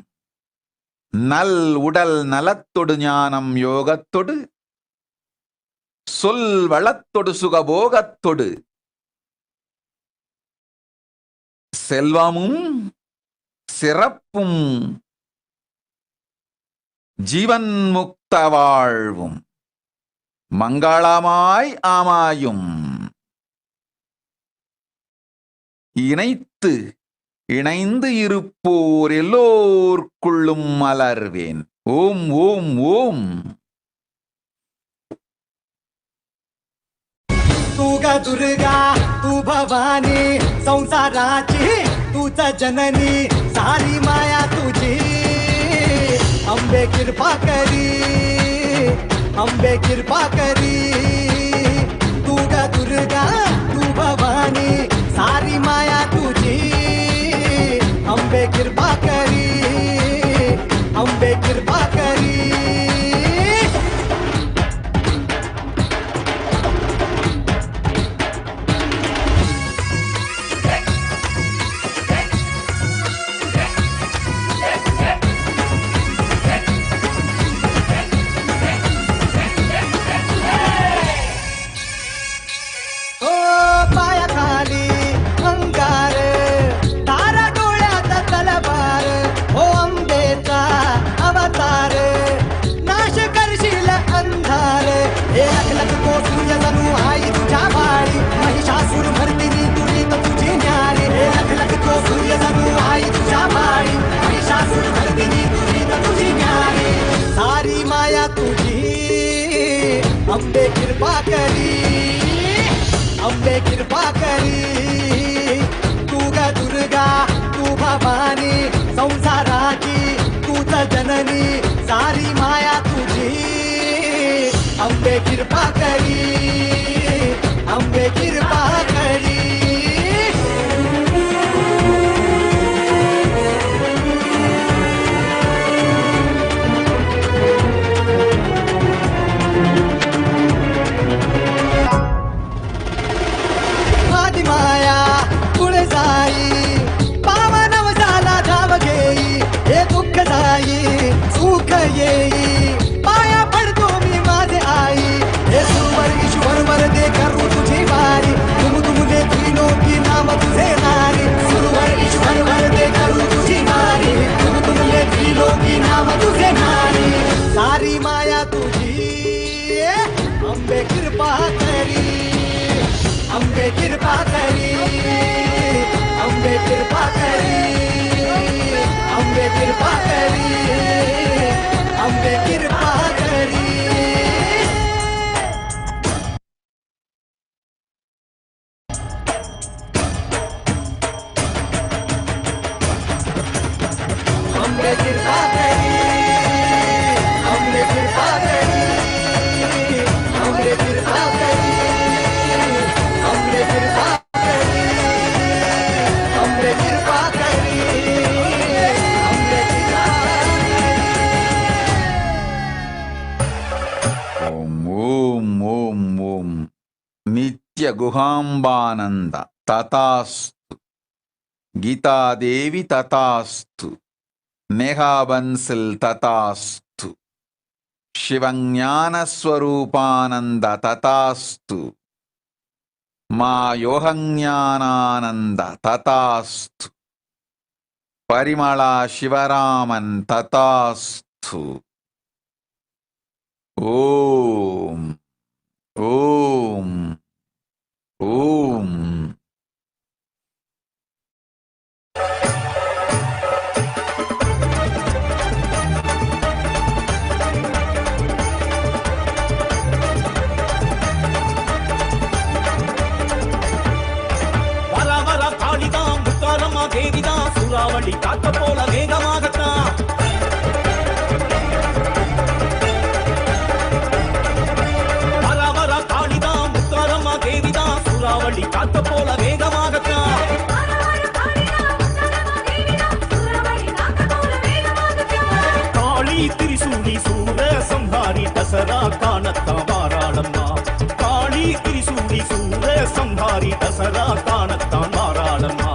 நல் உடல் நலத்தொடு ஞானம் யோகத்தொடு சொல் வளத்தொடு சுகபோகத்தொடு செல்வமும் சிறப்பும் ஜீவன் முக்த வாழ்வும் மங்களமாய் ஆமாயும் இணைந்து இருப்போர் எல்லோர்க்குள்ளும் மலர்வேன். ஓம் ஓம் ஓம். तू ग दुर्गा तू भवानी संसाराची तूच जननी सारी माया तुझी अंबे कृपा करी अंबे कृपा करी तू ग दुर्गा तू भवानी सारी माया तुझी अंबे कृपा करी अंबे कृपा करी अंबे कृपा करी अंबे कृपा करी तू ग दुर्गा तू भवानी संसाराची तूच जननी सारी माया तुझी अंबे कृपा करी अंबे कृपा करी माया पुढे जाई पावन झाला धाव घेई हे दुःख जाई सुख येई पाया पडतो मी माझे आई हे सुवर ईश्वर वरदे करू तुझी वारी तुम तुमले त्रिलोकी नाम तुझे नारी सुवर ईश्वर वरदे करू तुझी वारी तुम तुमले त्रिलोकी नाम तुझे नारी सारी माया तुझी अंबे कृपा करी अंबे कृपा करी अंबे कृपा करी अंबे कृपा करी अंबे कृपा करी अंबे कृपा करी अंबे कृपा करी अंबे कृपा करी अंबे कृपा करी अंबे कृपा करी अंबे कृपा ओम ओम ओम ओम. नित्य गुहांबानंद तथास्तु. गीता देवी तथास्तु. नेहा बंसल तथास्तु. शिवज्ञान स्वरूपानंद तथास्तु. मा योहज्ञानानंद तथास्तु. பரிமளா சிவராமன் ததாஸ்து. ஓம் ஓம் ஓம். தேவிதான் சூறாவளி காத்த போல வேகமாகத்தான் வர காளிதான் முத்தாரம்மா தேவிதான் சூறாவளி காத்த போல வேகமாகத்தான் காளி திரிசூலி சூர சம்ஹாரி தசரா காணத்தான் வாராளம்மா. காளி திரிசூலி சூர சம்ஹாரி தசரா காணத்தான் வாராளம்மா.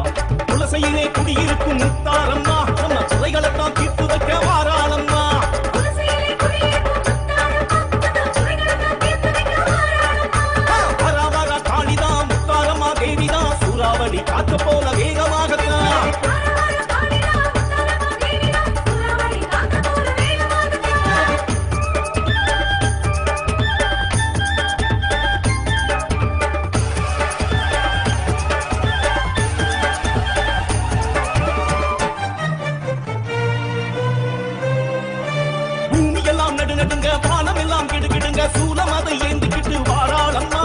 துளசையிலே குடியிருக்கும் முத்தாரம்மா நம்ம குறைகளைத்தான் தீர்த்து வைக்க வாராளம்மா. வர காளிதான் முத்தாரம்மா தேவிதான் சூறாவளி காத்த போல வேகமாகத்தான் நடுங்க பாலம் எல்லாம் கிடுகிடுங்க சூலம் அதை ஏந்திக்கிட்டு வாராளம்மா.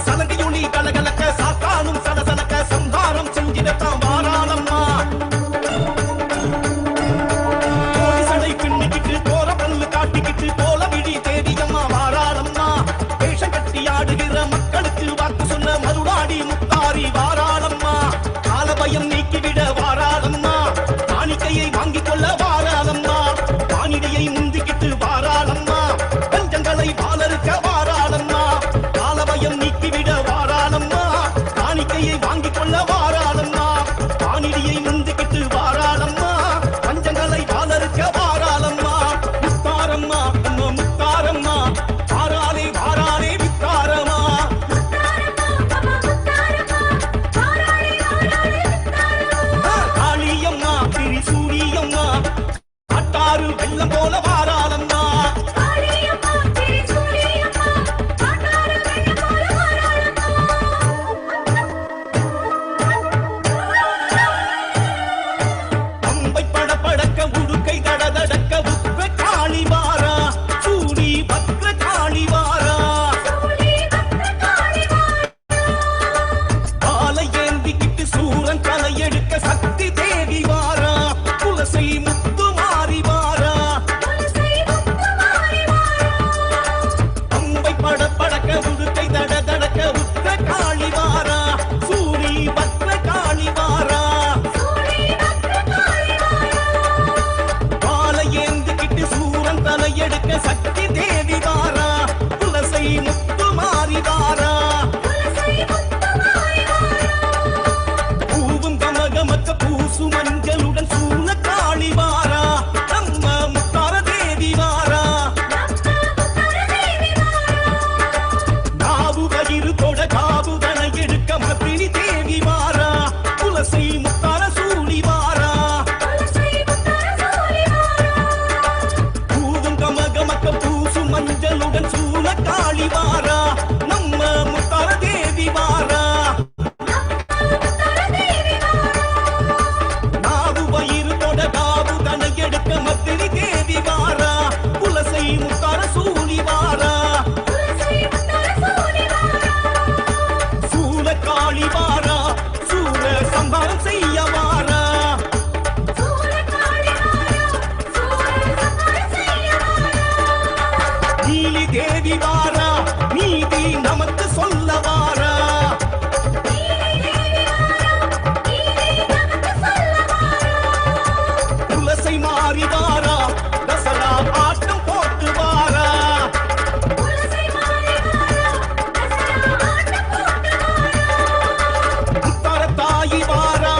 சலங்கையொலி கலகலக்க சாத்தானும் சலசலக்க சம்ஹாரம் செஞ்சிடத்தான் வாராளம்மா. கோடிசடை பின்னிக்கிட்டு கோர பல்லு காட்டிக்கிட்டு கோல விழி தேடியம்மா வாராளம்மா. வேஷம் கட்டி ஆடுகிற மக்களுக்கு வாக்கு சொன்ன மருளாடி முத்தாரி வாராளம்மா. கால பயம் நீக்கிவிட வாராளம்மா. காணிக்கையை வாங்கிக் கொள்ள வாராளம்மா. வானிடையை முந்திக்கிட்டு வாராளம்மா. பஞ்சங்களை பாலருக்க வாராளம்மா. காலபயம் நீக்கிவிட வாராளம்மா. காணிக்கையை வாங்கிக் கொள்ள வாராளம்மா. வானிடையை முந்திக்கிட்டு வாராளம்மா. பஞ்சங்களை பாலருக்க வாராளம்மா. முத்தாரம்மா நம்ம முத்தாரம்மா வாராளே வாராளே வித்தாரம்மா. காளியம்மா திரிசூலியம்மா காட்டாறு வெள்ளம் போல வாராளம்மா. அம்பை படபடக்க உடுக்கை தடதடக்க உத்ர காளி வாரா. சூடி பத்ர காளி வாரா. காலை ஏந்திக்கிட்டு சூரன் தலை எடுக்க சக்தி தேவி வாரா. துளசி முத்து மாறி வாரா. அம்பை படபடக்க உடுக்கை தடதடக்க உத்ர காளி வாரா. சூரி பத்ர காளி வாரா. காலை ஏந்திக்கிட்டு சூரன் தலை எடுக்க சக்தி தேவி வாரா. துளசி முத்து மாறி வாரா. பூவும் கமகமக்க பூசு மஞ்சளுடன் சூழ காளி வாரா. நம்ம முத்தார தேவி வாரா. நாவு கயிறு தொட காவுதனை எடுக்க மத்தினி தேவி வாரா. துளசி முத்தார சூழி வாரா. பூவும் கமகமக்க பூசு மஞ்சளுடன் சூழ காளி வாரா. நம்ம முத்தார தேவி வாரா. நாவு வயிறு தொட காவு தனை எடுக்க மத்தினி தேவி வாரா. துளசி முத்தார சூழி வாரா. சூழ காளி வாரா. சூழ சம்ஹாரம் செய்ய வாரா. நீலி தேவி வாரா. நீதி நமக்கு சொல்ல வாரா. துளசி மாறி வாரா. தசரா ஆட்டம் போட்டு வாரா. முத்தார தாயி வாரா.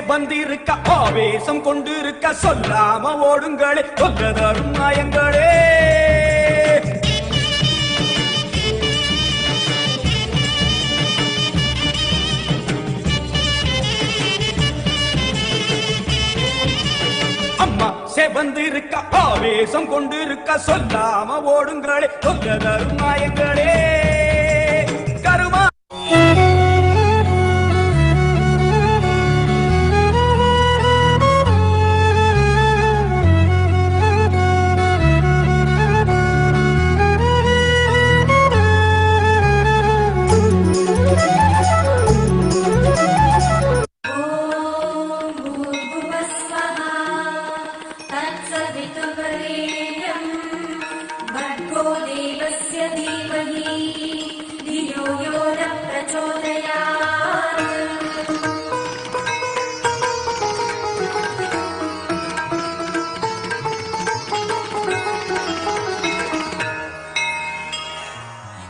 வந்திருக்க ஆவேசம் கொண்டிருக்க சொல்லாம ஓடுங்களே கொல்லதரும் நாயங்களே. அம்மா செவந்திருக்க ஆவேசம் கொண்டிருக்க சொல்லாம ஓடுங்களே கொல்லதரும் நாயங்களே. கருமா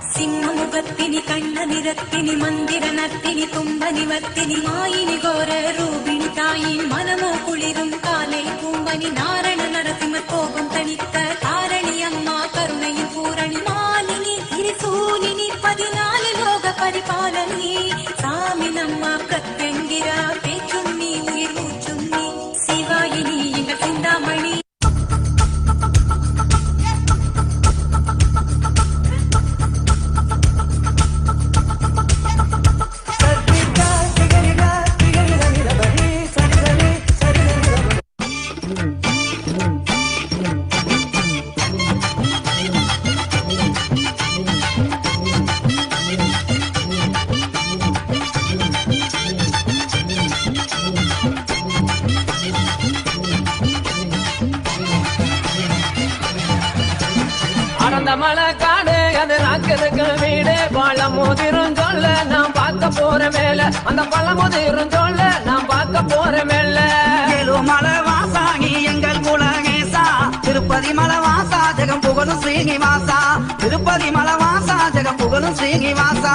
சிம்மமுகத்தினி கண்ணனிரத்தினி மந்திர நத்தினி தும்பனிவத்தினி மாயினி கோர ரூபிணி தாயின் மனமோ குளிரும் காலை பூம்பனி நாரண நரசிம்மர் கோபம் தணித்த தாரணி அம்மா கருணையின் பூரணி மாலினி திரிசூலினி 14 லோக பரிபாலனி சாமி நம்மா பிரத்யங்கிரா பேச்சும் நீ உயிர் மூச்சும் நீ சிவாயினி எங்கள் சிந்தாமணி. அடந்த மலை காடு அது ராக்கிறதுக்கு வீடு பழமுதிரும் சொல்ல நான் பார்க்க போற மேல அந்த பழமுதிரும் சொல்ல நான் பார்க்க போற மேல. மலை வாசாகி எங்கள் குலகேசா திருப்பதி மலை வாசா ஜெகம் புகழும் ஸ்ரீனிவாசா திருப்பதி மலை வாசா ஜெகம் புகழும் ஸ்ரீனிவாசா.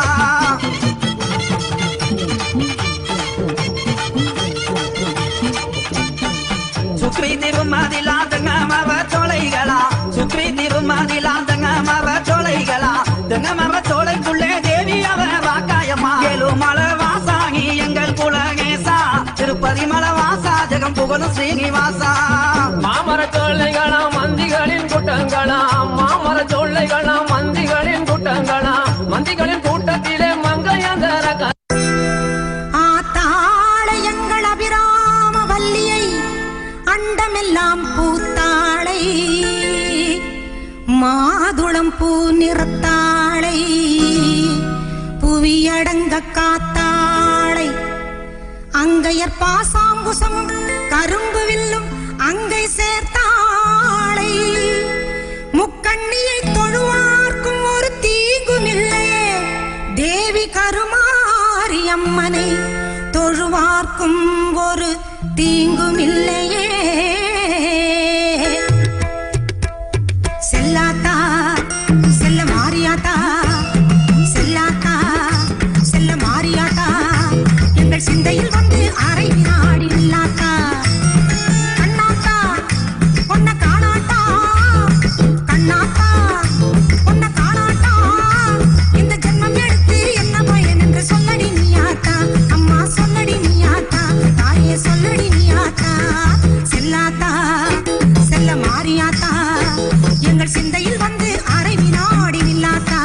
சுக்ரி திருமதிலா தங்கமவ சோலைகளா சுக்ரி திருமதிலா தங்கமவ சோலைகளா தங்கமவ சோலைக்குள்ளே தேவி அவ வாக்காயம்மா. ஏழுமலை வாசாகி எங்கள் குலகேசா திருப்பதி மலை வாசா ஜெகம் புகழும் ஸ்ரீனிவாசா. மாமர சோலைகளா மந்திகளின் கூட்டங்களா மாமர சோலைகளா மந்திகளின் கூட்டங்களா மந்திகளின் கூட்டத்திலே மங்கையந்தர ஆத்தாளை எங்கள் அபிராம வல்லியை அண்டமெல்லாம் பூத்தாளை மாதுளம் பூ நிறத்தாளை புவியடங்க காத்தாளை அங்கையர் பாசாங்குசம் கரும்பு வில்லும் அங்கை சேர்த்தாளை முக்கண்ணியை தொழுவார்க்கும் ஒரு தீங்கும் இல்லையே தேவி கருமாரி அம்மனை தொழுவார்க்கும் ஒரு தீங்கும் இல்லையே. செல்லாத்தா செல்ல மாரியாத்தா செல்லாத்தா செல்ல மாரியாத்தா எங்கள் சிந்தையில் வந்து அரை வினாடி நில்லாத்தா. கண்ணாத்தா பொன்ன காணாட்டா கண்ணாத்தா பொன்ன காணாட்டா இந்த ஜென்மம் எடுத்து என்ன பயன் என்று சொல்லடி நீயாத்தா. அம்மா சொல்லடி நீயாத்தா தாயே சொல்லடி நீயாத்தா. செல்லாத்தா செல்ல மாரியாத்தா எங்கள் சிந்தையில் வந்து அரை வினாடி நில்லாத்தா.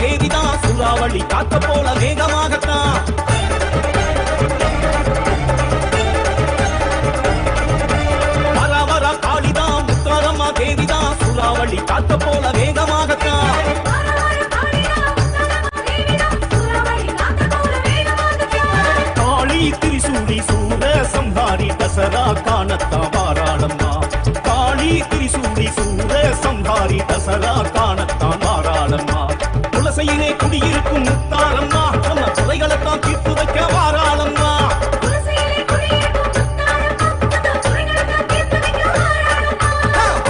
தேதிதான் சூறாவளி காத்த போல வேகமாகத்தான் வர வர காளிதான் முத்தாரம்மா தேதிதான் சூறாவளி காத்த போல வேகமாகத்தான் காளி திரிசூலி சூர சம்ஹாரி தசரா காணத்தான் வாராளம்மா. காளி திரிசூடி சூர சம்ஹாரி தசரா காணத்தான் வாராளம்மா. துளசையிலே குடியிருக்கும் முத்தாரம்மா, நம்ம குறைகளைத்தான் தீர்த்து வைக்க வாராளம்மா.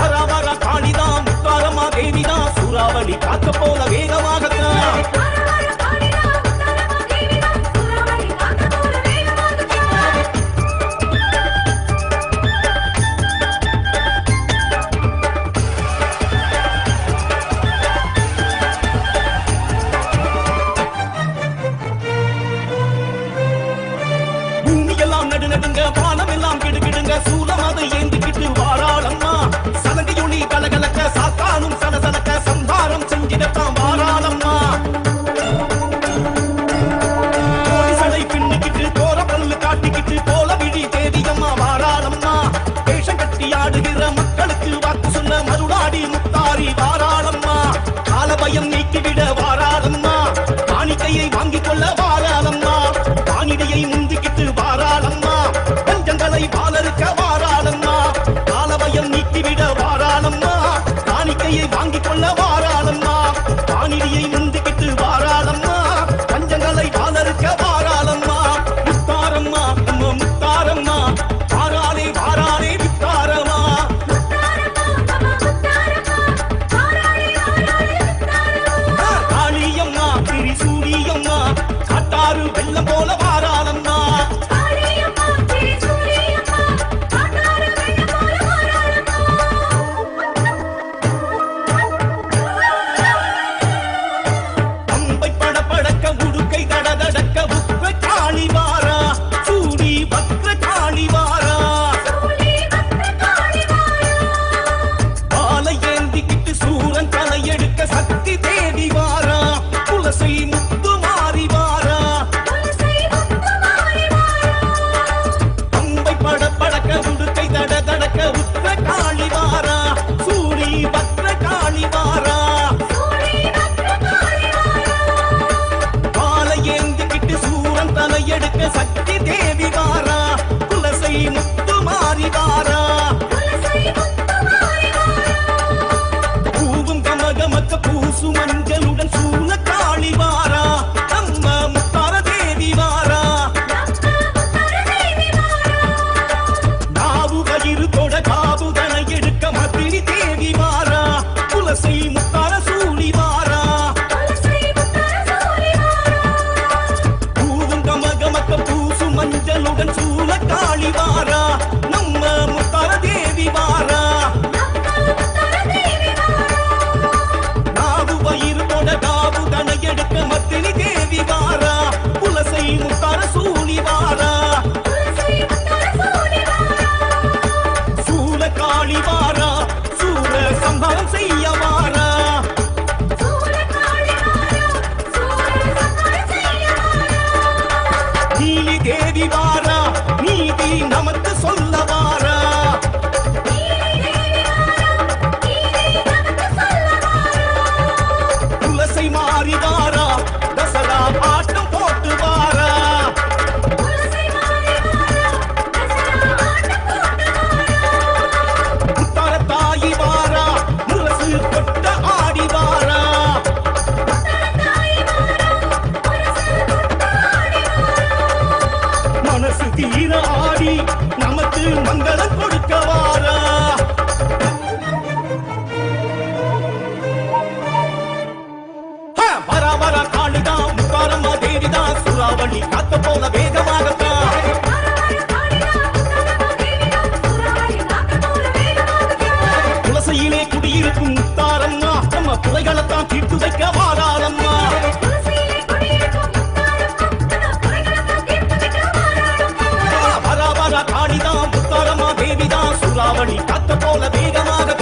வரா காளிதான் முத்தாரம்மா தேவிதான், சூறாவளி காக்க போல வேகமாகத்தான். சூலமதை ஏந்திக்கிட்டு வாராளம்மா. சலங்கையொளி கலகலக்க சாத்தானும் சலசலக்க சம்ஹாரம் செஞ்சிடத்தான் வாராளம்மா. சடை பின்னிக்கிட்டு கோர பல்லு காட்டிக்கிட்டு போல விழி தேவியம்மா வாராளம்மா. வேஷம் கட்டி ஆடுகிற மக்களுக்கு வாக்கு சொன்ன மருளாடி முத்தாரி வாராளம்மா. காலபயம் நீக்கிவிட வாராளம்மா. காணிக்கையை வாங்கிக் கொள்ள வாராளம்மா. காணிடையை முந்திக்கிட்டு வாராளம்மா. பஞ்சங்களை பாலருக்க வாராளம்மா. காலபயம் நீக்கிவிட வாராளம்மா. காணிக்கையை வாங்கிக் கொள்ள வாராளம்மா. காணிடையை முந்திக்கிட்டு வாராளம்மா. பஞ்சங்களை பாலருக்க வாராளம்மா. முத்தாரம்மா நம்ம முத்தாரம்மா, வாராளே வாராளே முத்தாரம்மா. காளியம்மா திரிசூலியம்மா, காட்டாறு வெள்ளம் போல வாராளம்மா. அம்பை படபடக்க உடுக்கை தடதடக்க உக்ர காளி வாரா. சூடி வக்ர காளி வாரா. பாலை ஏந்திக்கிட்டு சூரன் தலையெடுக்க சக்தி தேவி வாரா. துளசி முத்து மாறி வாரா. அம்பை படபடக்க உடுக்கை தடதடக்க உக்ர காளி வாரா. சூடி வக்ர காளி வாரா. பாலை ஏந்திக்கிட்டு சூரன் தலையெடுக்க சக்தி தேவி வாரா. துளசி முத்து மாறி வாரா. பூவும் கமகமக்க பூசு மஞ்சளுடன் சூழ காளி வாரா. நம்ம முத்தார தேவி வாரா. நாவு கயிறு தொட காபு தனை எடுக்க மத்திரி தேவி வாரா. துளசி முத்தார சூழி வாரா. பூவும் கமகமக்க பூசு மஞ்சளுடன் சூழ காளி வாரா. நம்ம முத்தார தேவி வாரா. நாவு வயிறு தொட காபு தனை எடுக்க மத்திரி தேவி வாரா. துளசி முத்தார சூழி வாரா. சூழ காளி வாரா. சூர சம்ஹாரம் செய்ய வாரா. நீலி தேவி வாரா. நீதி நமக்கு சொல்ல வாரா. துளசி மாறி வாரா. தசரா ஆட்டம் போட்டு வாரா. முத்தார தாயி வாரா. முரசு கொட்ட ஆடி வாரா. மனசு தீர ஆடி நமக்கு மங்களம் கொடுக்க வாரா. வரா வரா காளுதான் முத்தாரம்மா தேவிதான், சூறாவளி காத்த போல வேகமாகத்தான். துளசியிலே குடியிருக்கும் முத்தாரம்மா, நம்ம குறைகளைத்தான் தீர்த்து வைக்க வாராளம்மா. வரா வரா காளிதான் முத்தாரம்மா தேவிதான், சூறாவளி காத்த போல வேகமாகத்தான்.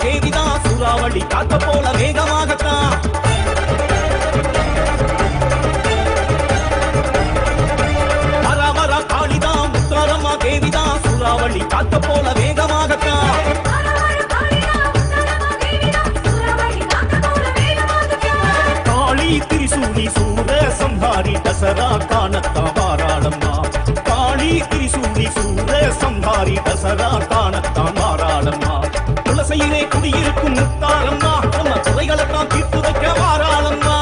தேவிதான் சூறாவளி காத்த போல வேகமாகத்தான். தசரா காணத்தான் வாராளம்மா. காளி திரிசூலி சூர சம்ஹாரி தசரா காணத்தான் வாராளம்மா. துளசையிலே குடியிருக்கும் முத்தாரம்மா, நம்ம குறைகளைத்தான் தீர்த்து வைக்க வாராளம்மா.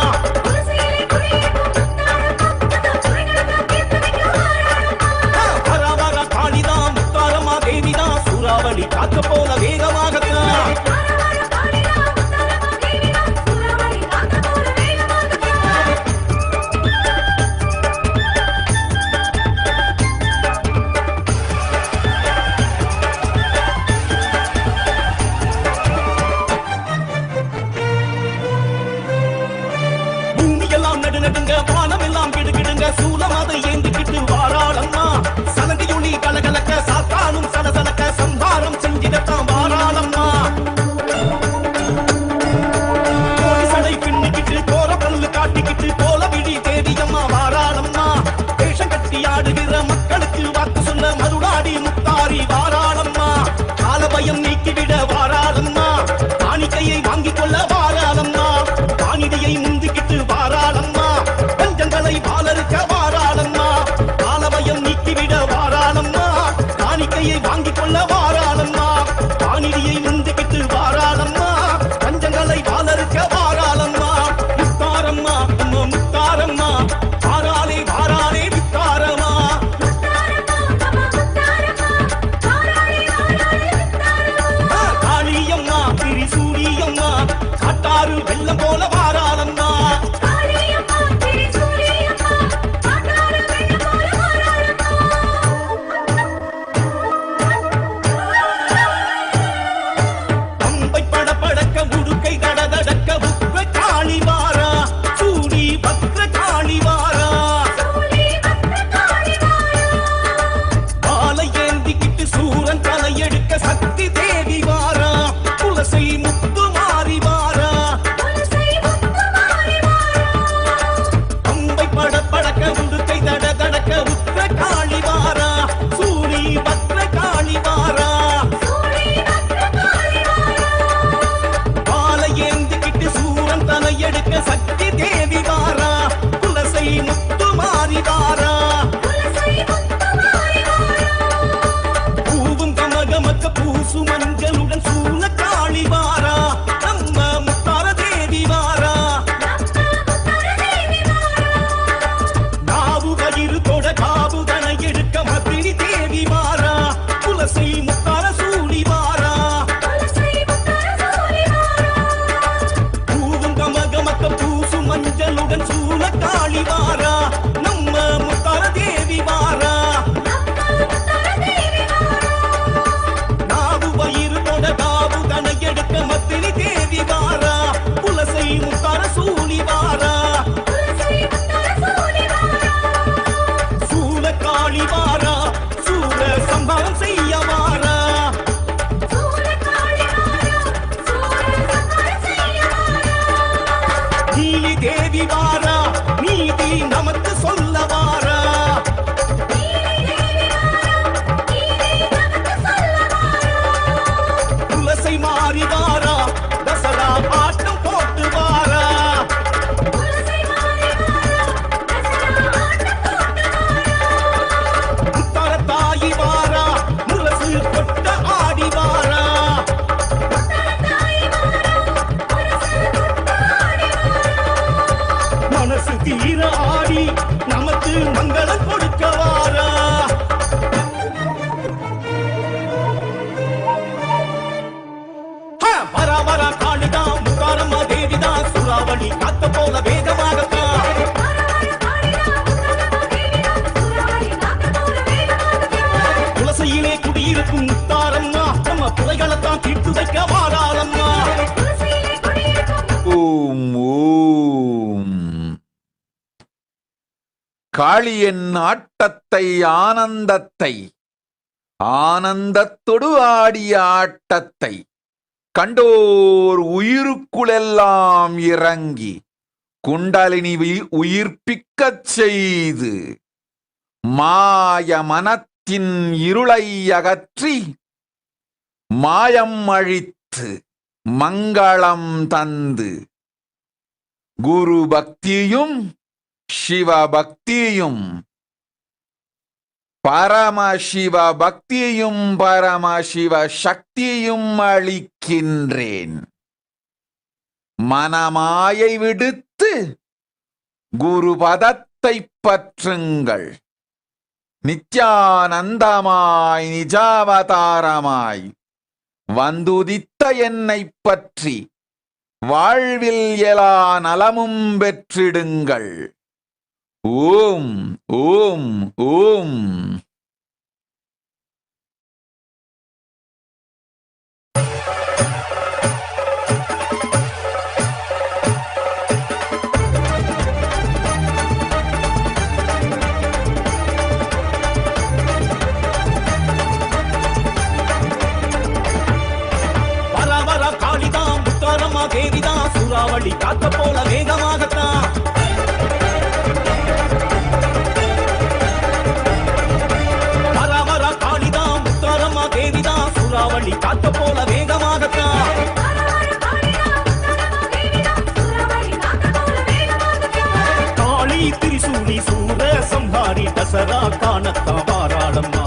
வர வர காளிதான் முத்தாரம்மா தேவிதான், சூறாவளி காற்று போல வேகமாகத்தான். நடுங்க வானம் எல்லாம் கிடுகிடுங்க, சூலம் அதை ஏந்திக்கிட்டு வாராளம்மா. சலங்கையொளி கலகலக்க சாத்தானும் சலசலக்க, சம்ஹாரம் செஞ்சிடத்தான் வாராளம்மா. சடை பின்னிக்கிட்டு கோர பல்லு காட்டிக்கிட்டு கோல விழி தேவியம்மா வாராளம்மா. வேஷம் கட்டி ஆடுகிற மக்களுக்கு வாக்கு சொன்ன மருளாடி முத்தாரி வாராளம்மா. காலபயம் நீக்கிவிட வாராளம்மா, காணிக்கையை வாங்கிக் கொள்ள வாராளம்மா. வானிதியை முந்திக்கிட்டு வாராளம்மா, பஞ்சங்களை பாலருக்க வாராளம்மா. காலபயம் நீக்கிவிட வாராளம்மா, காணிக்கையை வாங்கிக் கொள்ள வாராளம்மா. வானிதியை முந்திக்கிட்டு வாராளம்மா, பஞ்சங்களை பாலருக்க வாராளம்மா. முத்தாரம்மா நம்ம முத்தாரம்மா, வாராளே வாராளே முத்தாரம்மா. காளியம்மா திரிசூலியம்மா, காட்டாறு வெள்ளம் போல வாராளம்மா. பம்பை படபடக்க உடுக்கை தடதடக்க உக்ர காளி வாரா, சூடி பக்ர காளி வாரா. பாலை ஏந்திக்கிட்டு சூரன் தலையெடுக்க சக்தி தேவி வாரா, துளசை முத்து மாறி வாரா. பம்பை படபடக்க உடுக்கை தடதடக்க உக்ர காளி வாரா, சூடி பக்ர காளி வாரா. பாலை ஏந்திக்கிட்டு சூரன் தலையெடுக்க சக்தி தேவி வாரா, துளசை முத்து மாறி வாரா. பூவும் கமகமக்க பூசு மஞ்சளுடன் சூழ காளி வாரா, நம்ம முத்தார தேவி வாரா. நாவு கயிறு தொட காவு தனை எடுக்க மத்தினி தேவி வாரா, துளசை முத்தார சூழி வாரா. பூவும் கமகமக்க பூசு மஞ்சளுடன் சூழ காளி வாரா, நம்ம முத்தார தேவி வாரா. நாவு வயிறு தொட காவு தனை எடுக்க மத்தினி தேவி வாரா, துளசை முத்தார சூழி வாரா. சூழ காளி வாரா, சூழ சம்ஹாரம் செய்ய வாரா. நீலி தேவி வாரா, நீதி நமக்கு சொல்ல வாரா. துளசை மாறி வாரா, தசரா ஆட்டம் போட்டு வாரா. முத்தார தாயி வாரா, முரசு கொட்ட ஆடி வாரா. மனசு தீர ஆடி நமக்கு மங்களம் கொடுக்க வாரா. வர வர காளிதான் முத்தாரம்மா தேவிதான், சூறாவளி காத்த போல வேகமாகத்தான். துளசையிலே குடியிருக்கும் முத்தாரம்மா, நம்ம குறைகளைத்தான் தீர்த்து வைக்க வாராளம்மா. ஓம் ஓம். காளியின் ஆட்டத்தை ஆனந்தத்தை, ஆனந்தத்தொடு ஆடிய ஆட்டத்தை கண்டோர் உயிருக்குளெல்லாம் இறங்கி குண்டலினி உயிர்ப்பிக்கச் செய்து மாய மனத்தின் இருளை அகற்றி மாயம் அழித்து மங்களம் தந்து குரு பக்தியும் சிவபக்தியும் பரமசிவ பக்தியும் பரமசிவ சக்தியும் அளிக்கின்றேன். மனமாயை விடுத்து குருபதத்தை பற்றுங்கள். நித்யானந்தமாய் நிஜாவதாரமாய் வந்துதித்த என்னை பற்றி வாழ்வில் எல்லா நலமும் பெற்றிடுங்கள். ஓம் ஓம் ஓம். தேவிதான் சூறாவளி காத்த போல வேகமாகத்தான் வர காளிதான் முத்தாரம்மா தேவிதான் சூறாவளி காத்த போல வேகமாகத்தான் காளி திரிசூலி சூர சம்ஹாரி தசரா காணத்தான் வாராளம்மா.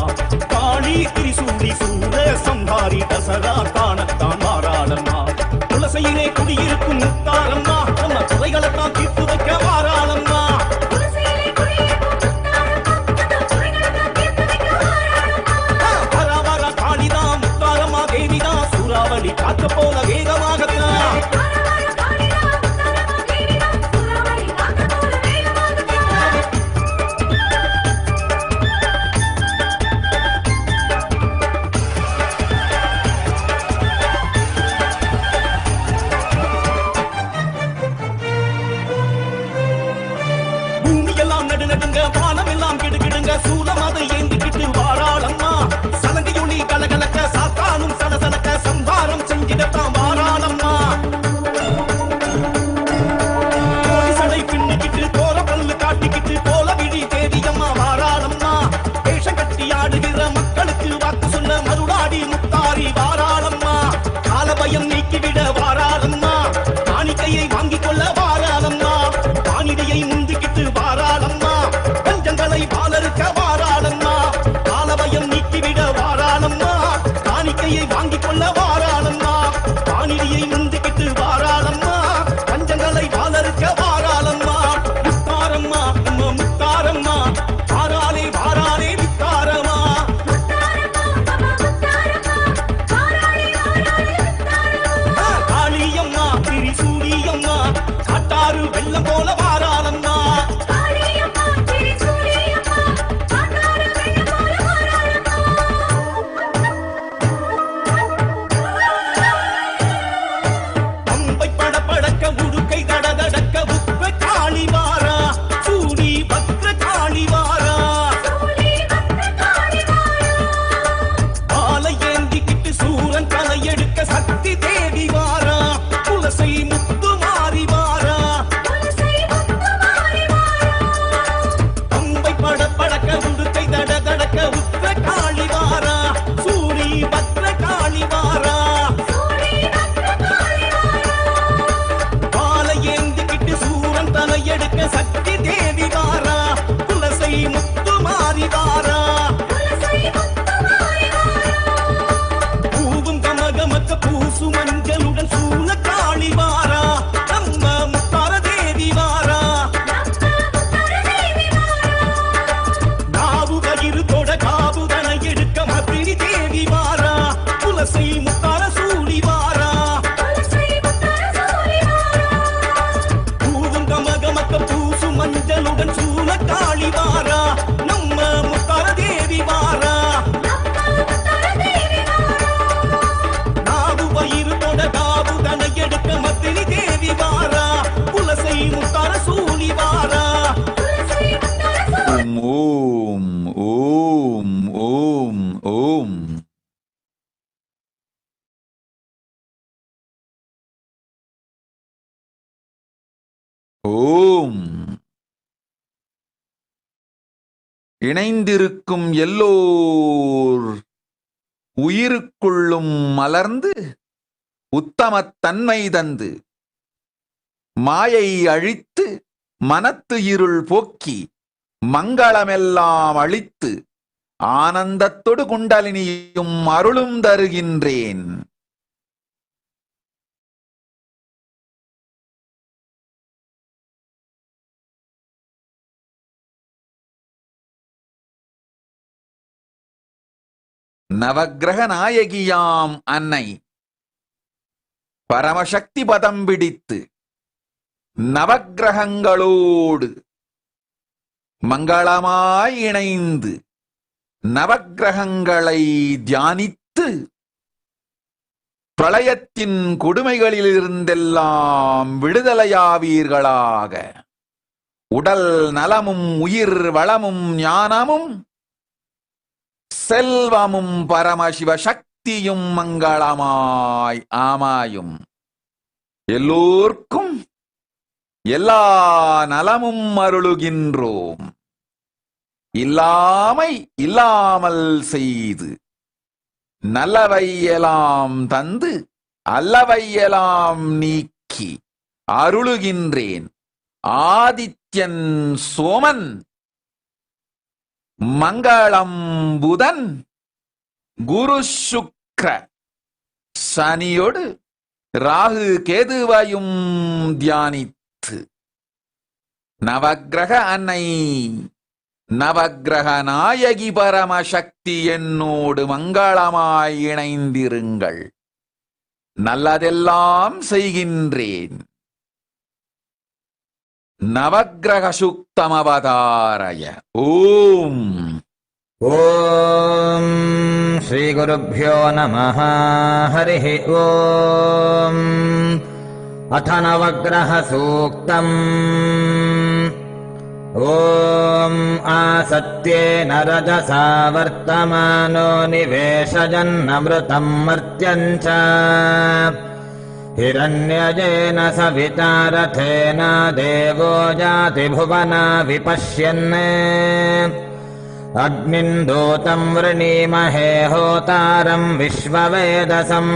காளி திரிசூலி சூர சம்ஹாரி தசரா காணத்தான் வாராளம்மா. துளசையிலே குடியிருக்கும் முத்தாரம்மா நம்ம குறைகளைத்தான் தீர்த்து வைக்க வாராளம்மா. வர காளிதான் முத்தாரம்மா தேவிதான் சூறாவளி காத்த போல வேகமாகத்தான் சூலம் அதை ஏந்திக்கிட்டு வாராளம்மா. சலங்கையொளி கலகலக்க சாத்தானும் சலசலக்க சம்ஹாரம் செஞ்சிடத்தான் வாராளம்மா. சடை பின்னிக்கிட்டு தோர பல்லு காட்டிக்கிட்டு போல விழி தேவியம்மா வாராளம்மா. வேஷம் கட்டி ஆடுகிற மக்களுக்கு வாக்கு சொல்ல மருளாடி முத்தாரி வாராளம்மா. காலபயம் நீக்கிவிட வாராளம்மா. காணிக்கையை வாங்கிக் கொள்ள வாராளம்மா. வானிடையை முந்திக்கிட்டு வாராளம்மா. பஞ்சங்களை பாலருக்க வாராளம்மா. காலபயம் நீக்கிவிட வாராளம்மா. காணிக்கையை வாங்கிக் கொள்ள வாராளம்மா. வானிடையை முந்திக்கிட்டு வாராளம்மா. பஞ்சங்களை பாலருக்க வாராளம்மா. முத்தாரம்மா நம்ம முத்தாரம்மா வாராளே வாராளே முத்தாரம்மா. காளியம்மா திரிசூலியம்மா காட்டாறு வெள்ளம் போல வாராளம்மா. பம்பை படபடக்க உடுக்கை தடதடக்க உப்ப காளி வாரா. சூடி பத்ர காளி வாரா. ஆலை ஏந்திக்கிட்டு சூரன் தலை எடுக்க சக்தி தேவி வாரா. துளசை முத்து மாறி வாரா. பம்பை படபடக்க உடுக்கை தடதடக்க உப்ப காளி வாரா. சூடி பத்ர காளி வாரா. பாலை ஏந்திக்கிட்டு சூரன் தலை எடுக்க சக்தி தேவி வாரா. துளசை முத்து மாறி வாரா. பூவும் கமகமக்க பூசு மஞ்சளுடன் சூழ காளி வாரா. நம்ம முத்தார தேவி வாரா. நாவு கயிறு தொட காபுதனை எடுக்க மப்பினி தேவி வாரா. துளசை முத்தார சூழி வாரா. பூவும் கமகமக்க பூசு மஞ்சளுடன் சூழ காளி வாரா. நம்ம முத்தார தேவி வாரா. நாவு வயிறு தொட காபுதனை எடுக்க மப்பினி தேவி வாரா. துளசை முத்தார சூழி வாரா. ஓம் ஓம் ஓம் ஓம். ஓம். இணைந்திருக்கும் எல்லோர் உயிருக்குள்ளும் மலர்ந்து உத்தமத்தன்மை தந்து மாயை அழித்து மனத்து இருள் போக்கி மங்களமெல்லாம் அளித்து ஆனந்தத்தொடு குண்டலினியும் அருளும் தருகின்றேன். நவக்கிரக நாயகியாம் அன்னை பரமசக்தி பதம் பிடித்து நவக்கிரகங்களோடு மங்களமாய் இணைந்து நவக்கிரகங்களை தியானித்து பிரளயத்தின் கொடுமைகளிலிருந்தெல்லாம் விடுதலையாவீர்களாக. உடல் நலமும் உயிர் வளமும் ஞானமும் செல்வமும் பரமசிவ சக்தியும் மங்களமாய் ஆமாயும். எல்லோர்க்கும் எல்லா நலமும் அருளுகின்றோம். இல்லாமை இல்லாமல் செய்து நல்லவையெல்லாம் தந்து அல்லவையெல்லாம் நீக்கி அருளுகின்றேன். ஆதித்யன் சோமன் மங்களம் புதன் குரு சுக்ர சனியோடு ராகு கேதுவையும் தியானித்து நவக்கிரக அன்னை நவக்கிரக நாயகி பரமசக்தி என்னோடு மங்களமாய் இணைந்திருங்கள். நல்லதெல்லாம் செய்கின்றேன். நவக்கிரக சுக்தமவதாரய. ஓம் ஓம் ஸ்ரீ குருப்யோ நமः. ஹரிஹி ஓம். அத நவக்கிரக சூக்தம். ஓம் ஆசத்யேன ரஜசா வர்த்தமானோ நிவேஷஜன்னம்ருதம் மர்த்யஞ்ச हिरण्यजेन सविता रथेन देवो जाति भुवना विपश्यन् अग्निं दूतं वृणीमहे होतारं विश्ववेदसम्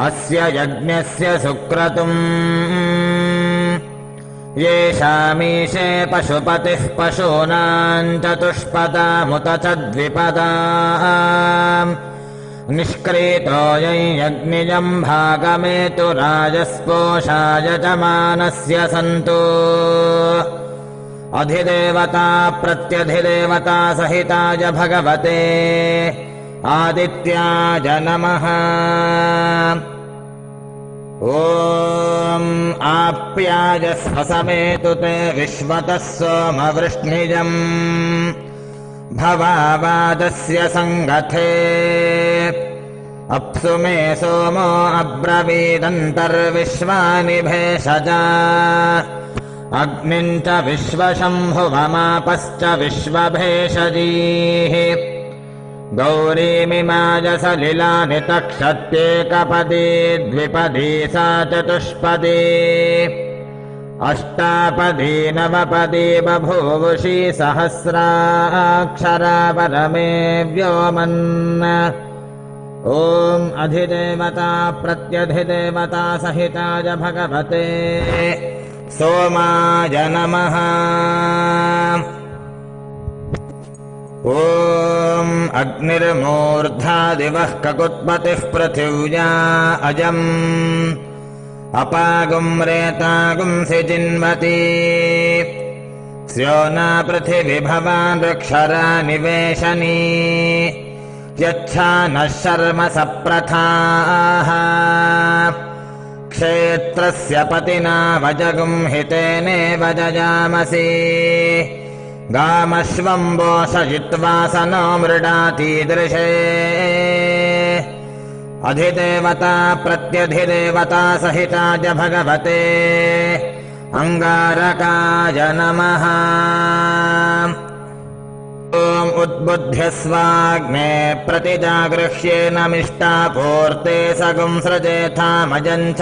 अस्य यज्ञस्य सुक्रतुम् येषामीशे पशुपतिः पशूनां चतुष्पदामुत च द्विपदा निष्क्रीतो यज्ञियं भागमेतु राजस्पोषाय च मानस्य सन्तु अधिदेवता प्रत्यधिदेवता सहिताय भगवते आदित्याय नमः. ॐ आप्याय स्वसमेतु ते विश्वतः सोमवृष्णिजम् भवावादस्य संगथे अप्सु मे सोमो अब्रवीदन्तर्विश्वानि भेषजा अग्निं च विश्वशम्भुवमापश्च विश्वभेषजीः गौरीमिमाय सलिलानि तक्षत्येकपदी द्विपदी सा चतुष्पदी अष्टापदी नवपदी बभूवुषी सहस्राक्षरा परमे व्योमन्. ॐ अधिदेवता प्रत्यधिदेवता सहिताय भगवते सोमाय नमः. ॐ अग्निर्मूर्धा दिवः ककुत्पतिः पृथिव्या अजम् अपागुं रेतागुं सिजिन्वती स्योना पृथिवी भवान् ऋक्षरा निवेशनी यच्छा नः शर्म सप्रथाः क्षेत्रस्य पतिना वजगुं हितेनेव जजामसि गामश्वं बोषयित्वा सनो मृडातीदृशे अधिदेवता प्रत्यधिदेवता सहिताय भगवते अंगारकाय नमः. ॐ उद्बुध्यस्वाग्ने प्रतिजागृह्येनमिष्टापूर्ते सगुं सृजेथामजञ्च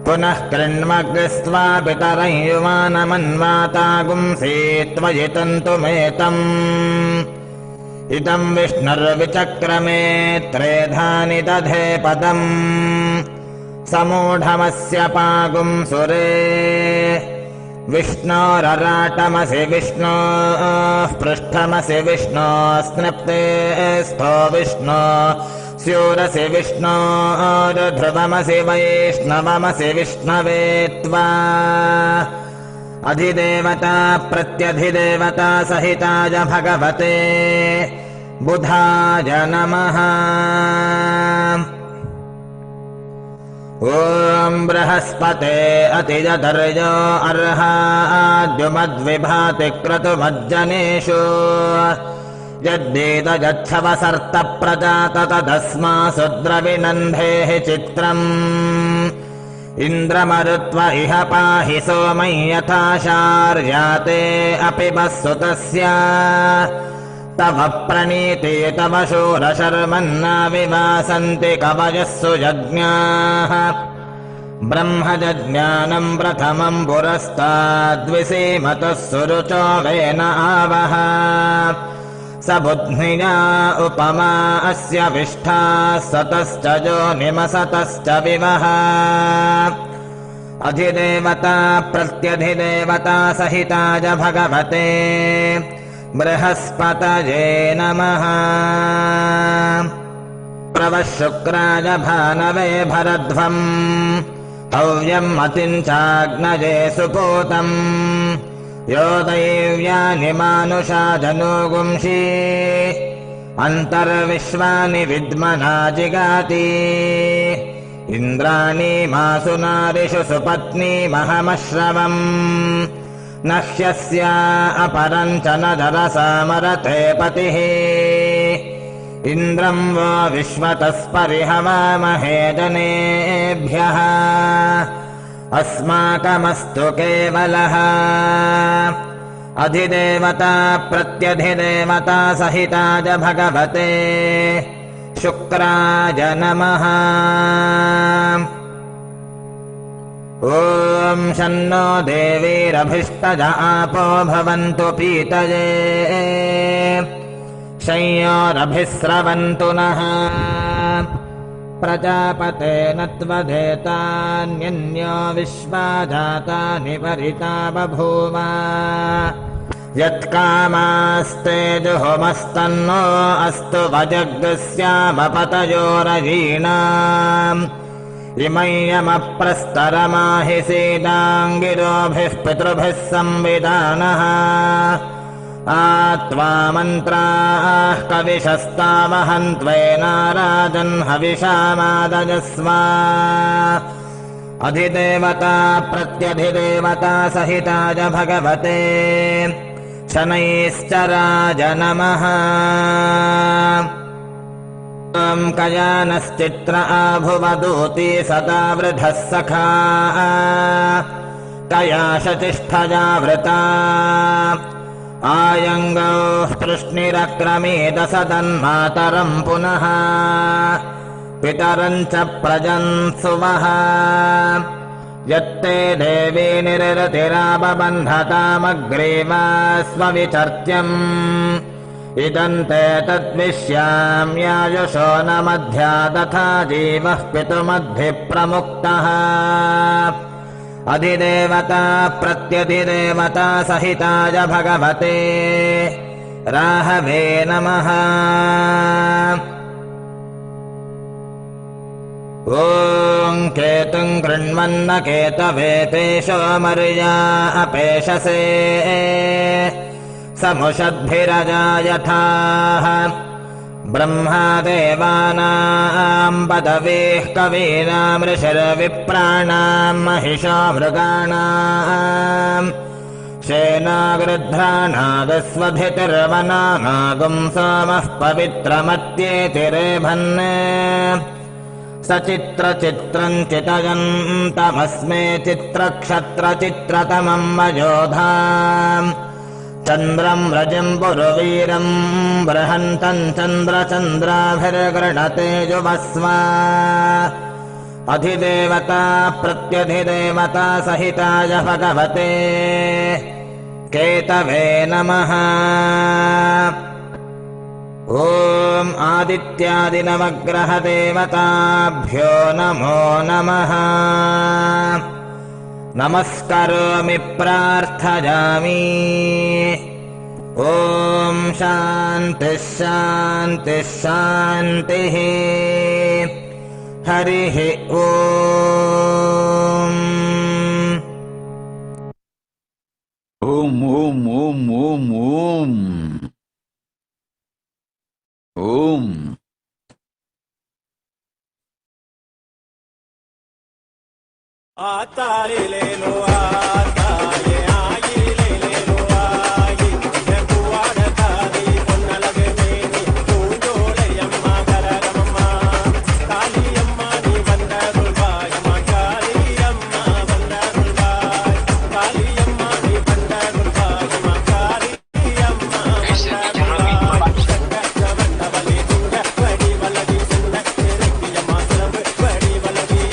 पुनः कृण्मग्स्त्वा पितरं युवानमन्वातागुंसि त्वयितन्तुमेतम् इदं विष्णुर्विचक्रमे त्रेधानि दधे पदम् समूढमस्य पागुं सुरे विष्णोरराटमसि विष्णोः पृष्ठमसि विष्णोः स्निप्ते स्थो विष्णो स्यूरसि विष्णोर्ध्रुवमसि वैष्णवमसि विष्णवे त्वा अधिदेवता प्रत्यधिदेवता सहिताय भगवते बुधाय नमः। ॐ बृहस्पते अतिजतर्यो अर्हाद्युमद्विभाति क्रतुमज्जनेषु यद्वेदजच्छवसर्त प्रजात तदस्मासु द्रविनन्धेः चित्रम् इन्द्रमरुत्व इह पाहि सोमै यथाशार्याते अपि वस्सुतस्य तव प्रणीते तव शूरशर्मन्ना विवासन्ति कवयः सुयज्ञाः ब्रह्मजज्ञानं प्रथमं पुरस्ताद्विसीमतः सुरुचो वेन आवह स बुद्ध्या उपमा अस्य विष्ठा सतश्च योनिमसतश्च विवः अधिदेवता प्रत्यधिदेवता सहिताय भगवते बृहस्पतये नमः। प्रवः शुक्राय भानवे भरध्वम् हव्यम् अतिञ्चाग्नये सुपूतम् यो दैव्यानि मानुषा जनोगुंषि अन्तर्विश्वानि विद्मना जिगाति इन्द्राणि मासु नारिषु सुपत्नीमहमश्रवम् न ह्यस्या अपरं च न जरसामरते पतिः इन्द्रं वो विश्वतस्परिहवामहे जनेभ्यः अस्माकमस्तु केवलः अधिदेवता प्रत्यधिदेवता सहिताय भगवते शुक्राय नमः। ॐ शन्नो देवीरभिष्टज आपो भवन्तु पीतये शंयोरभिस्रवन्तु नः प्रजापतेन त्वदेतान्यन्यो विश्वाजातानि परिता बभूव यत्कामास्ते जुहुमस्तन्नो अस्तु वजग्स्यामपतयोरयीणाम् इमय्यमप्रस्तरमाहि सीदाङ्गिरोभिः पितृभिः संविदानः आत्वा मन्त्राः कविशस्तावहन्त्वेनाराजन् हविषामादजस्व अधिदेवता प्रत्यधिदेवता सहिताय भगवते शनैश्चराय नमः। कयानश्चित्र आभुवदूति सदा वृधः सखा कया शचिष्ठजावृता आयङ्गौः पृश्निरक्रमेद सदन्मातरं पुनः पितरं च प्रजन्सुवः यत्ते देवी निरतिराबबन्धतामग्रेवा स्वविचर्त्यम् इदन्ते तद्विश्याम्यायुषो न मध्या तथा जीवः पितुमध्ये प्रमुक्तः अधिदेवता प्रत्यधिदेवता सहिताय भगवते राहवे नमः। ॐ केतुं कृण्वन्न केतवे पेशो मर्या अपेशसे समुषद्भिरजायथाः ब्रह्मादेवानां पदवीः कवीनां ऋषिर्विप्राणां महिषो मृगाणां शेनागृध्राणागस्वधितिर्वनानागुं सोमः पवित्रमत्येतिरेभन् सचित्रचित्रं चितयन्तमस्मे चित्रक्षत्रचित्रतमं वयोधाम् चन्द्रं रजं पुरुवीरं बृहन्तं चन्द्रचन्द्राभिर्गृणते युवस्व अधिदेवता प्रत्यधिदेवता सहिताय भगवते केतवे नमः। ॐ आदित्यादिनवग्रहदेवताभ्यो नमो नमः। नमस्करोमि प्रार्थयामि। ॐ शान्तिः शान्तिः शान्तिः। हरिः ॐ। ஓம் ஓம் ஓம் ஓம் ஓம் ஓம். ஆத்தாலிலேலோ ஆத்தாயே ஆயிலேலேலோ ஆயி எங்குவாட காதி பொன்னலகு மேனி பூஞ்சோலையம்மா கரகமம்மா காளியம்மா நீ வந்தருள்வாயம்மா காளியம்மா வந்தருள்வாய் காளியம்மா நீ வந்தருள்வாயம்மா காளியம்மா வந்தருள்வாய் வந்தவலி துங்க வடி வலதி சின்ன இறக்கியம்மா சிலம்பு வடி வலதி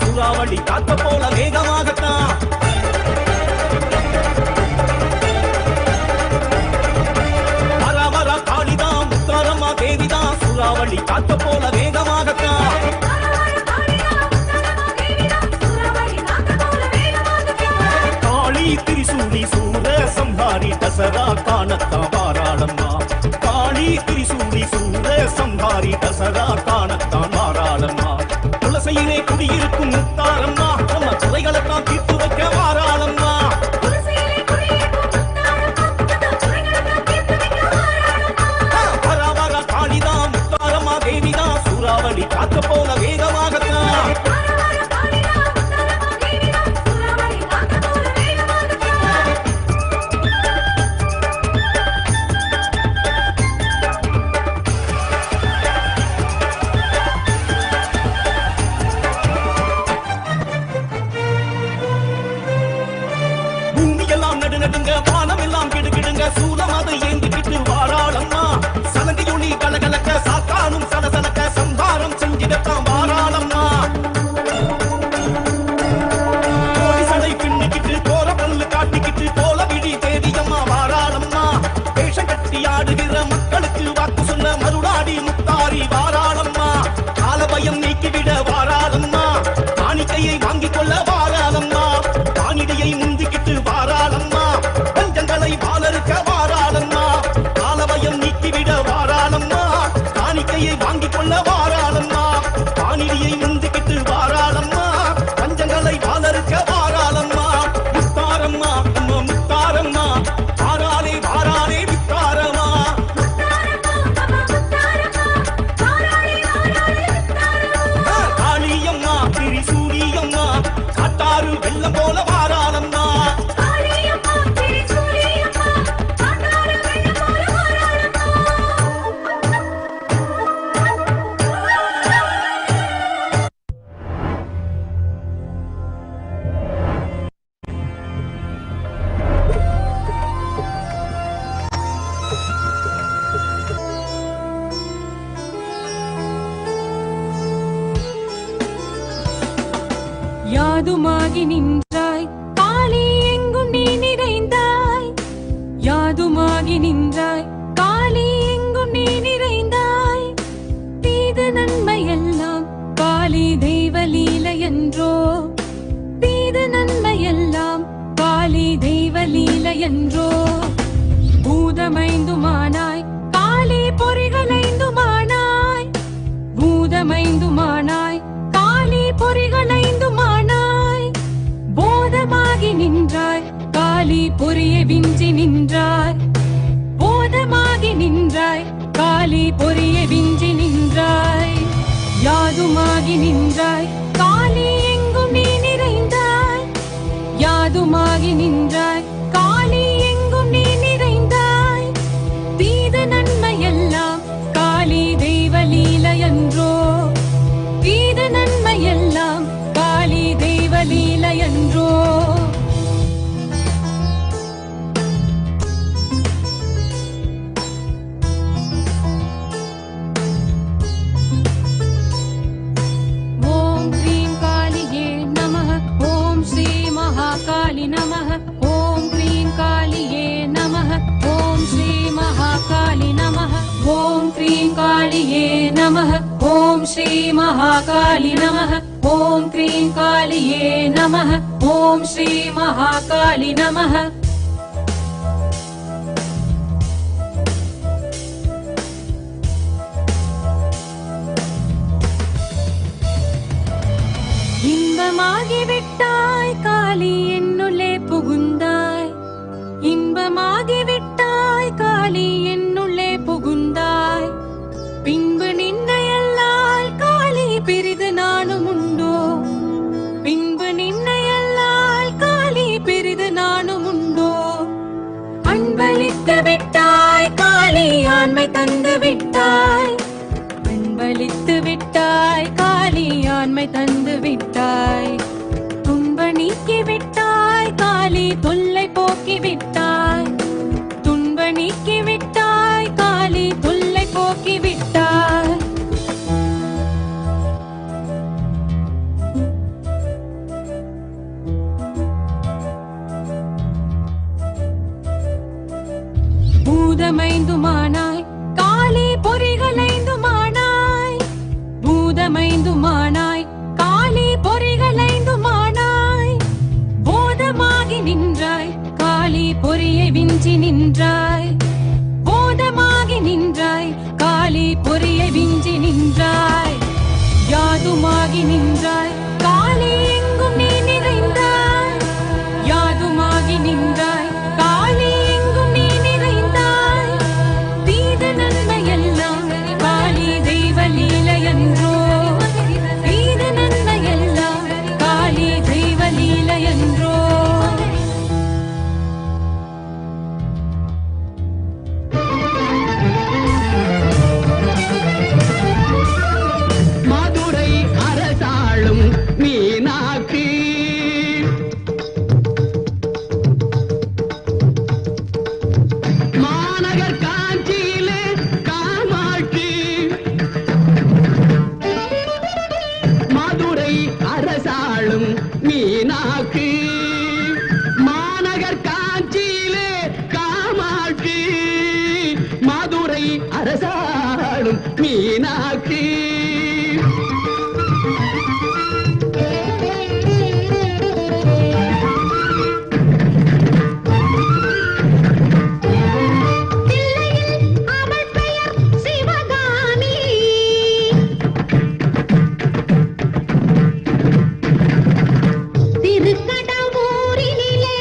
சூறாவளி காத்த போல வேகமாகத்தான் வரா காளிதான் முத்தாரம்மா தேவிதான் சூறாவளி காத்த போல வேகமாகத்தான் காளி திரிசூலி சூர சம்ஹாரி தசரா காணத்தான் வாராளம்மா காளி திரிசூலி சூர சம்ஹாரி தசரா காணத்தான் வாராளம்மா துளசையிலே குடியிருக்கும் முத்தாரம்மா யாதுமாகி நின்றாய் காளி எங்கும் நீ நிறைந்தாய் யாதுமாகி நின்றாய் காளி எங்கும் நீ நிறைந்தாய் தீது நன்மையெல்லாம் காளி தெய்வ லீலையன்றோ தீது நன்மையெல்லாம் காளி தெய்வ லீலையன்றோ பூதமைந்துமானாய் காளி பொறிகளைந்துமானாய் பூதமைந்துமானாய் காளி பொறிகளைந்துமானாய் போதமாகி நின்றாய் காளி பொறியை விஞ்சி நின்றாய் போதமாகி நின்றாய் காளி பொறியை விஞ்சி நின்றாய் யாதுமாகி நின்றாய் காளி எங்கும் நீ நிறைந்தாய் யாதுமாகி நின்றாய் காளி எங்கும் நீ நிறைந்தாய் தீது நன்மையெல்லாம் காளி தெய்வ லீலையன்றோ தீது நன்மையெல்லாம் காளி தெய்வ லீலையன்றோ ஓம் க்ரீம் காளியே நமः ஓம் ஸ்ரீ மகாகாளி நமः ஓம் க்ரீம் காளியே நமः ஓம் ஸ்ரீ மகாகாளி நமः ஓம் க்ரீம் காளியே நமः ஓம் ஸ்ரீ மகாகாளி நமः ஓம் க்ரீம் காளியே நமः ஓம் ஸ்ரீ மகாகாளி நமः இன்பமாகிவிட்டாய் காளி என்னுள்ளே புகுந்தாய் இன்பமாகிவிட்டாய் காளி என்னுள்ளே புகுந்தாய் பின்பு நின்னையல்லால் காளி பிரிது நானும் உண்டோ பின்பு நின்னையல்லால் காளி பிரிது நானும் உண்டோ அன்பளித்து விட்டாய் காளி ஆண்மை தந்து விட்டாய் அன்பளித்து விட்டாய் காளி ஆண்மை தந்து விட்டாய் துன்ப நீக்கி விட்டாய் காளி தொல்லை போக்கி விட்டாய் துன்ப நீக்கி விட்டாய் காளி தொல்லை போக்கி விட்டாய் பூதமைந்துமானாய் காளி பொறிகளைந்துமானாய் பூதமைந்துமானாய் காளி பொறிகளைந்துமானாய் போதமாகி நின்றாய் காளி பொறியை விஞ்சி நின்றாய் போதமாகி நின்றாய் காளி பொறியை விஞ்சி நின்றாய் யாதுமாகி நின்றாய் காளி எங்கும் நீ நிறைந்தாய் யாதுமாகி நின்றாய் காளி எங்கும் நீ நிறைந்தாய் தீது நன்மையெல்லாம் காளி தெய்வ லீலையன்றோ தீது நன்மையெல்லாம் காளி தெய்வ லீலையன்றோ மதுரை அரசாளும் மீனாட்சி மாநகர் காஞ்சியிலே காமாட்சி மதுரை அரசாளும் மீனாட்சி மாநகர் காஞ்சியிலே காமாட்சி மதுரை அரசாளும் மீனாட்சி அவள் பெயர் சிவகாமி திருக்கடவூரினிலே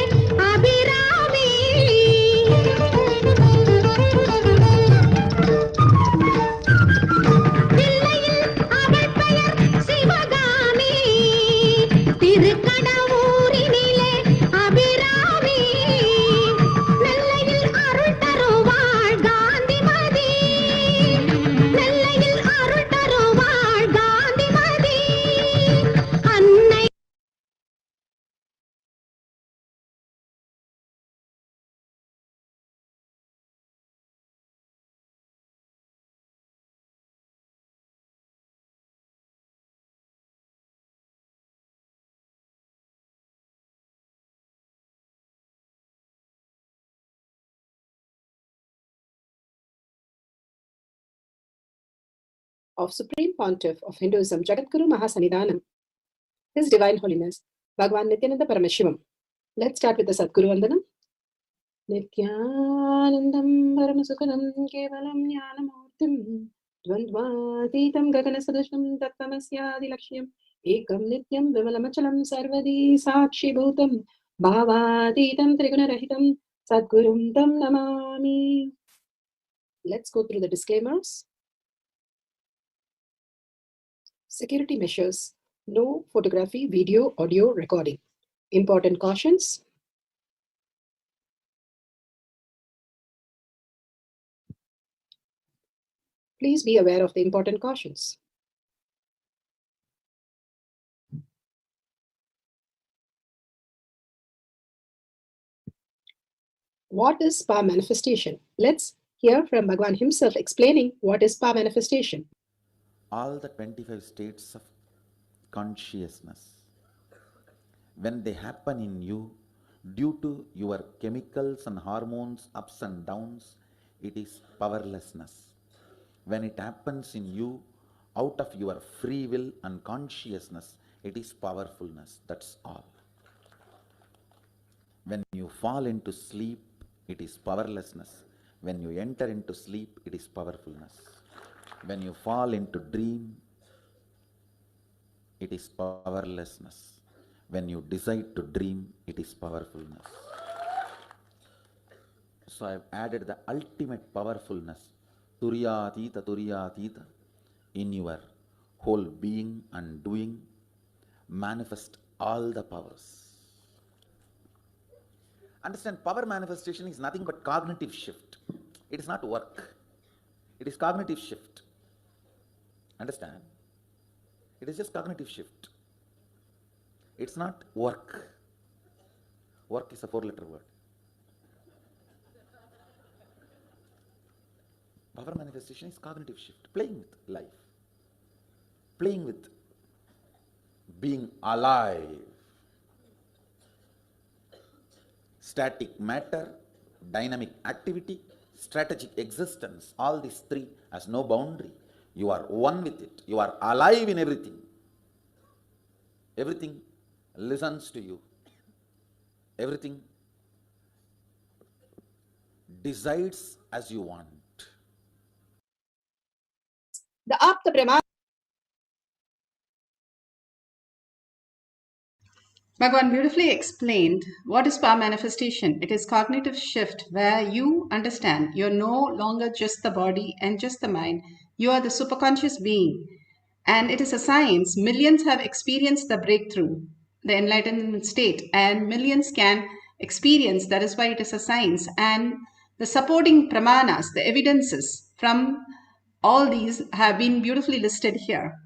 அபிராமி தில்லையில் of Supreme Pontiff of Hinduism, Jagadguru Mahasannidhanam, His Divine Holiness, Bhagavan Nityananda Paramashivam. Let's start with the Sadguru Vandanam. Nityanandam Paramasukhanam Kevalam Jnanamurtim Dvandvatitam Gaganasadasham Tattamasyadi Lakshyam Ekam Nityam Vimalamachalam Sarvadi Sakshi Bhutam Bhavatitam Trigunarahitam Sadgurum Tam Namami. Let's go through the disclaimers. Security measures. No photography, video, audio recording. Important cautions. Please be aware of the important cautions. What is Pa manifestation? Let's hear from Bhagavan himself explaining what is Pa manifestation. All the 25 states of consciousness, when they happen in you, due to your chemicals and hormones ups and downs, it is powerlessness. When it happens in you, out of your free will and consciousness, it is powerfulness. That's all. When you fall into sleep, it is powerlessness. When you enter into sleep, it is powerfulness. When you fall into dream, it is powerlessness. When you decide to dream, it is powerfulness. So I have added the ultimate powerfulness, Turiyatita, in your whole being and doing, manifest all the powers. Understand, power manifestation is nothing but cognitive shift. It is not work. It is cognitive shift. Understand? It is just cognitive shift. It's not work. Work is a 4-letter word. Power manifestation is cognitive shift. Playing with life. Playing with being alive. Static matter, dynamic activity, strategic existence, all these three has no boundary. You are one with it. You are alive in everything. Everything listens to you. Everything decides as you want. The Apta Brahma. Bhagavan beautifully explained what is power manifestation. It is cognitive shift where you understand you're no longer just the body and just the mind. You are the superconscious being. And it is a science. Millions have experienced the breakthrough, the enlightenment state, and millions can experience. That is why it is a science. And the supporting pramanas, the evidences from all these have been beautifully listed here.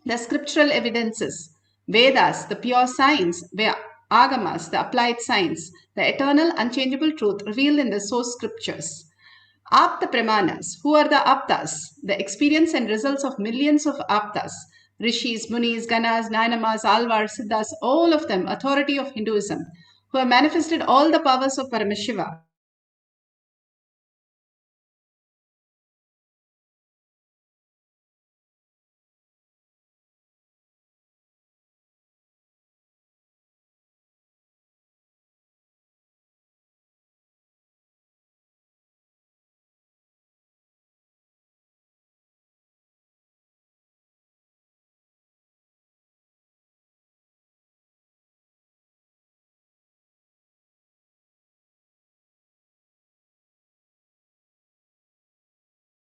The scriptural evidences, Vedas, the pure science, Agamas, the applied science, the eternal unchangeable truth revealed in the source scriptures. Apta Pramanas, who are the Aptas? The experience and results of millions of Aptas, Rishis, Munis, Ganas, Nainamas, Alvars, Siddhas, all of them authority of Hinduism, who have manifested all the powers of Paramashiva.